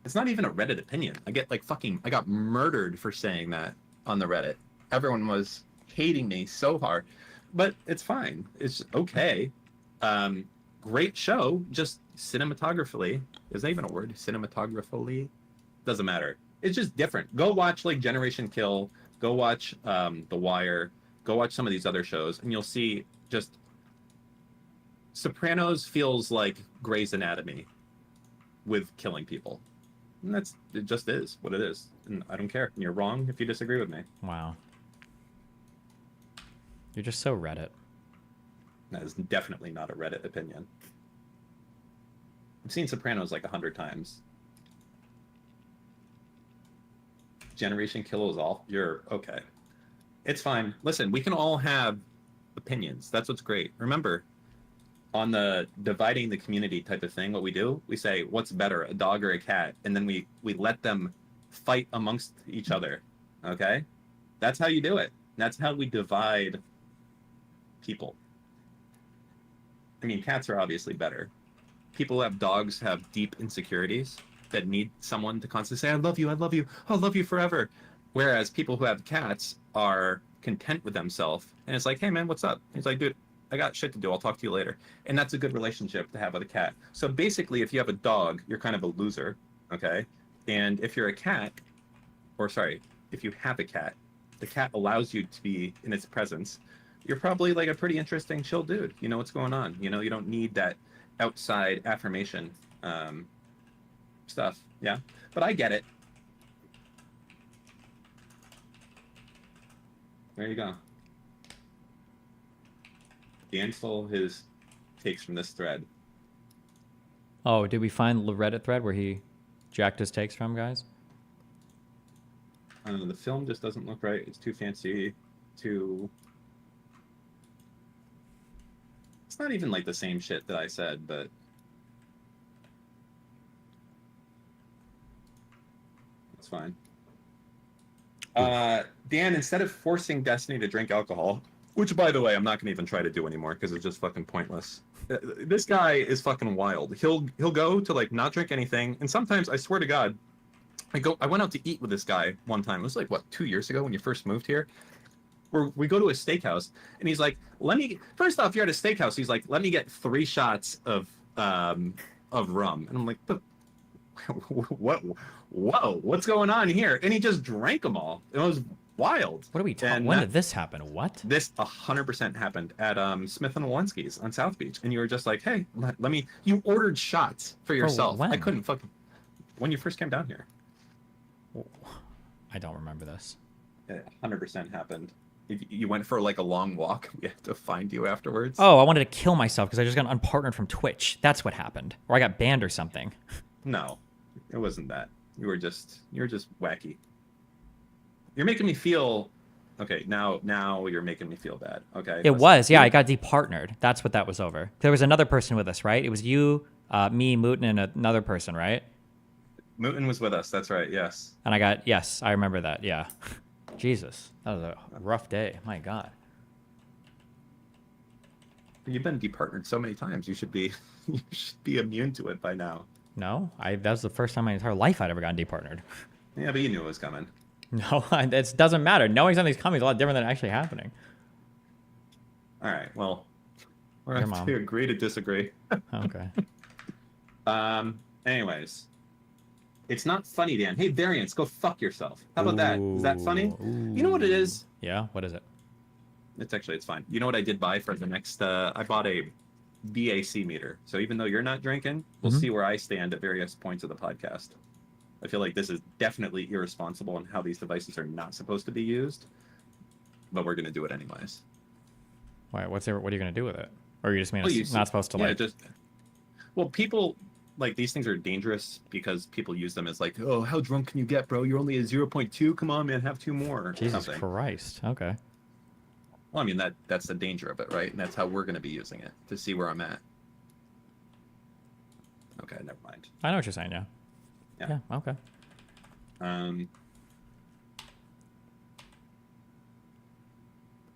Speaker 14: It's not even a Reddit opinion. I got murdered for saying that on the Reddit. Everyone was hating me so hard. But it's fine. It's okay. Great show. Just cinematographically. Is that even a word? Cinematographically? Doesn't matter. It's just different. Go watch like Generation Kill. Go watch The Wire. Go watch some of these other shows, and you'll see just Sopranos feels like Grey's Anatomy with killing people. And it just is what it is. And I don't care. And you're wrong if you disagree with me.
Speaker 1: Wow. You're just so Reddit.
Speaker 14: That is definitely not a Reddit opinion. I've seen Sopranos like 100 times. Generation Kill is all. You're okay. It's fine. Listen, we can all have opinions. That's what's great. Remember, on the dividing the community type of thing, what we do, we say, what's better, a dog or a cat? And then we let them fight amongst each other. Okay? That's how you do it. That's how we divide people. I mean, cats are obviously better. People who have dogs have deep insecurities that need someone to constantly say, I love you, I'll love you forever. Whereas people who have cats are content with themselves. And it's like, hey man, what's up? He's like, dude, I got shit to do. I'll talk to you later. And that's a good relationship to have with a cat. So basically, if you have a dog, you're kind of a loser, okay? And if you're a cat, if you have a cat, the cat allows you to be in its presence. You're probably like a pretty interesting, chill dude. You know what's going on. You know, you don't need that outside affirmation stuff. Yeah, but I get it. There you go. Dan stole his takes from this thread.
Speaker 1: Oh, did we find the Reddit thread where he jacked his takes from, guys?
Speaker 14: The film just doesn't look right. It's too fancy. It's not even like the same shit that I said, but it's fine. Dan, instead of forcing Destiny to drink alcohol, which by the way, I'm not gonna even try to do anymore because it's just fucking pointless. This guy is fucking wild. He'll go to like not drink anything, and sometimes I swear to God, I went out to eat with this guy one time. It was like, what, 2 years ago when you first moved here? We go to a steakhouse, and he's like, first off, you're at a steakhouse. He's like, let me get 3 shots of rum. And I'm like, but what? Whoa, what's going on here? And he just drank them all. It was wild.
Speaker 1: What are we talking? When did this happen? What?
Speaker 14: This 100% happened at Smith and Walensky's on South Beach, and you were just like, hey, let me. You ordered shots for yourself.
Speaker 1: when?
Speaker 14: I couldn't fucking. When you first came down here.
Speaker 1: I don't remember this.
Speaker 14: It 100% happened. You went for like a long walk. We had to find you afterwards.
Speaker 1: Oh, I wanted to kill myself because I just got unpartnered from Twitch. That's what happened. Or I got banned or something.
Speaker 14: No, it wasn't that. You were just wacky. You're making me feel. Okay, now you're making me feel bad. Okay.
Speaker 1: It was, yeah. I got departnered. That's what that was over. There was another person with us, right? It was you, me, Mooten, and another person, right?
Speaker 14: Mooten was with us. That's right. Yes.
Speaker 1: And I got yes, I remember that. Yeah. Jesus, that was a rough day. My God.
Speaker 14: You've been departnered so many times. You should be immune to it by now.
Speaker 1: No, that was the first time in my entire life I'd ever gotten departnered.
Speaker 14: Yeah, but you knew it was coming.
Speaker 1: No, it doesn't matter. Knowing something's coming is a lot different than actually happening.
Speaker 14: All right. Well, we're going to have to agree to disagree.
Speaker 1: Okay.
Speaker 14: Anyways. It's not funny, Dan. Hey, Variants, go fuck yourself. How about that? Is that funny?
Speaker 1: Ooh.
Speaker 14: You know what it is?
Speaker 1: Yeah, what is it?
Speaker 14: It's fine. You know what I did buy for the next, I bought a BAC meter. So even though you're not drinking, we'll see where I stand at various points of the podcast. I feel like this is definitely irresponsible in how these devices are not supposed to be used, but we're going to do it anyways.
Speaker 1: Why? What are you going to do with it? Or you just mean it's not supposed to
Speaker 14: people... Like, these things are dangerous because people use them as like, oh, how drunk can you get, bro? You're only at 0.2. Come on, man, have 2 more.
Speaker 1: Jesus Christ. Okay.
Speaker 14: Well, I mean, that's the danger of it, right? And that's how we're going to be using it, to see where I'm at. Okay, never mind.
Speaker 1: I know what you're saying, yeah. Yeah, okay.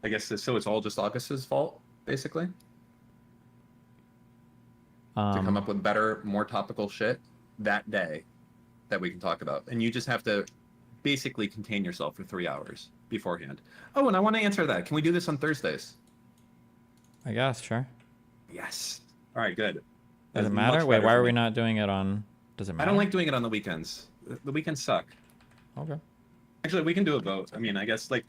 Speaker 14: I guess so it's all just August's fault, basically? To come up with better, more topical shit that day that we can talk about. And you just have to basically contain yourself for 3 hours beforehand. Oh, and I want to answer that. Can we do this on Thursdays?
Speaker 1: I guess, sure.
Speaker 14: Yes. All right, good.
Speaker 1: Does it matter? Wait, why are we not doing it on... Does it matter?
Speaker 14: I don't like doing it on the weekends. The weekends suck.
Speaker 1: Okay.
Speaker 14: Actually, we can do a vote. I mean, I guess, like,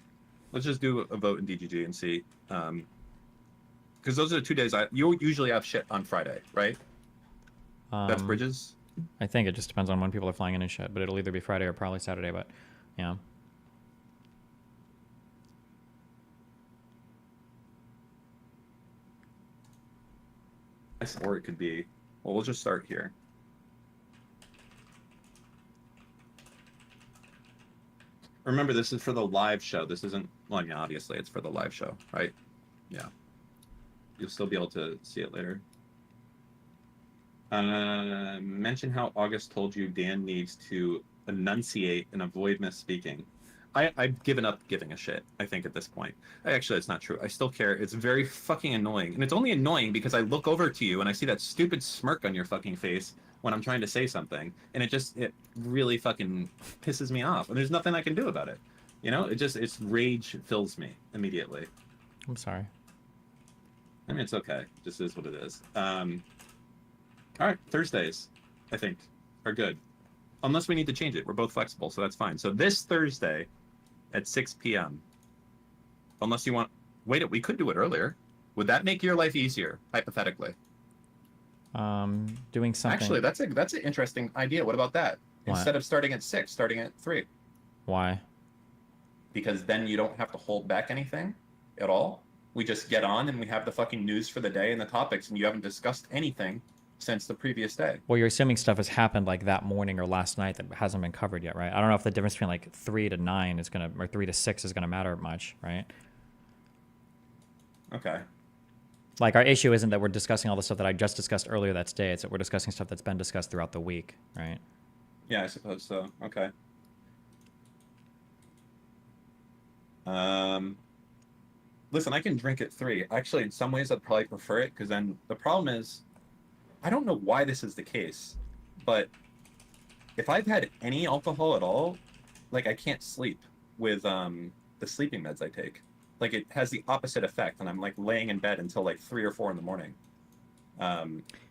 Speaker 14: let's just do a vote in DGG and see. Because those are the 2 days you usually have shit on Friday, right? That's Bridges?
Speaker 1: I think it just depends on when people are flying in and shit, but it'll either be Friday or probably Saturday, but yeah.
Speaker 14: Or it could be, well, we'll just start here. Remember, this is for the live show. This isn't, well, yeah, obviously it's for the live show, right? Yeah. You'll still be able to see it later. Mention how August told you Dan needs to enunciate and avoid misspeaking. I've given up giving a shit, I think, at this point. Actually, it's not true. I still care. It's very fucking annoying. And it's only annoying because I look over to you and I see that stupid smirk on your fucking face when I'm trying to say something. And it really fucking pisses me off. And there's nothing I can do about it. You know, it's rage fills me immediately.
Speaker 1: I'm sorry.
Speaker 14: I mean, it's okay. It just is what it is. All right, Thursdays, I think, are good. Unless we need to change it. We're both flexible, so that's fine. So this Thursday at 6 p.m. Unless you want... Wait, we could do it earlier. Would that make your life easier, hypothetically?
Speaker 1: Doing something...
Speaker 14: Actually, that's an interesting idea. What about that?
Speaker 1: What?
Speaker 14: Instead of starting at 6, starting at 3.
Speaker 1: Why?
Speaker 14: Because then you don't have to hold back anything at all. We just get on and we have the fucking news for the day and the topics, and you haven't discussed anything since the previous day.
Speaker 1: Well, you're assuming stuff has happened like that morning or last night that hasn't been covered yet, right? I don't know if the difference between like 3 to 9 is gonna, or 3 to 6 is gonna matter much, right?
Speaker 14: Okay.
Speaker 1: Like, our issue isn't that we're discussing all the stuff that I just discussed earlier that day. It's that we're discussing stuff that's been discussed throughout the week, right?
Speaker 14: Yeah, I suppose so. Okay. Listen, I can drink at 3. Actually, in some ways, I'd probably prefer it, because then the problem is, I don't know why this is the case, but
Speaker 17: if I've had any alcohol at all, like I can't sleep with the sleeping meds I take. Like it has the opposite effect, and I'm like laying in bed until like 3 or 4 in the morning.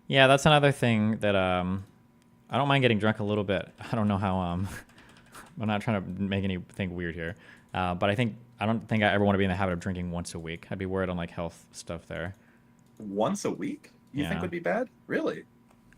Speaker 1: Yeah, that's another thing that I don't mind getting drunk a little bit. I don't know how I'm not trying to make anything weird here, but I don't think I ever want to be in the habit of drinking once a week. I'd be worried on like health stuff there.
Speaker 17: Once a week, you think
Speaker 1: Yeah.
Speaker 17: would be bad? Really?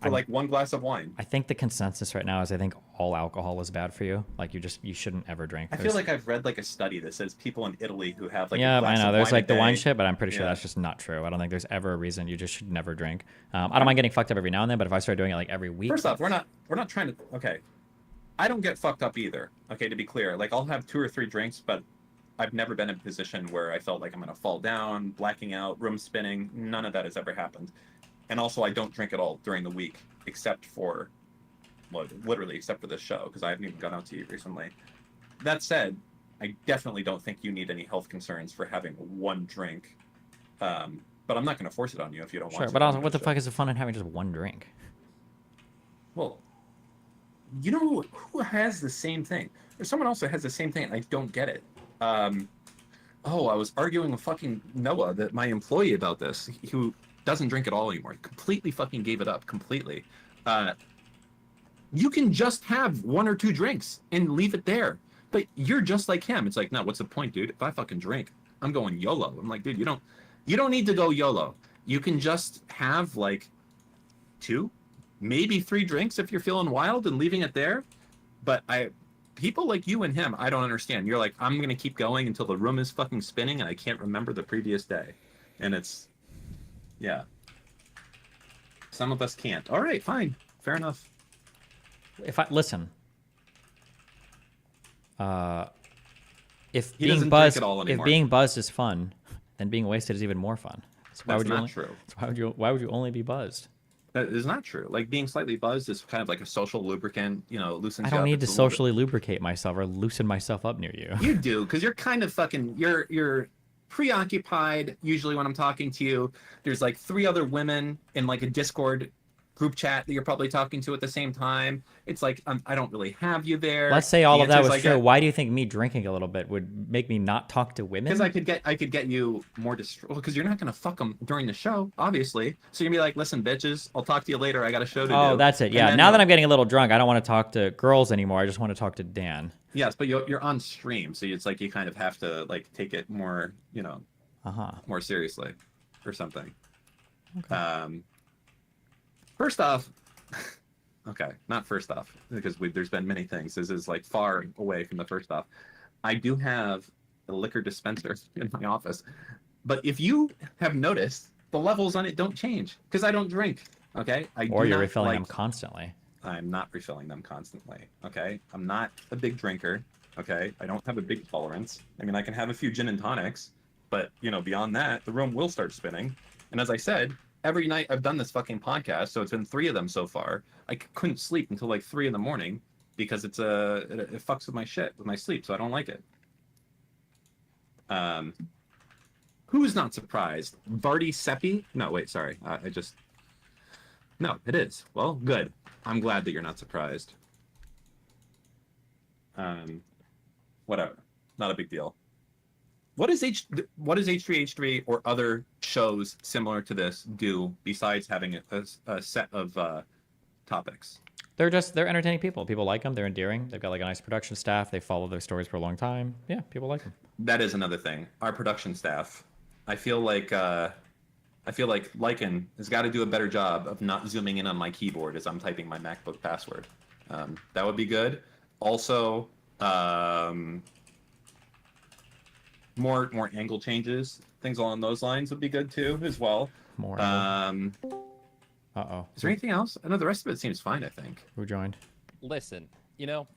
Speaker 17: For like 1 glass of wine?
Speaker 1: I think the consensus right now is I think all alcohol is bad for you. Like you shouldn't ever drink.
Speaker 17: I feel like I've read like a study that says people in Italy who have like
Speaker 1: yeah,
Speaker 17: a glass
Speaker 1: I know.
Speaker 17: of
Speaker 1: There's
Speaker 17: wine
Speaker 1: like
Speaker 17: a
Speaker 1: the wine
Speaker 17: day-
Speaker 1: shit, but I'm pretty sure
Speaker 17: Yeah.
Speaker 1: that's just not true. I don't think there's ever a reason you just should never drink. I don't mind getting fucked up every now and then, but if I start doing it like every week,
Speaker 17: First off, we're not trying to. Okay, I don't get fucked up either. Okay, to be clear, like I'll have 2 or 3 drinks, but I've never been in a position where I felt like I'm gonna fall down, blacking out, room spinning. None of that has ever happened. And also, I don't drink at all during the week, except for, well, literally except for this show, because I haven't even gone out to eat recently. That said, I definitely don't think you need any health concerns for having 1 drink. But I'm not going to force it on you if you don't want
Speaker 1: sure.
Speaker 17: to.
Speaker 1: But also, what the fuck is the fun in having just 1 drink?
Speaker 17: Well, you know who has the same thing? There's someone else that has the same thing, and I don't get it. I was arguing with fucking Noah, that my employee, about this, who doesn't drink at all anymore. Completely fucking gave it up, completely. You can just have 1 or 2 drinks and leave it there. But you're just like him. It's like, no, what's the point, dude? If I fucking drink, I'm going YOLO. I'm like, dude, you don't need to go YOLO. You can just have like 2, maybe 3 drinks if you're feeling wild and leaving it there. But people like you and him, I don't understand. You're like, I'm gonna keep going until the room is fucking spinning and I can't remember the previous day. And it's, yeah. Some of us can't. All right, fine, fair enough.
Speaker 1: If I listen, if
Speaker 17: He
Speaker 1: being
Speaker 17: doesn't drink
Speaker 1: buzzed,
Speaker 17: at all
Speaker 1: if
Speaker 17: anymore.
Speaker 1: being buzzed is fun, then being wasted is even more fun. So
Speaker 17: That's
Speaker 1: would you
Speaker 17: not
Speaker 1: only,
Speaker 17: true.
Speaker 1: So why would you only be buzzed?
Speaker 17: That is not true. Like being slightly buzzed is kind of like a social lubricant, loosens
Speaker 1: I
Speaker 17: you
Speaker 1: don't
Speaker 17: up.
Speaker 1: need to
Speaker 17: It's a little bit-
Speaker 1: socially lubricate myself or loosen myself up near you.
Speaker 17: You do, because you're kind of fucking, you're preoccupied. Usually when I'm talking to you, there's like 3 other women in like a Discord group chat that you're probably talking to at the same time. It's like, I don't really have you there.
Speaker 1: Let's say all
Speaker 17: The
Speaker 1: of that
Speaker 17: answers
Speaker 1: was
Speaker 17: I
Speaker 1: true.
Speaker 17: get-
Speaker 1: Why do you think me drinking a little bit would make me not talk to women?
Speaker 17: Because I could get you more because you're not gonna fuck them during the show, obviously. So you're gonna be like, listen, bitches, I'll talk to you later. I got a show to do.
Speaker 1: Oh, that's it.
Speaker 17: And
Speaker 1: Yeah.
Speaker 17: then-
Speaker 1: Now that I'm getting a little drunk, I don't want to talk to girls anymore. I just want to talk to Dan.
Speaker 17: Yes, but you're on stream, so it's like you kind of have to like take it more, more seriously, or something.
Speaker 1: Okay.
Speaker 17: First off, okay, not first off, because there's been many things. This is like far away from the first off. I do have a liquor dispenser in my office, but if you have noticed, the levels on it don't change because I don't drink. Okay,
Speaker 1: Or
Speaker 17: do
Speaker 1: you're
Speaker 17: not
Speaker 1: refilling
Speaker 17: like-
Speaker 1: them constantly.
Speaker 17: I'm not refilling them constantly. Okay, I'm not a big drinker. Okay, I don't have a big tolerance. I mean, I can have a few gin and tonics, but beyond that, the room will start spinning. And as I said, every night I've done this fucking podcast, so it's been 3 of them so far. I couldn't sleep until like 3 in the morning because it fucks with my shit, with my sleep, so I don't like it. Who's not surprised? Vardy Seppi? No, wait, sorry. No, it is. Well, good. I'm glad that you're not surprised. Whatever. Not a big deal. What does H3H3 or other shows similar to this do besides having a set of topics?
Speaker 1: They're entertaining people. People like them. They're endearing. They've got like a nice production staff. They follow their stories for a long time. Yeah, people like them.
Speaker 17: That is another thing. Our production staff. I feel like Lycan has got to do a better job of not zooming in on my keyboard as I'm typing my MacBook password. That would be good. Also, more angle changes, things along those lines would be good too, as well.
Speaker 1: More.
Speaker 17: Is there anything else? I know the rest of it seems fine. I think.
Speaker 1: Who joined?
Speaker 18: Listen,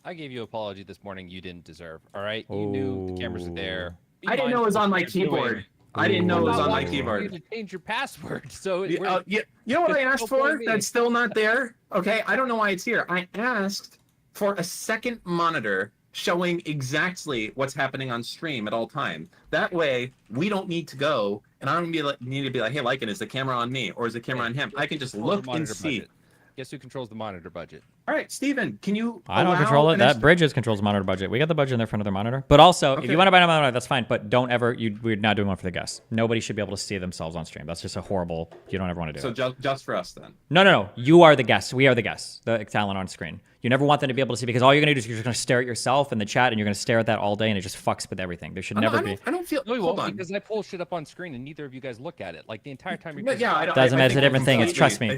Speaker 18: I gave you an apology this morning you didn't deserve. All right, you knew the cameras were there. Be
Speaker 17: I didn't know it was
Speaker 18: mindful
Speaker 17: on
Speaker 18: of
Speaker 17: my
Speaker 18: what you're
Speaker 17: keyboard.
Speaker 18: doing.
Speaker 17: I didn't know it was
Speaker 18: I'm
Speaker 17: on
Speaker 18: not
Speaker 17: my
Speaker 18: wanting
Speaker 17: keyboard.
Speaker 18: You to change your password. So
Speaker 17: You know what I asked for? That's still not there. Okay, I don't know why it's here. I asked for a second monitor showing exactly what's happening on stream at all time. That way, we don't need to go, and I don't need to be like, hey, Lycan, is the camera on me or is the camera on him? I can just
Speaker 18: Controls the
Speaker 17: look and
Speaker 18: monitor
Speaker 17: see.
Speaker 18: budget. Guess who controls the monitor budget?
Speaker 17: All right, Steven, can you
Speaker 1: I don't
Speaker 17: allow
Speaker 1: control it.
Speaker 17: an
Speaker 1: That Bridges controls monitor budget. We got the budget in there for another monitor. But also, if
Speaker 17: Okay.
Speaker 1: you want to buy a monitor, that's fine. But don't ever. We're not doing one for the guests. Nobody should be able to see themselves on stream. That's just a horrible. You don't ever want to do
Speaker 17: So
Speaker 1: it.
Speaker 17: just for us then.
Speaker 1: No. You are the guests. We are the guests. The talent on screen. You never want them to be able to see because all you're gonna do is you're just gonna stare at yourself in the chat and you're gonna stare at that all day and it just fucks with everything. There should never be.
Speaker 17: I don't feel.
Speaker 18: No, we
Speaker 17: hold
Speaker 18: won't
Speaker 17: on.
Speaker 18: because I pull shit up on screen and neither of you guys look at it. Like the entire time you're.
Speaker 17: Yeah, I don't.
Speaker 1: Doesn't matter. It's a different thing. It's trust me.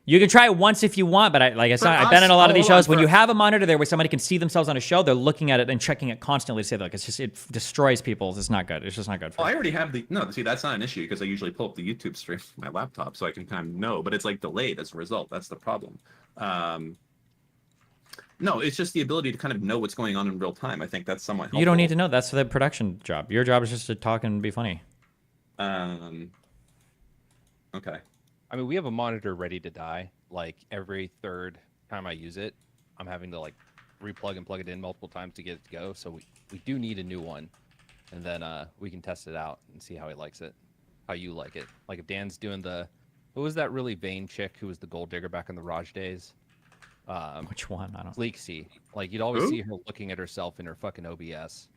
Speaker 1: You can try it once if you want, but I've been in a lot of these shows. When you have a monitor there where somebody can see themselves on a show, they're looking at it and checking it constantly to say like it destroys people. It's not good. It's just not good.
Speaker 17: I already have see, that's not an issue because I usually pull up the YouTube stream from my laptop so I can kind of know, but it's like delayed as a result. That's the problem. No, it's just the ability to kind of know what's going on in real time. I think that's somewhat helpful.
Speaker 1: You don't need to know. That's the production job. Your job is just to talk and be funny.
Speaker 17: Okay.
Speaker 18: I mean, we have a monitor ready to die. Like every third time I use it, I'm having to like replug and plug it in multiple times to get it to go. So we do need a new one, and then we can test it out and see how he likes it, how you like it. Like if Dan's doing what was that really vain chick who was the gold digger back in the Raj days?
Speaker 1: Which one? I don't.
Speaker 18: Leaksy. Like you'd always
Speaker 17: Who?
Speaker 18: see her looking at herself in her fucking OBS.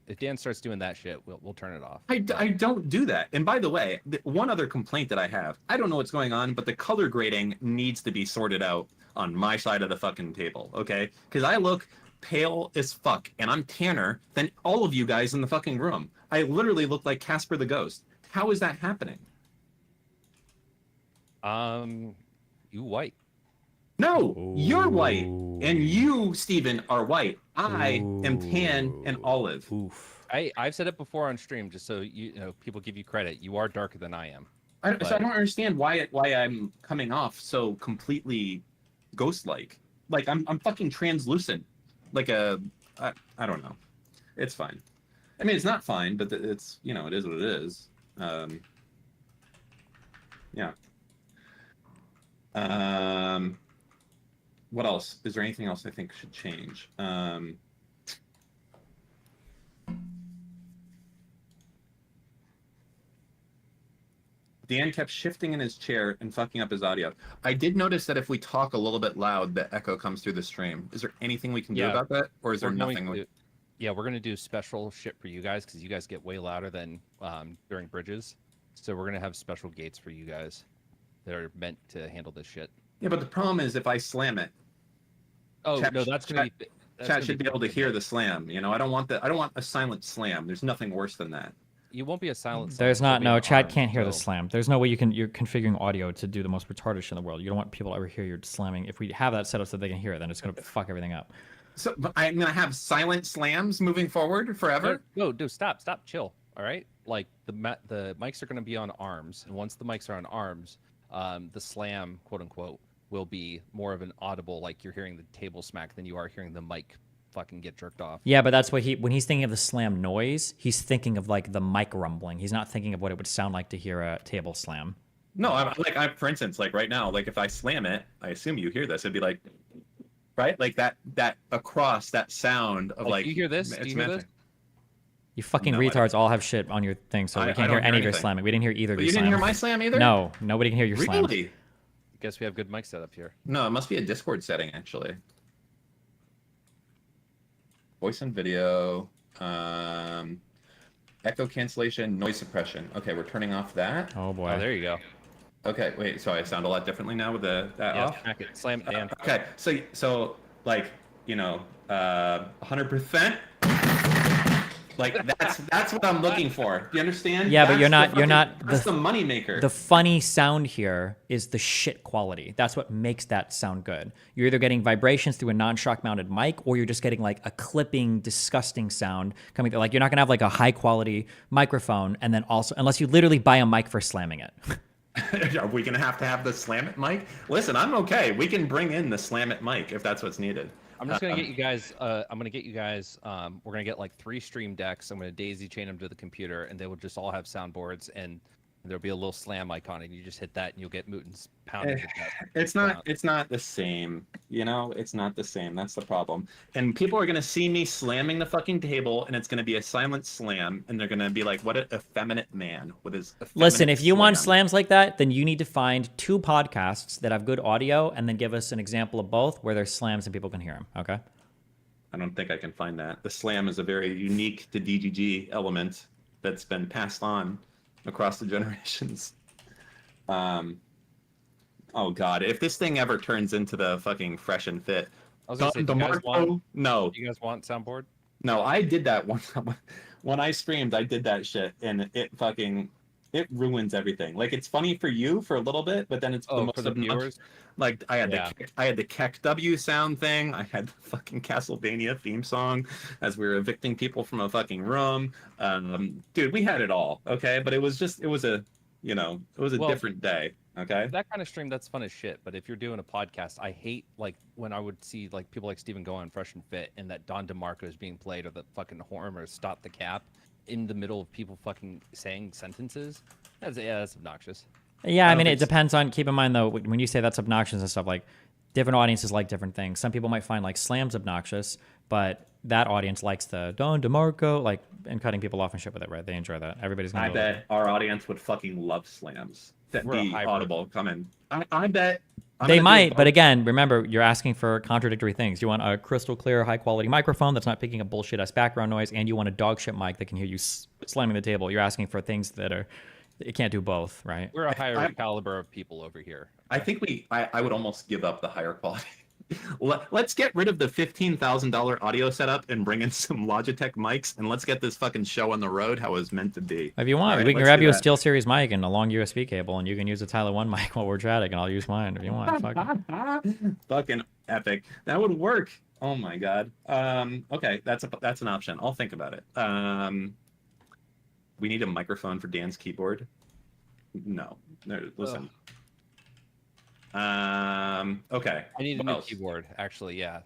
Speaker 18: If Dan starts doing that shit, we'll turn it off.
Speaker 17: I don't do that. And by the way, one other complaint that I have, I don't know what's going on, but the color grading needs to be sorted out on my side of the fucking table, okay? Because I look pale as fuck, and I'm tanner than all of you guys in the fucking room. I literally look like Casper the Ghost. How is that happening?
Speaker 18: You white.
Speaker 17: No, you're white, and you, Steven, are white. I am tan and olive.
Speaker 18: I've said it before on stream, just so you know, people give you credit. You are darker than I am.
Speaker 17: So I don't understand why I'm coming off so completely ghost-like. Like I'm fucking translucent, like I don't know. It's fine. I mean, it's not fine, but it's it is what it is. Yeah. What else? Is there anything else I think should change? Dan kept shifting in his chair and fucking up his audio. I did notice that if we talk a little bit loud, the echo comes through the stream. Is there anything we can do about that? Or is there nothing?
Speaker 18: Yeah, we're going to do special shit for you guys because you guys get way louder than during bridges. So we're going to have special gates for you guys that are meant to handle this shit.
Speaker 17: Yeah, but the problem is if I slam it.
Speaker 18: Oh, no, that's going to be...
Speaker 17: Chat should be able to hear the slam. I don't want a silent slam. There's nothing worse than that.
Speaker 18: You won't be a silent slam.
Speaker 1: There's not. No, Chad can't hear the slam. There's no way you're configuring audio to do the most retarded shit in the world. You don't want people to ever hear you slamming. If we have that set up so they can hear it, then it's going to fuck everything up.
Speaker 17: So I'm going to have silent slams moving forward forever?
Speaker 18: No, dude, stop, chill. All right? Like, the mics are going to be on arms. And once the mics are on arms, the slam, quote unquote, will be more of an audible, like you're hearing the table smack than you are hearing the mic fucking get jerked off.
Speaker 1: Yeah, but that's what when he's thinking of the slam noise, he's thinking of like the mic rumbling. He's not thinking of what it would sound like to hear a table slam.
Speaker 17: No, for instance, like right now, like if I slam it, I assume you hear this. It'd be like, right, like that across that sound of like.
Speaker 18: Do you hear this?
Speaker 17: Do
Speaker 18: you hear this?
Speaker 1: You fucking retards all have shit on your thing, so we can't hear any of your slamming. We didn't hear either of your slamming.
Speaker 17: You didn't hear my slam either?
Speaker 1: No, nobody can hear your slam.
Speaker 17: Really?
Speaker 18: Guess we have good mic setup here.
Speaker 17: No, it must be a Discord setting actually. Voice and video, echo cancellation, noise suppression. Okay, we're turning off that.
Speaker 1: Oh boy.
Speaker 18: Oh, there you go.
Speaker 17: Okay, wait. So I sound a lot differently now with that off.
Speaker 18: Smack it. Slam it, Dan.
Speaker 17: Okay, so like 100%. Like that's what I'm looking for. Do you understand?
Speaker 1: Yeah, but you're not.
Speaker 17: That's the money maker.
Speaker 1: The funny sound here is the shit quality. That's what makes that sound good. You're either getting vibrations through a non-shock mounted mic, or you're just getting like a clipping, disgusting sound coming through. Like you're not gonna have like a high quality microphone, and then also unless you literally buy a mic for slamming it.
Speaker 17: Are we gonna have the slam it mic? Listen, I'm okay. We can bring in the slam it mic if that's what's needed.
Speaker 18: I'm just gonna get you guys. We're gonna get like 3 stream decks. I'm gonna daisy chain them to the computer, and they will just all have soundboards, and There'll be a little slam icon, and you just hit that, and you'll get Mutants pounding.
Speaker 17: It's not the same. You know, it's not the same. That's the problem. And people are gonna see me slamming the fucking table, and it's gonna be a silent slam, and they're gonna be like, "What an effeminate man with his."
Speaker 1: Listen, if you want
Speaker 17: slam."
Speaker 1: slams like that, then you need to find 2 podcasts that have good audio, and then give us an example of both where there's slams and people can hear them. Okay.
Speaker 17: I don't think I can find that. The slam is a very unique to DGG element that's been passed on across the generations. Oh god, if this thing ever turns into the fucking fresh and fit.
Speaker 18: I was gonna say, do you guys want?
Speaker 17: No.
Speaker 18: Do you guys want soundboard?
Speaker 17: No, I did that one when I streamed. I did that shit, and it ruins everything. Like, it's funny for you for a little bit, but then it's the most
Speaker 18: for the viewers.
Speaker 17: Like, I had the Keck W sound thing. I had the fucking Castlevania theme song as we were evicting people from a fucking room. Dude, we had it all. Okay, but it was a different day. Okay.
Speaker 18: That kind of stream, that's fun as shit. But if you're doing a podcast, I hate like when I would see like people like Steven go on Fresh and Fit, and that Don DeMarco is being played, or the fucking horn, or Stop the Cap in the middle of people fucking saying sentences. That's obnoxious.
Speaker 1: Yeah, I mean, it depends on. Keep in mind though, when you say that's obnoxious and stuff, like different audiences like different things. Some people might find like slams obnoxious, but that audience likes the Don DeMarco, like, and cutting people off and shit with it, right? They enjoy that. Everybody's gonna.
Speaker 17: I bet our audience would fucking love slams. That be audible. Come in. I bet.
Speaker 1: They might, but again, remember, you're asking for contradictory things. You want a crystal clear, high quality microphone that's not picking up bullshit ass background noise, and you want a dog shit mic that can hear you slamming the table. You're asking for things that are, it can't do both, right?
Speaker 18: We're a higher caliber of people over here.
Speaker 17: I think I would almost give up the higher quality. Let's get rid of the $15,000 audio setup and bring in some Logitech mics, and let's get this fucking show on the road how it was meant to be.
Speaker 1: If you want,
Speaker 17: Right,
Speaker 1: we can
Speaker 17: let's
Speaker 1: grab
Speaker 17: do
Speaker 1: you a
Speaker 17: that.
Speaker 1: SteelSeries mic and a long USB cable, and you can use a Tyler 1 mic while we're chatting, and I'll use mine if you want.
Speaker 17: Fucking epic. That would work. Oh my god. Okay, that's an option. I'll think about it. We need a microphone for Dan's keyboard. No. Listen. Okay.
Speaker 18: I need a new keyboard. Actually, yeah.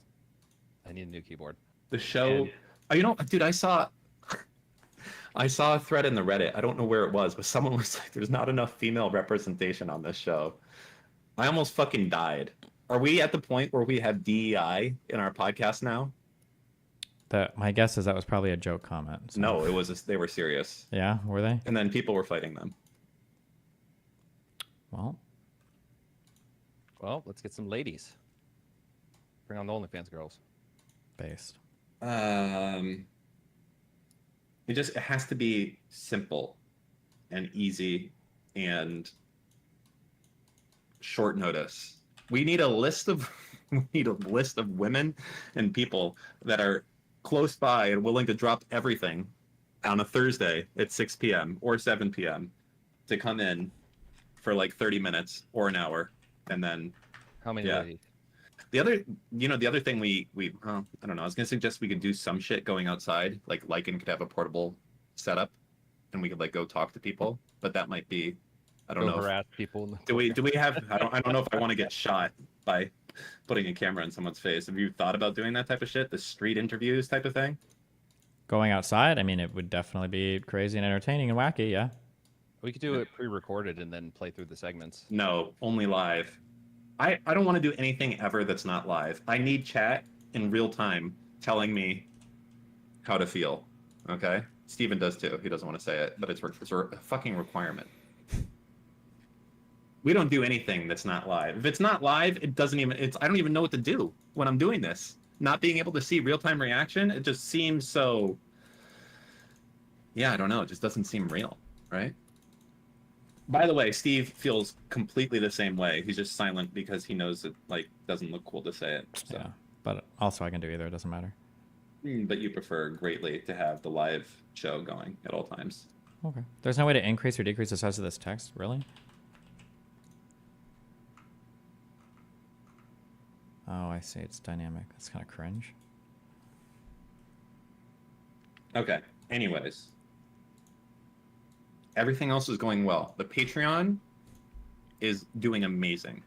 Speaker 18: I need a new keyboard.
Speaker 17: The show. Dude, I saw a thread in the Reddit. I don't know where it was, but someone was like, "There's not enough female representation on this show." I almost fucking died. Are we at the point where we have DEI in our podcast now?
Speaker 1: My guess is that was probably a joke comment. So.
Speaker 17: No, it was. They were serious.
Speaker 1: Yeah, were they?
Speaker 17: And then people were fighting them.
Speaker 18: Well, let's get some ladies. Bring on the OnlyFans girls.
Speaker 1: Based.
Speaker 17: It has to be simple and easy and short notice. We need a list of women and people that are close by and willing to drop everything on a Thursday at 6 p.m. or 7 p.m. to come in for like 30 minutes or an hour. And then
Speaker 18: how many ladies?
Speaker 17: The other thing we I don't know, I was gonna suggest we could do some shit going outside, like Lycan could have a portable setup and we could like go talk to people, but that might be, I don't know.
Speaker 18: Harass people.
Speaker 17: Do we have, I don't know if I want to get shot by putting a camera in someone's face. Have you thought about doing that type of shit? The street interviews type of thing?
Speaker 1: Going outside, I mean, it would definitely be crazy and entertaining and wacky, yeah.
Speaker 18: We could do it pre-recorded and then play through the segments.
Speaker 17: No, only live. I don't want to do anything ever that's not live. I need chat in real time telling me how to feel. Okay? Steven does too. He doesn't want to say it, but it's a fucking requirement. We don't do anything that's not live. If it's not live, I don't even know what to do when I'm doing this. Not being able to see real-time reaction, it just seems so, yeah, I don't know. It just doesn't seem real, right? By the way, Steve feels completely the same way. He's just silent because he knows it doesn't look cool to say it. So.
Speaker 1: Yeah, but also I can do either. It doesn't matter.
Speaker 17: But you prefer greatly to have the live show going at all times.
Speaker 1: Okay. There's no way to increase or decrease the size of this text, really? Oh, I see. It's dynamic. That's kind of cringe.
Speaker 17: Okay. Anyways. Everything else is going well. The Patreon is doing amazing,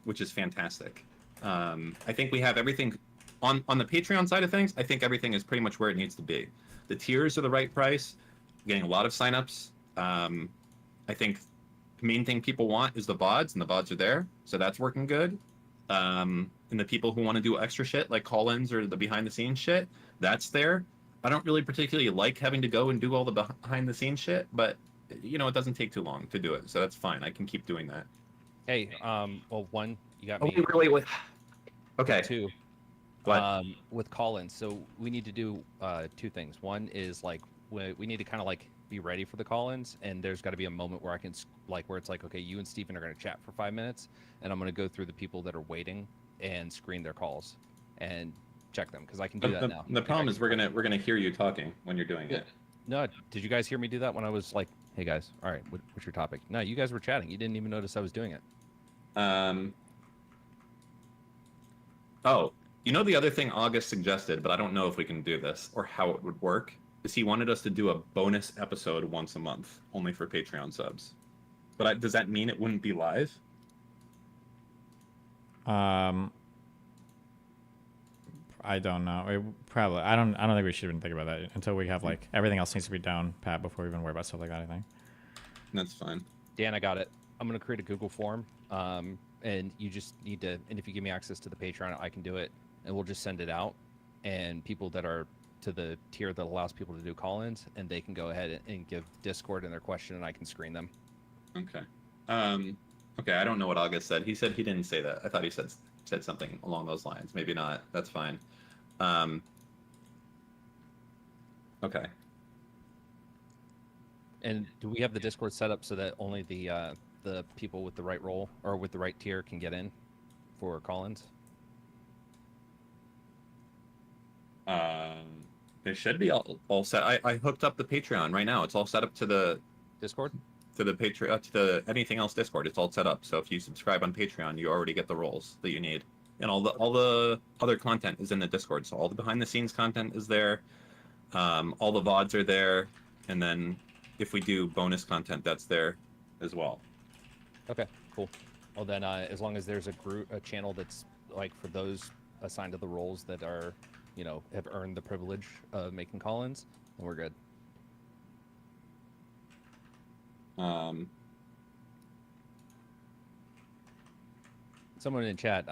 Speaker 17: which is fantastic. I think we have everything on the Patreon side of things. I think everything is pretty much where it needs to be. The tiers are the right price. Getting a lot of signups. I think main thing people want is the VODs, and the VODs are there, so that's working good. And the people who want to do extra shit like call-ins or the behind-the-scenes shit, that's there. I don't really particularly like having to go and do all the behind-the-scenes shit, but you know, it doesn't take too long to do it, so that's fine. I can keep doing that.
Speaker 18: Hey, well, one, you got
Speaker 17: Oh,
Speaker 18: me.
Speaker 17: wait. Okay.
Speaker 18: Two.
Speaker 17: What?
Speaker 18: With call-ins, so we need to do two things. One is like we need to kind of like be ready for the call-ins, and there's got to be a moment where I can like where it's like, okay, you and Steven are going to chat for 5 minutes, and I'm going to go through the people that are waiting and screen their calls and check them because I can do that now.
Speaker 17: The problem is we're gonna hear you talking when you're doing it.
Speaker 18: No, did you guys hear me do that when I was like, hey guys, all right, what's your topic? No, you guys were chatting. You didn't even notice I was doing it.
Speaker 17: Oh, you know the other thing August suggested, but I don't know if we can do this or how it would work, is he wanted us to do a bonus episode once a month, only for Patreon subs. But does that mean it wouldn't be live?
Speaker 1: I don't know. Probably. I don't think we should even think about that until we have like everything else needs to be down pat before we even worry about stuff like that. I think.
Speaker 17: That's fine.
Speaker 18: Dan, I got it. I'm gonna create a Google form, and you just need to. And if you give me access to the Patreon, I can do it, and we'll just send it out. And people that are to the tier that allows people to do call-ins, and they can go ahead and give Discord and their question, and I can screen them.
Speaker 17: Okay. Okay. I don't know what August said. He said he didn't say that. I thought he said something along those lines. Maybe not. That's fine. Okay.
Speaker 18: And do we have the Discord set up so that only the people with the right role or with the right tier can get in for call-ins?
Speaker 17: It should be all set. I hooked up the Patreon right now. It's all set up to the
Speaker 18: Discord,
Speaker 17: to the Patreon, to the anything else Discord. It's all set up. So if you subscribe on Patreon, you already get the roles that you need, and all the other content is in the Discord. So all the behind the scenes content is there. All the VODs are there, and then if we do bonus content, that's there as well.
Speaker 18: Okay, cool. Well then, as long as there's a channel that's like for those assigned to the roles that are, you know, have earned the privilege of making call-ins, then we're good. Someone in chat,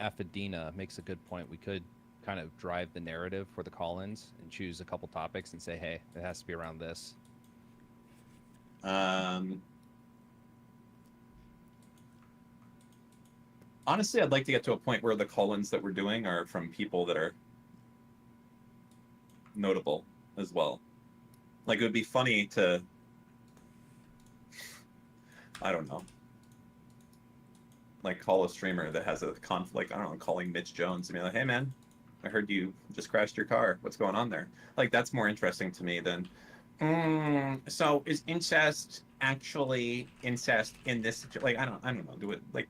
Speaker 18: Affadina makes a good point. We could kind of drive the narrative for the call-ins and choose a couple topics and say, hey, it has to be around this.
Speaker 17: Honestly, I'd like to get to a point where the call-ins that we're doing are from people that are notable as well. Like, it would be funny to, I don't know, like call a streamer that has a conflict, I don't know, calling Mitch Jones and be like, hey man, I heard you just crashed your car. What's going on there? Like, that's more interesting to me than, so is incest actually incest in this, like, I don't know, do it, like,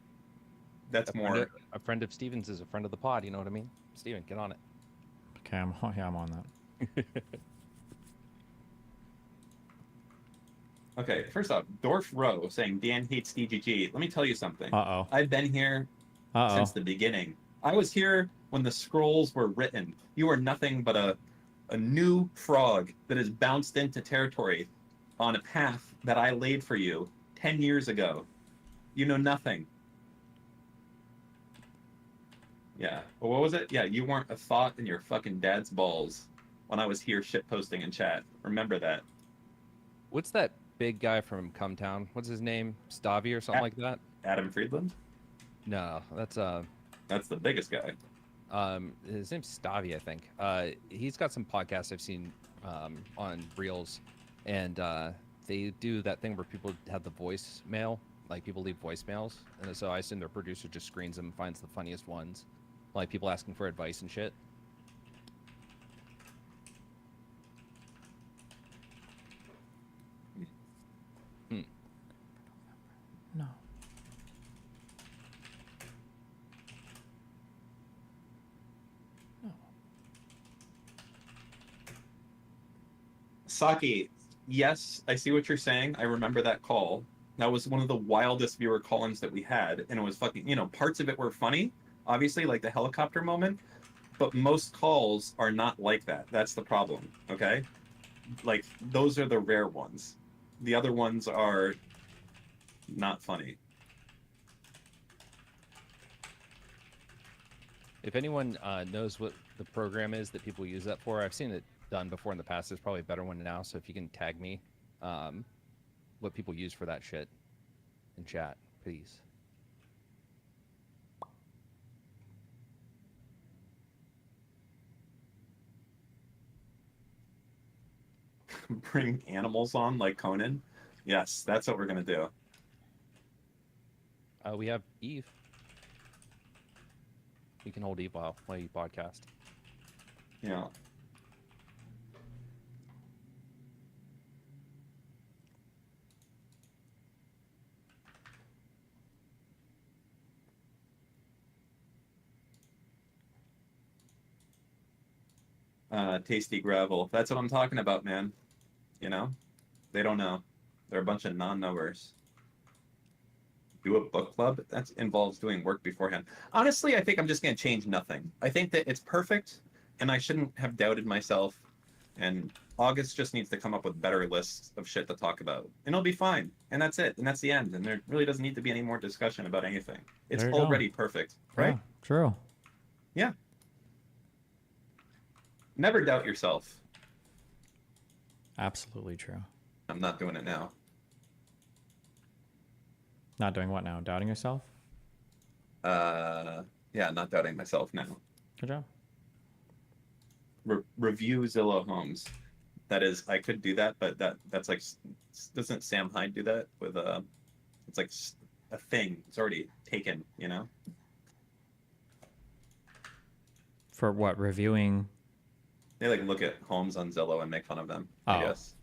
Speaker 17: that's more.
Speaker 18: A friend of Steven's is a friend of the pod, you know what I mean? Steven, get on it.
Speaker 1: Okay, I'm on that.
Speaker 17: Okay, first off, Dorf Row saying Dan hates DGG. Let me tell you something.
Speaker 1: Uh-oh.
Speaker 17: I've been here
Speaker 1: Uh-oh.
Speaker 17: since the beginning. I was here when the scrolls were written. You are nothing but a new frog that has bounced into territory on a path that I laid for you 10 years ago. You know nothing. Yeah. Well, what was it? Yeah, you weren't a thought in your fucking dad's balls when I was here shitposting in chat. Remember that.
Speaker 18: What's that big guy from Cumtown? What's his name? Stavi or something like that?
Speaker 17: Adam Friedland?
Speaker 18: No, that's
Speaker 17: the biggest guy.
Speaker 18: His name's Stavi, I think. He's got some podcasts I've seen on Reels, and they do that thing where people have the voicemail, like people leave voicemails, and so I assume their producer just screens them and finds the funniest ones, like people asking for advice and shit.
Speaker 1: No.
Speaker 17: Saki, yes, I see what you're saying. I remember that call. That was one of the wildest viewer call-ins that we had, and it was fucking, you know, parts of it were funny, obviously, like the helicopter moment, but most calls are not like that. That's the problem, okay? Like, those are the rare ones. The other ones are not funny.
Speaker 18: If anyone knows what the program is that people use that for, I've seen it done before in the past. There's probably a better one now. So if you can tag me what people use for that shit in chat, please.
Speaker 17: Bring animals on like Conan. Yes, that's what we're gonna do.
Speaker 18: We have Eve. You can hold Eve while you podcast.
Speaker 17: Yeah. Tasty gravel. That's what I'm talking about, man. You know? They don't know. They're a bunch of non-knowers. Do a book club? That involves doing work beforehand. Honestly, I think I'm just going to change nothing. I think that it's perfect, and I shouldn't have doubted myself. And August just needs to come up with better lists of shit to talk about. And it'll be fine. And that's it. And that's the end. And there really doesn't need to be any more discussion about anything. It's
Speaker 1: There you go.
Speaker 17: already perfect, right?
Speaker 1: Yeah, true.
Speaker 17: Yeah. Never doubt yourself.
Speaker 1: Absolutely true.
Speaker 17: I'm not doing it now.
Speaker 1: Not doing what now? Doubting yourself?
Speaker 17: Yeah, not doubting myself now.
Speaker 1: Good job.
Speaker 17: Review Zillow homes. That is, I could do that, but that's like, doesn't Sam Hyde do that with it's like a thing. It's already taken, you know?
Speaker 1: For what? Reviewing?
Speaker 17: They like look at homes on Zillow and make fun of them,
Speaker 1: Oh.
Speaker 17: I guess.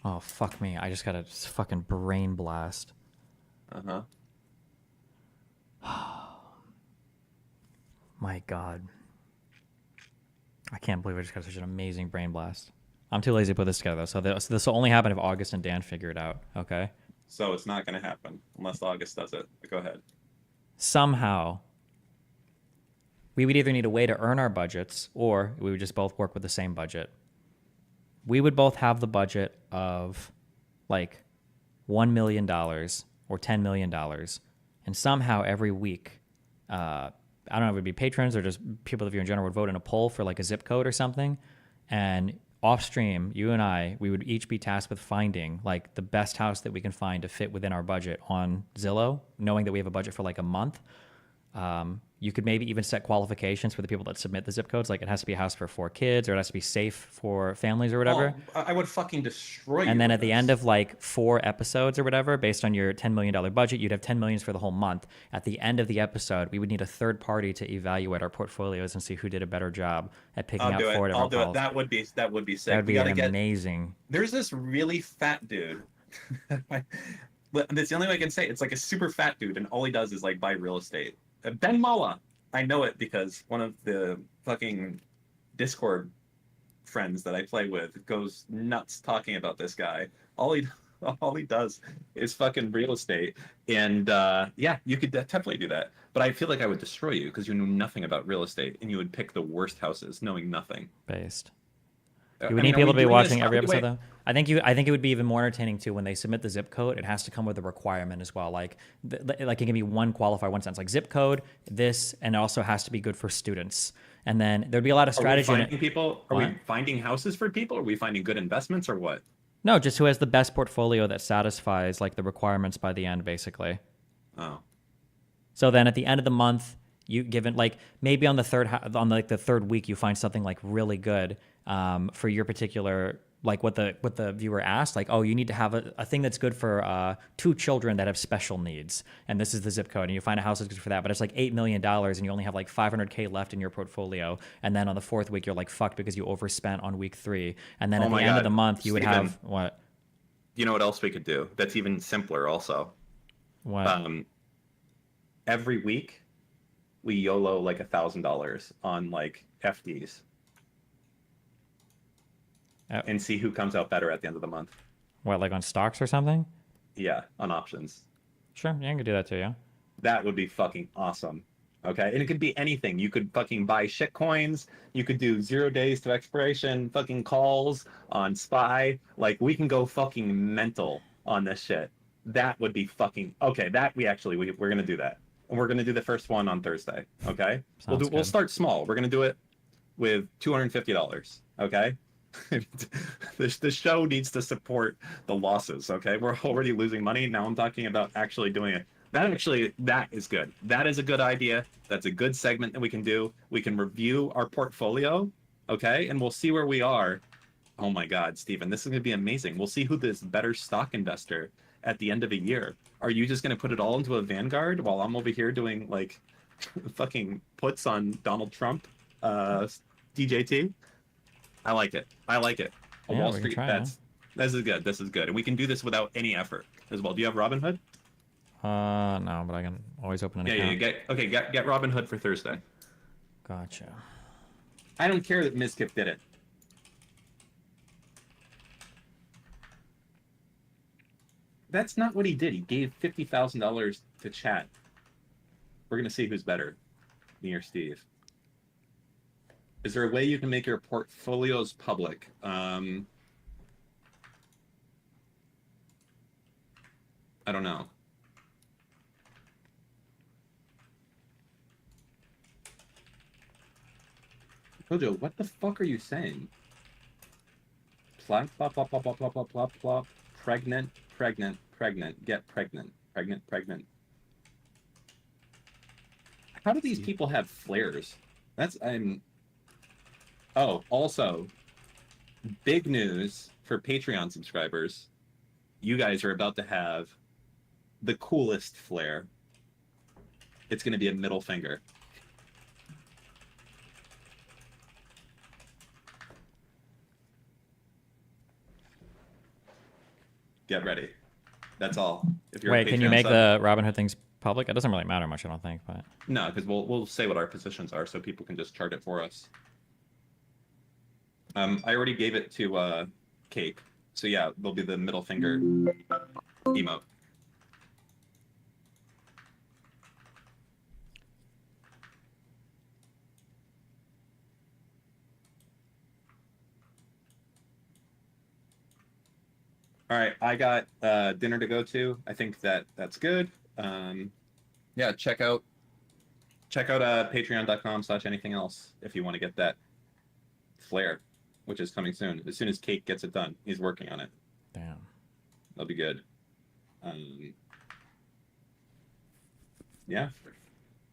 Speaker 1: Oh, fuck me. I just got a fucking brain blast.
Speaker 17: Uh-huh.
Speaker 1: My God. I can't believe I just got such an amazing brain blast. I'm too lazy to put this together, though. So this will only happen if August and Dan figure it out, okay?
Speaker 17: So it's not going to happen unless August does it. But go ahead.
Speaker 1: Somehow, we would either need a way to earn our budgets, or we would just both work with the same budget. We would both have the budget of like $1 million or $10 million. And somehow every week, I don't know if it would be patrons or just people that view in general would vote in a poll for like a zip code or something. And off stream, you and I, we would each be tasked with finding like the best house that we can find to fit within our budget on Zillow, knowing that we have a budget for like a month. You could maybe even set qualifications for the people that submit the zip codes. Like it has to be a house for 4 kids, or it has to be safe for families or whatever.
Speaker 17: Oh, I would fucking destroy you.
Speaker 1: And then
Speaker 17: with
Speaker 1: at the
Speaker 17: this.
Speaker 1: end of like 4 episodes or whatever, based on your $10 million budget, you'd have 10 million for the whole month. At the end of the episode, we would need a third party to evaluate our portfolios and see who did a better job at picking out 4 different
Speaker 17: I'll do it.
Speaker 1: policies.
Speaker 17: That would be sick.
Speaker 1: That would
Speaker 17: We
Speaker 1: be
Speaker 17: gotta get
Speaker 1: amazing.
Speaker 17: There's this really fat dude. That's the only way I can say it. It's like a super fat dude, and all he does is like buy real estate. Ben Mala. I know it because one of the fucking Discord friends that I play with goes nuts talking about this guy. All he does is fucking real estate. And yeah, you could definitely do that. But I feel like I would destroy you because you knew nothing about real estate, and you would pick the worst houses knowing nothing.
Speaker 1: Based.
Speaker 17: I
Speaker 1: You would
Speaker 17: mean,
Speaker 1: need people
Speaker 17: are
Speaker 1: to
Speaker 17: we
Speaker 1: be
Speaker 17: doing
Speaker 1: watching
Speaker 17: this?
Speaker 1: every
Speaker 17: Wait,
Speaker 1: episode, though. I think it would be even more entertaining too when they submit the zip code. It has to come with a requirement as well. Like it can be one qualifier, one sentence, like zip code, this, and it also has to be good for students. And then there'd be a lot of strategy.
Speaker 17: Are we finding people? Are
Speaker 1: What?
Speaker 17: we finding houses for people? Are we finding good investments or what?
Speaker 1: No, just who has the best portfolio that satisfies like the requirements by the end, basically.
Speaker 17: Oh.
Speaker 1: So then at the end of the month, you given like maybe on the third week you find something like really good for your particular like what the viewer asked, like, oh, you need to have a thing that's good for 2 children that have special needs, and this is the zip code, and you find a house that's good for that, but it's like $8 million and you only have like $500K left in your portfolio, and then on the 4th week you're like fucked because you overspent on week 3, and then at the end of the month you would have what?
Speaker 17: You know what else we could do? That's even simpler. Also,
Speaker 1: what?
Speaker 17: Every week we YOLO like $1,000 on like FDs. And see who comes out better at the end of the month.
Speaker 1: What, like on stocks or something?
Speaker 17: Yeah, on options.
Speaker 1: Sure, yeah, I can do that too, yeah.
Speaker 17: That would be fucking awesome. Okay, and it could be anything. You could fucking buy shit coins. You could do 0 days to expiration fucking calls on SPY. Like, we can go fucking mental on this shit. That would be fucking okay. That we're gonna do that, and we're gonna do the first one on Thursday. Okay,
Speaker 1: Sounds
Speaker 17: we'll
Speaker 1: good.
Speaker 17: start small. We're gonna do it with $250. Okay, the show needs to support the losses. Okay, we're already losing money. Now I'm talking about actually doing it. That is good. That is a good idea. That's a good segment that we can do. We can review our portfolio, okay, and we'll see where we are. Oh my God, Stephen, this is going to be amazing. We'll see who this better stock investor at the end of a year. Are you just going to put it all into a Vanguard while I'm over here doing like fucking puts on Donald Trump, DJT? I like it. I like it. A
Speaker 1: Yeah,
Speaker 17: Wall
Speaker 1: we can
Speaker 17: Street
Speaker 1: try,
Speaker 17: bets. This is good. This is good. And we can do this without any effort as well. Do you have Robinhood?
Speaker 1: No, but I can always open an
Speaker 17: Yeah,
Speaker 1: account.
Speaker 17: get Robinhood for Thursday.
Speaker 1: Gotcha.
Speaker 17: I don't care that Mizkif did it. That's not what he did. He gave $50,000 to chat. We're gonna see who's better, me or Steve. Is there a way you can make your portfolios public? I don't know. Kojo, what the fuck are you saying? Plop, plop, plop, plop, plop, plop, plop, plop, plop. Pregnant, pregnant, pregnant. Get pregnant. Pregnant, pregnant. How do these people have flares? Oh, also, big news for Patreon subscribers. You guys are about to have the coolest flare. It's going to be a middle finger. Get ready. That's all. If you're a
Speaker 1: Wait, can you
Speaker 17: Patreon
Speaker 1: make
Speaker 17: sub-
Speaker 1: the Robinhood things public? It doesn't really matter much, I don't think, but
Speaker 17: No, because we'll say what our positions are so people can just chart it for us. I already gave it to Cake, so yeah, there'll be the middle finger emote. All right, I got dinner to go to. I think that's good. Yeah, check out patreon.com/anything else if you want to get that flare, which is coming soon. As soon as Cake gets it done, he's working on it.
Speaker 1: damn.
Speaker 17: That'll be good. Yeah.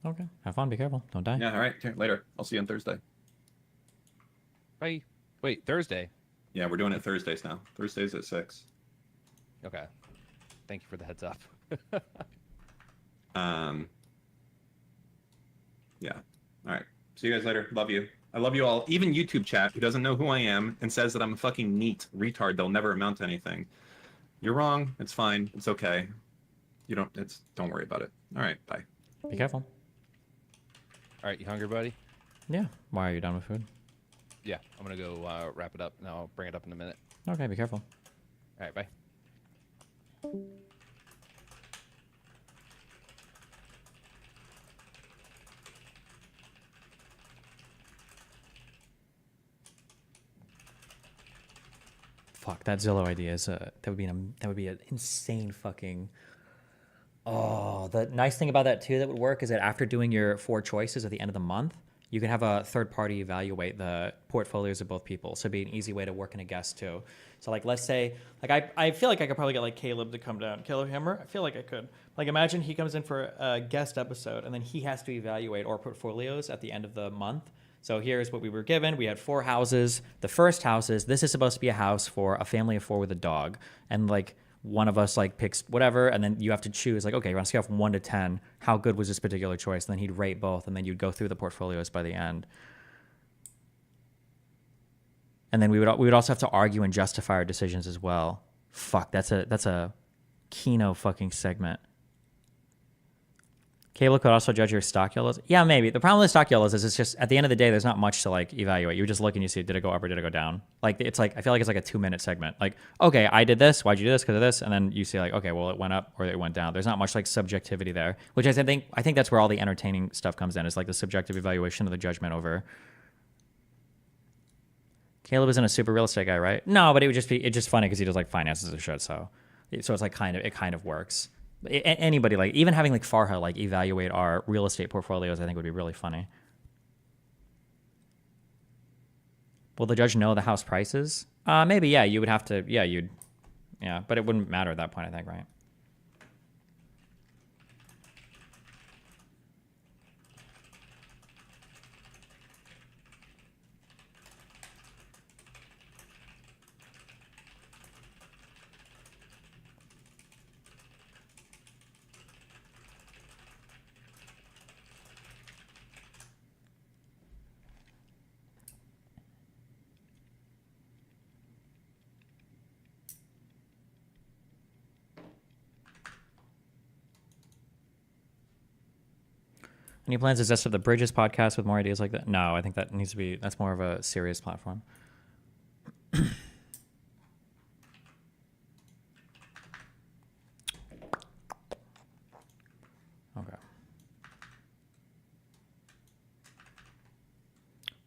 Speaker 1: Okay. Have fun, be careful. Don't die.
Speaker 17: Yeah, all right. Later. I'll see you on Thursday.
Speaker 18: Bye. Wait, Thursday?
Speaker 17: Yeah, we're doing it Thursdays now. Thursdays at 6.
Speaker 18: Okay. Thank you for the heads up.
Speaker 17: Yeah. All right. See you guys later. Love you. I love you all. Even YouTube chat, who doesn't know who I am and says that I'm a fucking neat retard, they'll never amount to anything. You're wrong. It's fine. It's okay. Don't worry about it. All right. Bye.
Speaker 1: Be careful.
Speaker 18: All right, you hungry, buddy?
Speaker 1: Yeah. Why are you done with food?
Speaker 18: Yeah, I'm gonna go wrap it up, and I'll bring it up in a minute.
Speaker 1: Okay, be careful.
Speaker 18: All right, bye.
Speaker 1: Fuck, that Zillow idea is that would be an insane fucking. Oh, the nice thing about that too that would work is that after doing your 4 choices at the end of the month, you can have a third party evaluate the portfolios of both people. So it'd be an easy way to work in a guest too. So like, let's say, like I feel like I could probably get like Caleb to come down. Caleb Hammer, I feel like I could. Like imagine he comes in for a guest episode and then he has to evaluate our portfolios at the end of the month. So here's what we were given. We had 4 houses. The first house is, this is supposed to be a house for a family of 4 with a dog. And like one of us like picks whatever, and then you have to choose like, okay, you're on a scale from 1 to 10, how good was this particular choice? And then he'd rate both, and then you'd go through the portfolios by the end. And then we would also have to argue and justify our decisions as well. Fuck, that's a Kino fucking segment. Cable could also judge your stock yellows. Yeah, maybe. The problem with stock yellows is it's just at the end of the day, there's not much to like evaluate. You just look and you see, did it go up or did it go down? Like it's like I feel like it's like a 2-minute segment. Like, okay, I did this. Why'd you do this? Because of this. And then you see like, okay, well it went up or it went down. There's not much like subjectivity there, which I think that's where all the entertaining stuff comes in. Is like the subjective evaluation of the judgment over. Caleb isn't a super real estate guy, right? No, but it's just funny because he does like finances and shit. So it's like it kind of works. Anybody like even having like Farha like evaluate our real estate portfolios, I think would be really funny. Will the judge know the house prices? Maybe, yeah. You would have to, yeah, but it wouldn't matter at that point, I think, right? Any plans to zest up the Bridges podcast with more ideas like that? No, I think that needs to be, that's more of a serious platform. Okay.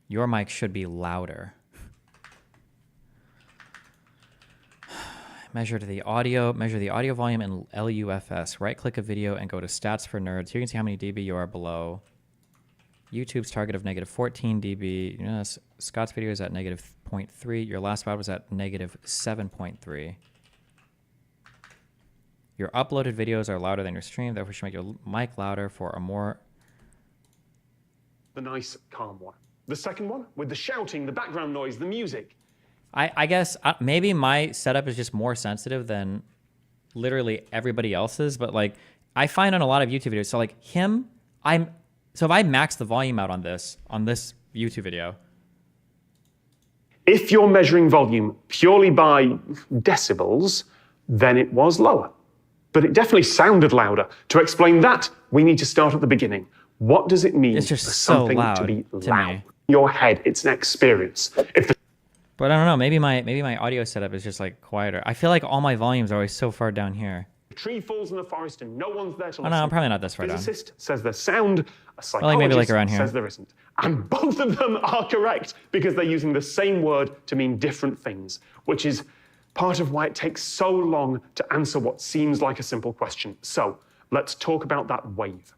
Speaker 1: Your mic should be louder. Measure the audio volume in LUFS. Right-click a video and go to Stats for Nerds. Here you can see how many dB you are below. YouTube's target of negative 14 dB. You know, Scott's video is at negative 0.3. Your last spot was at negative 7.3. Your uploaded videos are louder than your stream. Therefore, you should make your mic louder for a more...
Speaker 19: The nice, calm one. The second one, with the shouting, the background noise, the music.
Speaker 1: I guess maybe my setup is just more sensitive than literally everybody else's, but like I find on a lot of YouTube videos, so like so if I max the volume out on this YouTube video.
Speaker 19: If you're measuring volume purely by decibels, then it was lower. But it definitely sounded louder. To explain that, we need to start at the beginning. What does it mean
Speaker 1: it's just
Speaker 19: for
Speaker 1: so
Speaker 19: something
Speaker 1: loud
Speaker 19: to be
Speaker 1: to
Speaker 19: loud?
Speaker 1: me.
Speaker 19: Your head, it's an experience.
Speaker 1: But I don't know, maybe my audio setup is just like quieter. I feel like all my volumes are always so far down here.
Speaker 19: A tree falls in the forest and no one's there to
Speaker 1: Oh
Speaker 19: listen.
Speaker 1: no, I'm probably not this far down.
Speaker 19: Physicist says there's sound, a
Speaker 1: Like
Speaker 19: psychologist
Speaker 1: maybe like around here.
Speaker 19: says there isn't. And both of them are correct because they're using the same word to mean different things, which is part of why it takes so long to answer what seems like a simple question. So let's talk about that wave.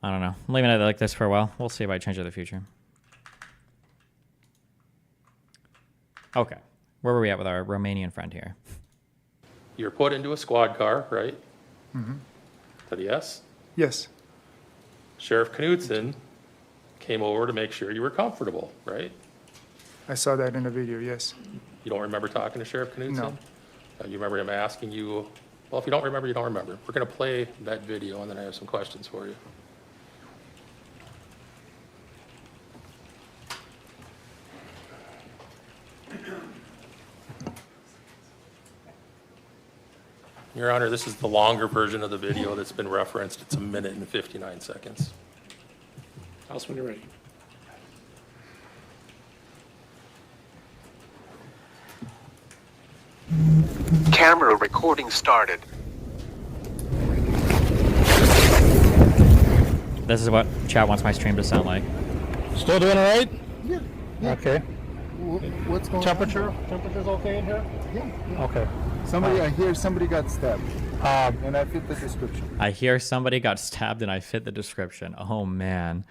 Speaker 1: I don't know. I'm leaving it like this for a while. We'll see if I change it in the future. Okay. Where were we at with our Romanian friend here?
Speaker 2: You're put into a squad car, right?
Speaker 3: Mm-hmm.
Speaker 2: Said yes?
Speaker 3: Yes.
Speaker 2: Sheriff Knudsen came over to make sure you were comfortable, right?
Speaker 3: I saw that in the video, yes.
Speaker 2: You don't remember talking to Sheriff Knudsen?
Speaker 3: No.
Speaker 2: You remember him asking you, well, if you don't remember, you don't remember. We're going to play that video, and then I have some questions for you. Your Honor, this is the longer version of the video that's been referenced. It's 1 minute and 59 seconds.
Speaker 5: Tell us when you're ready.
Speaker 20: Camera recording started.
Speaker 1: This is what chat wants my stream to sound like.
Speaker 21: Still doing all right?
Speaker 3: Yeah.
Speaker 21: Okay.
Speaker 3: What's going
Speaker 21: Temperature's okay in here?
Speaker 3: Yeah.
Speaker 21: Okay.
Speaker 3: I hear somebody got stabbed. And I fit the description.
Speaker 1: I hear somebody got stabbed and I fit the description. Oh, man.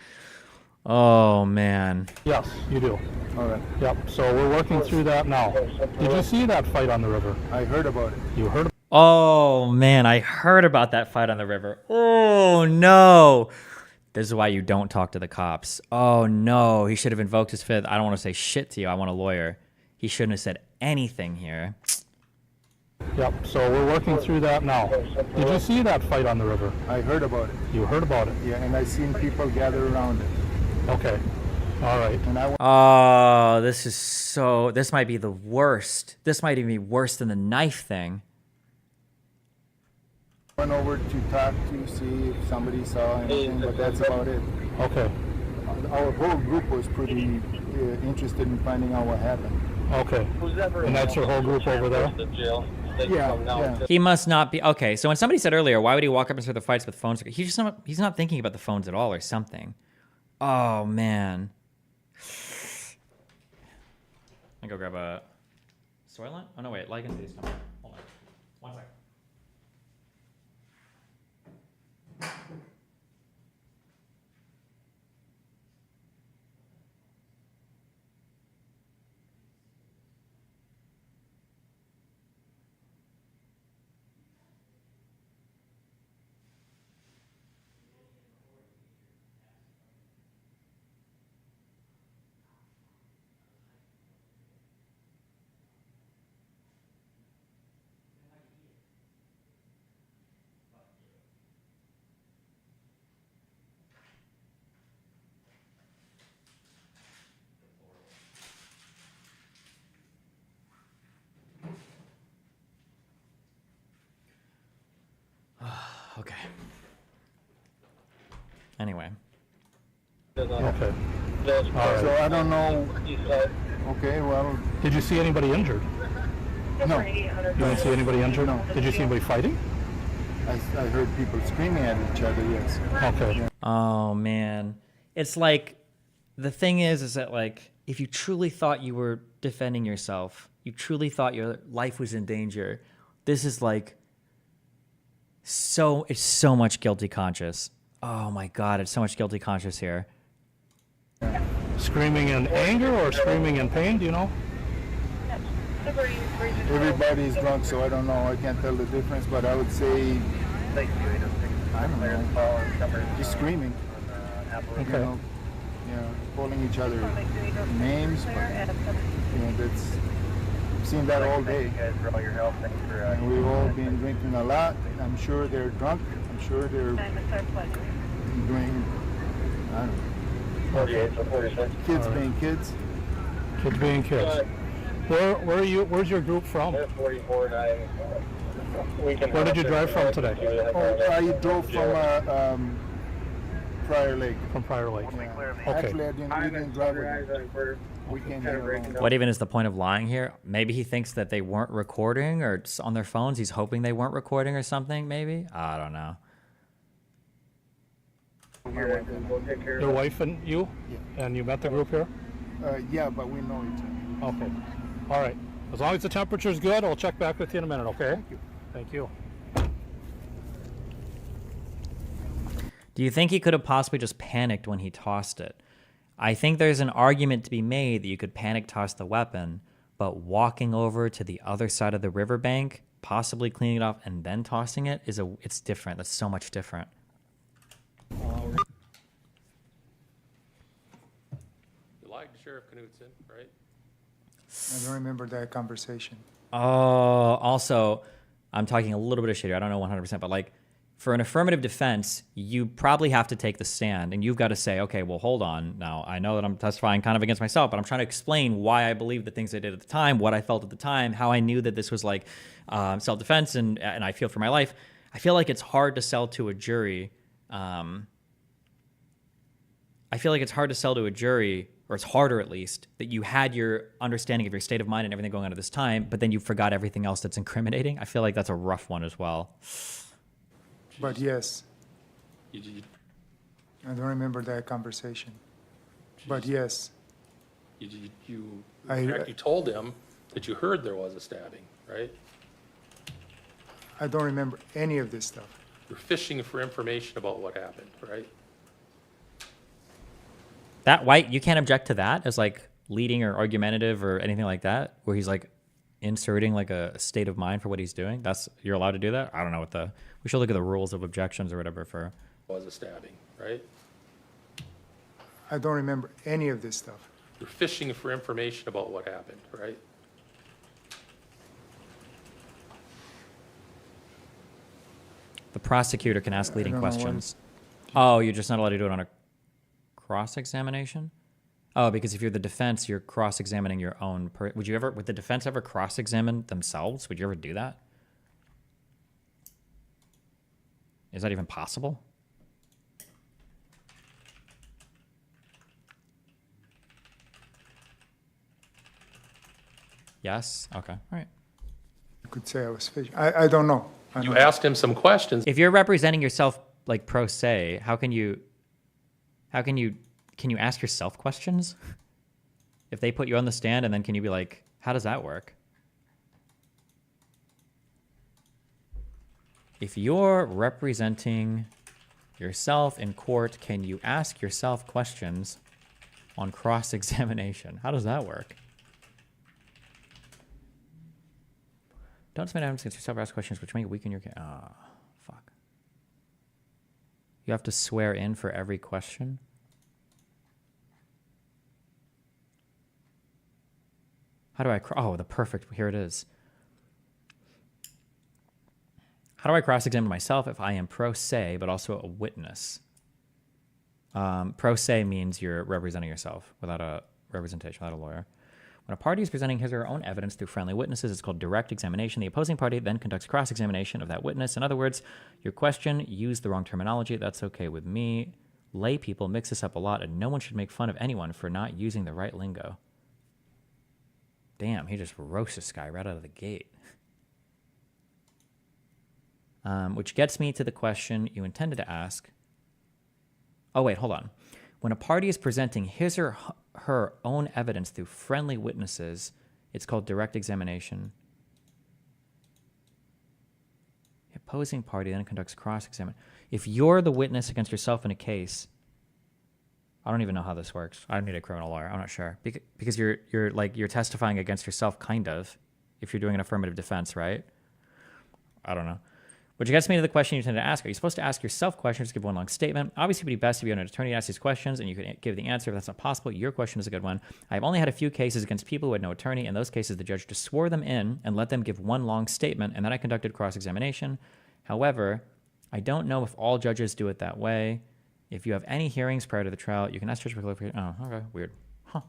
Speaker 1: Oh, man.
Speaker 21: Yes, you do.
Speaker 3: All right.
Speaker 21: Yep. So we're working through that now. Did you see that fight on the river?
Speaker 3: I heard about it.
Speaker 21: You heard?
Speaker 1: Oh, man. I heard about that fight on the river. Oh, no. This is why you don't talk to the cops. Oh, no. He should have invoked his fifth. I don't want to say shit to you. I want a lawyer. He shouldn't have said anything here.
Speaker 21: Yep. So we're working through that now. Did you see that fight on the river?
Speaker 3: I heard about it.
Speaker 21: You heard about it?
Speaker 3: Yeah, and I seen people gather around it.
Speaker 21: Okay. All right.
Speaker 3: And
Speaker 1: Oh, this might be the worst. This might even be worse than the knife thing.
Speaker 7: Went over to talk to see if somebody saw anything, but that's about it.
Speaker 21: Okay.
Speaker 7: Our whole group was pretty interested in finding out what happened.
Speaker 21: Okay. And that's your whole group over there?
Speaker 7: Yeah.
Speaker 1: He must not be okay. So when somebody said earlier, why would he walk up and start the fights with phones? He's not thinking about the phones at all or something. Oh man. I go grab a Soylent. Oh no, wait, Lycan City's coming. Hold on, 1 second. Okay. Anyway.
Speaker 21: Okay.
Speaker 7: So I don't know. Okay, well.
Speaker 21: Did you see anybody injured?
Speaker 7: No.
Speaker 21: You didn't see anybody injured?
Speaker 7: No.
Speaker 21: Did you see anybody fighting?
Speaker 7: I heard people screaming at each other, yes.
Speaker 21: Okay.
Speaker 1: Oh man, it's like the thing is that like if you truly thought you were defending yourself, you truly thought your life was in danger, this is like it's so much guilty conscious. Oh my god, it's so much guilty conscious here.
Speaker 21: Screaming in anger or screaming in pain, do you know?
Speaker 7: Everybody's drunk, so I don't know. I can't tell the difference, but I would say, I don't know, just screaming.
Speaker 21: Okay.
Speaker 7: You know, calling each other names, but, that's, I've seen that all day. And we've all been drinking a lot. I'm sure they're drunk. I'm sure they're doing, I don't know, kids being kids.
Speaker 21: Kids being kids. Where are you? Where's your group from? Where did you drive from today?
Speaker 7: Oh, I drove from Prior Lake.
Speaker 21: From Prior Lake.
Speaker 7: Yeah.
Speaker 21: Okay.
Speaker 7: Actually, we didn't drive with we came here alone.
Speaker 1: What even is the point of lying here? Maybe he thinks that they weren't recording or it's on their phones. He's hoping they weren't recording or something, maybe? I don't know.
Speaker 21: Your wife and you? Yeah. And you met the group here?
Speaker 7: Yeah, but we know each other.
Speaker 21: Okay. All right. As long as the temperature's good, I'll check back with you in a minute, okay?
Speaker 7: Thank you.
Speaker 21: Thank you.
Speaker 1: Do you think he could have possibly just panicked when he tossed it? I think there's an argument to be made that you could panic toss the weapon, but walking over to the other side of the riverbank, possibly cleaning it off and then tossing it it's different. That's so much different.
Speaker 2: You lied to Sheriff Knudsen, right?
Speaker 3: I don't remember that conversation.
Speaker 1: Oh, also, I'm talking a little bit of shit here. I don't know 100%, but like for an affirmative defense, you probably have to take the stand and you've got to say, okay, well, hold on. Now, I know that I'm testifying kind of against myself, but I'm trying to explain why I believe the things I did at the time, what I felt at the time, how I knew that this was like self-defense and I feel for my life. I feel like it's hard to sell to a jury. I feel like it's hard to sell to a jury, or it's harder at least, that you had your understanding of your state of mind and everything going on at this time, but then you forgot everything else that's incriminating. I feel like that's a rough one as well.
Speaker 3: But yes,
Speaker 2: You
Speaker 3: I don't remember that conversation. But yes,
Speaker 2: in fact, you told him that you heard there was a stabbing, right?
Speaker 3: I don't remember any of this stuff.
Speaker 2: You're fishing for information about what happened, right?
Speaker 1: That White, you can't object to that as like leading or argumentative or anything like that, where he's like inserting like a state of mind for what he's doing. You're allowed to do that? I don't know we should look at the rules of objections or whatever for.
Speaker 2: Was a stabbing, right?
Speaker 3: I don't remember any of this stuff.
Speaker 2: You're fishing for information about what happened, right?
Speaker 1: The prosecutor can ask leading
Speaker 3: I don't know
Speaker 1: questions. Oh, you're just not allowed to do it on a cross-examination? Oh, because if you're the defense, you're cross-examining your own. Would the defense ever cross-examine themselves? Would you ever do that? Is that even possible? Yes? Okay. All right.
Speaker 3: You could say I was fishing. I don't know.
Speaker 2: You asked him some questions.
Speaker 1: If you're representing yourself like pro se, can you ask yourself questions? If they put you on the stand, and then can you be like, how does that work? If you're representing yourself in court, can you ask yourself questions on cross-examination? How does that work? Don't submit evidence against yourself or ask questions which make it weaken your case. Ah, fuck. You have to swear in for every question? How do I... Oh, the perfect... Here it is. How do I cross-examine myself if I am pro se, but also a witness? Pro se means you're representing yourself without a representation, without a lawyer. When a party is presenting his or her own evidence through friendly witnesses, it's called direct examination. The opposing party then conducts cross-examination of that witness. In other words, your question used the wrong terminology. That's okay with me. Lay people mix this up a lot, and no one should make fun of anyone for not using the right lingo. Damn, he just roasts this guy right out of the gate. Which gets me to the question you intended to ask. Oh, wait, hold on. When a party is presenting his or her own evidence through friendly witnesses, it's called direct examination. The opposing party then conducts cross-examination. If you're the witness against yourself in a case, I don't even know how this works. I don't need a criminal lawyer. I'm not sure. Because you're testifying against yourself, kind of, if you're doing an affirmative defense, right? I don't know. Which gets me to the question you tend to ask. Are you supposed to ask yourself questions, give one long statement? Obviously, it would be best if you had an attorney to ask these questions and you could give the answer. If that's not possible, your question is a good one. I've only had a few cases against people who had no attorney. In those cases, the judge just swore them in and let them give one long statement, and then I conducted cross-examination. However, I don't know if all judges do it that way. If you have any hearings prior to the trial, you can ask Judge McCullough. Oh, okay, weird. Huh.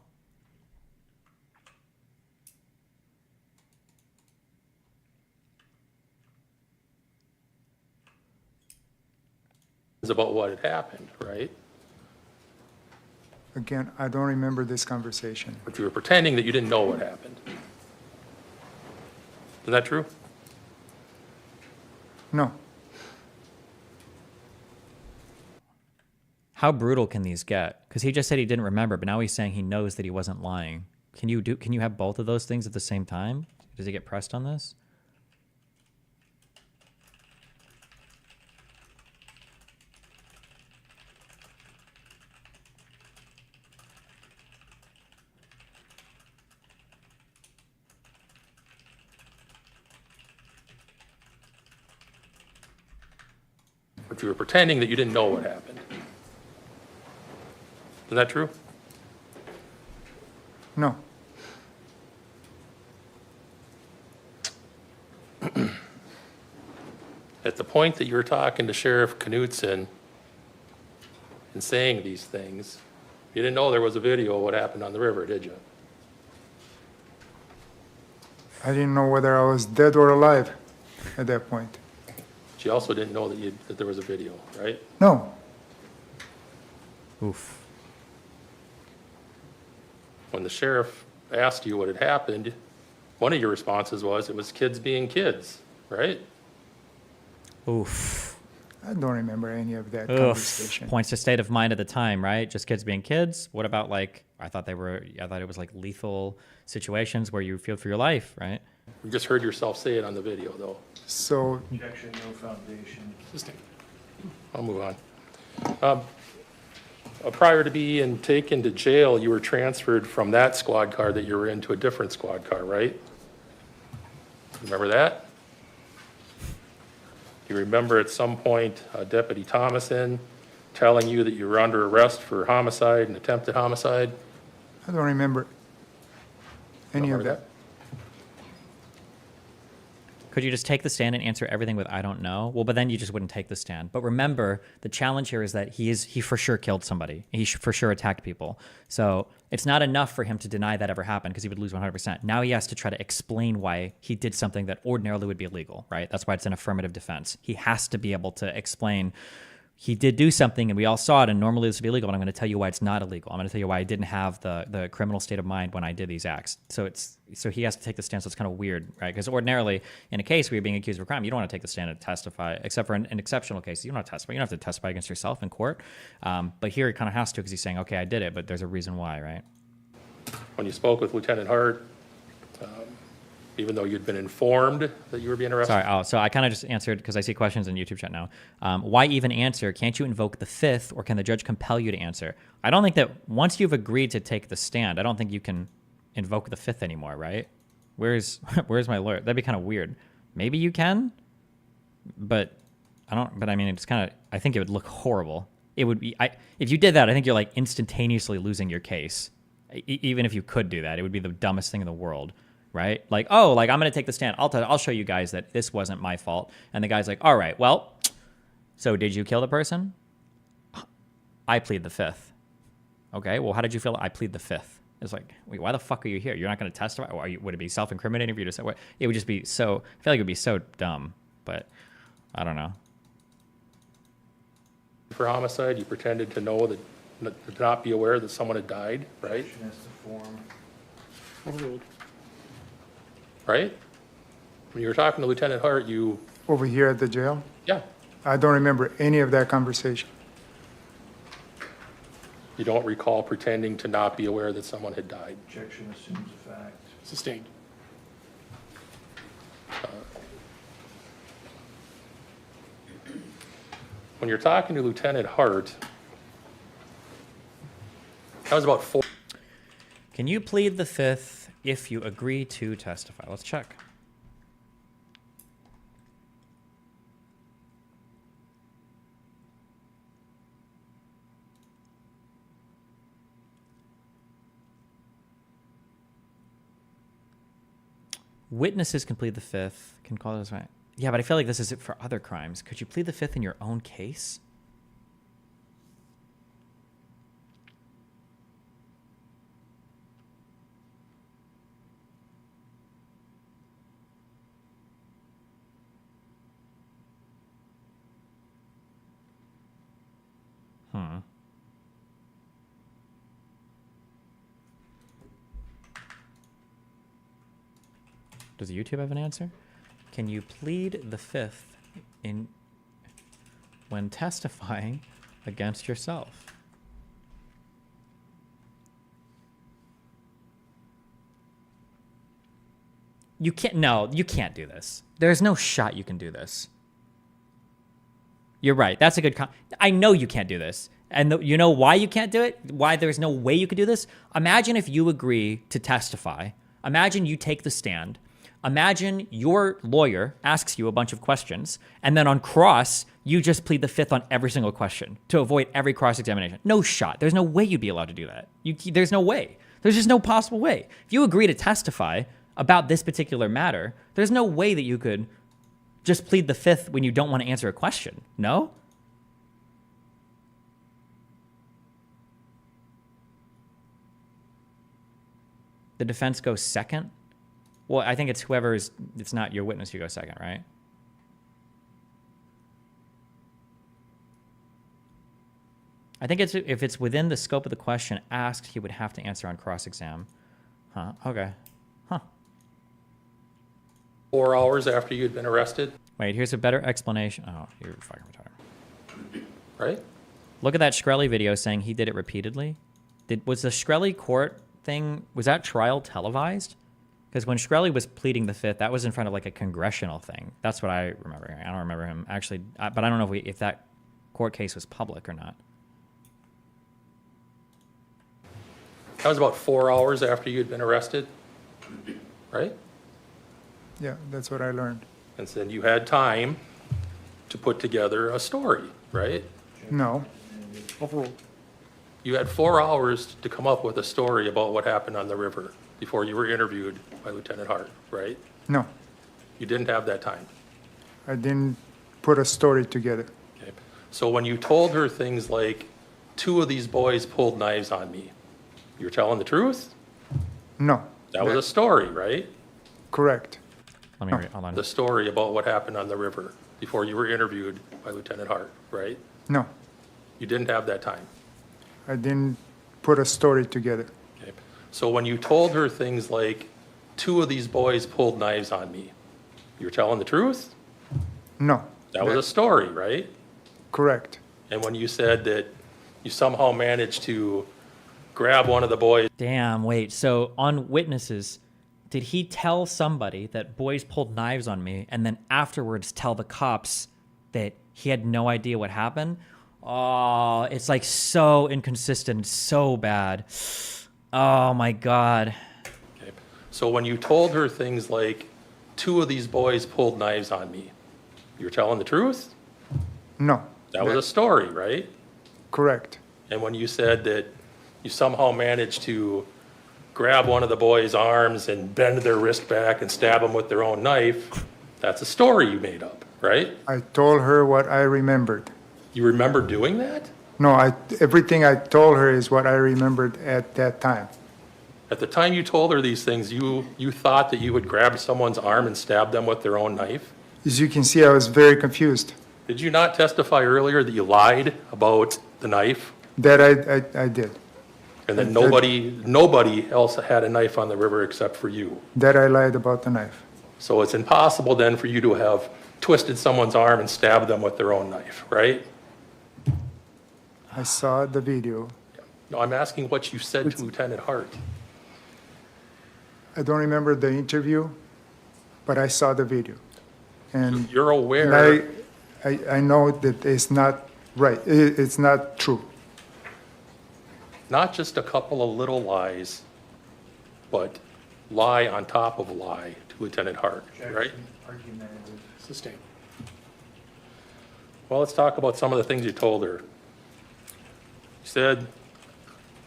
Speaker 2: About what had happened, right?
Speaker 3: Again, I don't remember this conversation.
Speaker 2: But you were pretending that you didn't know what happened. Is that true?
Speaker 3: No.
Speaker 1: How brutal can these get? Because he just said he didn't remember, but now he's saying he knows that he wasn't lying. Can you have both of those things at the same time? Does he get pressed on this?
Speaker 2: But you were pretending that you didn't know what happened. Is that true?
Speaker 3: No.
Speaker 2: At the point that you were talking to Sheriff Knutson and saying these things, you didn't know there was a video of what happened on the river, did you?
Speaker 3: I didn't know whether I was dead or alive at that point.
Speaker 2: But you also didn't know that there was a video, right?
Speaker 3: No.
Speaker 1: Oof.
Speaker 2: When the sheriff asked you what had happened, one of your responses was it was kids being kids, right?
Speaker 1: Oof.
Speaker 3: I don't remember any of that
Speaker 1: Oof.
Speaker 3: conversation.
Speaker 1: Points to state of mind at the time, right? Just kids being kids. What about like, I thought it was like lethal situations where you feared for your life, right?
Speaker 2: You just heard yourself say it on the video, though.
Speaker 3: So,
Speaker 4: Objection, no foundation.
Speaker 2: I'll move on. Prior to being taken to jail, you were transferred from that squad car that you were in to a different squad car, right? Remember that? You remember at some point Deputy Thomason telling you that you were under arrest for homicide and attempted homicide?
Speaker 3: I don't remember any of that.
Speaker 1: Could you just take the stand and answer everything with I don't know? Well, but then you just wouldn't take the stand. But remember, the challenge here is that he for sure killed somebody. He for sure attacked people. So it's not enough for him to deny that ever happened because he would lose 100%. Now he has to try to explain why he did something that ordinarily would be illegal, right? That's why it's an affirmative defense. He has to be able to explain he did do something and we all saw it and normally this would be illegal, but I'm going to tell you why it's not illegal. I'm going to tell you why I didn't have the criminal state of mind when I did these acts. So he has to take the stand, so it's kind of weird, right? Because ordinarily, in a case where you're being accused of a crime, you don't want to take the stand and testify, except for in exceptional cases. You don't have to testify. You don't have to testify against yourself in court. But here he kind of has to because he's saying, okay, I did it, but there's a reason why, right?
Speaker 2: When you spoke with Lieutenant Hart, even though you'd been informed that you were being arrested?
Speaker 1: Sorry, so I kind of just answered because I see questions in YouTube chat now. Why even answer? Can't you invoke the fifth, or can the judge compel you to answer? I don't think that once you've agreed to take the stand, I don't think you can invoke the fifth anymore, right? Where's my lawyer? That'd be kind of weird. Maybe you can, but I don't. But I mean, it's kind of. I think it would look horrible. It would be. If you did that, I think you're like instantaneously losing your case. Even if you could do that, it would be the dumbest thing in the world. Right? Like, oh, like I'm going to take the stand. I'll show you guys that this wasn't my fault. And the guy's like, all right, well, so did you kill the person? I plead the fifth. Okay, well, how did you feel? I plead the fifth. It's like, wait, why the fuck are you here? You're not going to testify? Or would it be self-incriminating for you to say what? It would just be so, I feel like it would be so dumb, but I don't know.
Speaker 2: For homicide, you pretended to know that, to not be aware that someone had died, right? Right? When you were talking to Lieutenant Hart, you...
Speaker 3: Over here at the jail?
Speaker 2: Yeah.
Speaker 3: I don't remember any of that conversation.
Speaker 2: You don't recall pretending to not be aware that someone had died?
Speaker 4: Objection assumes a fact.
Speaker 5: Sustained.
Speaker 2: When you're talking to Lieutenant Hart, that was about 4...
Speaker 1: Can you plead the fifth if you agree to testify? Let's check. Witnesses can plead the fifth, can call this right. Yeah, but I feel like this is it for other crimes. Could you plead the fifth in your own case? Does YouTube have an answer? Can you plead the fifth when testifying against yourself? You can't. No, you can't do this. There's no shot you can do this. You're right. That's a good. I know you can't do this. And you know why you can't do it? Why there's no way you could do this? Imagine if you agree to testify. Imagine you take the stand. Imagine your lawyer asks you a bunch of questions, and then on cross, you just plead the fifth on every single question to avoid every cross-examination. No shot. There's no way you'd be allowed to do that. There's no way. There's just no possible way. If you agree to testify about this particular matter, there's no way that you could just plead the fifth when you don't want to answer a question. No? The defense goes second? Well, I think it's it's not your witness who goes second, right? I think if it's within the scope of the question asked, he would have to answer on cross-exam. Huh, okay. Huh.
Speaker 2: 4 hours after you'd been arrested?
Speaker 1: Wait, here's a better explanation. Oh, you're fucking retarded.
Speaker 2: Right?
Speaker 1: Look at that Shkreli video saying he did it repeatedly. Was the Shkreli court thing, was that trial televised? Because when Shkreli was pleading the fifth, that was in front of like a congressional thing. That's what I remember. I don't remember him actually, but I don't know if that court case was public or not.
Speaker 2: That was about 4 hours after you'd been arrested, right?
Speaker 3: Yeah, that's what I learned.
Speaker 2: And then you had time to put together a story, right?
Speaker 3: No.
Speaker 2: Overruled. You had 4 hours to come up with a story about what happened on the river before you were interviewed by Lieutenant Hart, right?
Speaker 3: No.
Speaker 2: You didn't have that time.
Speaker 3: I didn't put a story together.
Speaker 2: Okay. So when you told her things like, 2 of these boys pulled knives on me, you're telling the truth?
Speaker 3: No.
Speaker 2: That was a story, right?
Speaker 3: Correct.
Speaker 1: Let me read. Hold on.
Speaker 2: The story about what happened on the river before you were interviewed by Lieutenant Hart, right?
Speaker 3: No.
Speaker 2: You didn't have that time.
Speaker 3: I didn't put a story together.
Speaker 2: Okay. So when you told her things like, 2 of these boys pulled knives on me, you're telling the truth?
Speaker 3: No.
Speaker 2: That was a story, right?
Speaker 3: Correct.
Speaker 2: And when you said that you somehow managed to grab one of the boys.
Speaker 1: Damn, wait. So on witnesses, did he tell somebody that boys pulled knives on me and then afterwards tell the cops that he had no idea what happened? Oh, it's like so inconsistent, so bad. Oh my God.
Speaker 2: Okay. So when you told her things like, 2 of these boys pulled knives on me, you're telling the truth?
Speaker 3: No.
Speaker 2: That was a story, right?
Speaker 3: Correct.
Speaker 2: And when you said that you somehow managed to grab one of the boys' arms and bend their wrist back and stab them with their own knife, that's a story you made up, right?
Speaker 3: I told her what I remembered.
Speaker 2: You remember doing that?
Speaker 3: No, everything I told her is what I remembered at that time.
Speaker 2: At the time you told her these things, you thought that you would grab someone's arm and stab them with their own knife?
Speaker 3: As you can see, I was very confused.
Speaker 2: Did you not testify earlier that you lied about the knife?
Speaker 3: That I did.
Speaker 2: And that nobody else had a knife on the river except for you?
Speaker 3: That I lied about the knife.
Speaker 2: So it's impossible then for you to have twisted someone's arm and stabbed them with their own knife, right?
Speaker 3: I saw the video.
Speaker 2: No, I'm asking what you said to Lieutenant Hart.
Speaker 3: I don't remember the interview, but I saw the video. And
Speaker 2: you're aware.
Speaker 3: And I know that it's not right. It's not true.
Speaker 2: Not just a couple of little lies, but lie on top of lie to Lieutenant Hart, right?
Speaker 5: Argumentative. Sustained.
Speaker 2: Well, let's talk about some of the things you told her. You said,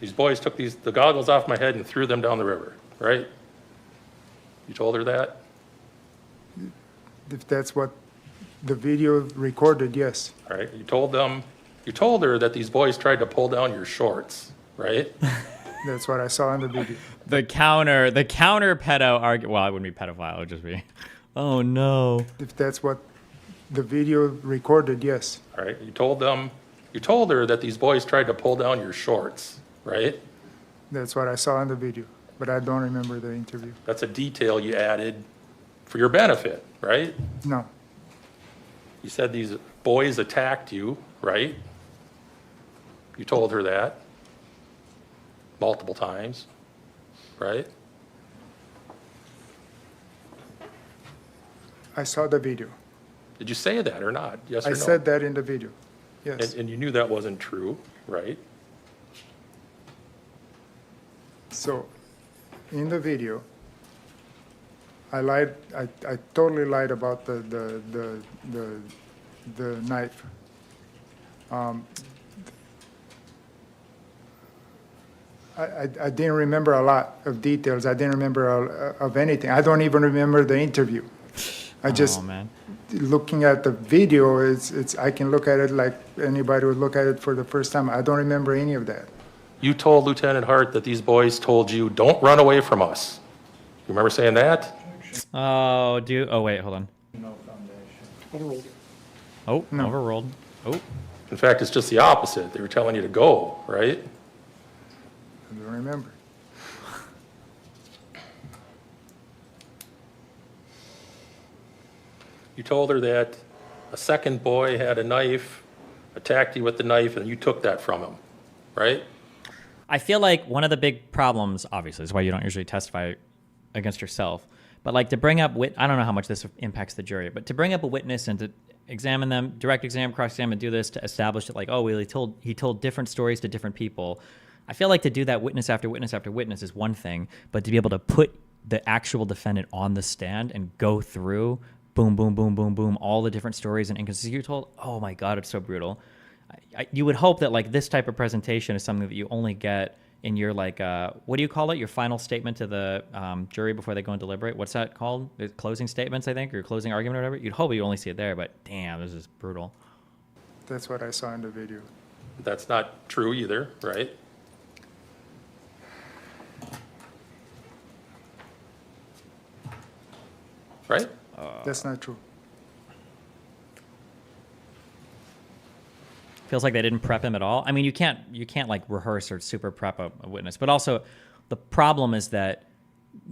Speaker 2: these boys took the goggles off my head and threw them down the river, right? You told her that?
Speaker 3: If that's what the video recorded, yes.
Speaker 2: All right, you told her that these boys tried to pull down your shorts, right?
Speaker 3: That's what I saw in the video.
Speaker 1: The counter pedo argument. Well, it wouldn't be pedophile. It would just be, oh no.
Speaker 3: If that's what the video recorded, yes.
Speaker 2: All right, you told her that these boys tried to pull down your shorts, right?
Speaker 3: That's what I saw in the video, but I don't remember the interview.
Speaker 2: That's a detail you added for your benefit, right?
Speaker 3: No.
Speaker 2: You said these boys attacked you, right? You told her that multiple times, right?
Speaker 3: I saw the video.
Speaker 2: Did you say that or not? Yes or no?
Speaker 3: I said that in the video, yes.
Speaker 2: And you knew that wasn't true, right?
Speaker 3: So, in the video, I lied. I totally lied about the knife. I didn't remember a lot of details. I didn't remember of anything. I don't even remember the interview. I just looking at the video. It's I can look at it like anybody would look at it for the first time. I don't remember any of that.
Speaker 2: You told Lieutenant Hart that these boys told you, "Don't run away from us." You remember saying that?
Speaker 1: Oh, wait, hold on.
Speaker 4: No foundation.
Speaker 5: Overruled.
Speaker 1: Oh, overruled. Oh.
Speaker 2: In fact, it's just the opposite. They were telling you to go, right?
Speaker 3: I don't remember.
Speaker 2: You told her that a second boy had a knife, attacked you with the knife, and you took that from him, right?
Speaker 1: I feel like one of the big problems, obviously, is why you don't usually testify against yourself. But like to bring up, I don't know how much this impacts the jury, but to bring up a witness and to examine them, direct exam, cross examine, do this to establish that, like, oh, well, he told different stories to different people. I feel like to do that witness after witness after witness is one thing, but to be able to put the actual defendant on the stand and go through boom, boom, boom, boom, boom, all the different stories and inconsistencies you told, oh my God, it's so brutal. You would hope that like this type of presentation is something that you only get in your like, what do you call it? Your final statement to the jury before they go and deliberate. What's that called? The closing statements, I think, or closing argument or whatever. You'd hope you only see it there, but damn, this is brutal.
Speaker 3: That's what I saw in the video.
Speaker 2: That's not true either, right? Right?
Speaker 3: That's not true.
Speaker 1: Feels like they didn't prep him at all. I mean, you can't like rehearse or super prep a witness, but also the problem is that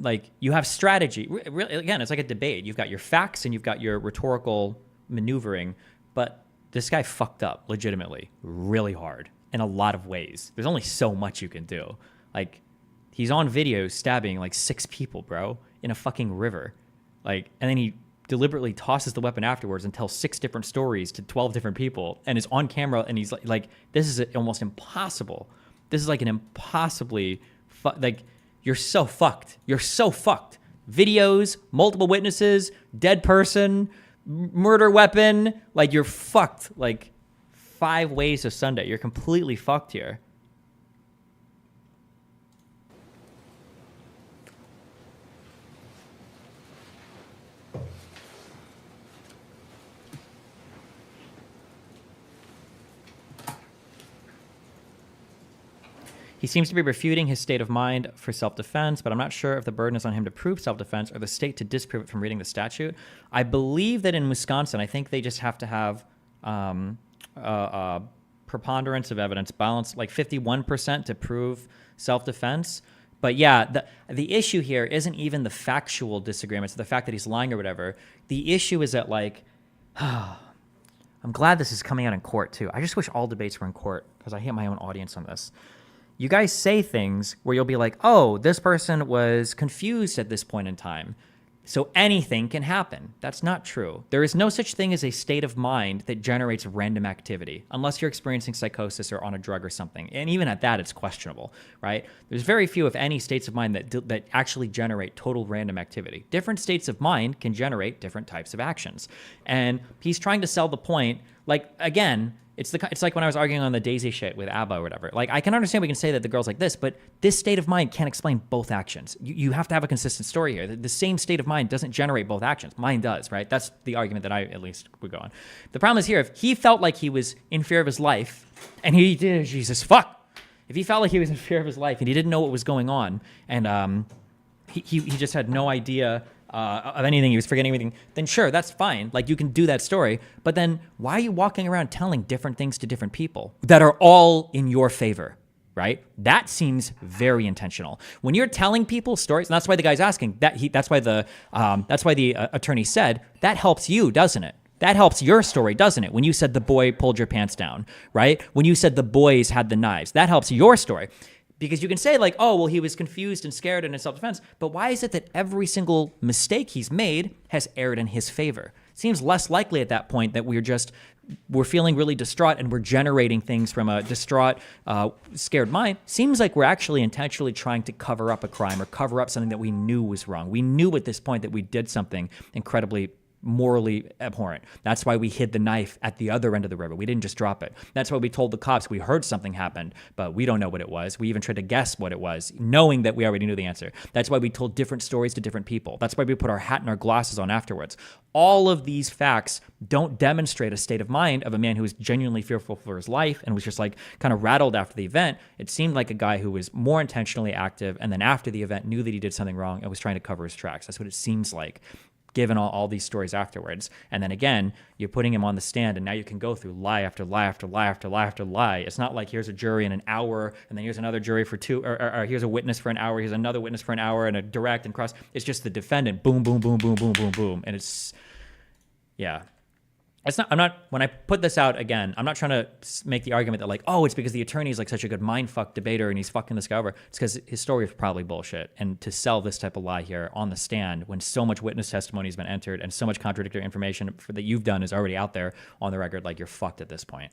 Speaker 1: like you have strategy. Really, again, it's like a debate. You've got your facts and you've got your rhetorical maneuvering, but this guy fucked up legitimately, really hard in a lot of ways. There's only so much you can do. Like he's on video stabbing like 6 people, bro, in a fucking river. Like, and then he deliberately tosses the weapon afterwards and tells 6 different stories to 12 different people and is on camera and he's like this is almost impossible. This is like an impossibly, like, you're so fucked. You're so fucked. Videos, multiple witnesses, dead person, murder weapon, like you're fucked like 5 ways of Sunday. You're completely fucked here. He seems to be refuting his state of mind for self-defense, but I'm not sure if the burden is on him to prove self-defense or the state to disprove it from reading the statute. I believe that in Wisconsin, I think they just have to have preponderance of evidence, balance like 51% to prove self-defense. But yeah, the issue here isn't even the factual disagreements, the fact that he's lying or whatever. The issue is that like, I'm glad this is coming out in court too. I just wish all debates were in court because I hate my own audience on this. You guys say things where you'll be like, oh, this person was confused at this point in time, so anything can happen. That's not true. There is no such thing as a state of mind that generates random activity, unless you're experiencing psychosis or on a drug or something. And even at that, it's questionable, right? There's very few, if any, states of mind that actually generate total random activity. Different states of mind can generate different types of actions. And he's trying to sell the point, like, again, it's like when I was arguing on the Daisy shit with ABBA or whatever. Like, I can understand we can say that the girl's like this, but this state of mind can't explain both actions. You have to have a consistent story here. The same state of mind doesn't generate both actions. Mine does, right? That's the argument that I at least would go on. The problem is here, if he felt like he was in fear of his life, and he did, Jesus, fuck. If he felt like he was in fear of his life and he didn't know what was going on, and he just had no idea of anything, he was forgetting everything, then sure, that's fine. Like, you can do that story. But then why are you walking around telling different things to different people that are all in your favor, right? That seems very intentional. When you're telling people stories, and that's why the guy's asking, that's why the attorney said, that helps you, doesn't it? That helps your story, doesn't it? When you said the boy pulled your pants down, right? When you said the boys had the knives, that helps your story. Because you can say like, oh, well, he was confused and scared and in self-defense, but why is it that every single mistake he's made has erred in his favor? It seems less likely at that point that we're feeling really distraught and we're generating things from a distraught, scared mind. Seems like we're actually intentionally trying to cover up a crime or cover up something that we knew was wrong. We knew at this point that we did something incredibly morally abhorrent. That's why we hid the knife at the other end of the river. We didn't just drop it. That's why we told the cops we heard something happened, but we don't know what it was. We even tried to guess what it was, knowing that we already knew the answer. That's why we told different stories to different people. That's why we put our hat and our glasses on afterwards. All of these facts don't demonstrate a state of mind of a man who was genuinely fearful for his life and was just like kind of rattled after the event. It seemed like a guy who was more intentionally active and then after the event knew that he did something wrong and was trying to cover his tracks. That's what it seems like, given all these stories afterwards. And then again, you're putting him on the stand and now you can go through lie after lie after lie after lie after lie. It's not like here's a jury in an hour and then here's another jury for 2, or here's a witness for an hour, here's another witness for an hour and a direct and cross. It's just the defendant, boom, boom, boom, boom, boom, boom, boom. And it's, yeah. When I put this out again, I'm not trying to make the argument that like, oh, it's because the attorney is like such a good mindfuck debater and he's fucking this guy over. It's because his story is probably bullshit. And to sell this type of lie here on the stand when so much witness testimony has been entered and so much contradictory information that you've done is already out there on the record, like you're fucked at this point.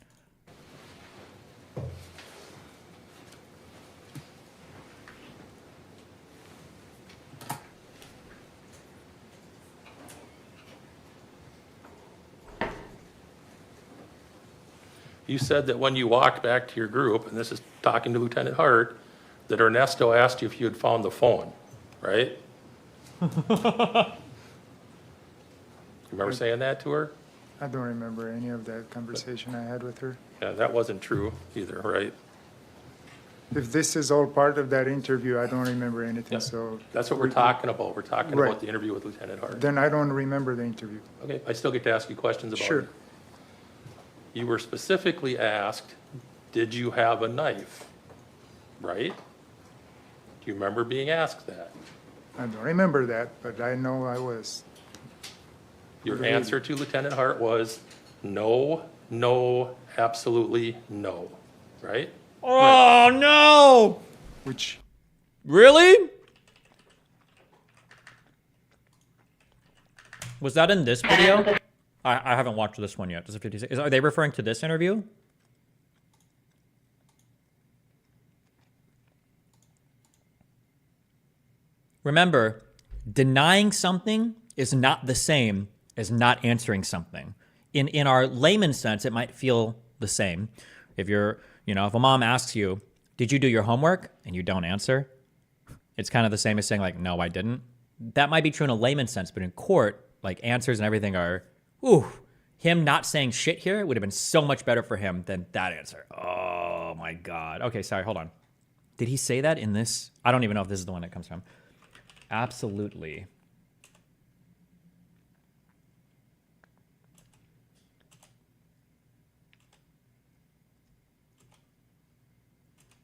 Speaker 2: You said that when you walked back to your group, and this is talking to Lieutenant Hart, that Ernesto asked you if you had found the phone, right? You remember saying that to her?
Speaker 3: I don't remember any of that conversation I had with her.
Speaker 2: Yeah, that wasn't true either, right?
Speaker 3: If this is all part of that interview, I don't remember anything, so.
Speaker 2: That's what we're talking about. We're talking
Speaker 3: Right.
Speaker 2: about the interview with Lieutenant Hart.
Speaker 3: Then I don't remember the interview.
Speaker 2: Okay, I still get to ask you questions about
Speaker 3: Sure.
Speaker 2: it. You were specifically asked, did you have a knife? Right? Do you remember being asked that?
Speaker 3: I don't remember that, but I know I was.
Speaker 2: Your answer to Lieutenant Hart was no, no, absolutely no, right?
Speaker 1: Oh no!
Speaker 3: Which?
Speaker 1: Really? Was that in this video? I haven't watched this one yet. Does it 56? Are they referring to this interview? Remember, denying something is not the same as not answering something. In our layman sense, it might feel the same. If you're, if a mom asks you, did you do your homework? And you don't answer, it's kind of the same as saying like, no, I didn't. That might be true in a layman sense, but in court, like answers and everything are, ooh, him not saying shit here would have been so much better for him than that answer. Oh my God. Okay, sorry, hold on. Did he say that in this? I don't even know if this is the one that comes from. Absolutely.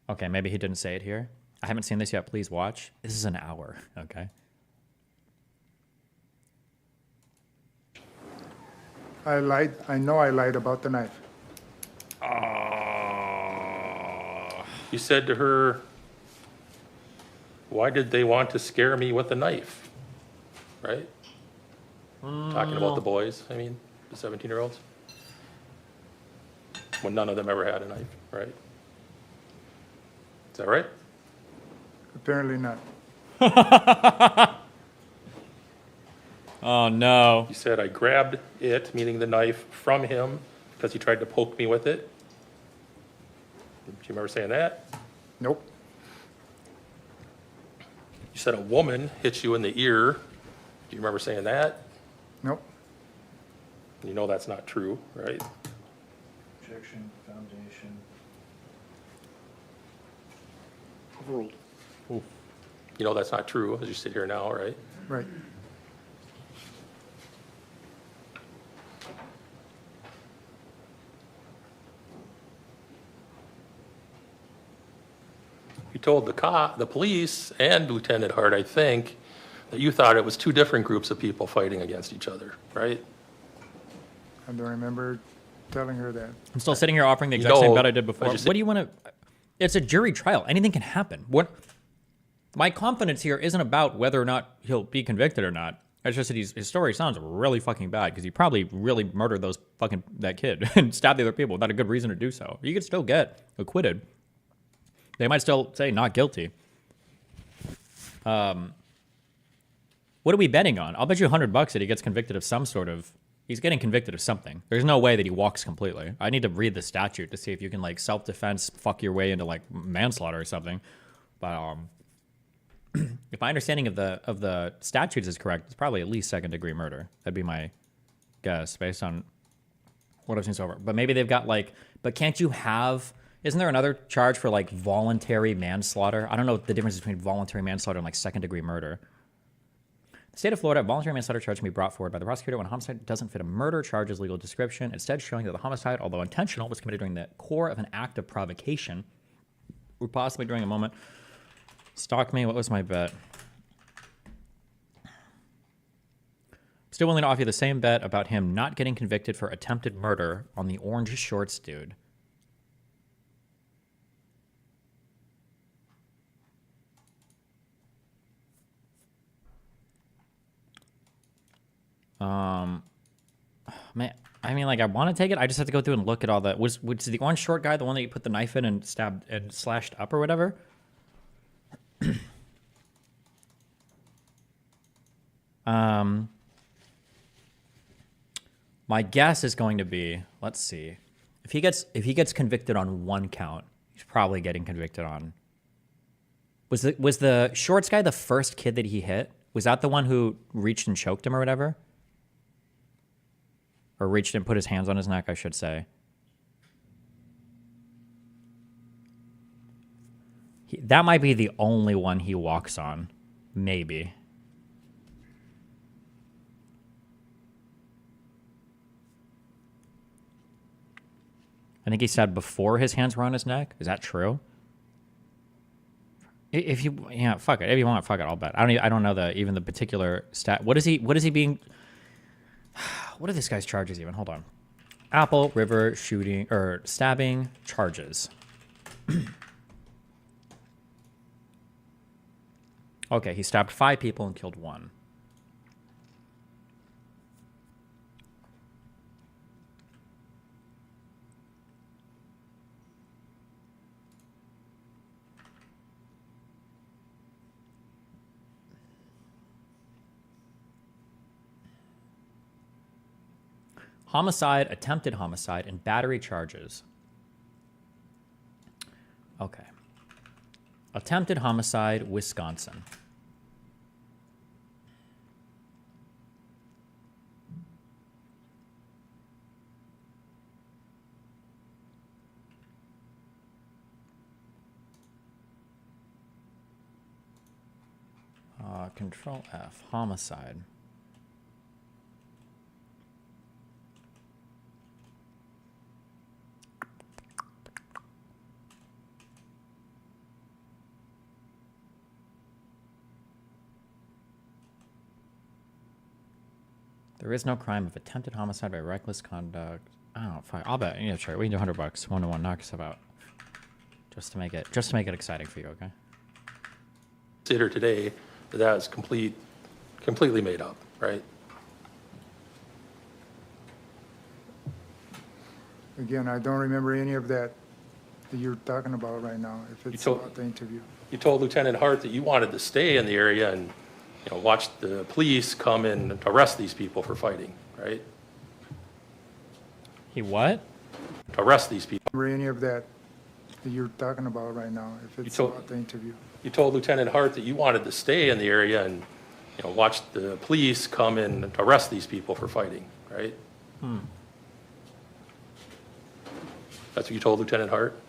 Speaker 1: Okay, maybe he didn't say it here. I haven't seen this yet. Please watch. This is an hour, okay?
Speaker 3: I lied. I know I lied about the knife.
Speaker 2: You said to her, why did they want to scare me with a knife? Right? Talking about the boys, I mean, the 17-year-olds. When none of them ever had a knife, right? Is that right?
Speaker 3: Apparently not.
Speaker 1: Oh no.
Speaker 2: You said I grabbed it, meaning the knife, from him because he tried to poke me with it. Do you remember saying that?
Speaker 3: Nope.
Speaker 2: You said a woman hit you in the ear. Do you remember saying that?
Speaker 3: Nope.
Speaker 2: You know that's not true, right?
Speaker 4: Objection, foundation.
Speaker 3: Overruled.
Speaker 2: You know that's not true as you sit here now, right?
Speaker 3: Right.
Speaker 2: You told the police and Lieutenant Hart, I think, that you thought it was two different groups of people fighting against each other, right?
Speaker 3: I don't remember telling her that.
Speaker 1: I'm still sitting here offering the
Speaker 2: You
Speaker 1: exact same
Speaker 2: know,
Speaker 1: bet I did before.
Speaker 2: I
Speaker 1: What
Speaker 2: just-
Speaker 1: do you want to? It's a jury trial. Anything can happen. What? My confidence here isn't about whether or not he'll be convicted or not. It's just that his story sounds really fucking bad because he probably really murdered that kid and stabbed the other people without a good reason to do so. You could still get acquitted. They might still say not guilty. What are we betting on? I'll bet you $100 that he gets convicted of some sort of. He's getting convicted of something. There's no way that he walks completely. I need to read the statute to see if you can like self-defense fuck your way into like manslaughter or something. But if my understanding of the statutes is correct, it's probably at least second-degree murder. That'd be my guess based on what I've seen so far. But maybe they've got like. But can't you have? Isn't there another charge for like voluntary manslaughter? I don't know the difference between voluntary manslaughter and like second-degree murder. The state of Florida, voluntary manslaughter charge can be brought forward by the prosecutor when a homicide doesn't fit a murder charge's legal description, instead showing that the homicide, although intentional, was committed during the core of an act of provocation, or possibly during a moment. Stalk me, what was my bet? Still willing to offer you the same bet about him not getting convicted for attempted murder on the orange shorts dude. Man, I mean, like, I want to take it. I just have to go through and look at all the. Was the orange short guy the one that you put the knife in and stabbed and slashed up or whatever? My guess is going to be. Let's see, if he gets convicted on one count, he's probably getting convicted on Was the shorts guy the first kid that he hit? Was that the one who reached and choked him or whatever? Or reached and put his hands on his neck, I should say. That might be the only one he walks on. Maybe. I think he said before his hands were on his neck. Is that true? If you, yeah, fuck it. If you want, fuck it. I'll bet. I don't know even the particular stat. What is he being? What are this guy's charges even? Hold on. Apple River shooting or stabbing charges. Okay, he stabbed 5 people and killed 1. Homicide, attempted homicide, and battery charges. Okay. Attempted homicide, Wisconsin. Control F, homicide. There is no crime of attempted homicide by reckless conduct. Oh, fine. I'll bet. Yeah, sure. We can do $100. 1-to-1. Knock yourself out. Just to make it exciting for you. Okay.
Speaker 2: Consider today that is completely made up, right?
Speaker 3: Again, I don't remember any of that you're talking about right now, if it's about the interview.
Speaker 2: You told Lieutenant Hart that you wanted to stay in the area and, you know, watch the police come and arrest these people for fighting, right?
Speaker 1: He what?
Speaker 3: Arrest these people. Remember any of that you're talking about right now, if it's about the interview.
Speaker 2: You told Lieutenant Hart that you wanted to stay in the area and, you know, watch the police come and arrest these people for fighting, right? That's what you told Lieutenant Hart?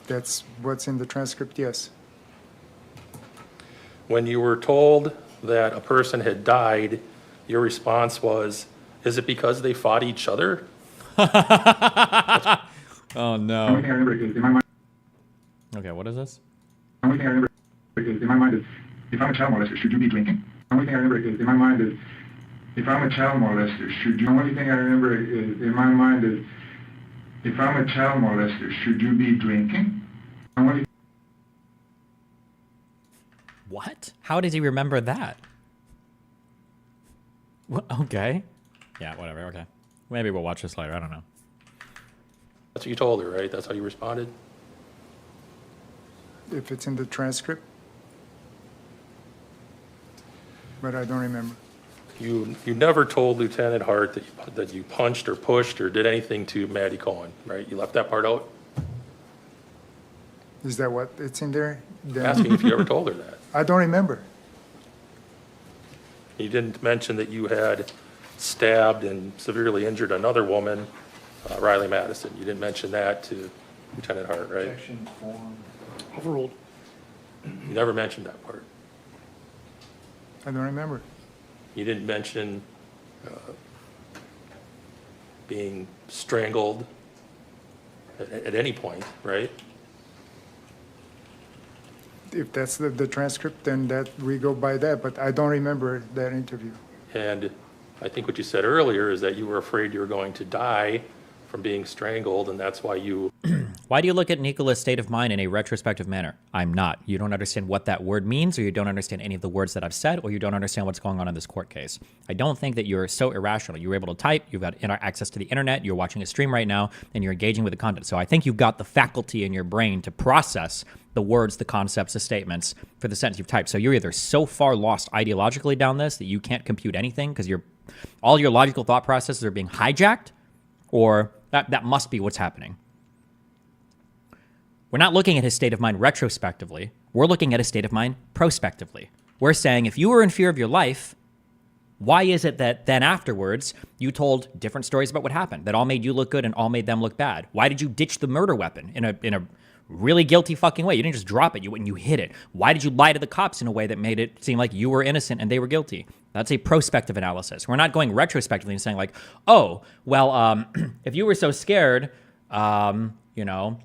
Speaker 3: That's what's in the transcript, yes.
Speaker 2: When you were told that a person had died, your response was, is it because they fought each other?
Speaker 1: Oh, no.
Speaker 7: The only thing I remember is in my mind.
Speaker 1: Okay, what is this?
Speaker 7: The only thing I remember is in my mind is, if I'm a child molester, should you be drinking? The only thing I remember is in my mind is, if I'm a child molester, should you? The only thing I remember is in my mind is, if I'm a child molester, should you be drinking?
Speaker 1: What? How did he remember that? What? Okay. Yeah, whatever. Okay. Maybe we'll watch this later. I don't know.
Speaker 2: That's what you told her, right? That's how you responded?
Speaker 3: If it's in the transcript. But I don't remember.
Speaker 2: You never told Lieutenant Hart that you punched or pushed or did anything to Maddie Cohen, right? You left that part out?
Speaker 3: Is that what it's in there?
Speaker 2: Asking if you ever told her that.
Speaker 3: I don't remember.
Speaker 2: You didn't mention that you had stabbed and severely injured another woman, Riley Madison. You didn't mention that to Lieutenant Hart, right?
Speaker 4: Objection form.
Speaker 5: Overruled.
Speaker 2: You never mentioned that part.
Speaker 3: I don't remember.
Speaker 2: You didn't mention being strangled at any point, right?
Speaker 3: If that's the transcript, then that we go by that, but I don't remember that interview.
Speaker 2: And I think what you said earlier is that you were afraid you were going to die from being strangled, and that's why you...
Speaker 1: Why do you look at Nicola's state of mind in a retrospective manner? I'm not. You don't understand what that word means, or you don't understand any of the words that I've said, or you don't understand what's going on in this court case. I don't think that you're so irrational. You were able to type, you've got access to the internet, you're watching a stream right now, and you're engaging with the content. So I think you've got the faculty in your brain to process the words, the concepts, the statements for the sentence you've typed. So you're either so far lost ideologically down this that you can't compute anything because all your logical thought processes are being hijacked, or that must be what's happening. We're not looking at his state of mind retrospectively. We're looking at his state of mind prospectively. We're saying if you were in fear of your life, why is it that then afterwards you told different stories about what happened that all made you look good and all made them look bad? Why did you ditch the murder weapon in a really guilty fucking way? You didn't just drop it, you went and you hid it. Why did you lie to the cops in a way that made it seem like you were innocent and they were guilty? That's a prospective analysis. We're not going retrospectively and saying like, oh, well, if you were so scared, you know,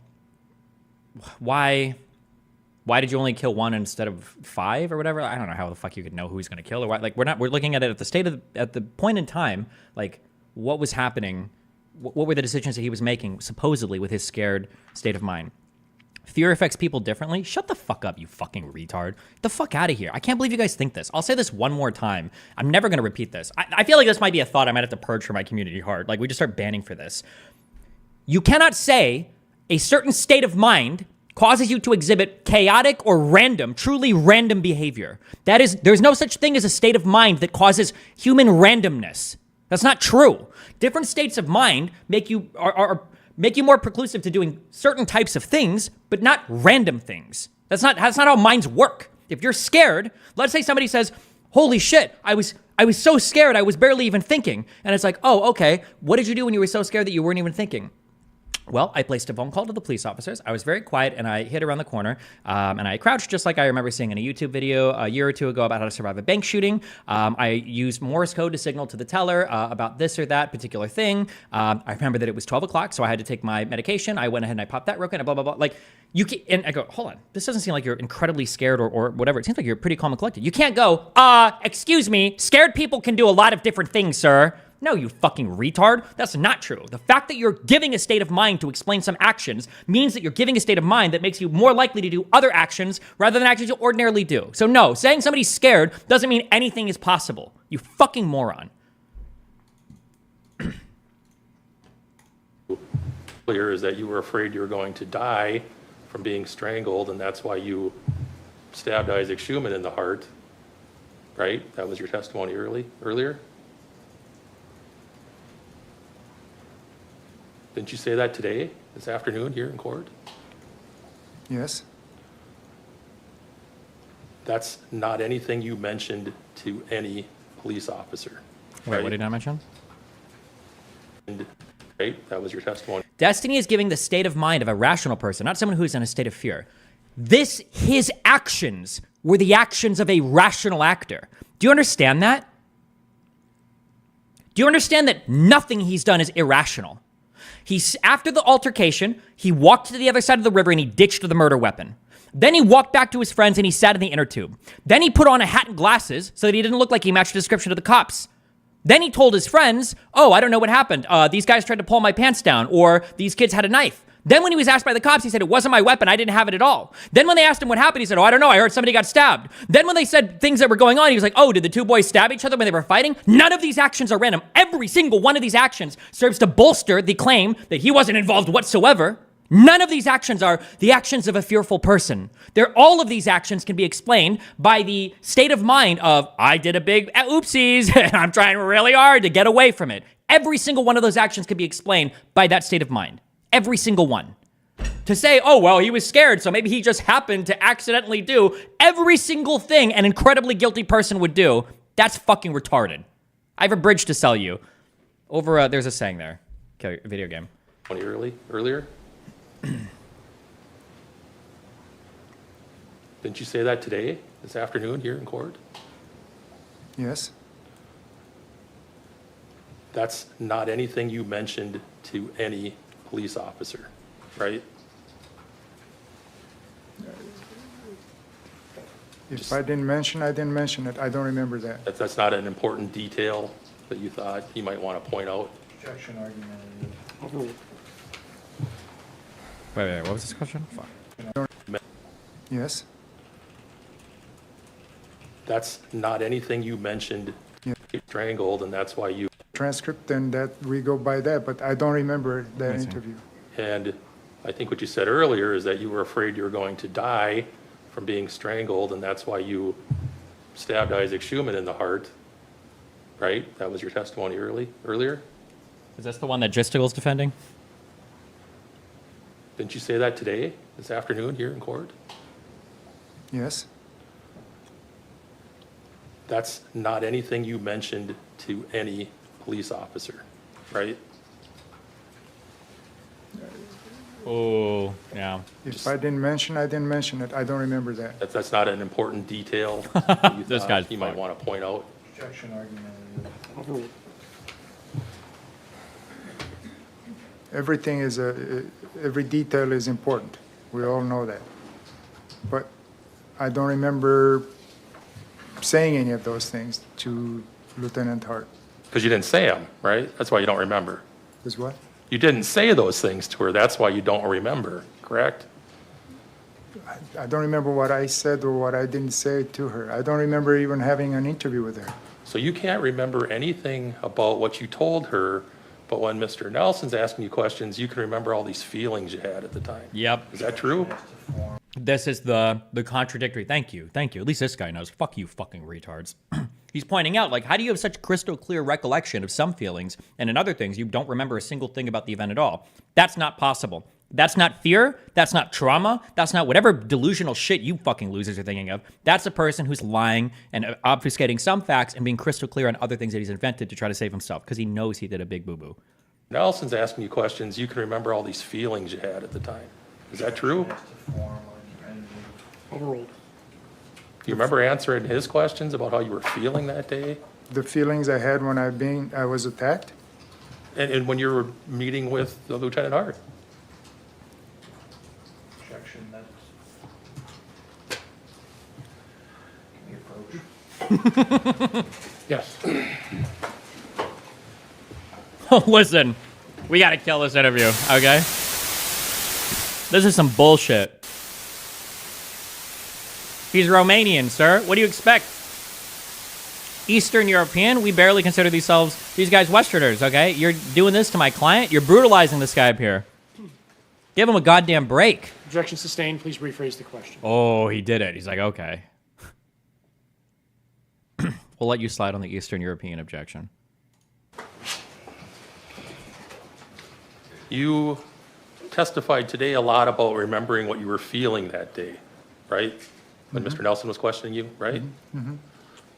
Speaker 1: why did you only kill one instead of 5 or whatever? I don't know how the fuck you could know who he's going to kill or what. Like, we're looking at it at the point in time, like what was happening, what were the decisions that he was making supposedly with his scared state of mind. Fear affects people differently. Shut the fuck up, you fucking retard. Get the fuck out of here. I can't believe you guys think this. I'll say this one more time. I'm never going to repeat this. I feel like this might be a thought I might have to purge from my community hard. Like, we just start banning for this. You cannot say a certain state of mind causes you to exhibit chaotic or random, truly random behavior. There's no such thing as a state of mind that causes human randomness. That's not true. Different states of mind make you more preclusive to doing certain types of things, but not random things. That's not how minds work. If you're scared, let's say somebody says, holy shit, I was so scared I was barely even thinking. And it's like, oh, okay, what did you do when you were so scared that you weren't even thinking? Well, I placed a phone call to the police officers. I was very quiet, and I hid around the corner, and I crouched just like I remember seeing in a YouTube video a year or two ago about how to survive a bank shooting. I used Morse code to signal to the teller about this or that particular thing. I remember that it was 12 o'clock, so I had to take my medication. I went ahead and I popped that real quick, and blah, blah, blah. Like, you can, and I go, hold on. This doesn't seem like you're incredibly scared or whatever. It seems like you're pretty calm and collected. You can't go, excuse me, scared people can do a lot of different things, sir. No, you fucking retard. That's not true. The fact that you're giving a state of mind to explain some actions means that you're giving a state of mind that makes you more likely to do other actions rather than actions you ordinarily do. So no, saying somebody's scared doesn't mean anything is possible. You fucking moron.
Speaker 2: Clear is that you were afraid you were going to die from being strangled, and that's why you stabbed Isaac Schumann in the heart, right? That was your testimony earlier? Didn't you say that today, this afternoon, here in court?
Speaker 3: Yes.
Speaker 2: That's not anything you mentioned to any police officer.
Speaker 1: Wait, what did I mention?
Speaker 2: Right, that was your testimony.
Speaker 1: Destiny is giving the state of mind of a rational person, not someone who's in a state of fear. His actions were the actions of a rational actor. Do you understand that? Do you understand that nothing he's done is irrational? After the altercation, he walked to the other side of the river and he ditched the murder weapon. Then he walked back to his friends and he sat in the inner tube. Then he put on a hat and glasses so that he didn't look like he matched the description of the cops. Then he told his friends, oh, I don't know what happened. These guys tried to pull my pants down, or these kids had a knife. Then when he was asked by the cops, he said, it wasn't my weapon. I didn't have it at all. Then when they asked him what happened, he said, oh, I don't know. I heard somebody got stabbed. Then when they said things that were going on, he was like, oh, did the two boys stab each other when they were fighting? None of these actions are random. Every single one of these actions serves to bolster the claim that he wasn't involved whatsoever. None of these actions are the actions of a fearful person. All of these actions can be explained by the state of mind of, I did a big oopsies and I'm trying really hard to get away from it. Every single one of those actions can be explained by that state of mind. Every single one. To say, oh, well, he was scared, so maybe he just happened to accidentally do every single thing an incredibly guilty person would do, that's fucking retarded. I have a bridge to sell you. There's a saying there. Okay, video game.
Speaker 2: Earlier? Didn't you say that today, this afternoon, here in court?
Speaker 3: Yes.
Speaker 2: That's not anything you mentioned to any police officer, right?
Speaker 3: If I didn't mention it. I don't remember that.
Speaker 2: That's not an important detail that you thought you might want to point out?
Speaker 4: Objection argument.
Speaker 1: Wait, what was this question? Fuck.
Speaker 3: Yes.
Speaker 2: That's not anything you mentioned.
Speaker 3: Yeah.
Speaker 2: Strangled, and that's why you...
Speaker 3: Transcript, and that we go by that, but I don't remember that interview.
Speaker 2: And I think what you said earlier is that you were afraid you were going to die from being strangled, and that's why you stabbed Isaac Schumann in the heart, right? That was your testimony earlier?
Speaker 1: Is this the one that Gistigal's defending?
Speaker 2: Didn't you say that today, this afternoon here in court?
Speaker 3: Yes.
Speaker 2: That's not anything you mentioned to any police officer, right?
Speaker 1: Oh, yeah.
Speaker 3: If I didn't mention, I didn't mention it. I don't remember that.
Speaker 2: That's not an important detail that you
Speaker 1: This
Speaker 2: thought
Speaker 1: guy's
Speaker 2: you might
Speaker 1: fucked.
Speaker 2: want to point out.
Speaker 4: Objection argument.
Speaker 3: Everything is every detail is important. We all know that. But I don't remember saying any of those things to Lieutenant Hart.
Speaker 2: Because you didn't say them, right? That's why you don't remember.
Speaker 3: Is what?
Speaker 2: You didn't say those things to her. That's why you don't remember, correct?
Speaker 3: I don't remember what I said or what I didn't say to her. I don't remember even having an interview with her.
Speaker 2: So you can't remember anything about what you told her, but when Mr. Nelson's asking you questions, you can remember all these feelings you had at the time.
Speaker 1: Yep.
Speaker 2: Is that true?
Speaker 1: This is the contradictory. Thank you. At least this guy knows. Fuck you, fucking retards. He's pointing out, like, how do you have such crystal clear recollection of some feelings, and in other things you don't remember a single thing about the event at all? That's not possible. That's not fear. That's not trauma. That's not whatever delusional shit you fucking losers are thinking of. That's a person who's lying and obfuscating some facts and being crystal clear on other things that he's invented to try to save himself because he knows he did a big boo-boo.
Speaker 2: Nelson's asking you questions, you can remember all these feelings you had at the time. Is that true?
Speaker 3: Overruled.
Speaker 2: Do you remember answering his questions about how you were feeling that day?
Speaker 3: The feelings I had when I was attacked?
Speaker 2: And when you were meeting with the Lieutenant Hart?
Speaker 4: Objection, that's. Can we approach?
Speaker 2: Yes.
Speaker 1: Listen, we gotta kill this interview, okay? This is some bullshit. He's Romanian, sir. What do you expect? Eastern European? We barely consider these guys Westerners, okay? You're doing this to my client? You're brutalizing this guy up here. Give him a goddamn break.
Speaker 5: Objection sustained. Please rephrase the question.
Speaker 1: Oh, he did it. He's like, okay. We'll let you slide on the Eastern European objection.
Speaker 2: You testified today a lot about remembering what you were feeling that day, right? When Mr. Nelson was questioning you, right?
Speaker 3: Mm-hmm.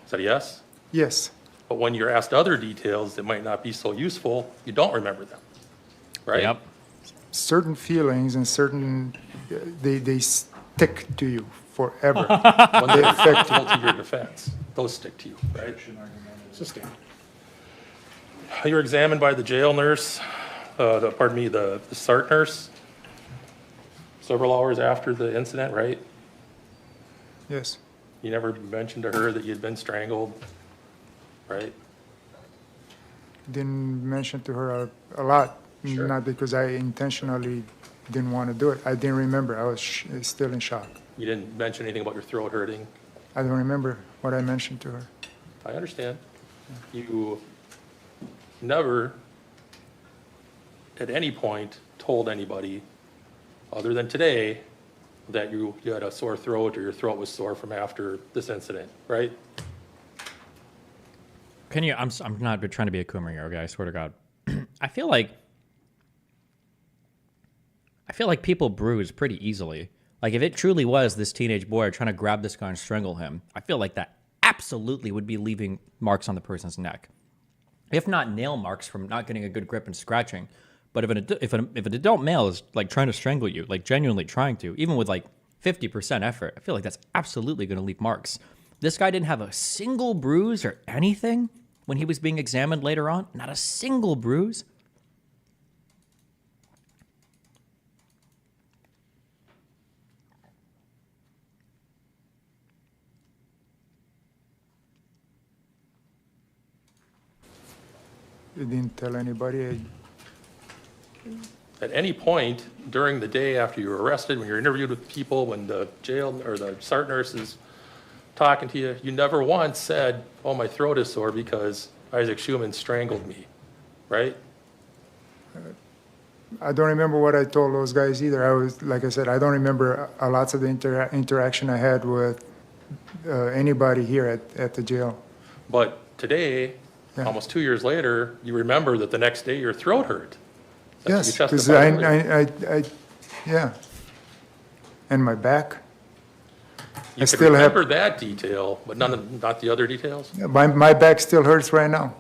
Speaker 2: Is that a yes?
Speaker 3: Yes.
Speaker 2: But when you're asked other details that might not be so useful, you don't remember them, right?
Speaker 1: Yep.
Speaker 3: Certain feelings and certain, they stick to you forever.
Speaker 2: When
Speaker 3: They
Speaker 2: they're
Speaker 3: affect you.
Speaker 2: critical to your defense, those stick to you, right?
Speaker 5: Sustained.
Speaker 2: You were examined by the jail nurse, the SART nurse, several hours after the incident, right?
Speaker 3: Yes.
Speaker 2: You never mentioned to her that you'd been strangled, right?
Speaker 3: Didn't mention to her a lot, not because I intentionally didn't want to do it. I didn't remember. I was still in shock.
Speaker 2: You didn't mention anything about your throat hurting.
Speaker 3: I don't remember what I mentioned to her.
Speaker 2: I understand. You never, at any point, told anybody, other than today, that you had a sore throat or your throat was sore from after this incident, right?
Speaker 1: Can you? I'm not trying to be a coomer here, okay? I swear to God. I feel like people bruise pretty easily. Like if it truly was this teenage boy trying to grab this guy and strangle him, I feel like that absolutely would be leaving marks on the person's neck, if not nail marks from not getting a good grip and scratching. But if an adult male is like trying to strangle you, like genuinely trying to, even with like 50% effort, I feel like that's absolutely going to leave marks. This guy didn't have a single bruise or anything when he was being examined later on. Not a single bruise.
Speaker 3: You didn't tell anybody.
Speaker 2: At any point during the day after you were arrested, when you're interviewed with people, when the jail or the SART nurse is talking to you, you never once said, oh, my throat is sore because Isaac Schumann strangled me, right?
Speaker 3: I don't remember what I told those guys either. Like I said, I don't remember lots of the interaction I had with anybody here at the jail.
Speaker 2: But today, almost 2 years later, you remember that the next day your throat hurt.
Speaker 3: Yes,
Speaker 2: That's
Speaker 3: because
Speaker 2: what you testified earlier.
Speaker 3: Yeah. And my back.
Speaker 2: You can
Speaker 3: still have-
Speaker 2: remember that detail, but not the other details?
Speaker 3: Yeah, my back still hurts right now.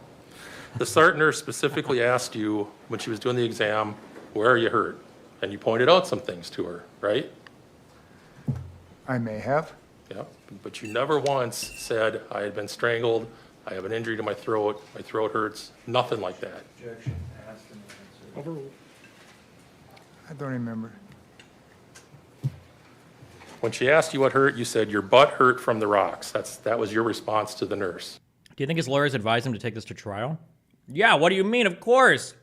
Speaker 2: The SART nurse specifically asked you, when she was doing the exam, where are you hurt? And you pointed out some things to her, right?
Speaker 3: I may have.
Speaker 2: Yeah, but you never once said, I had been strangled, I have an injury to my throat hurts, nothing like that.
Speaker 4: Objection, asked and answered.
Speaker 5: Overruled.
Speaker 3: I don't remember.
Speaker 2: When she asked you what hurt, you said your butt hurt from the rocks. That was your response to the nurse.
Speaker 1: Do you think his lawyers advised him to take this to trial? Yeah, what do you mean? Of course.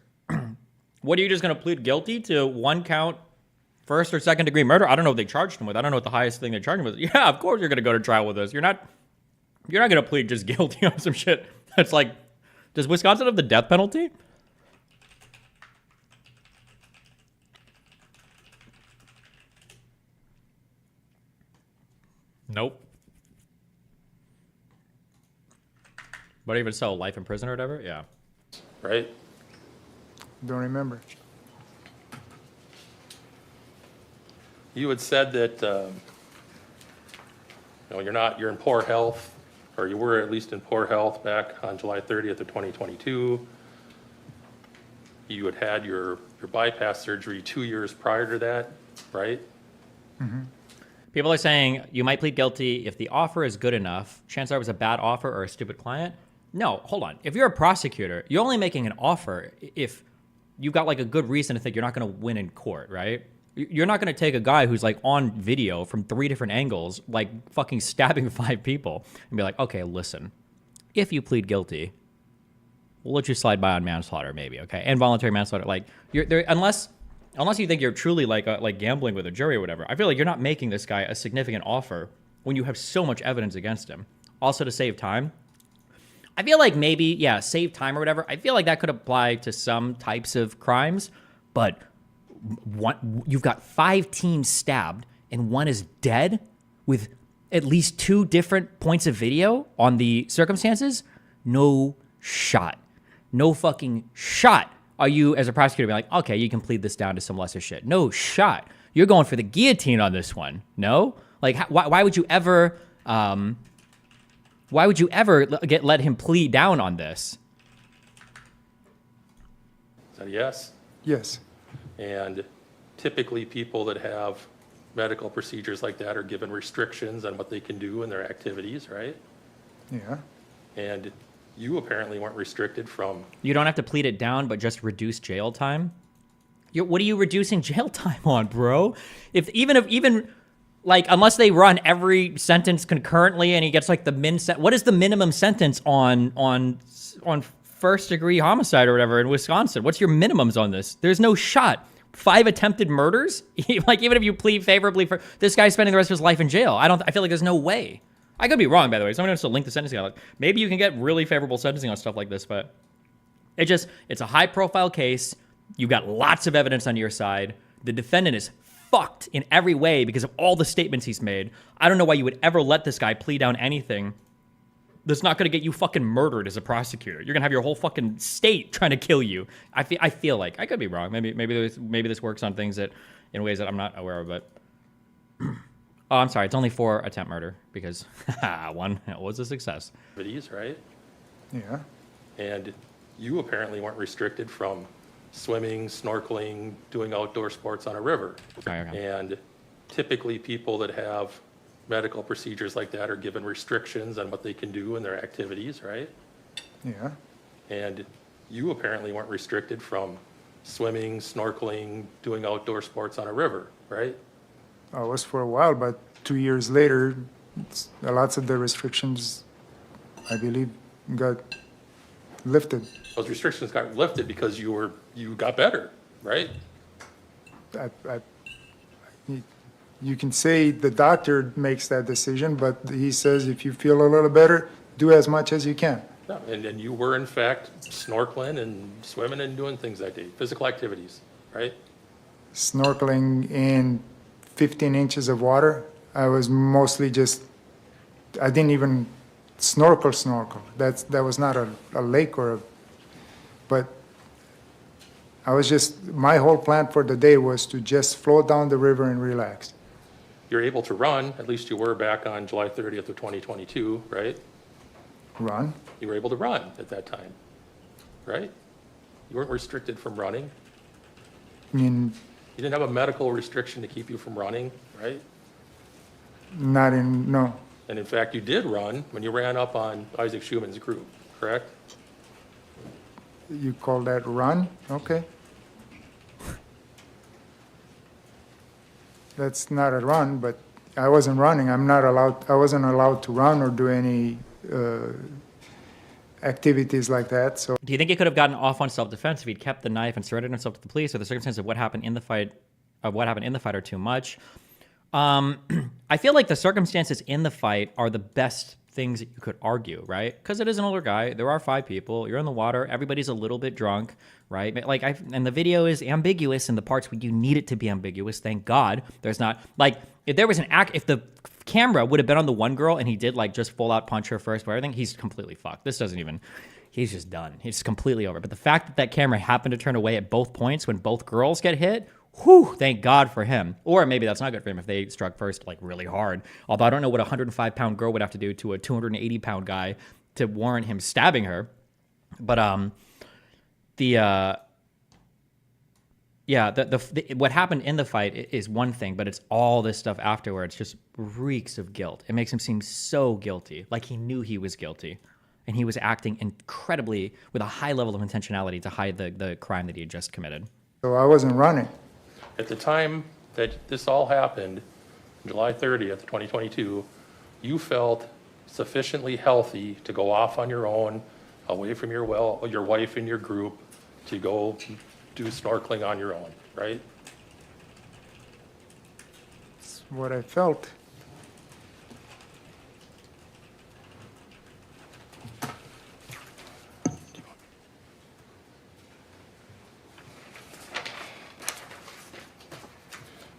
Speaker 1: What, are you just going to plead guilty to 1 count first or second degree murder? I don't know what they charged him with. I don't know what the highest thing they charged him with. Yeah, of course you're going to go to trial with this. You're not going to plead just guilty on some shit. It's like, does Wisconsin have the death penalty? Nope. But even so, life in prison or whatever? Yeah.
Speaker 2: Right?
Speaker 3: Don't remember.
Speaker 2: You had said that you're in poor health, or you were at least in poor health back on July 30th of 2022. You had your bypass surgery 2 years prior to that, right?
Speaker 3: Mm-hmm.
Speaker 1: People are saying you might plead guilty if the offer is good enough. Chances are it was a bad offer or a stupid client. No, hold on. If you're a prosecutor, you're only making an offer if you've got like a good reason to think you're not going to win in court, right? You're not going to take a guy who's like on video from 3 different angles, like fucking stabbing 5 people and be like, okay, listen, if you plead guilty, we'll let you slide by on manslaughter maybe, okay? And voluntary manslaughter. Like, you're there, unless you think you're truly like gambling with a jury or whatever, I feel like you're not making this guy a significant offer when you have so much evidence against him. Also, to save time, I feel like maybe, yeah, save time or whatever. I feel like that could apply to some types of crimes, but you've got 5 teams stabbed and 1 is dead with at least 2 different points of video on the circumstances. No shot. No fucking shot. Are you, as a prosecutor, be like, okay, you can plead this down to some lesser shit? No shot. You're going for the guillotine on this one. No? Like, why would you ever... why would you ever let him plead down on this?
Speaker 2: Is that a yes?
Speaker 3: Yes.
Speaker 2: And typically people that have medical procedures like that are given restrictions on what they can do in their activities, right?
Speaker 3: Yeah.
Speaker 2: And you apparently weren't restricted from...
Speaker 1: You don't have to plead it down, but just reduce jail time? What are you reducing jail time on, bro? Even like, unless they run every sentence concurrently and he gets like the what is the minimum sentence on first degree homicide or whatever in Wisconsin? What's your minimums on this? There's no shot. 5 attempted murders? Like, even if you plead favorably for this guy's spending the rest of his life in jail, I feel like there's no way. I could be wrong, by the way. Someone has to link the sentencing. Like, maybe you can get really favorable sentencing on stuff like this, but it's a high profile case. You've got lots of evidence on your side. The defendant is fucked in every way because of all the statements he's made. I don't know why you would ever let this guy plead down anything that's not going to get you fucking murdered as a prosecutor. You're going to have your whole fucking state trying to kill you. I feel like, I could be wrong. Maybe this works on things that in ways that I'm not aware of, but oh, I'm sorry. It's only for attempt murder because 1 was a success.
Speaker 2: Right?
Speaker 3: Yeah.
Speaker 2: And you apparently weren't restricted from swimming, snorkeling, doing outdoor sports on a river.
Speaker 1: Okay.
Speaker 2: And typically people that have medical procedures like that are given restrictions on what they can do in their activities, right?
Speaker 3: Yeah.
Speaker 2: And you apparently weren't restricted from swimming, snorkeling, doing outdoor sports on a river, right?
Speaker 3: I was for a while, but 2 years later, lots of the restrictions, I believe, got lifted.
Speaker 2: Those restrictions got lifted because you got better, right?
Speaker 3: You can say the doctor makes that decision, but he says if you feel a little better, do as much as you can.
Speaker 2: No, and you were in fact snorkeling and swimming and doing things that day, physical activities, right?
Speaker 3: Snorkeling in 15 inches of water, I was mostly I didn't even snorkel. That was not a lake but My whole plan for the day was to just float down the river and relax.
Speaker 2: You're able to run, at least you were back on July 30th of 2022, right?
Speaker 3: Run?
Speaker 2: You were able to run at that time, right? You weren't restricted from running.
Speaker 3: I mean,
Speaker 2: You didn't have a medical restriction to keep you from running, right?
Speaker 3: no.
Speaker 2: And in fact, you did run when you ran up on Isaac Schumann's group, correct?
Speaker 3: You call that run? Okay. That's not a run, but I wasn't running. I wasn't allowed to run or do any activities like that. So,
Speaker 1: do you think he could have gotten off on self-defense if he'd kept the knife and surrendered himself to the police, or the circumstances of what happened in the fight are too much? I feel like the circumstances in the fight are the best things that you could argue, right? Because it is an older guy. There are 5 people. You're in the water. Everybody's a little bit drunk, right? And the video is ambiguous in the parts where you need it to be ambiguous. Thank God there's not, like, if there was if the camera would have been on the one girl and he did like just full out punch her first or everything, he's completely fucked. He's just done. He's completely over. But the fact that that camera happened to turn away at both points when both girls get hit, whew, thank God for him. Or maybe that's not good for him if they struck first like really hard. Although I don't know what a 105-pound girl would have to do to a 280-pound guy to warrant him stabbing her. But what happened in the fight is one thing, but it's all this stuff afterwards just reeks of guilt. It makes him seem so guilty, like he knew he was guilty. And he was acting incredibly with a high level of intentionality to hide the crime that he had just committed.
Speaker 3: So I wasn't running.
Speaker 2: At the time that this all happened, July 30th, 2022, you felt sufficiently healthy to go off on your own, away from your wife and your group, to go do snorkeling on your own, right?
Speaker 3: That's what I felt.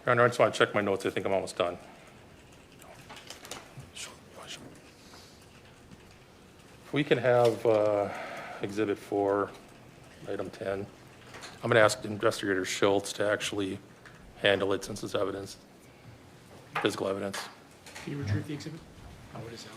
Speaker 2: Your Honor, I just want to check my notes. I think I'm almost done. We can have Exhibit 4, Item 10. I'm going to ask Investigator Schultz to actually handle it since it's evidence, physical evidence.
Speaker 5: Can you retrieve the exhibit? Oh, it is out.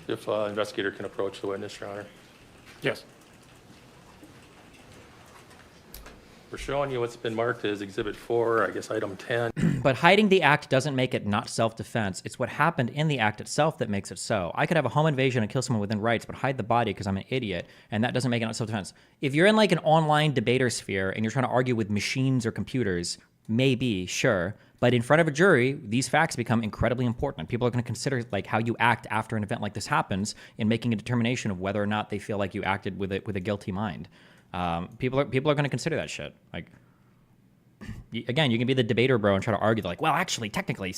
Speaker 2: If investigator can approach the witness, Your Honor.
Speaker 5: Yes.
Speaker 2: We're showing you what's been marked as Exhibit 4, I guess Item 10.
Speaker 1: But hiding the act doesn't make it not self-defense. It's what happened in the act itself that makes it so. I could have a home invasion and kill someone within rights, but hide the body because I'm an idiot, and that doesn't make it not self-defense. If you're in like an online debater sphere and you're trying to argue with machines or computers, maybe, sure. But in front of a jury, these facts become incredibly important. People are going to consider like how you act after an event like this happens in making a determination of whether or not they feel like you acted with a guilty mind. People are going to consider that shit. Like, again, you can be the debater bro and try to argue like, well, actually, technically,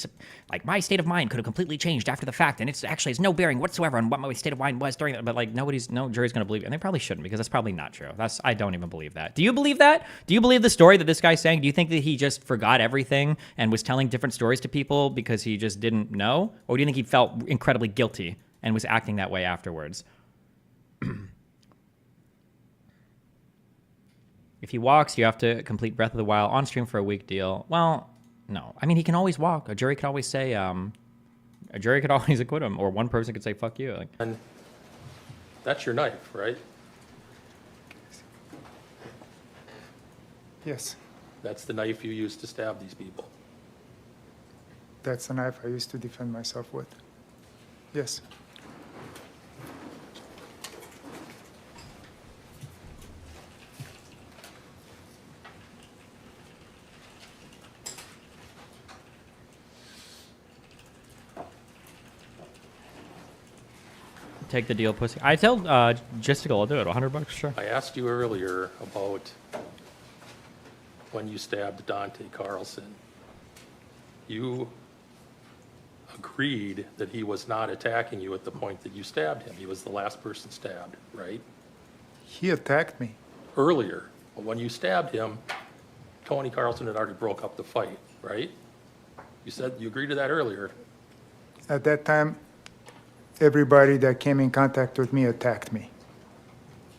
Speaker 1: like my state of mind could have completely changed after the fact, and it's actually has no bearing whatsoever on what my state of mind was during that. But like, no jury's going to believe it, and they probably shouldn't because that's probably not true. I don't even believe that. Do you believe that? Do you believe the story that this guy's saying? Do you think that he just forgot everything and was telling different stories to people because he just didn't know, or do you think he felt incredibly guilty and was acting that way afterwards? If he walks, you have to complete Breath of the Wild on stream for a week deal. Well, no. I mean, he can always walk. A jury could always say, acquit him, or one person could say, fuck you. Like,
Speaker 2: And that's your knife, right?
Speaker 3: Yes,
Speaker 2: That's the knife you used to stab these people.
Speaker 3: that's a knife I used to defend myself with. Yes.
Speaker 1: take the deal, pussy. I tell Justical, I'll do it. $100, sure.
Speaker 2: I asked you earlier about when you stabbed Dante Carlson. You agreed that he was not attacking you at the point that you stabbed him. He was the last person stabbed, right?
Speaker 3: He attacked me.
Speaker 2: Earlier, But when you stabbed him, Tony Carlson had already broke up the fight, right? You said you agreed to that earlier.
Speaker 3: At that time, everybody that came in contact with me attacked me.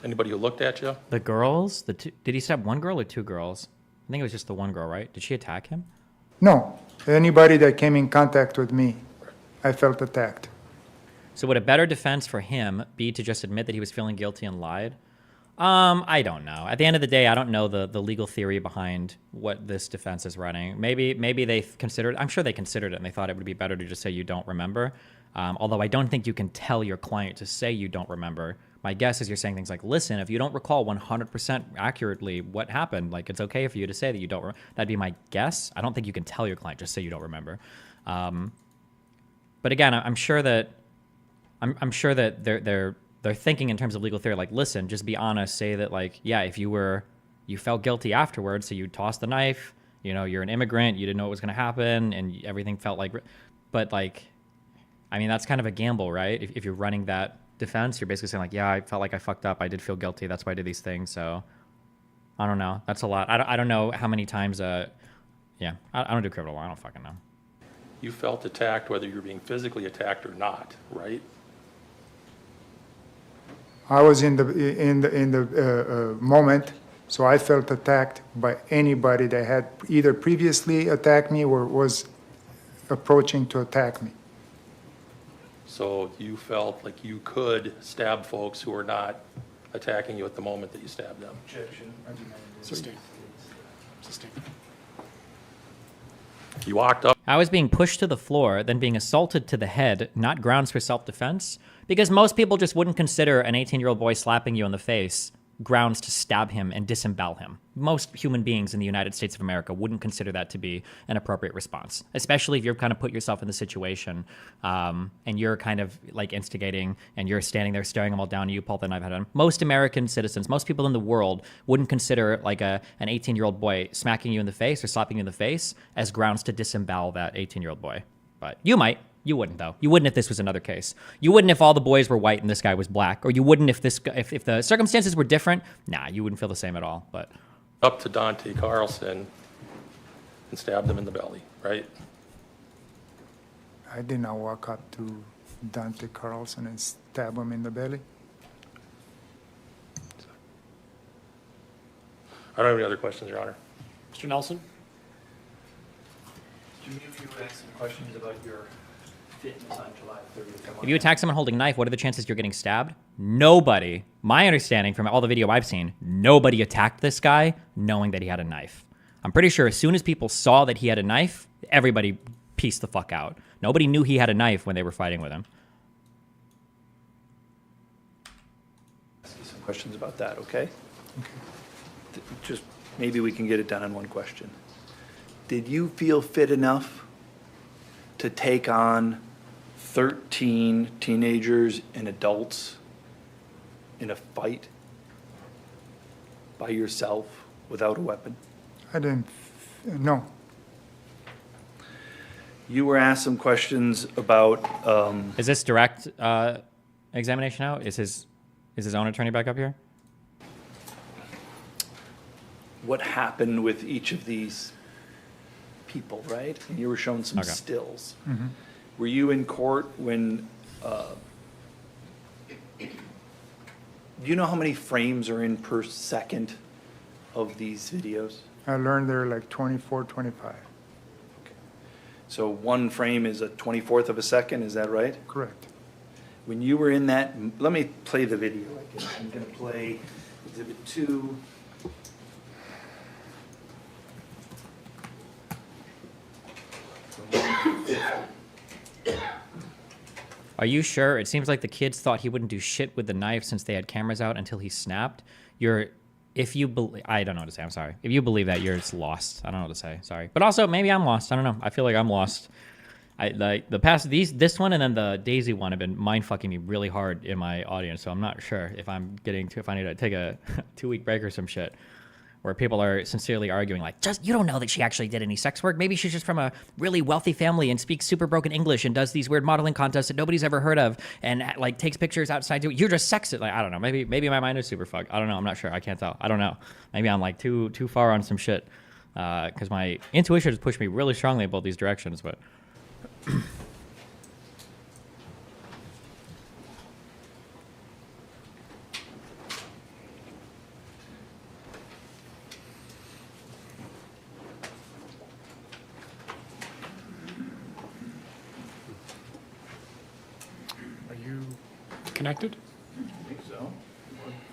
Speaker 2: Anybody who looked at you?
Speaker 1: The girls? Did he stab one girl or two girls? I think it was just the one girl, right? Did she attack him?
Speaker 3: No, anybody that came in contact with me, I felt attacked.
Speaker 1: So would a better defense for him be to just admit that he was feeling guilty and lied? I don't know. At the end of the day, I don't know the legal theory behind what this defense is running. Maybe they considered, I'm sure they considered it and they thought it would be better to just say you don't remember. Although I don't think you can tell your client to say you don't remember. My guess is you're saying things like, listen, if you don't recall 100% accurately what happened, like it's okay for you to say that you don't that'd be my guess. I don't think you can tell your client, just say you don't remember. But again, I'm sure that they're thinking in terms of legal theory, like, listen, just be honest, say that, like, yeah, if you felt guilty afterwards, so you tossed the knife, you know, you're an immigrant, you didn't know what was going to happen, and everything felt like, but, like, I mean, that's kind of a gamble, right? If you're running that defense, you're basically saying, like, yeah, I felt like I fucked up, I did feel guilty, that's why I did these things, so, I don't know, that's a lot. I don't know how many times, I don't do criminal law, I don't fucking know.
Speaker 2: You felt attacked whether you're being physically attacked or not, right?
Speaker 3: I was in the moment, so I felt attacked by anybody that had either previously attacked me or was approaching to attack me.
Speaker 2: So you felt like you could stab folks who were not attacking you at the moment that you stabbed them.
Speaker 5: Objection. Sustained. Sustained.
Speaker 2: You walked up.
Speaker 1: I was being pushed to the floor, then being assaulted to the head, not grounds for self-defense, because most people just wouldn't consider an 18-year-old boy slapping you in the face grounds to stab him and disembowel him. Most human beings in the United States of America wouldn't consider that to be an appropriate response, especially if you're kind of put yourself in the situation and you're kind of like instigating and you're standing there staring them all down and you pull the knife at him. Most American citizens, most people in the world wouldn't consider like an 18-year-old boy smacking you in the face or slapping you in the face as grounds to disembowel that 18-year-old boy. But you might. You wouldn't, though. You wouldn't if this was another case. You wouldn't if all the boys were white and this guy was black. Or you wouldn't if if the circumstances were different. Nah, you wouldn't feel the same at all. But
Speaker 2: up to Dante Carlson and stabbed him in the belly, right?
Speaker 3: I did not walk up to Dante Carlson and stab him in the belly.
Speaker 2: I don't have any other questions, Your Honor.
Speaker 5: Mr. Nelson?
Speaker 4: Jimmy, if you would ask some questions about your fitness on July 30th.
Speaker 1: if you attack someone holding a knife, what are the chances you're getting stabbed? Nobody, my understanding from all the video I've seen, nobody attacked this guy knowing that he had a knife. I'm pretty sure as soon as people saw that he had a knife, everybody pieced the fuck out. Nobody knew he had a knife when they were fighting with him.
Speaker 4: Ask you some questions about that, okay? Just maybe we can get it done in one question. Did you feel fit enough to take on 13 teenagers and adults in a fight by yourself without a weapon?
Speaker 3: I didn't, no.
Speaker 4: You were asked some questions about.
Speaker 1: Is this direct examination out? Is his own attorney back up here?
Speaker 4: What happened with each of these people, right? And you were shown some
Speaker 1: Okay.
Speaker 4: stills.
Speaker 3: Mm-hmm.
Speaker 4: Were you in court when, do you know how many frames are in per second of these videos?
Speaker 3: I learned they're like 24, 25.
Speaker 4: So one frame is a 24th of a second, is that right?
Speaker 3: Correct.
Speaker 4: When you were in that, let me play the video. I'm going to play Exhibit 2.
Speaker 1: Are you sure? It seems like the kids thought he wouldn't do shit with the knife since they had cameras out until he snapped. I don't know what to say. I'm sorry. If you believe that, you're just lost. I don't know what to say. Sorry. But also, maybe I'm lost. I don't know. I feel like I'm lost. This one and then the Daisy one have been mind fucking me really hard in my audience. So I'm not sure if I need to take a 2-week break or some shit. where people are sincerely arguing like, just you don't know that she actually did any sex work. Maybe she's just from a really wealthy family and speaks super broken English and does these weird modeling contests that nobody's ever heard of and like takes pictures outside. You're just sexist. Like, I don't know. Maybe my mind is super fucked. I don't know. I'm not sure. I can't tell. I don't know. Maybe I'm like too far on some shit because my intuition has pushed me really strongly in both these directions. But
Speaker 5: Are you connected?
Speaker 4: I think so.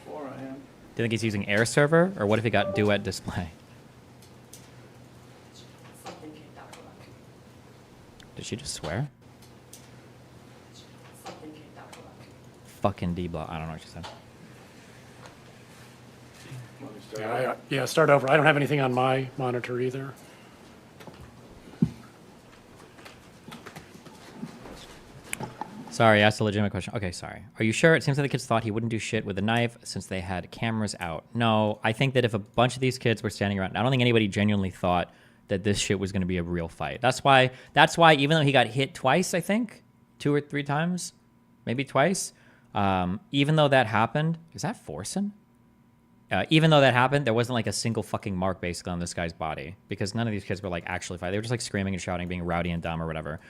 Speaker 4: Before I am.
Speaker 1: do you think he's using Air Server, or what if he got Duet Display? Did she just swear? Fucking D-block. I don't know what she said.
Speaker 5: Yeah, start over. I don't have anything on my monitor either.
Speaker 1: Sorry, I asked a legitimate question. Okay, sorry. Are you sure? It seems like the kids thought he wouldn't do shit with a knife since they had cameras out. No, I think that if a bunch of these kids were standing around, I don't think anybody genuinely thought that this shit was going to be a real fight. That's why even though he got hit twice, I think, 2 or 3 times, maybe twice, even though that happened, is that Forsen? Even though that happened, there wasn't like a single fucking mark basically on this guy's body because none of these kids were like actually fighting. They were just like screaming and shouting, being rowdy and dumb or whatever.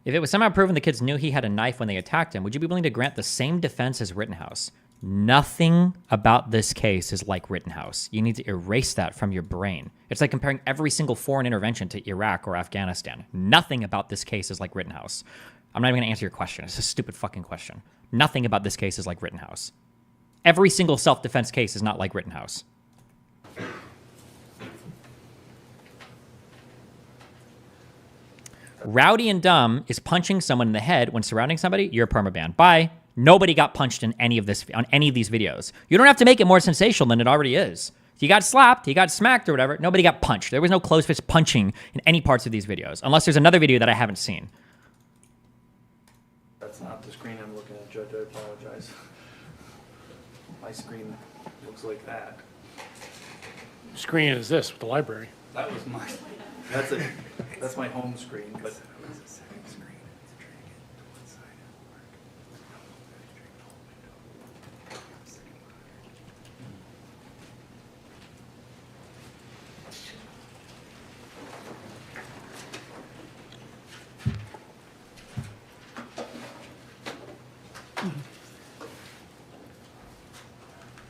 Speaker 1: If it was somehow proven the kids knew he had a knife when they attacked him, would you be willing to grant the same defense as Rittenhouse? Nothing about this case is like Rittenhouse. You need to erase that from your brain. It's like comparing every single foreign intervention to Iraq or Afghanistan. Nothing about this case is like Rittenhouse. I'm not even going to answer your question. It's a stupid fucking question. Nothing about this case is like Rittenhouse. Every single self-defense case is not like Rittenhouse. Rowdy and dumb is punching someone in the head when surrounding somebody. You're a permaban. Bye. Nobody got punched in any of this on any of these videos. You don't have to make it more sensational than it already is. He got slapped, he got smacked or whatever. Nobody got punched. There was no closed fist punching in any parts of these videos, unless there's another video that I haven't seen.
Speaker 4: That's not the screen I'm looking at, Judge. I apologize. My screen looks like that.
Speaker 5: Screen is this with the library.
Speaker 4: That was my. That's my home screen, but.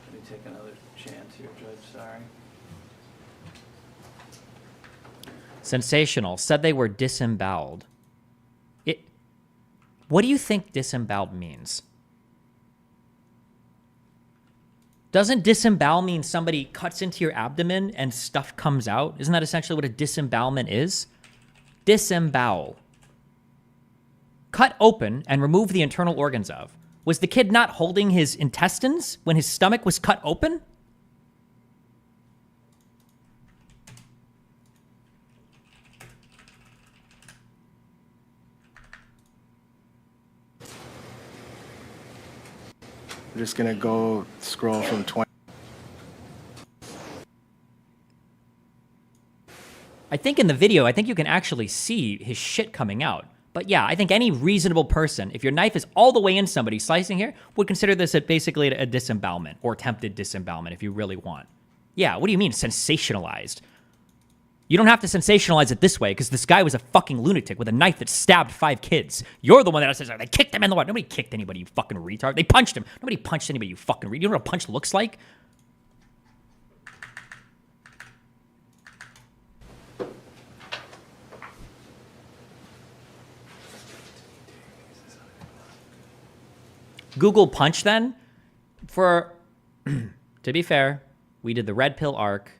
Speaker 4: Let me take another chance here, Judge. Sorry.
Speaker 1: Sensational. Said they were disemboweled. What do you think disemboweled means? Doesn't disembowel mean somebody cuts into your abdomen and stuff comes out? Isn't that essentially what a disembowelment is? Disembowel. Cut open and remove the internal organs of. Was the kid not holding his intestines when his stomach was cut open?
Speaker 16: We're just gonna go scroll from 20.
Speaker 1: I think in the video, I think you can actually see his shit coming out. But yeah, I think any reasonable person, if your knife is all the way in somebody slicing here, would consider this basically a disembowelment or attempted disembowelment if you really want. Yeah, what do you mean sensationalized? You don't have to sensationalize it this way because this guy was a fucking lunatic with a knife that stabbed 5 kids. You're the one that says, they kicked him in the water. Nobody kicked anybody, you fucking retard. They punched him. Nobody punched anybody, you fucking retard. You know what a punch looks like? Google punch then? To be fair, we did the red pill arc.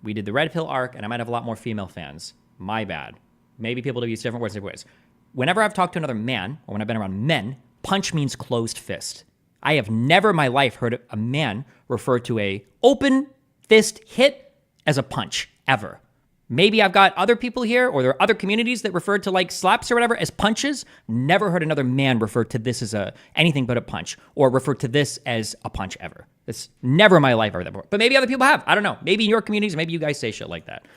Speaker 1: We did the red pill arc, and I might have a lot more female fans. My bad. Maybe people have used different words different ways. Whenever I've talked to another man, or when I've been around men, punch means closed fist. I have never in my life heard a man refer to a open fist hit as a punch, ever. Maybe I've got other people here, or there are other communities that refer to like slaps or whatever as punches. Never heard another man refer to this as anything but a punch, or refer to this as a punch ever. It's never in my life heard that before. But maybe other people have. I don't know. Maybe in your communities, maybe you guys say shit like that.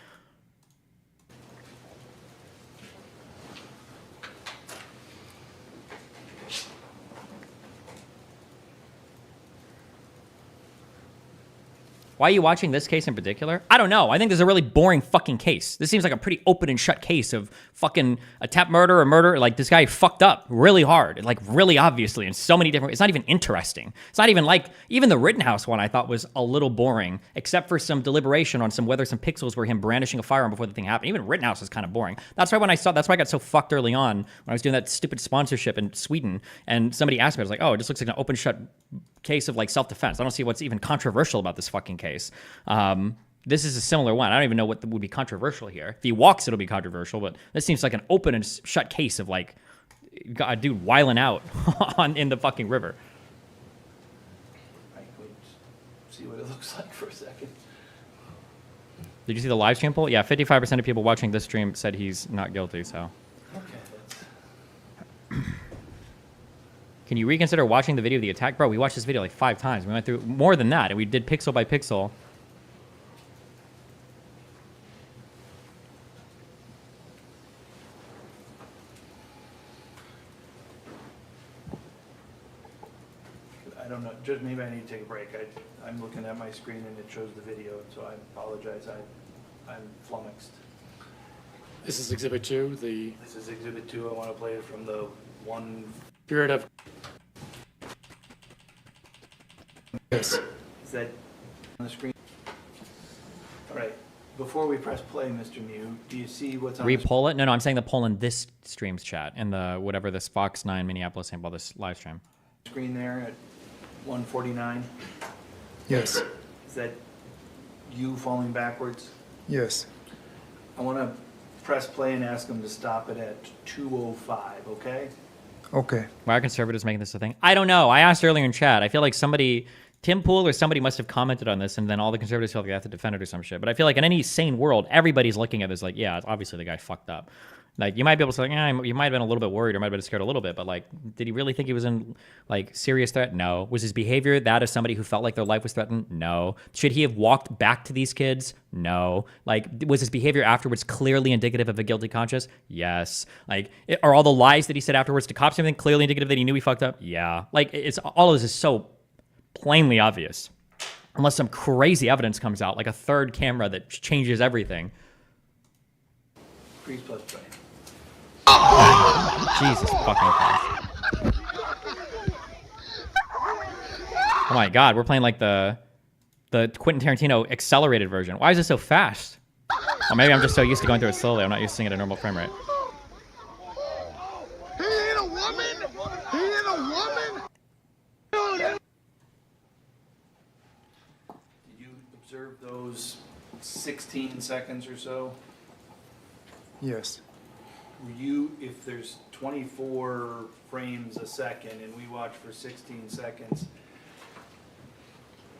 Speaker 1: Why are you watching this case in particular? I don't know. I think this is a really boring fucking case. This seems like a pretty open and shut case of fucking attempt murder or murder. Like, this guy fucked up really hard, like really obviously in so many different, it's not even interesting. It's not even like, even the Rittenhouse one I thought was a little boring, except for some deliberation on whether some pixels were him brandishing a firearm before the thing happened. Even Rittenhouse is kind of boring. That's why that's why I got so fucked early on when I was doing that stupid sponsorship in Sweden, and somebody asked me, I was like, oh, it just looks like an open shut case of like self-defense. I don't see what's even controversial about this fucking case. This is a similar one. I don't even know what would be controversial here. If he walks, it'll be controversial, but this seems like an open and shut case of like a dude wiling out in the fucking river.
Speaker 4: I could see what it looks like for a second.
Speaker 1: Did you see the live stream poll? Yeah, 55% of people watching this stream said he's not guilty, so.
Speaker 4: Okay.
Speaker 1: Can you reconsider watching the video of the attack? Bro, we watched this video like 5 times. We went through more than that, and we did pixel by pixel.
Speaker 4: I don't know, just maybe I need to take a break. I'm looking at my screen and it shows the video, so I apologize. I'm flummoxed.
Speaker 5: This is Exhibit 2,
Speaker 4: This is Exhibit 2. I want to play it from the one.
Speaker 5: Spirit of...
Speaker 4: Yes. Is that on the screen? All right. Before we press play, Mr. Mew, do you see what's on the
Speaker 1: Re-poll it? No, I'm saying the poll in this stream's chat, in the whatever this Fox 9 Minneapolis St. Paul, this live stream.
Speaker 4: screen there at 149?
Speaker 3: Yes.
Speaker 4: Is that you falling backwards?
Speaker 3: Yes.
Speaker 4: I want to press play and ask them to stop it at 2:05, okay?
Speaker 3: Okay.
Speaker 1: Why are conservatives making this a thing? I don't know. I asked earlier in chat. I feel like Tim Pool or somebody must have commented on this, and then all the conservatives feel like they have to defend it or some shit. But I feel like in any sane world, everybody's looking at this like, yeah, obviously the guy fucked up. Like, you might be able to say, yeah, you might have been a little bit worried or might have been scared a little bit, but like, did he really think he was in like serious threat? No. Was his behavior that of somebody who felt like their life was threatened? No. Should he have walked back to these kids? No. Like, was his behavior afterwards clearly indicative of a guilty conscience? Yes. Like, are all the lies that he said afterwards to cops everything clearly indicative that he knew he fucked up? Yeah. Like, it's all of this is so plainly obvious. Unless some crazy evidence comes out, like a third camera that changes everything.
Speaker 4: Freeze plus play.
Speaker 1: Jesus fucking Christ. Oh my God, we're playing like the Quentin Tarantino accelerated version. Why is it so fast? Or maybe I'm just so used to going through it slowly. I'm not used to seeing it at a normal frame rate.
Speaker 8: He ain't a woman! He ain't a woman!
Speaker 4: Did you observe those 16 seconds or so?
Speaker 3: Yes.
Speaker 4: Were you, if there's 24 frames a second and we watch for 16 seconds,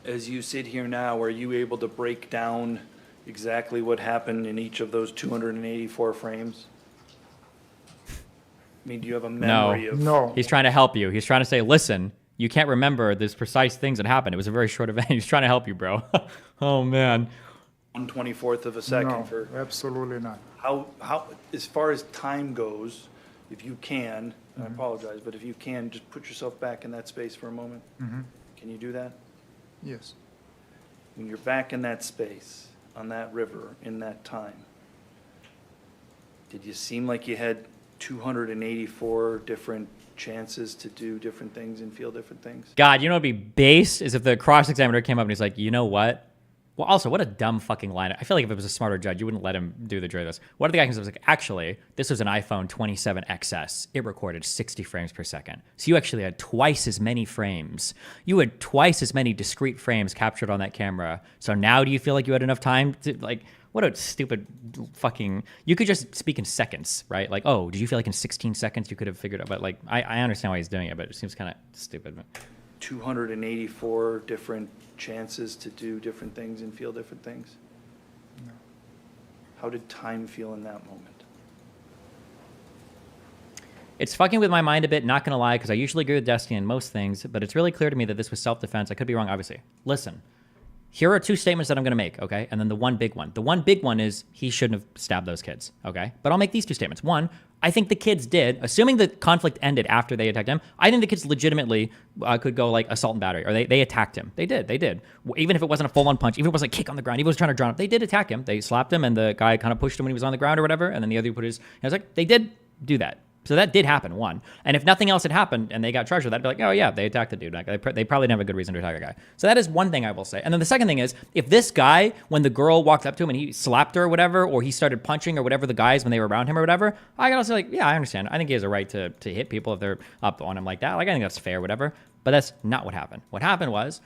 Speaker 4: as you sit here now, are you able to break down exactly what happened in each of those 284 frames? I mean, do you have a memory of...
Speaker 3: No.
Speaker 1: He's trying to help you. He's trying to say, listen, you can't remember these precise things that happened. It was a very short event. He's trying to help you, bro. Oh, man.
Speaker 4: 1/24 of a second
Speaker 3: No,
Speaker 4: for...
Speaker 3: absolutely not.
Speaker 4: How, as far as time goes, if you can, and I apologize, but if you can, just put yourself back in that space for a moment.
Speaker 3: Mm-hmm.
Speaker 4: Can you do that?
Speaker 3: Yes.
Speaker 4: When you're back in that space, on that river, in that time, did you seem like you had 284 different chances to do different things and feel different things?
Speaker 1: God, you know what would be base is if the cross-examiner came up and he's like, you know what? Well, also, what a dumb fucking line. I feel like if it was a smarter judge, you wouldn't let him do the jury list. What if the guy comes up and was like, actually, this was an iPhone 27 XS. It recorded 60 frames per second. So you actually had twice as many frames. You had twice as many discrete frames captured on that camera. So now do you feel like you had enough time to, like, what a stupid fucking... You could just speak in seconds, right? Like, oh, did you feel like in 16 seconds you could have figured out? But, like, I understand why he's doing it, but it seems kind of stupid.
Speaker 4: 284 different chances to do different things and feel different things?
Speaker 3: No.
Speaker 4: How did time feel in that moment?
Speaker 1: It's fucking with my mind a bit, not gonna lie, because I usually agree with Destiny in most things, but it's really clear to me that this was self-defense. I could be wrong, obviously. Listen, here are two statements that I'm gonna make, okay? And then the one big one. The one big one is he shouldn't have stabbed those kids, okay? But I'll make these two statements. One, I think the kids did, assuming the conflict ended after they attacked him, I think the kids legitimately could go like assault and battery, or they attacked him. They did. Even if it wasn't a full-on punch, even if it was a kick on the ground, even if it was trying to drown him, they did attack him. They slapped him, and the guy kind of pushed him when he was on the ground or whatever, and then the other put his, I was like, they did do that. So that did happen, one. And if nothing else had happened and they got charged with that, I'd be like, oh yeah, they attacked the dude. Like, they probably didn't have a good reason to attack a guy. So that is one thing I will say. And then the second thing is, if this guy, when the girl walked up to him and he slapped her or whatever, or he started punching or whatever the guys when they were around him or whatever, I gotta say, like, yeah, I understand. I think he has a right to hit people if they're up on him like that. Like, I think that's fair, whatever. But that's not what happened. What happened was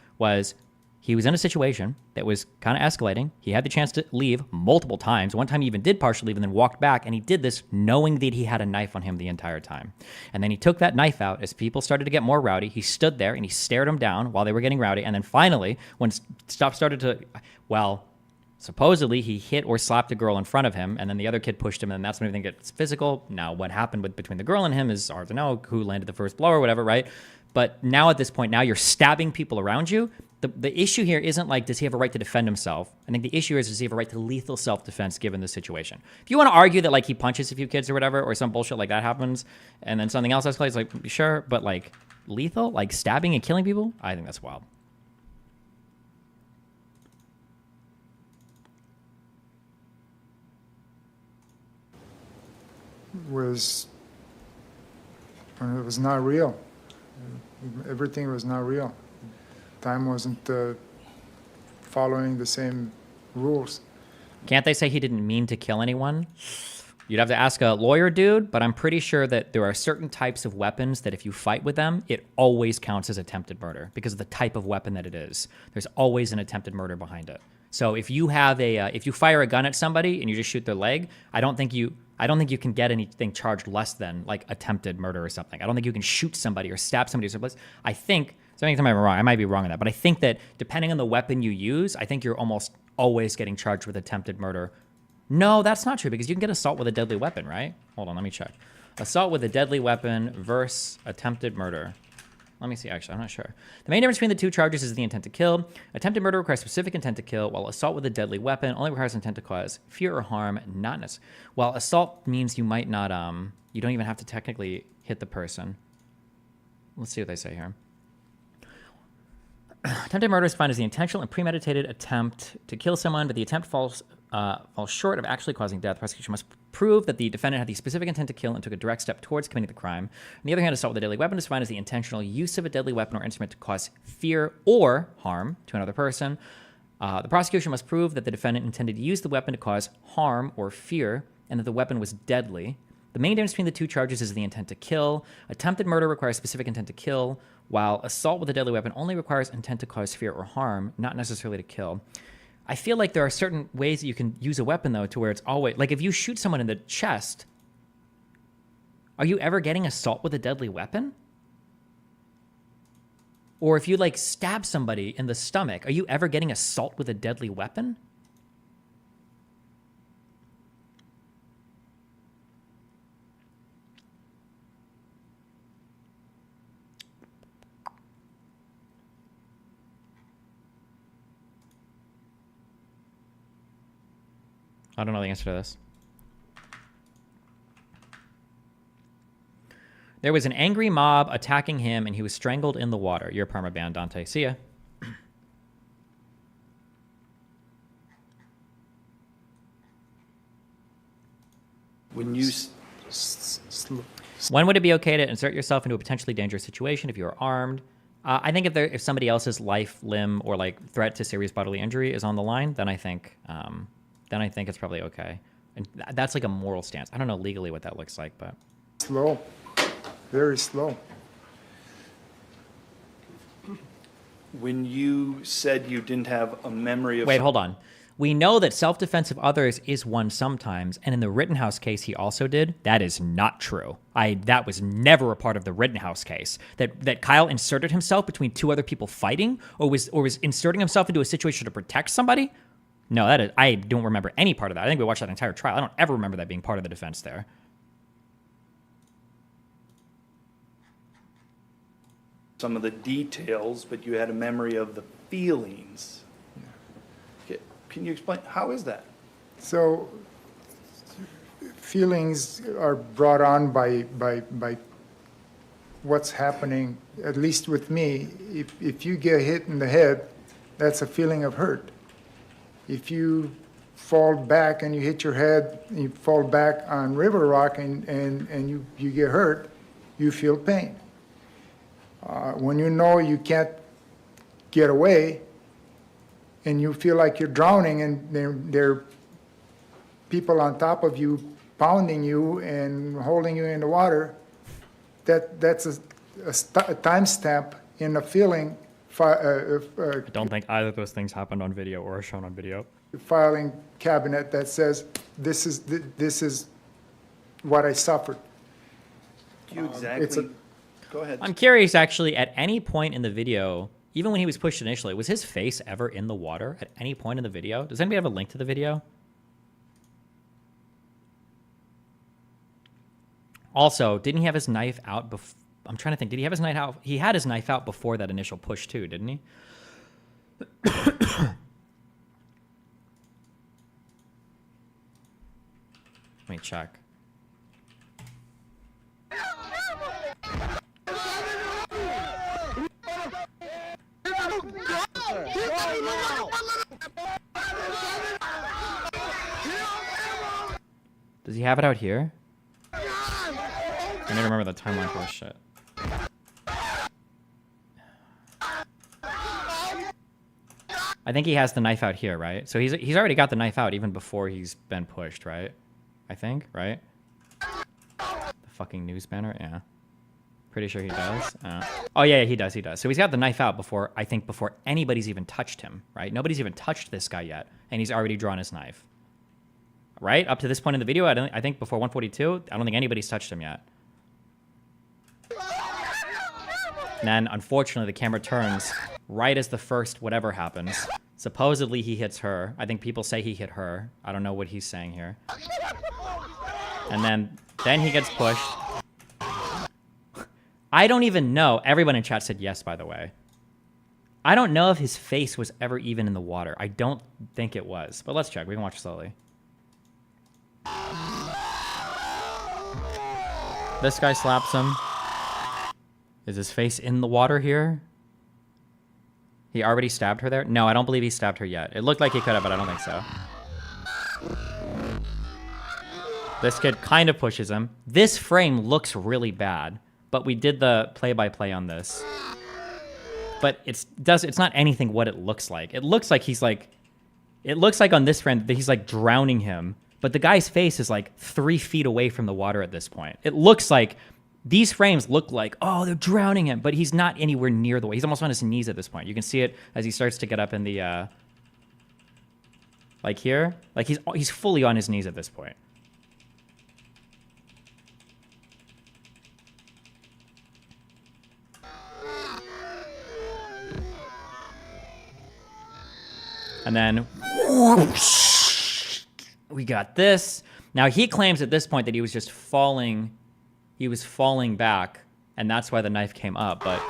Speaker 1: he was in a situation that was kind of escalating. He had the chance to leave multiple times. One time he even did partially leave and then walked back, and he did this knowing that he had a knife on him the entire time. And then he took that knife out as people started to get more rowdy. He stood there and he stared them down while they were getting rowdy. And then finally, when stuff started to, well, supposedly he hit or slapped a girl in front of him, and then the other kid pushed him, and that's when everything gets physical. Now, what happened between the girl and him is hard to know, who landed the first blow or whatever, right? But now at this point, now you're stabbing people around you. The issue here isn't like, does he have a right to defend himself? I think the issue is, does he have a right to lethal self-defense given the situation? If you want to argue that like he punches a few kids or whatever, or some bullshit like that happens, and then something else escalates, like, sure, but like lethal, like stabbing and killing people, I think that's wild.
Speaker 3: It was not real. Everything was not real. Time wasn't following the same rules.
Speaker 1: Can't they say he didn't mean to kill anyone? You'd have to ask a lawyer, dude, but I'm pretty sure that there are certain types of weapons that if you fight with them, it always counts as attempted murder because of the type of weapon that it is. There's always an attempted murder behind it. So if you have if you fire a gun at somebody and you just shoot their leg, I don't think you can get anything charged less than like attempted murder or something. I don't think you can shoot somebody or stab somebody or someplace. I think, so anytime I'm wrong, I might be wrong on that, but I think that depending on the weapon you use, I think you're almost always getting charged with attempted murder. No, that's not true because you can get assault with a deadly weapon, right? Hold on, let me check. Assault with a deadly weapon versus attempted murder. Let me see, actually, I'm not sure. The main difference between the two charges is the intent to kill. Attempted murder requires specific intent to kill, while assault with a deadly weapon only requires intent to cause fear or harm, not necessarily. While assault means you might not, you don't even have to technically hit the person. Let's see what they say here. Attempted murder is defined as the intentional and premeditated attempt to kill someone, but the attempt falls short of actually causing death. The prosecution must prove that the defendant had the specific intent to kill and took a direct step towards committing the crime. On the other hand, assault with a deadly weapon is defined as the intentional use of a deadly weapon or instrument to cause fear or harm to another person. The prosecution must prove that the defendant intended to use the weapon to cause harm or fear and that the weapon was deadly. The main difference between the two charges is the intent to kill. Attempted murder requires specific intent to kill, while assault with a deadly weapon only requires intent to cause fear or harm, not necessarily to kill. I feel like there are certain ways that you can use a weapon, though, to where it's always... Like, if you shoot someone in the chest, are you ever getting assault with a deadly weapon? Or if you, like, stab somebody in the stomach, are you ever getting assault with a deadly weapon? I don't know the answer to this. There was an angry mob attacking him, and he was strangled in the water. You're perma-banned, Dante. See ya.
Speaker 4: When you...
Speaker 1: When would it be okay to insert yourself into a potentially dangerous situation if you are armed? I think if somebody else's life, limb, or like threat to serious bodily injury is on the line, then I think it's probably okay. And that's like a moral stance. I don't know legally what that looks like, but...
Speaker 3: Slow. Very slow.
Speaker 4: When you said you didn't have a memory of...
Speaker 1: Wait, hold on. We know that self-defense of others is one sometimes, and in the Rittenhouse case he also did. That is not true. That was never a part of the Rittenhouse case. That Kyle inserted himself between two other people fighting, or was inserting himself into a situation to protect somebody. No, that is, I don't remember any part of that. I think we watched that entire trial. I don't ever remember that being part of the defense there.
Speaker 4: Some of the details, but you had a memory of the feelings. Okay. Can you explain, how is that?
Speaker 3: So feelings are brought on by what's happening, at least with me. If you get hit in the head, that's a feeling of hurt. If you fall back and you hit your head, you fall back on River Rock and you get hurt, you feel pain. When you know you can't get away and you feel like you're drowning and there are people on top of you pounding you and holding you in the water, that's a timestamp in a feeling.
Speaker 1: I don't think either of those things happened on video or are shown on video.
Speaker 3: Filing cabinet that says, this is what I suffered.
Speaker 4: Do you exactly, go ahead.
Speaker 1: I'm curious, actually, at any point in the video, even when he was pushed initially, was his face ever in the water at any point in the video? Does anybody have a link to the video? Also, didn't he have his knife out before? I'm trying to think. Did he have his knife out? He had his knife out before that initial push too, didn't he? Let me check. Does he have it out here? I need to remember the timeline for this shit. I think he has the knife out here, right? So he's already got the knife out even before he's been pushed, right? I think, right? The fucking news banner, yeah. Pretty sure he does. Oh yeah, he does. So he's got the knife out before, I think, before anybody's even touched him, right? Nobody's even touched this guy yet, and he's already drawn his knife. Right? Up to this point in the video, I think before 142, I don't think anybody's touched him yet. And then, unfortunately, the camera turns right as the first whatever happens. Supposedly, he hits her. I think people say he hit her. I don't know what he's saying here. And then he gets pushed. I don't even know. Everyone in chat said yes, by the way. I don't know if his face was ever even in the water. I don't think it was. But let's check. We can watch slowly. This guy slaps him. Is his face in the water here? He already stabbed her there? No, I don't believe he stabbed her yet. It looked like he could have, but I don't think so. This kid kind of pushes him. This frame looks really bad, but we did the play-by-play on this. But it's not anything what it looks like. It looks like it looks like on this frame that he's like drowning him, but the guy's face is like 3 feet away from the water at this point. It looks like these frames look like, oh, they're drowning him, but he's not anywhere near the way. He's almost on his knees at this point. You can see it as he starts to get up in the, like here. Like he's fully on his knees at this point. And then we got this. Now he claims at this point that he was just falling. He was falling back, and that's why the knife came up, but...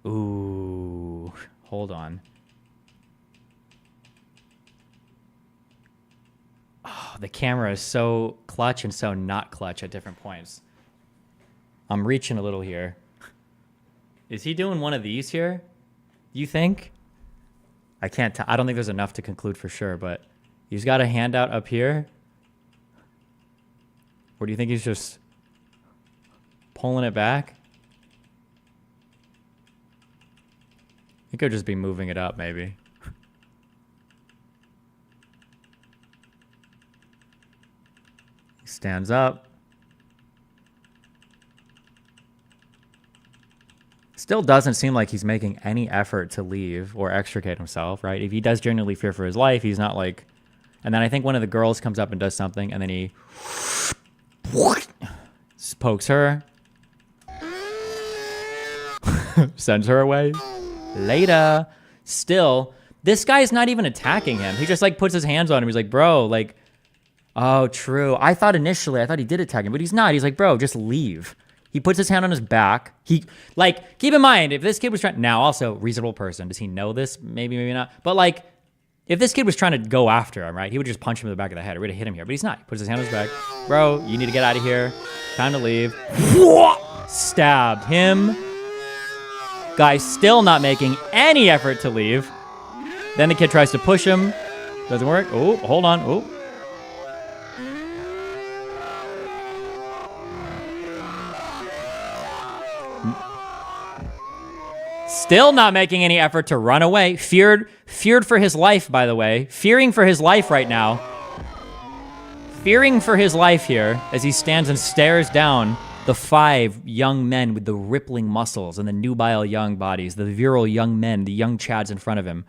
Speaker 1: Ooh, hold on. Oh, the camera is so clutch and so not clutch at different points. I'm reaching a little here. Is he doing one of these here? You think? I can't tell. I don't think there's enough to conclude for sure, but he's got a hand out up here. Or do you think he's just pulling it back? He could just be moving it up, maybe. He stands up. Still doesn't seem like he's making any effort to leave or extricate himself, right? If he does genuinely fear for his life, he's not like And then I think one of the girls comes up and does something, and then he pokes her. Sends her away. Later. Still, this guy's not even attacking him. He just like puts his hands on him. He's like, bro, like, oh, true. I thought he did attack him, but he's not. He's like, bro, just leave. He puts his hand on his back. He, like, keep in mind, if this kid was trying, now also, reasonable person, does he know this? Maybe, maybe not. But like, if this kid was trying to go after him, right, he would just punch him in the back of the head. It would have hit him here, but he's not. He puts his hand on his back. Bro, you need to get out of here. Time to leave. Stabbed him. Guy still not making any effort to leave. Then the kid tries to push him. Doesn't work. Oh, hold on. Oh. Still not making any effort to run away. Feared for his life, by the way. Fearing for his life right now. Fearing for his life here as he stands and stares down the 5 young men with the rippling muscles and the nubile young bodies, the virile young men, the young chads in front of him.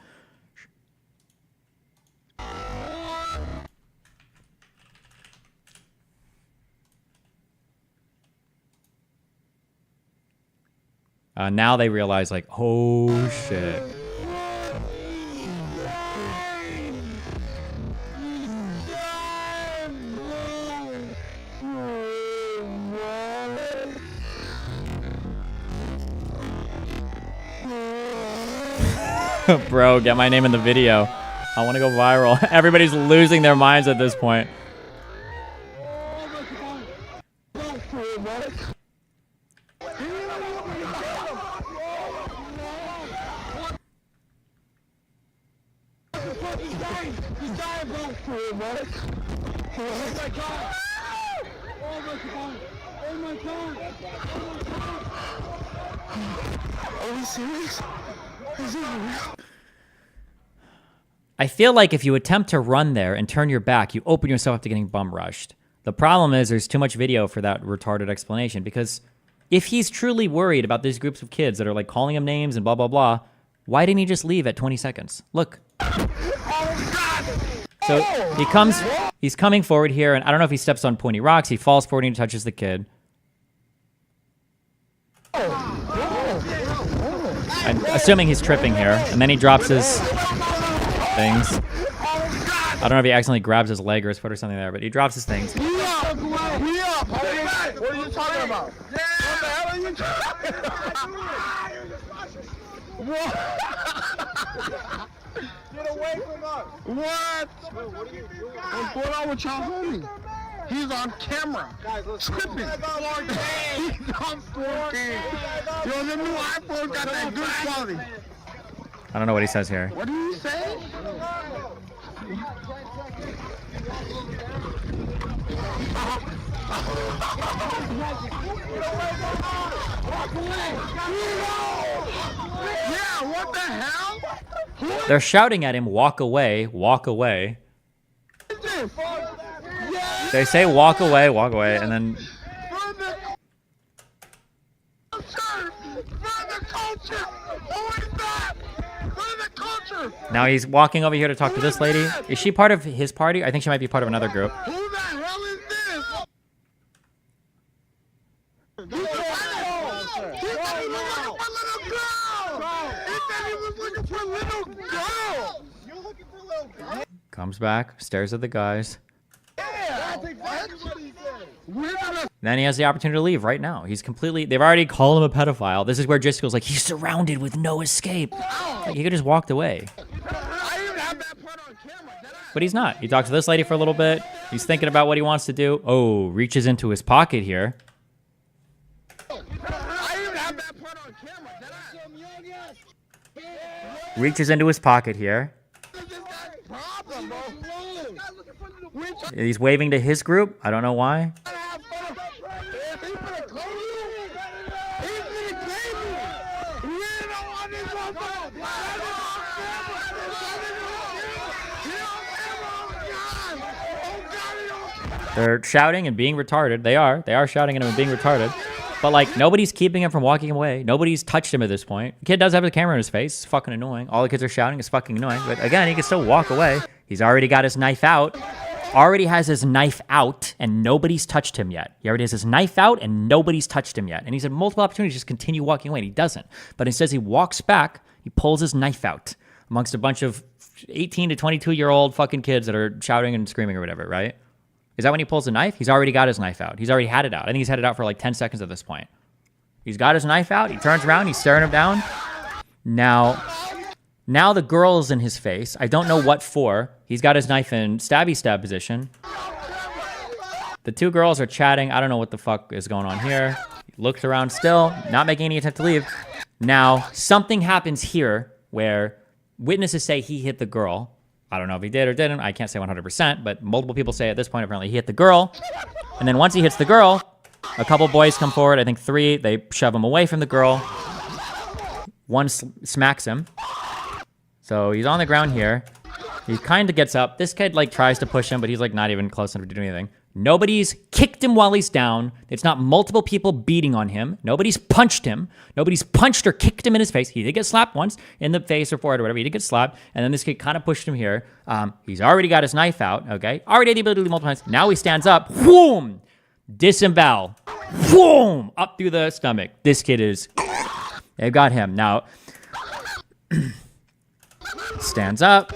Speaker 1: Now they realize, like, oh, shit. Bro, get my name in the video. I want to go viral. Everybody's losing their minds at this point. I feel like if you attempt to run there and turn your back, you open yourself up to getting bum rushed. The problem is there's too much video for that retarded explanation, because if he's truly worried about these groups of kids that are like calling him names and blah, blah, blah, why didn't he just leave at 20 seconds? Look. So he's coming forward here, and I don't know if he steps on pointy rocks. He falls forward and he touches the kid. I'm assuming he's tripping here, and then he drops his things. I don't know if he accidentally grabs his leg or his foot or something there, but he drops his things.
Speaker 8: What are you talking about? What the hell are you talking about? Get away from us. What? What's going on with y'all homie? He's on camera. Tripping. He's on 4K. Yo, the new iPhone got that good quality.
Speaker 1: I don't know what he says here.
Speaker 8: What do you say? Yeah, what the hell?
Speaker 1: They're shouting at him, walk away, walk away. They say walk away, and then... Now he's walking over here to talk to this lady. Is she part of his party? I think she might be part of another group.
Speaker 8: Who the hell is this? He said he was looking for little girl. He said he was looking for little girl. You're looking for little girl?
Speaker 1: Comes back, stares at the guys. Then he has the opportunity to leave right now. He's completely... They've already called him a pedophile. This is where Jessica's like, he's surrounded with no escape. Like, he could just walked away. But he's not. He talks to this lady for a little bit. He's thinking about what he wants to do. Oh, reaches into his pocket here. Reaches into his pocket here. He's waving to his group. I don't know why. They're shouting and being retarded. They are shouting at him and being retarded. But, like, nobody's keeping him from walking away. Nobody's touched him at this point. The kid does have a camera in his face. It's fucking annoying. All the kids are shouting. It's fucking annoying. But, again, he can still walk away. He's already got his knife out. Already has his knife out, and nobody's touched him yet. He already has his knife out, and nobody's touched him yet. And he's had multiple opportunities to just continue walking away, and he doesn't. But instead, he walks back, he pulls his knife out amongst a bunch of 18 to 22-year-old fucking kids that are shouting and screaming or whatever, right? Is that when he pulls the knife? He's already got his knife out. He's already had it out. I think he's had it out for like 10 seconds at this point. He's got his knife out. He turns around. He's staring him down. Now the girl is in his face. I don't know what for. He's got his knife in stabby stab position. The two girls are chatting. I don't know what the fuck is going on here. He looks around still, not making any attempt to leave. Now, something happens here where witnesses say he hit the girl. I don't know if he did or didn't. I can't say 100%, but multiple people say at this point, apparently, he hit the girl. And then once he hits the girl, a couple boys come forward. I think 3. They shove him away from the girl. One smacks him. So he's on the ground here. He kind of gets up. This kid like tries to push him, but he's like not even close enough to do anything. Nobody's kicked him while he's down. It's not multiple people beating on him. Nobody's punched him. Nobody's punched or kicked him in his face. He did get slapped once in the face or forehead or whatever. He did get slapped. And then this kid kind of pushed him here. He's already got his knife out, okay? Already had the ability to do multiple times. Now he stands up. Whoom! Disembowel. Whoom! Up through the stomach. This kid is... They've got him. Now... stands up.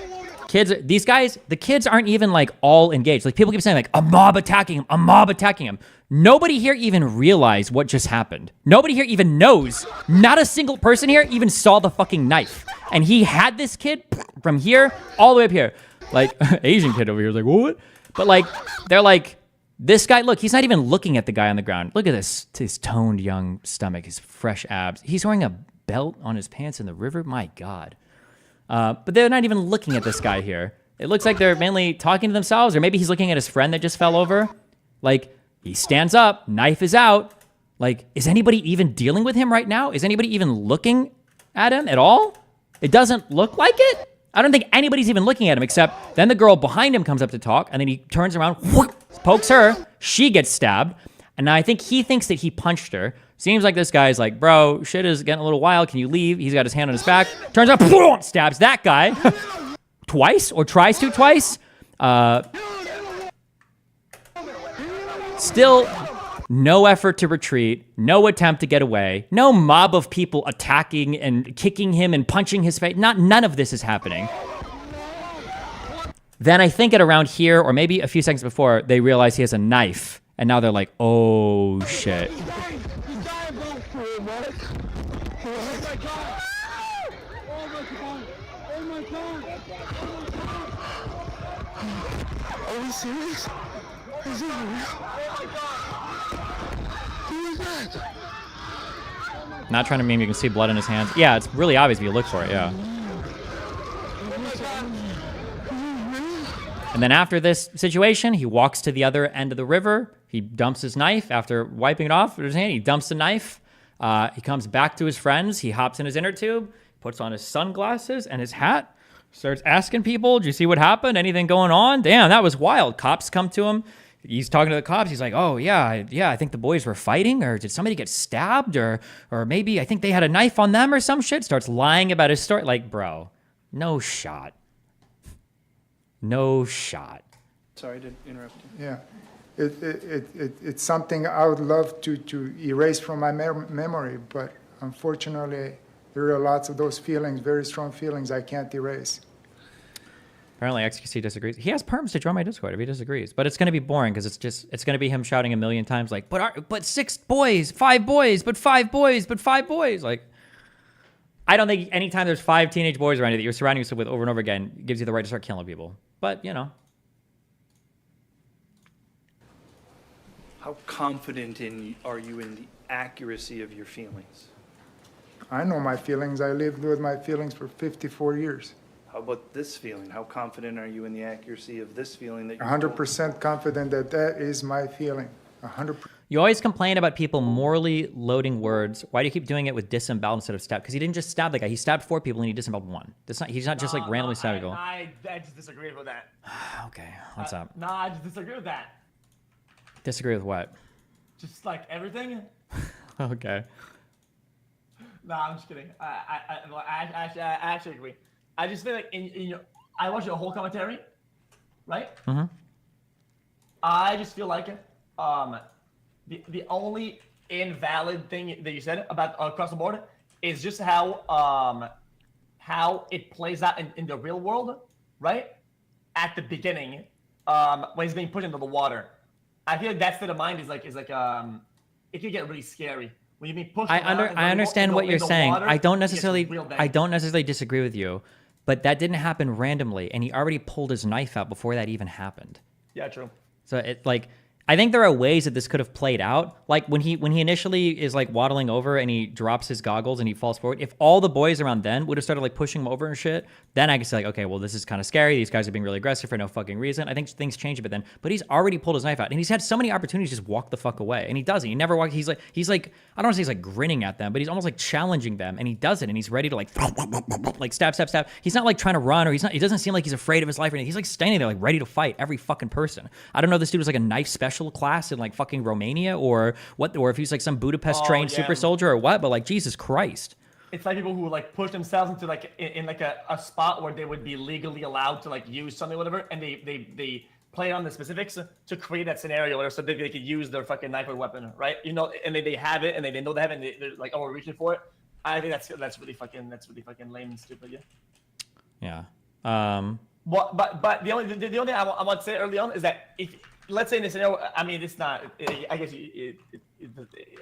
Speaker 1: Kids, these guys, the kids aren't even like all engaged. Like people keep saying like a mob attacking him, a mob attacking him. Nobody here even realized what just happened. Nobody here even knows. Not a single person here even saw the fucking knife. And he had this kid from here all the way up here. Like Asian kid over here is like, what? But like, they're like, this guy, look, he's not even looking at the guy on the ground. Look at this, his toned young stomach, his fresh abs. He's wearing a belt on his pants in the river. My God. But they're not even looking at this guy here. It looks like they're mainly talking to themselves, or maybe he's looking at his friend that just fell over. Like, he stands up, knife is out. Like, is anybody even dealing with him right now? Is anybody even looking at him at all? It doesn't look like it. I don't think anybody's even looking at him, except then the girl behind him comes up to talk, and then he turns around, pokes her, she gets stabbed, and now I think he thinks that he punched her. Seems like this guy's like, bro, shit is getting a little wild. Can you leave? He's got his hand on his back. Turns out, boom, stabs that guy twice, or tries to twice. Still, no effort to retreat. No attempt to get away. No mob of people attacking and kicking him and punching his face. None of this is happening. Then I think at around here, or maybe a few seconds before, they realize he has a knife. And now they're like, oh, shit.
Speaker 8: Are we serious? Is it real? Who is that?
Speaker 1: Not trying to meme, you can see blood in his hands. Yeah, it's really obvious if you look for it, yeah. And then after this situation, he walks to the other end of the river. He dumps his knife after wiping it off with his hand. He dumps the knife. He comes back to his friends. He hops in his inner tube, puts on his sunglasses and his hat, starts asking people, "Did you see what happened? Anything going on? Damn, that was wild." Cops come to him. He's talking to the cops. He's like, "Oh, yeah, I think the boys were fighting, or did somebody get stabbed, or maybe I think they had a knife on them or some shit." Starts lying about his story. Like, bro, no shot. No shot.
Speaker 4: Sorry to interrupt you.
Speaker 3: Yeah. It's something I would love to erase from my memory, but unfortunately, there are lots of those feelings, very strong feelings I can't erase.
Speaker 1: Apparently XQC disagrees. He has perms to join my Discord if he disagrees, but it's going to be boring because it's going to be him shouting a million times like, but 6 boys, 5 boys, but 5 boys, but 5 boys. Like, I don't think anytime there's 5 teenage boys around you that you're surrounding yourself with over and over again gives you the right to start killing people. But, you know.
Speaker 4: How confident are you in the accuracy of your feelings?
Speaker 3: I know my feelings. I lived with my feelings for 54 years.
Speaker 4: How about this feeling? How confident are you in the accuracy of this feeling that you're
Speaker 3: 100% confident that that is my feeling. 100%.
Speaker 1: You always complain about people morally loading words. Why do you keep doing it with disembowel instead of stab? Because he didn't just stab the guy. He stabbed 4 people and he disemboweled 1. He's not just like randomly stabbing people.
Speaker 10: I just disagree with that.
Speaker 1: Okay, what's up?
Speaker 10: No, I just disagree with that.
Speaker 1: Disagree with what?
Speaker 10: Just like everything.
Speaker 1: Okay.
Speaker 10: No, I'm just kidding. I actually agree. I just feel like I watched the whole commentary right?
Speaker 1: Mm-hmm.
Speaker 10: I just feel like the only invalid thing that you said about across the board is just how it plays out in the real world, right? At the beginning, when he's being put into the water. I feel like that state of mind is like it can get really scary. When you being pushed
Speaker 1: I
Speaker 10: around
Speaker 1: I understand what you're saying.
Speaker 10: water,
Speaker 1: I don't
Speaker 10: it gets
Speaker 1: necessarily
Speaker 10: real bad.
Speaker 1: I don't necessarily disagree with you, but that didn't happen randomly, and he already pulled his knife out before that even happened.
Speaker 10: Yeah, true.
Speaker 1: So it like I think there are ways that this could have played out. Like when he initially is like waddling over and he drops his goggles and he falls forward. If all the boys around then would have started like pushing him over and shit, then I could say like, okay, well this is kind of scary. These guys are being really aggressive for no fucking reason. I think things change a bit then. But he's already pulled his knife out and he's had so many opportunities to just walk the fuck away, and he doesn't. He never walks. He's like I don't want to say he's like grinning at them, but he's almost like challenging them, and he does it, and he's ready to like stab. He's not like trying to run, or he doesn't seem like he's afraid of his life or anything. He's like standing there like ready to fight every fucking person. I don't know if this dude was like a knife special class in like fucking Romania or what, or if he's like some Budapest trained super soldier or what, but like Jesus Christ.
Speaker 10: It's like people who like push themselves into like in like a spot where they would be legally allowed to like use something or whatever, and they play on the specifics to create that scenario or so they could use their fucking knife or weapon, right? You know, and they have it and they know they have it and they're like, oh, we're reaching for it. I think that's really fucking lame and stupid.
Speaker 1: Yeah.
Speaker 10: Well, but the only thing I want to say early on is that if let's say in this scenario, I mean, it's not. I guess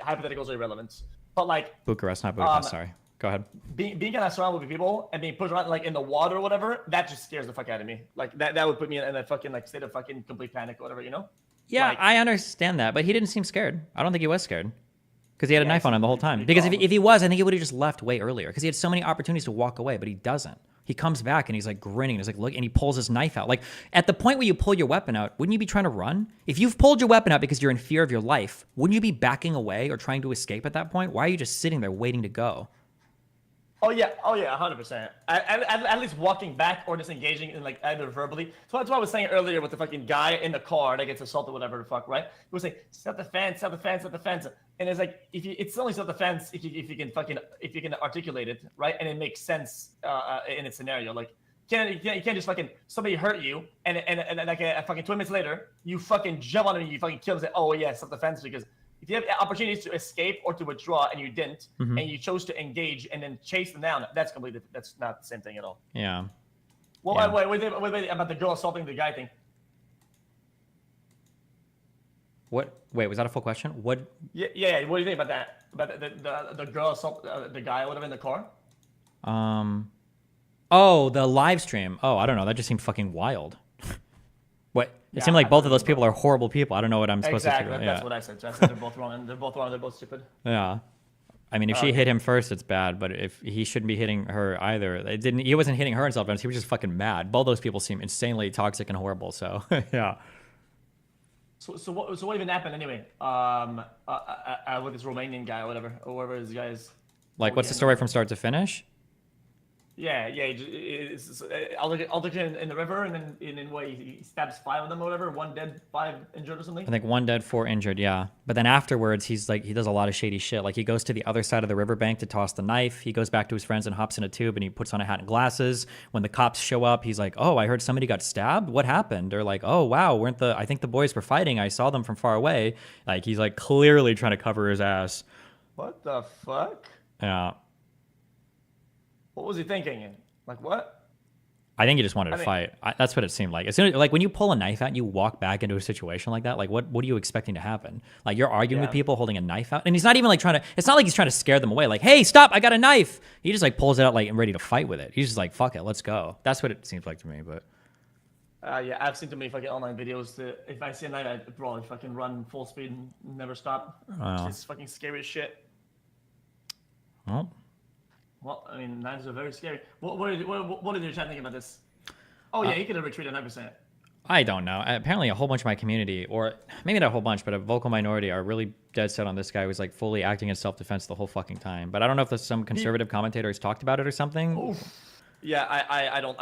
Speaker 10: hypotheticals are irrelevant, but like
Speaker 1: Bucharest, not Budapest. Sorry. Go ahead.
Speaker 10: Being kind of surrounded with people and being pushed around like in the water or whatever, that just scares the fuck out of me. Like that would put me in a fucking like state of fucking complete panic or whatever, you know?
Speaker 1: Yeah,
Speaker 10: like,
Speaker 1: I understand that, but he didn't seem scared. I don't think he was scared because he had a knife on him the whole time. Because if he was, I think he would have just left way earlier because he had so many opportunities to walk away, but he doesn't. He comes back and he's like grinning. He's like, look, and he pulls his knife out. Like at the point where you pull your weapon out, wouldn't you be trying to run? If you've pulled your weapon out because you're in fear of your life, wouldn't you be backing away or trying to escape at that point? Why are you just sitting there waiting to go?
Speaker 10: Oh yeah, 100%. At least walking back or just engaging in like either verbally. So that's what I was saying earlier with the fucking guy in the car that gets assaulted, whatever the fuck, right? He was like, self defense, and it's like it's only self defense if you can articulate it, right? And it makes sense in a scenario. Like you can't just fucking somebody hurt you and like a fucking 20 minutes later you fucking jump on him and you fucking kill him and say, oh yeah, self defense, because if you have opportunities to escape or to withdraw and you didn't, and you chose to engage and then chase them down, that's not the same thing at all.
Speaker 1: Yeah.
Speaker 10: Well,
Speaker 1: yeah.
Speaker 10: Wait, about the girl assaulting the guy thing.
Speaker 1: What? Wait, was that a full question? What?
Speaker 10: Yeah. What do you think about that? About the girl assault the guy or whatever in the car?
Speaker 1: Oh, the live stream. Oh, I don't know. That just seemed fucking wild. What? It seemed like both of those people are horrible people. I don't know what I'm supposed to figure out.
Speaker 10: That's what I said. So I said they're both wrong. They're both wrong. They're both stupid.
Speaker 1: Yeah. I mean, if she hit him first, it's bad. But if he shouldn't be hitting her either, he wasn't hitting her in self-defense. He was just fucking mad. Both those people seem insanely toxic and horrible. So yeah.
Speaker 10: So what even happened anyway? With this Romanian guy or whatever, or whatever this guy is.
Speaker 1: Like, what's the story from start to finish?
Speaker 10: Yeah. It's altercation in the river, and then he stabs 5 of them or whatever. 1 dead, 5 injured or something.
Speaker 1: I think 1 dead, 4 injured. Yeah, but then afterwards, he's like, he does a lot of shady shit. Like he goes to the other side of the riverbank to toss the knife. He goes back to his friends and hops in a tube, and he puts on a hat and glasses. When the cops show up, he's like, "Oh, I heard somebody got stabbed. What happened?" They're like, "Oh, wow, I think the boys were fighting. I saw them from far away." Like he's like clearly trying to cover his ass.
Speaker 10: What the fuck?
Speaker 1: Yeah.
Speaker 10: What was he thinking? Like what?
Speaker 1: I think he just wanted to fight. That's what it seemed like. As soon as, like when you pull a knife out and you walk back into a situation like that, like what are you expecting to happen? Like you're arguing with people holding a knife out, and he's not even like it's not like he's trying to scare them away. Like, hey, stop! I got a knife. He just like pulls it out like and ready to fight with it. He's just like, fuck it, let's go. That's what it seems like to me. But
Speaker 10: yeah, I've seen too many fucking online videos that if I see a knife, I'd probably fucking run full speed and never stop. It's fucking scary as shit. Well, I mean, knives are very scary. What did your chat think about this? Oh yeah, he could have retreated 100%.
Speaker 1: I don't know. Apparently, a whole bunch of my community, or maybe not a whole bunch, but a vocal minority, are really dead set on this guy who's like fully acting in self-defense the whole fucking time. But I don't know if there's some conservative commentator has talked about it or something.
Speaker 10: Oof. Yeah, I don't.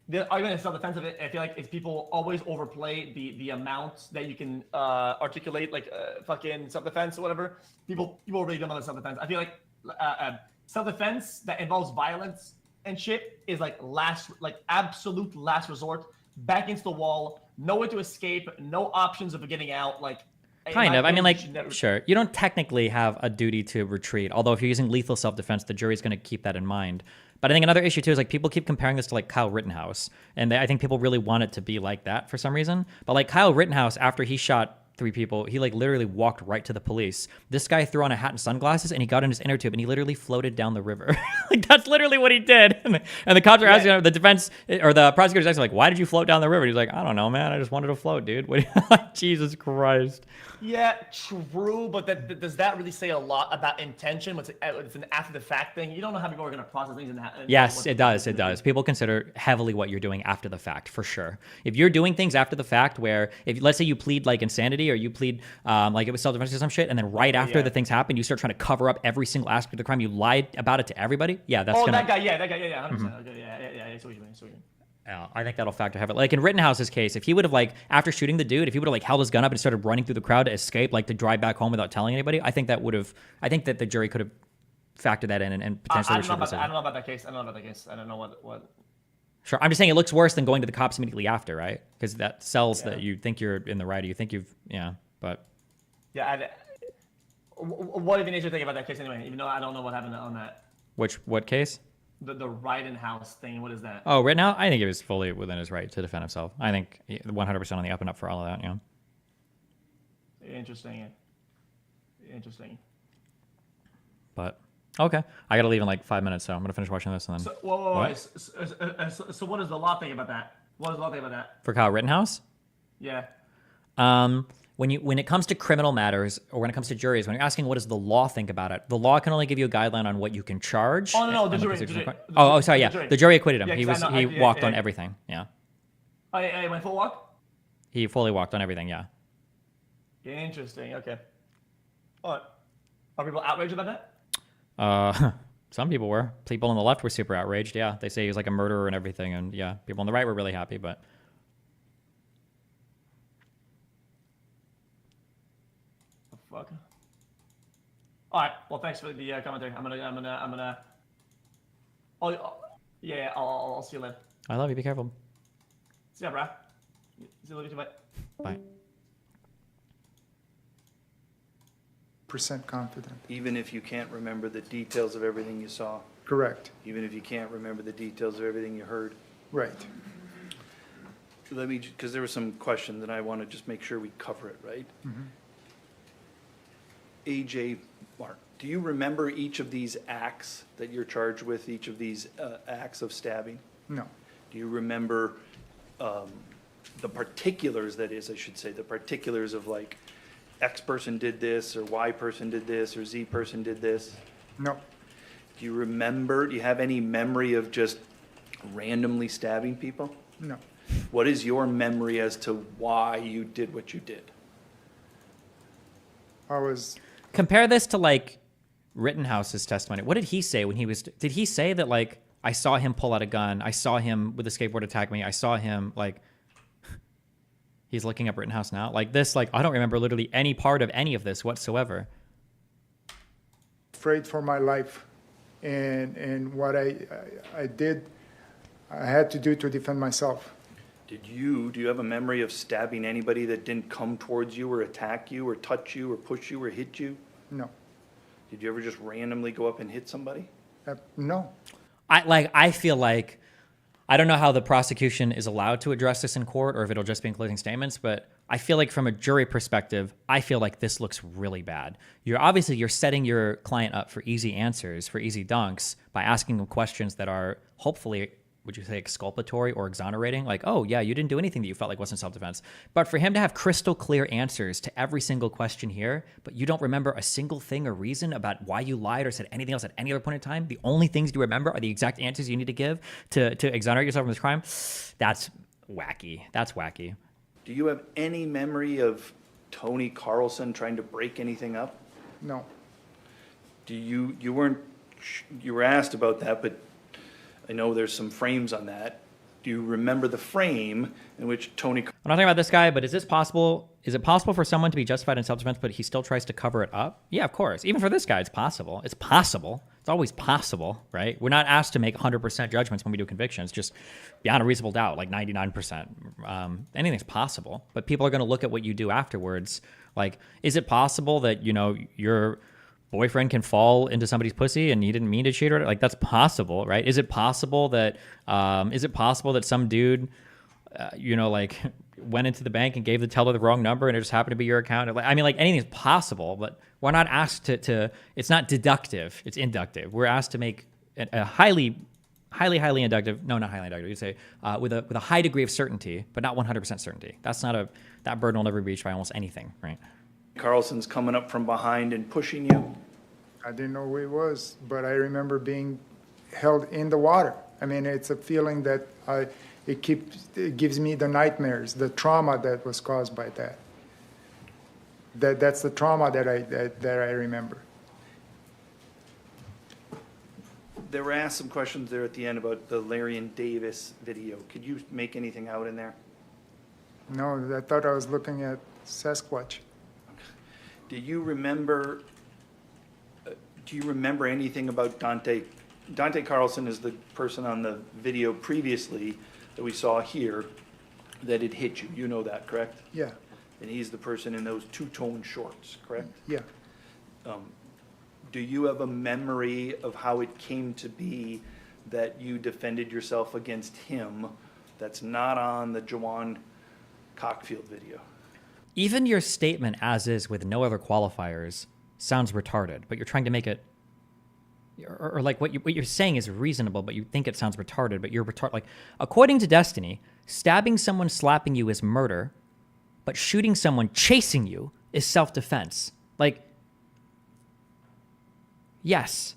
Speaker 10: The argument in self-defense of it, I feel like if people always overplay the amount that you can articulate, like fucking self-defense or whatever, people really dumb on the self-defense. I feel like self-defense that involves violence and shit is like absolute last resort back into the wall, nowhere to escape, no options of getting out. Like,
Speaker 1: Kind of. I mean, like,
Speaker 10: you should never-
Speaker 1: sure. You don't technically have a duty to retreat. Although if you're using lethal self-defense, the jury's going to keep that in mind. But I think another issue, too, is, like, people keep comparing this to, like, Kyle Rittenhouse. And I think people really want it to be like that for some reason. But, like, Kyle Rittenhouse, after he shot 3 people, he, like, literally walked right to the police. This guy threw on a hat and sunglasses, and he got in his inner tube, and he literally floated down the river. Like, that's literally what he did. And the cops are asking him, the defense, or the prosecutor's asking, like, why did you float down the river? And he's like, I don't know, man. I just wanted to float, dude. What Jesus Christ.
Speaker 10: Yeah, true, but does that really say a lot about intention? It's an after-the-fact thing. You don't know how people are going to process things.
Speaker 1: Yes, it does. It does. People consider heavily what you're doing after the fact, for sure. If you're doing things after the fact where, if let's say you plead, like, insanity, or you plead, like, it was self-defense or some shit, and then right after the things happen, you start trying to cover up every single aspect of the crime, you lied about it to everybody, yeah, that's gonna...
Speaker 10: that guy, 100%. Okay, yeah, I see what you mean.
Speaker 1: Yeah, I think that'll factor heavily. Like in Rittenhouse's case, if he would have, like, after shooting the dude, if he would have, like, held his gun up and started running through the crowd to escape, like, to drive back home without telling anybody, I think that would have, I think that the jury could have factored that in and potentially...
Speaker 10: I don't know about that case. I don't know what...
Speaker 1: Sure, I'm just saying it looks worse than going to the cops immediately after, right? Because that sells that you think you're in the right, or you think you've, but...
Speaker 10: Yeah, what even is your thing about that case anyway? Even though I don't know what happened on that.
Speaker 1: What case?
Speaker 10: The Rittenhouse thing. What is that?
Speaker 1: Oh, right now, I think he was fully within his right to defend himself. I think 100% on the up and up for all of that. Yeah.
Speaker 10: Interesting.
Speaker 1: But okay, I gotta leave in like 5 minutes, so I'm gonna finish watching this and then.
Speaker 10: So what does the law think about that? What does the law think about that?
Speaker 1: For Kyle Rittenhouse?
Speaker 10: Yeah.
Speaker 1: When it comes to criminal matters, or when it comes to juries, when you're asking what does the law think about it, the law can only give you a guideline on what you can charge.
Speaker 10: Oh no, the jury.
Speaker 1: Sorry, yeah, the jury acquitted him.
Speaker 10: Yeah,
Speaker 1: he walked on everything. Yeah.
Speaker 10: Oh, yeah, went full walk.
Speaker 1: He fully walked on everything. Yeah.
Speaker 10: Interesting. Okay. What? Are people outraged about that?
Speaker 1: Some people were. People on the left were super outraged. Yeah, they say he was like a murderer and everything, and yeah, people on the right were really happy, but.
Speaker 10: Fuck. All right. Well, thanks for the commentary. I'm gonna. Oh, yeah. I'll see you later.
Speaker 1: I love you. Be careful.
Speaker 10: See ya, bro. See you later. Bye.
Speaker 1: Bye.
Speaker 3: Percent confident.
Speaker 4: Even if you can't remember the details of everything you saw.
Speaker 3: Correct.
Speaker 4: Even if you can't remember the details of everything you heard.
Speaker 3: Right.
Speaker 4: Let me, because there were some questions and I want to just make sure we cover it, right? AJ, Mark, do you remember each of these acts that you're charged with, each of these acts of stabbing?
Speaker 3: No.
Speaker 4: Do you remember the particulars, that is, I should say, the particulars of like X person did this, or Y person did this, or Z person did this?
Speaker 3: No.
Speaker 4: Do you remember, do you have any memory of just randomly stabbing people?
Speaker 3: No.
Speaker 4: What is your memory as to why you did what you did?
Speaker 3: I was...
Speaker 1: Compare this to like Rittenhouse's testimony. What did he say when he was? Did he say that like I saw him pull out a gun, I saw him with a skateboard attack me, I saw him like? He's looking up Rittenhouse now. Like this, like I don't remember literally any part of any of this whatsoever.
Speaker 3: Afraid for my life, and what I did, I had to do to defend myself.
Speaker 4: Do you have a memory of stabbing anybody that didn't come towards you or attack you or touch you or push you or hit you?
Speaker 3: No.
Speaker 4: Did you ever just randomly go up and hit somebody?
Speaker 3: No.
Speaker 1: I feel like, I don't know how the prosecution is allowed to address this in court or if it'll just be in closing statements, but I feel like from a jury perspective, I feel like this looks really bad. You're setting your client up for easy answers, for easy dunks by asking them questions that are hopefully, would you say exculpatory or exonerating? Like, oh yeah, you didn't do anything that you felt like wasn't self-defense. But for him to have crystal clear answers to every single question here, but you don't remember a single thing or reason about why you lied or said anything else at any other point in time, the only things you remember are the exact answers you need to give to exonerate yourself from this crime, that's wacky. That's wacky.
Speaker 4: Do you have any memory of Tony Carlson trying to break anything up?
Speaker 3: No.
Speaker 4: You were asked about that, but I know there's some frames on that. Do you remember the frame in which Tony...
Speaker 1: I'm not talking about this guy, but is this possible? Is it possible for someone to be justified in self-defense, but he still tries to cover it up? Yeah, of course. Even for this guy, it's possible. It's possible It's always possible, right? We're not asked to make 100% judgments when we do convictions, just beyond a reasonable doubt, like 99%. Anything's possible, but people are going to look at what you do afterwards. Like, is it possible that, you know, your boyfriend can fall into somebody's pussy and he didn't mean to cheat her? Like, that's possible, right? Is it possible that some dude, you know, like went into the bank and gave the teller the wrong number and it just happened to be your account? I mean, like, anything's possible, but we're not asked to it's not deductive, it's inductive. We're asked to make a highly inductive, no, not highly inductive, you'd say, with a high degree of certainty, but not 100% certainty. That burden will never be reached by almost anything, right?
Speaker 4: Carlson's coming up from behind and pushing you.
Speaker 3: I didn't know who he was, but I remember being held in the water. I mean, it's a feeling that it gives me the nightmares, the trauma that was caused by that. That's the trauma that I remember.
Speaker 4: There were asked some questions there at the end about the Larry and Davis video. Could you make anything out in there?
Speaker 3: No, I thought I was looking at Sasquatch.
Speaker 4: Do you remember anything about Dante? Dante Carlson is the person on the video previously that we saw here that had hit you. You know that, correct?
Speaker 3: Yeah.
Speaker 4: And he's the person in those two-tone shorts, correct?
Speaker 3: Yeah.
Speaker 4: Do you have a memory of how it came to be that you defended yourself against him that's not on the Jawan Cockfield video?
Speaker 1: Even your statement as is with no other qualifiers sounds retarded, but you're trying to make it, or like what you're saying is reasonable, but you think it sounds retarded, but you're retarded. Like, according to Destiny, stabbing someone, slapping you is murder, but shooting someone, chasing you is self-defense. Like, yes.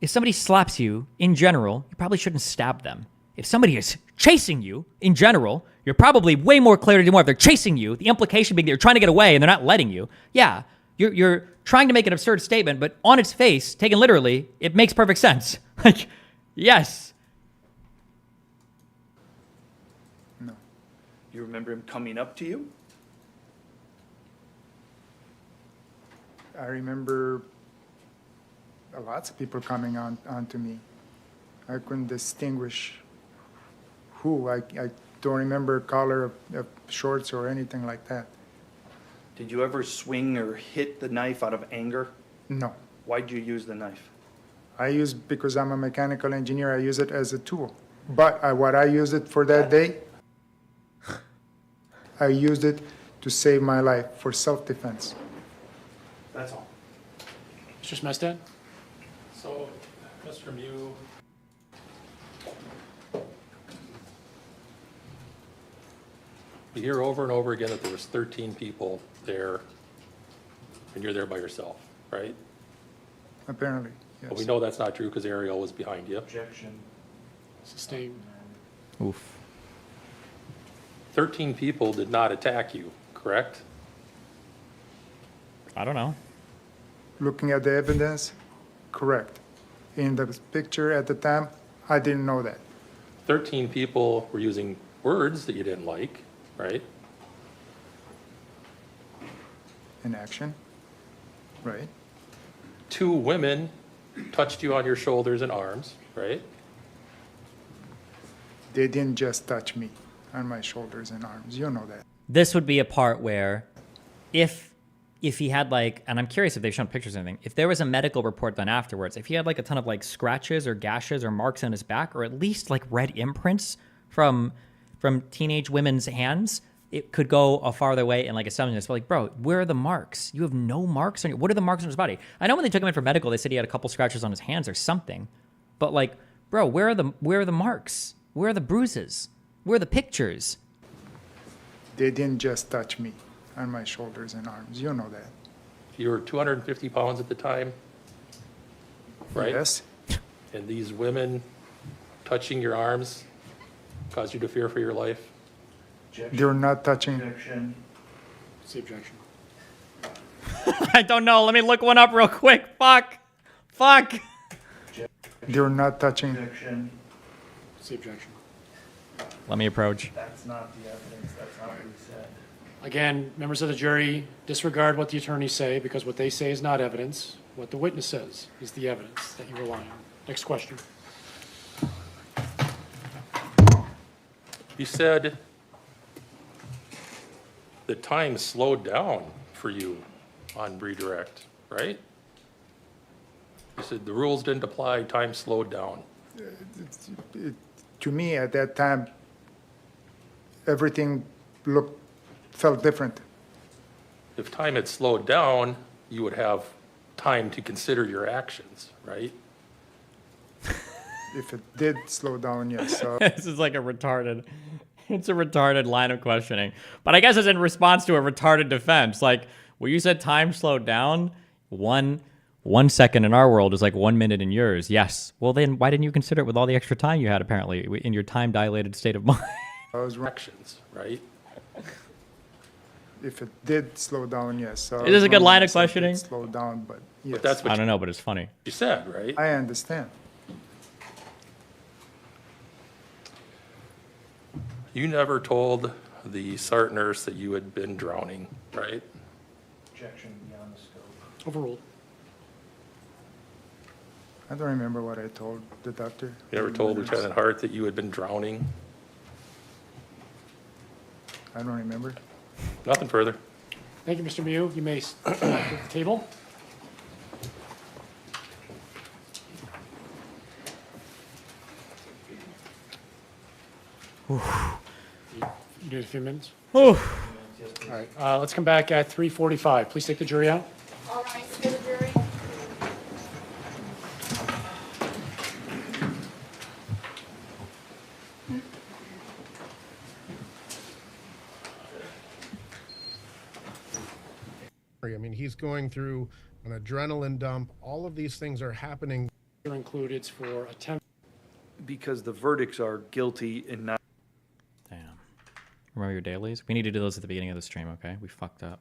Speaker 1: If somebody slaps you, in general, you probably shouldn't stab them. If somebody is chasing you, in general, you're probably way more clear to do more. If they're chasing you, the implication being that you're trying to get away and they're not letting you. Yeah, you're trying to make an absurd statement, but on its face, taken literally, it makes perfect sense. Like, yes.
Speaker 3: No.
Speaker 4: You remember him coming up to you?
Speaker 3: I remember lots of people coming onto me. I couldn't distinguish who. I don't remember color of shorts or anything like that.
Speaker 4: Did you ever swing or hit the knife out of anger?
Speaker 3: No.
Speaker 4: Why'd you use the knife?
Speaker 3: Because I'm a mechanical engineer, I use it as a tool. But what I used it for that day, I used it to save my life for self-defense.
Speaker 4: That's all.
Speaker 5: Mr. Smestad?
Speaker 2: So, Mr. Mew, we hear over and over again that there was 13 people there, and you're there by yourself, right?
Speaker 3: Apparently, yes.
Speaker 2: But we know that's not true because Ariel was behind you.
Speaker 4: Objection.
Speaker 5: Sustained.
Speaker 1: Oof.
Speaker 2: 13 people did not attack you, correct?
Speaker 1: I don't know.
Speaker 3: Looking at the evidence, correct. In the picture at the time, I didn't know that.
Speaker 2: 13 people were using words that you didn't like, right?
Speaker 3: In action, right?
Speaker 2: 2 women touched you on your shoulders and arms, right?
Speaker 3: They didn't just touch me on my shoulders and arms. You know that.
Speaker 1: This would be a part where if he had like, and I'm curious if they've shown pictures or anything, if there was a medical report done afterwards, if he had like a ton of like scratches or gashes or marks on his back, or at least like red imprints from teenage women's hands, it could go a farther way and like a substance. But like, bro, where are the marks? You have no marks on you. What are the marks on his body? I know when they took him in for medical, they said he had a couple scratches on his hands or something, but like, bro, where are the marks? Where are the bruises? Where are the pictures?
Speaker 3: They didn't just touch me on my shoulders and arms. You know that.
Speaker 2: You were 250 pounds at the time, right?
Speaker 3: Yes.
Speaker 2: And these women touching your arms caused you to fear for your life?
Speaker 3: They're not touching.
Speaker 4: Objection.
Speaker 5: What's the objection?
Speaker 1: I don't know. Let me look one up real quick. Fuck.
Speaker 3: They're not touching.
Speaker 4: Objection.
Speaker 5: What's the objection?
Speaker 1: Let me approach.
Speaker 4: That's not the evidence. That's not what he said.
Speaker 5: Again, members of the jury, disregard what the attorneys say because what they say is not evidence. What the witness says is the evidence that you rely on. Next question.
Speaker 2: You said the time slowed down for you on redirect, right? You said the rules didn't apply, time slowed down.
Speaker 3: To me, at that time, everything felt different.
Speaker 2: If time had slowed down, you would have time to consider your actions, right?
Speaker 3: If it did slow down, yes.
Speaker 1: This is like it's a retarded line of questioning. But I guess it's in response to a retarded defense. Like, well, you said time slowed down. One second in our world is like 1 minute in yours. Yes. Well, then why didn't you consider it with all the extra time you had, apparently, in your time-dilated state of mind?
Speaker 3: Those
Speaker 2: actions, right?
Speaker 3: If it did slow down, yes.
Speaker 1: Is this a good line of questioning?
Speaker 3: Slow down, but yes.
Speaker 2: But that's what
Speaker 1: I don't know, but it's funny.
Speaker 2: you said, right?
Speaker 3: I understand.
Speaker 2: You never told the SART nurse that you had been drowning, right?
Speaker 4: Objection beyond the scope.
Speaker 5: Overruled.
Speaker 3: I don't remember what I told the doctor.
Speaker 2: You never told Lieutenant Hart that you had been drowning?
Speaker 3: I don't remember.
Speaker 2: Nothing further.
Speaker 5: Thank you, Mr. Mew. You may come back to the table. You need a few minutes? All right, let's come back at 3:45. Please take the jury out.
Speaker 11: All right, for the jury.
Speaker 8: I mean, he's going through an adrenaline dump. All of these things are happening.
Speaker 5: You're included for attempt.
Speaker 4: Because the verdicts are guilty and not.
Speaker 1: Damn. Remember your dailies? We need to do those at the beginning of the stream, okay? We fucked up.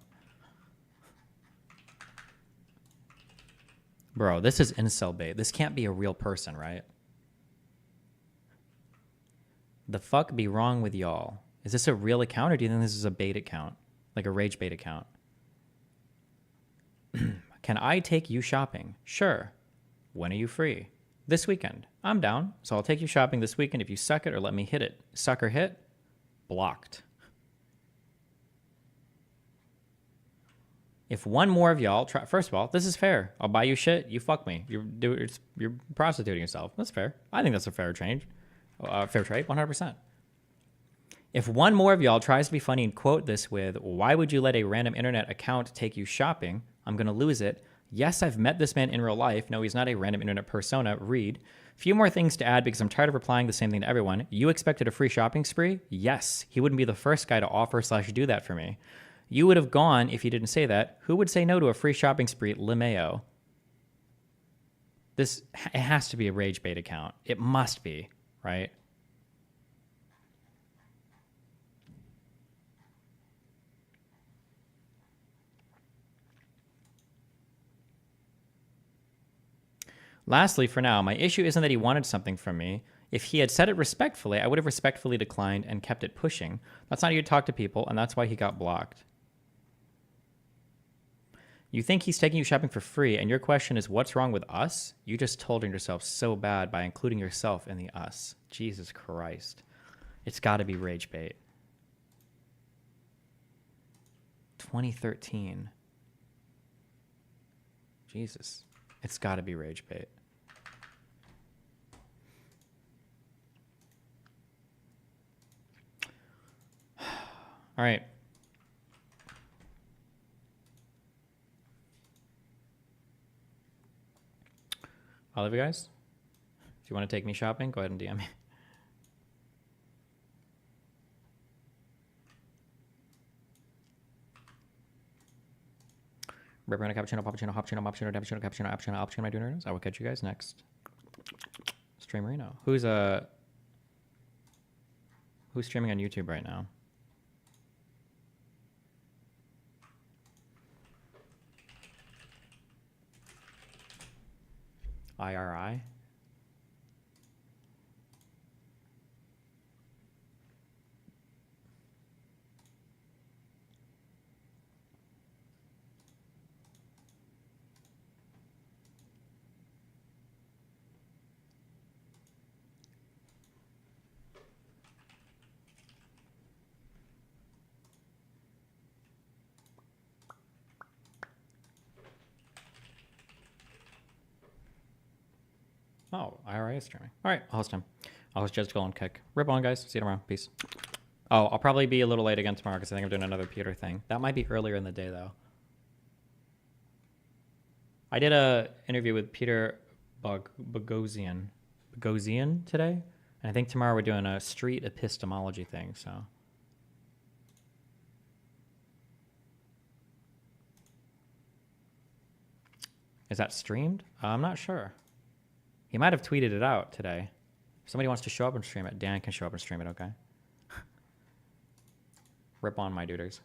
Speaker 1: Bro, this is incel bait. This can't be a real person, right? The fuck be wrong with y'all? Is this a real account, or do you think this is a bait account? Like a rage bait account? Can I take you shopping? Sure. When are you free? This weekend. I'm down, so I'll take you shopping this weekend if you suck it or let me hit it. Suck or hit? Blocked. If one more of y'all try, first of all, this is fair. I'll buy you shit. You fuck me. You're prostituting yourself. That's fair. I think that's a fair change. Fair trade, 100%. If one more of y'all tries to be funny and quote this with, "Why would you let a random internet account take you shopping? I'm gonna lose it. Yes, I've met this man in real life. No, he's not a random internet persona. Read. Few more things to add because I'm tired of replying the same thing to everyone. You expected a free shopping spree? Yes. He wouldn't be the first guy to offer/do that for me. You would have gone if he didn't say that. Who would say no to a free shopping spree? LeMayo. It has to be a rage bait account. It must be, right? Lastly, for now, my issue isn't that he wanted something from me. If he had said it respectfully, I would have respectfully declined and kept it pushing. That's not how you talk to people, and that's why he got blocked. You think he's taking you shopping for free, and your question is, what's wrong with us? You just told on yourself so bad by including yourself in the us. Jesus Christ. It's got to be rage bait. 2013. Jesus. It's got to be rage bait. All right. All of you guys, if you want to take me shopping, go ahead and DM me. Reverend cappuccino, cappuccino, cappuccino, cappuccino, cappuccino, cappuccino, cappuccino, cappuccino, my doing. I will catch you guys next. Streamerino. Who's streaming on YouTube right now? IRI? Oh, IRA is streaming. All right, I'll host him. I'll host Jez Golden Kick. Rip on, guys. See you tomorrow. Peace. Oh, I'll probably be a little late again tomorrow because I think I'm doing another Peter thing. That might be earlier in the day, though. I did a interview with Peter Boghossian today, and I think tomorrow we're doing a street epistemology thing, so... Is that streamed? I'm not sure. He might have tweeted it out today. If somebody wants to show up and stream it, Dan can show up and stream it, okay? Rip on, my duders.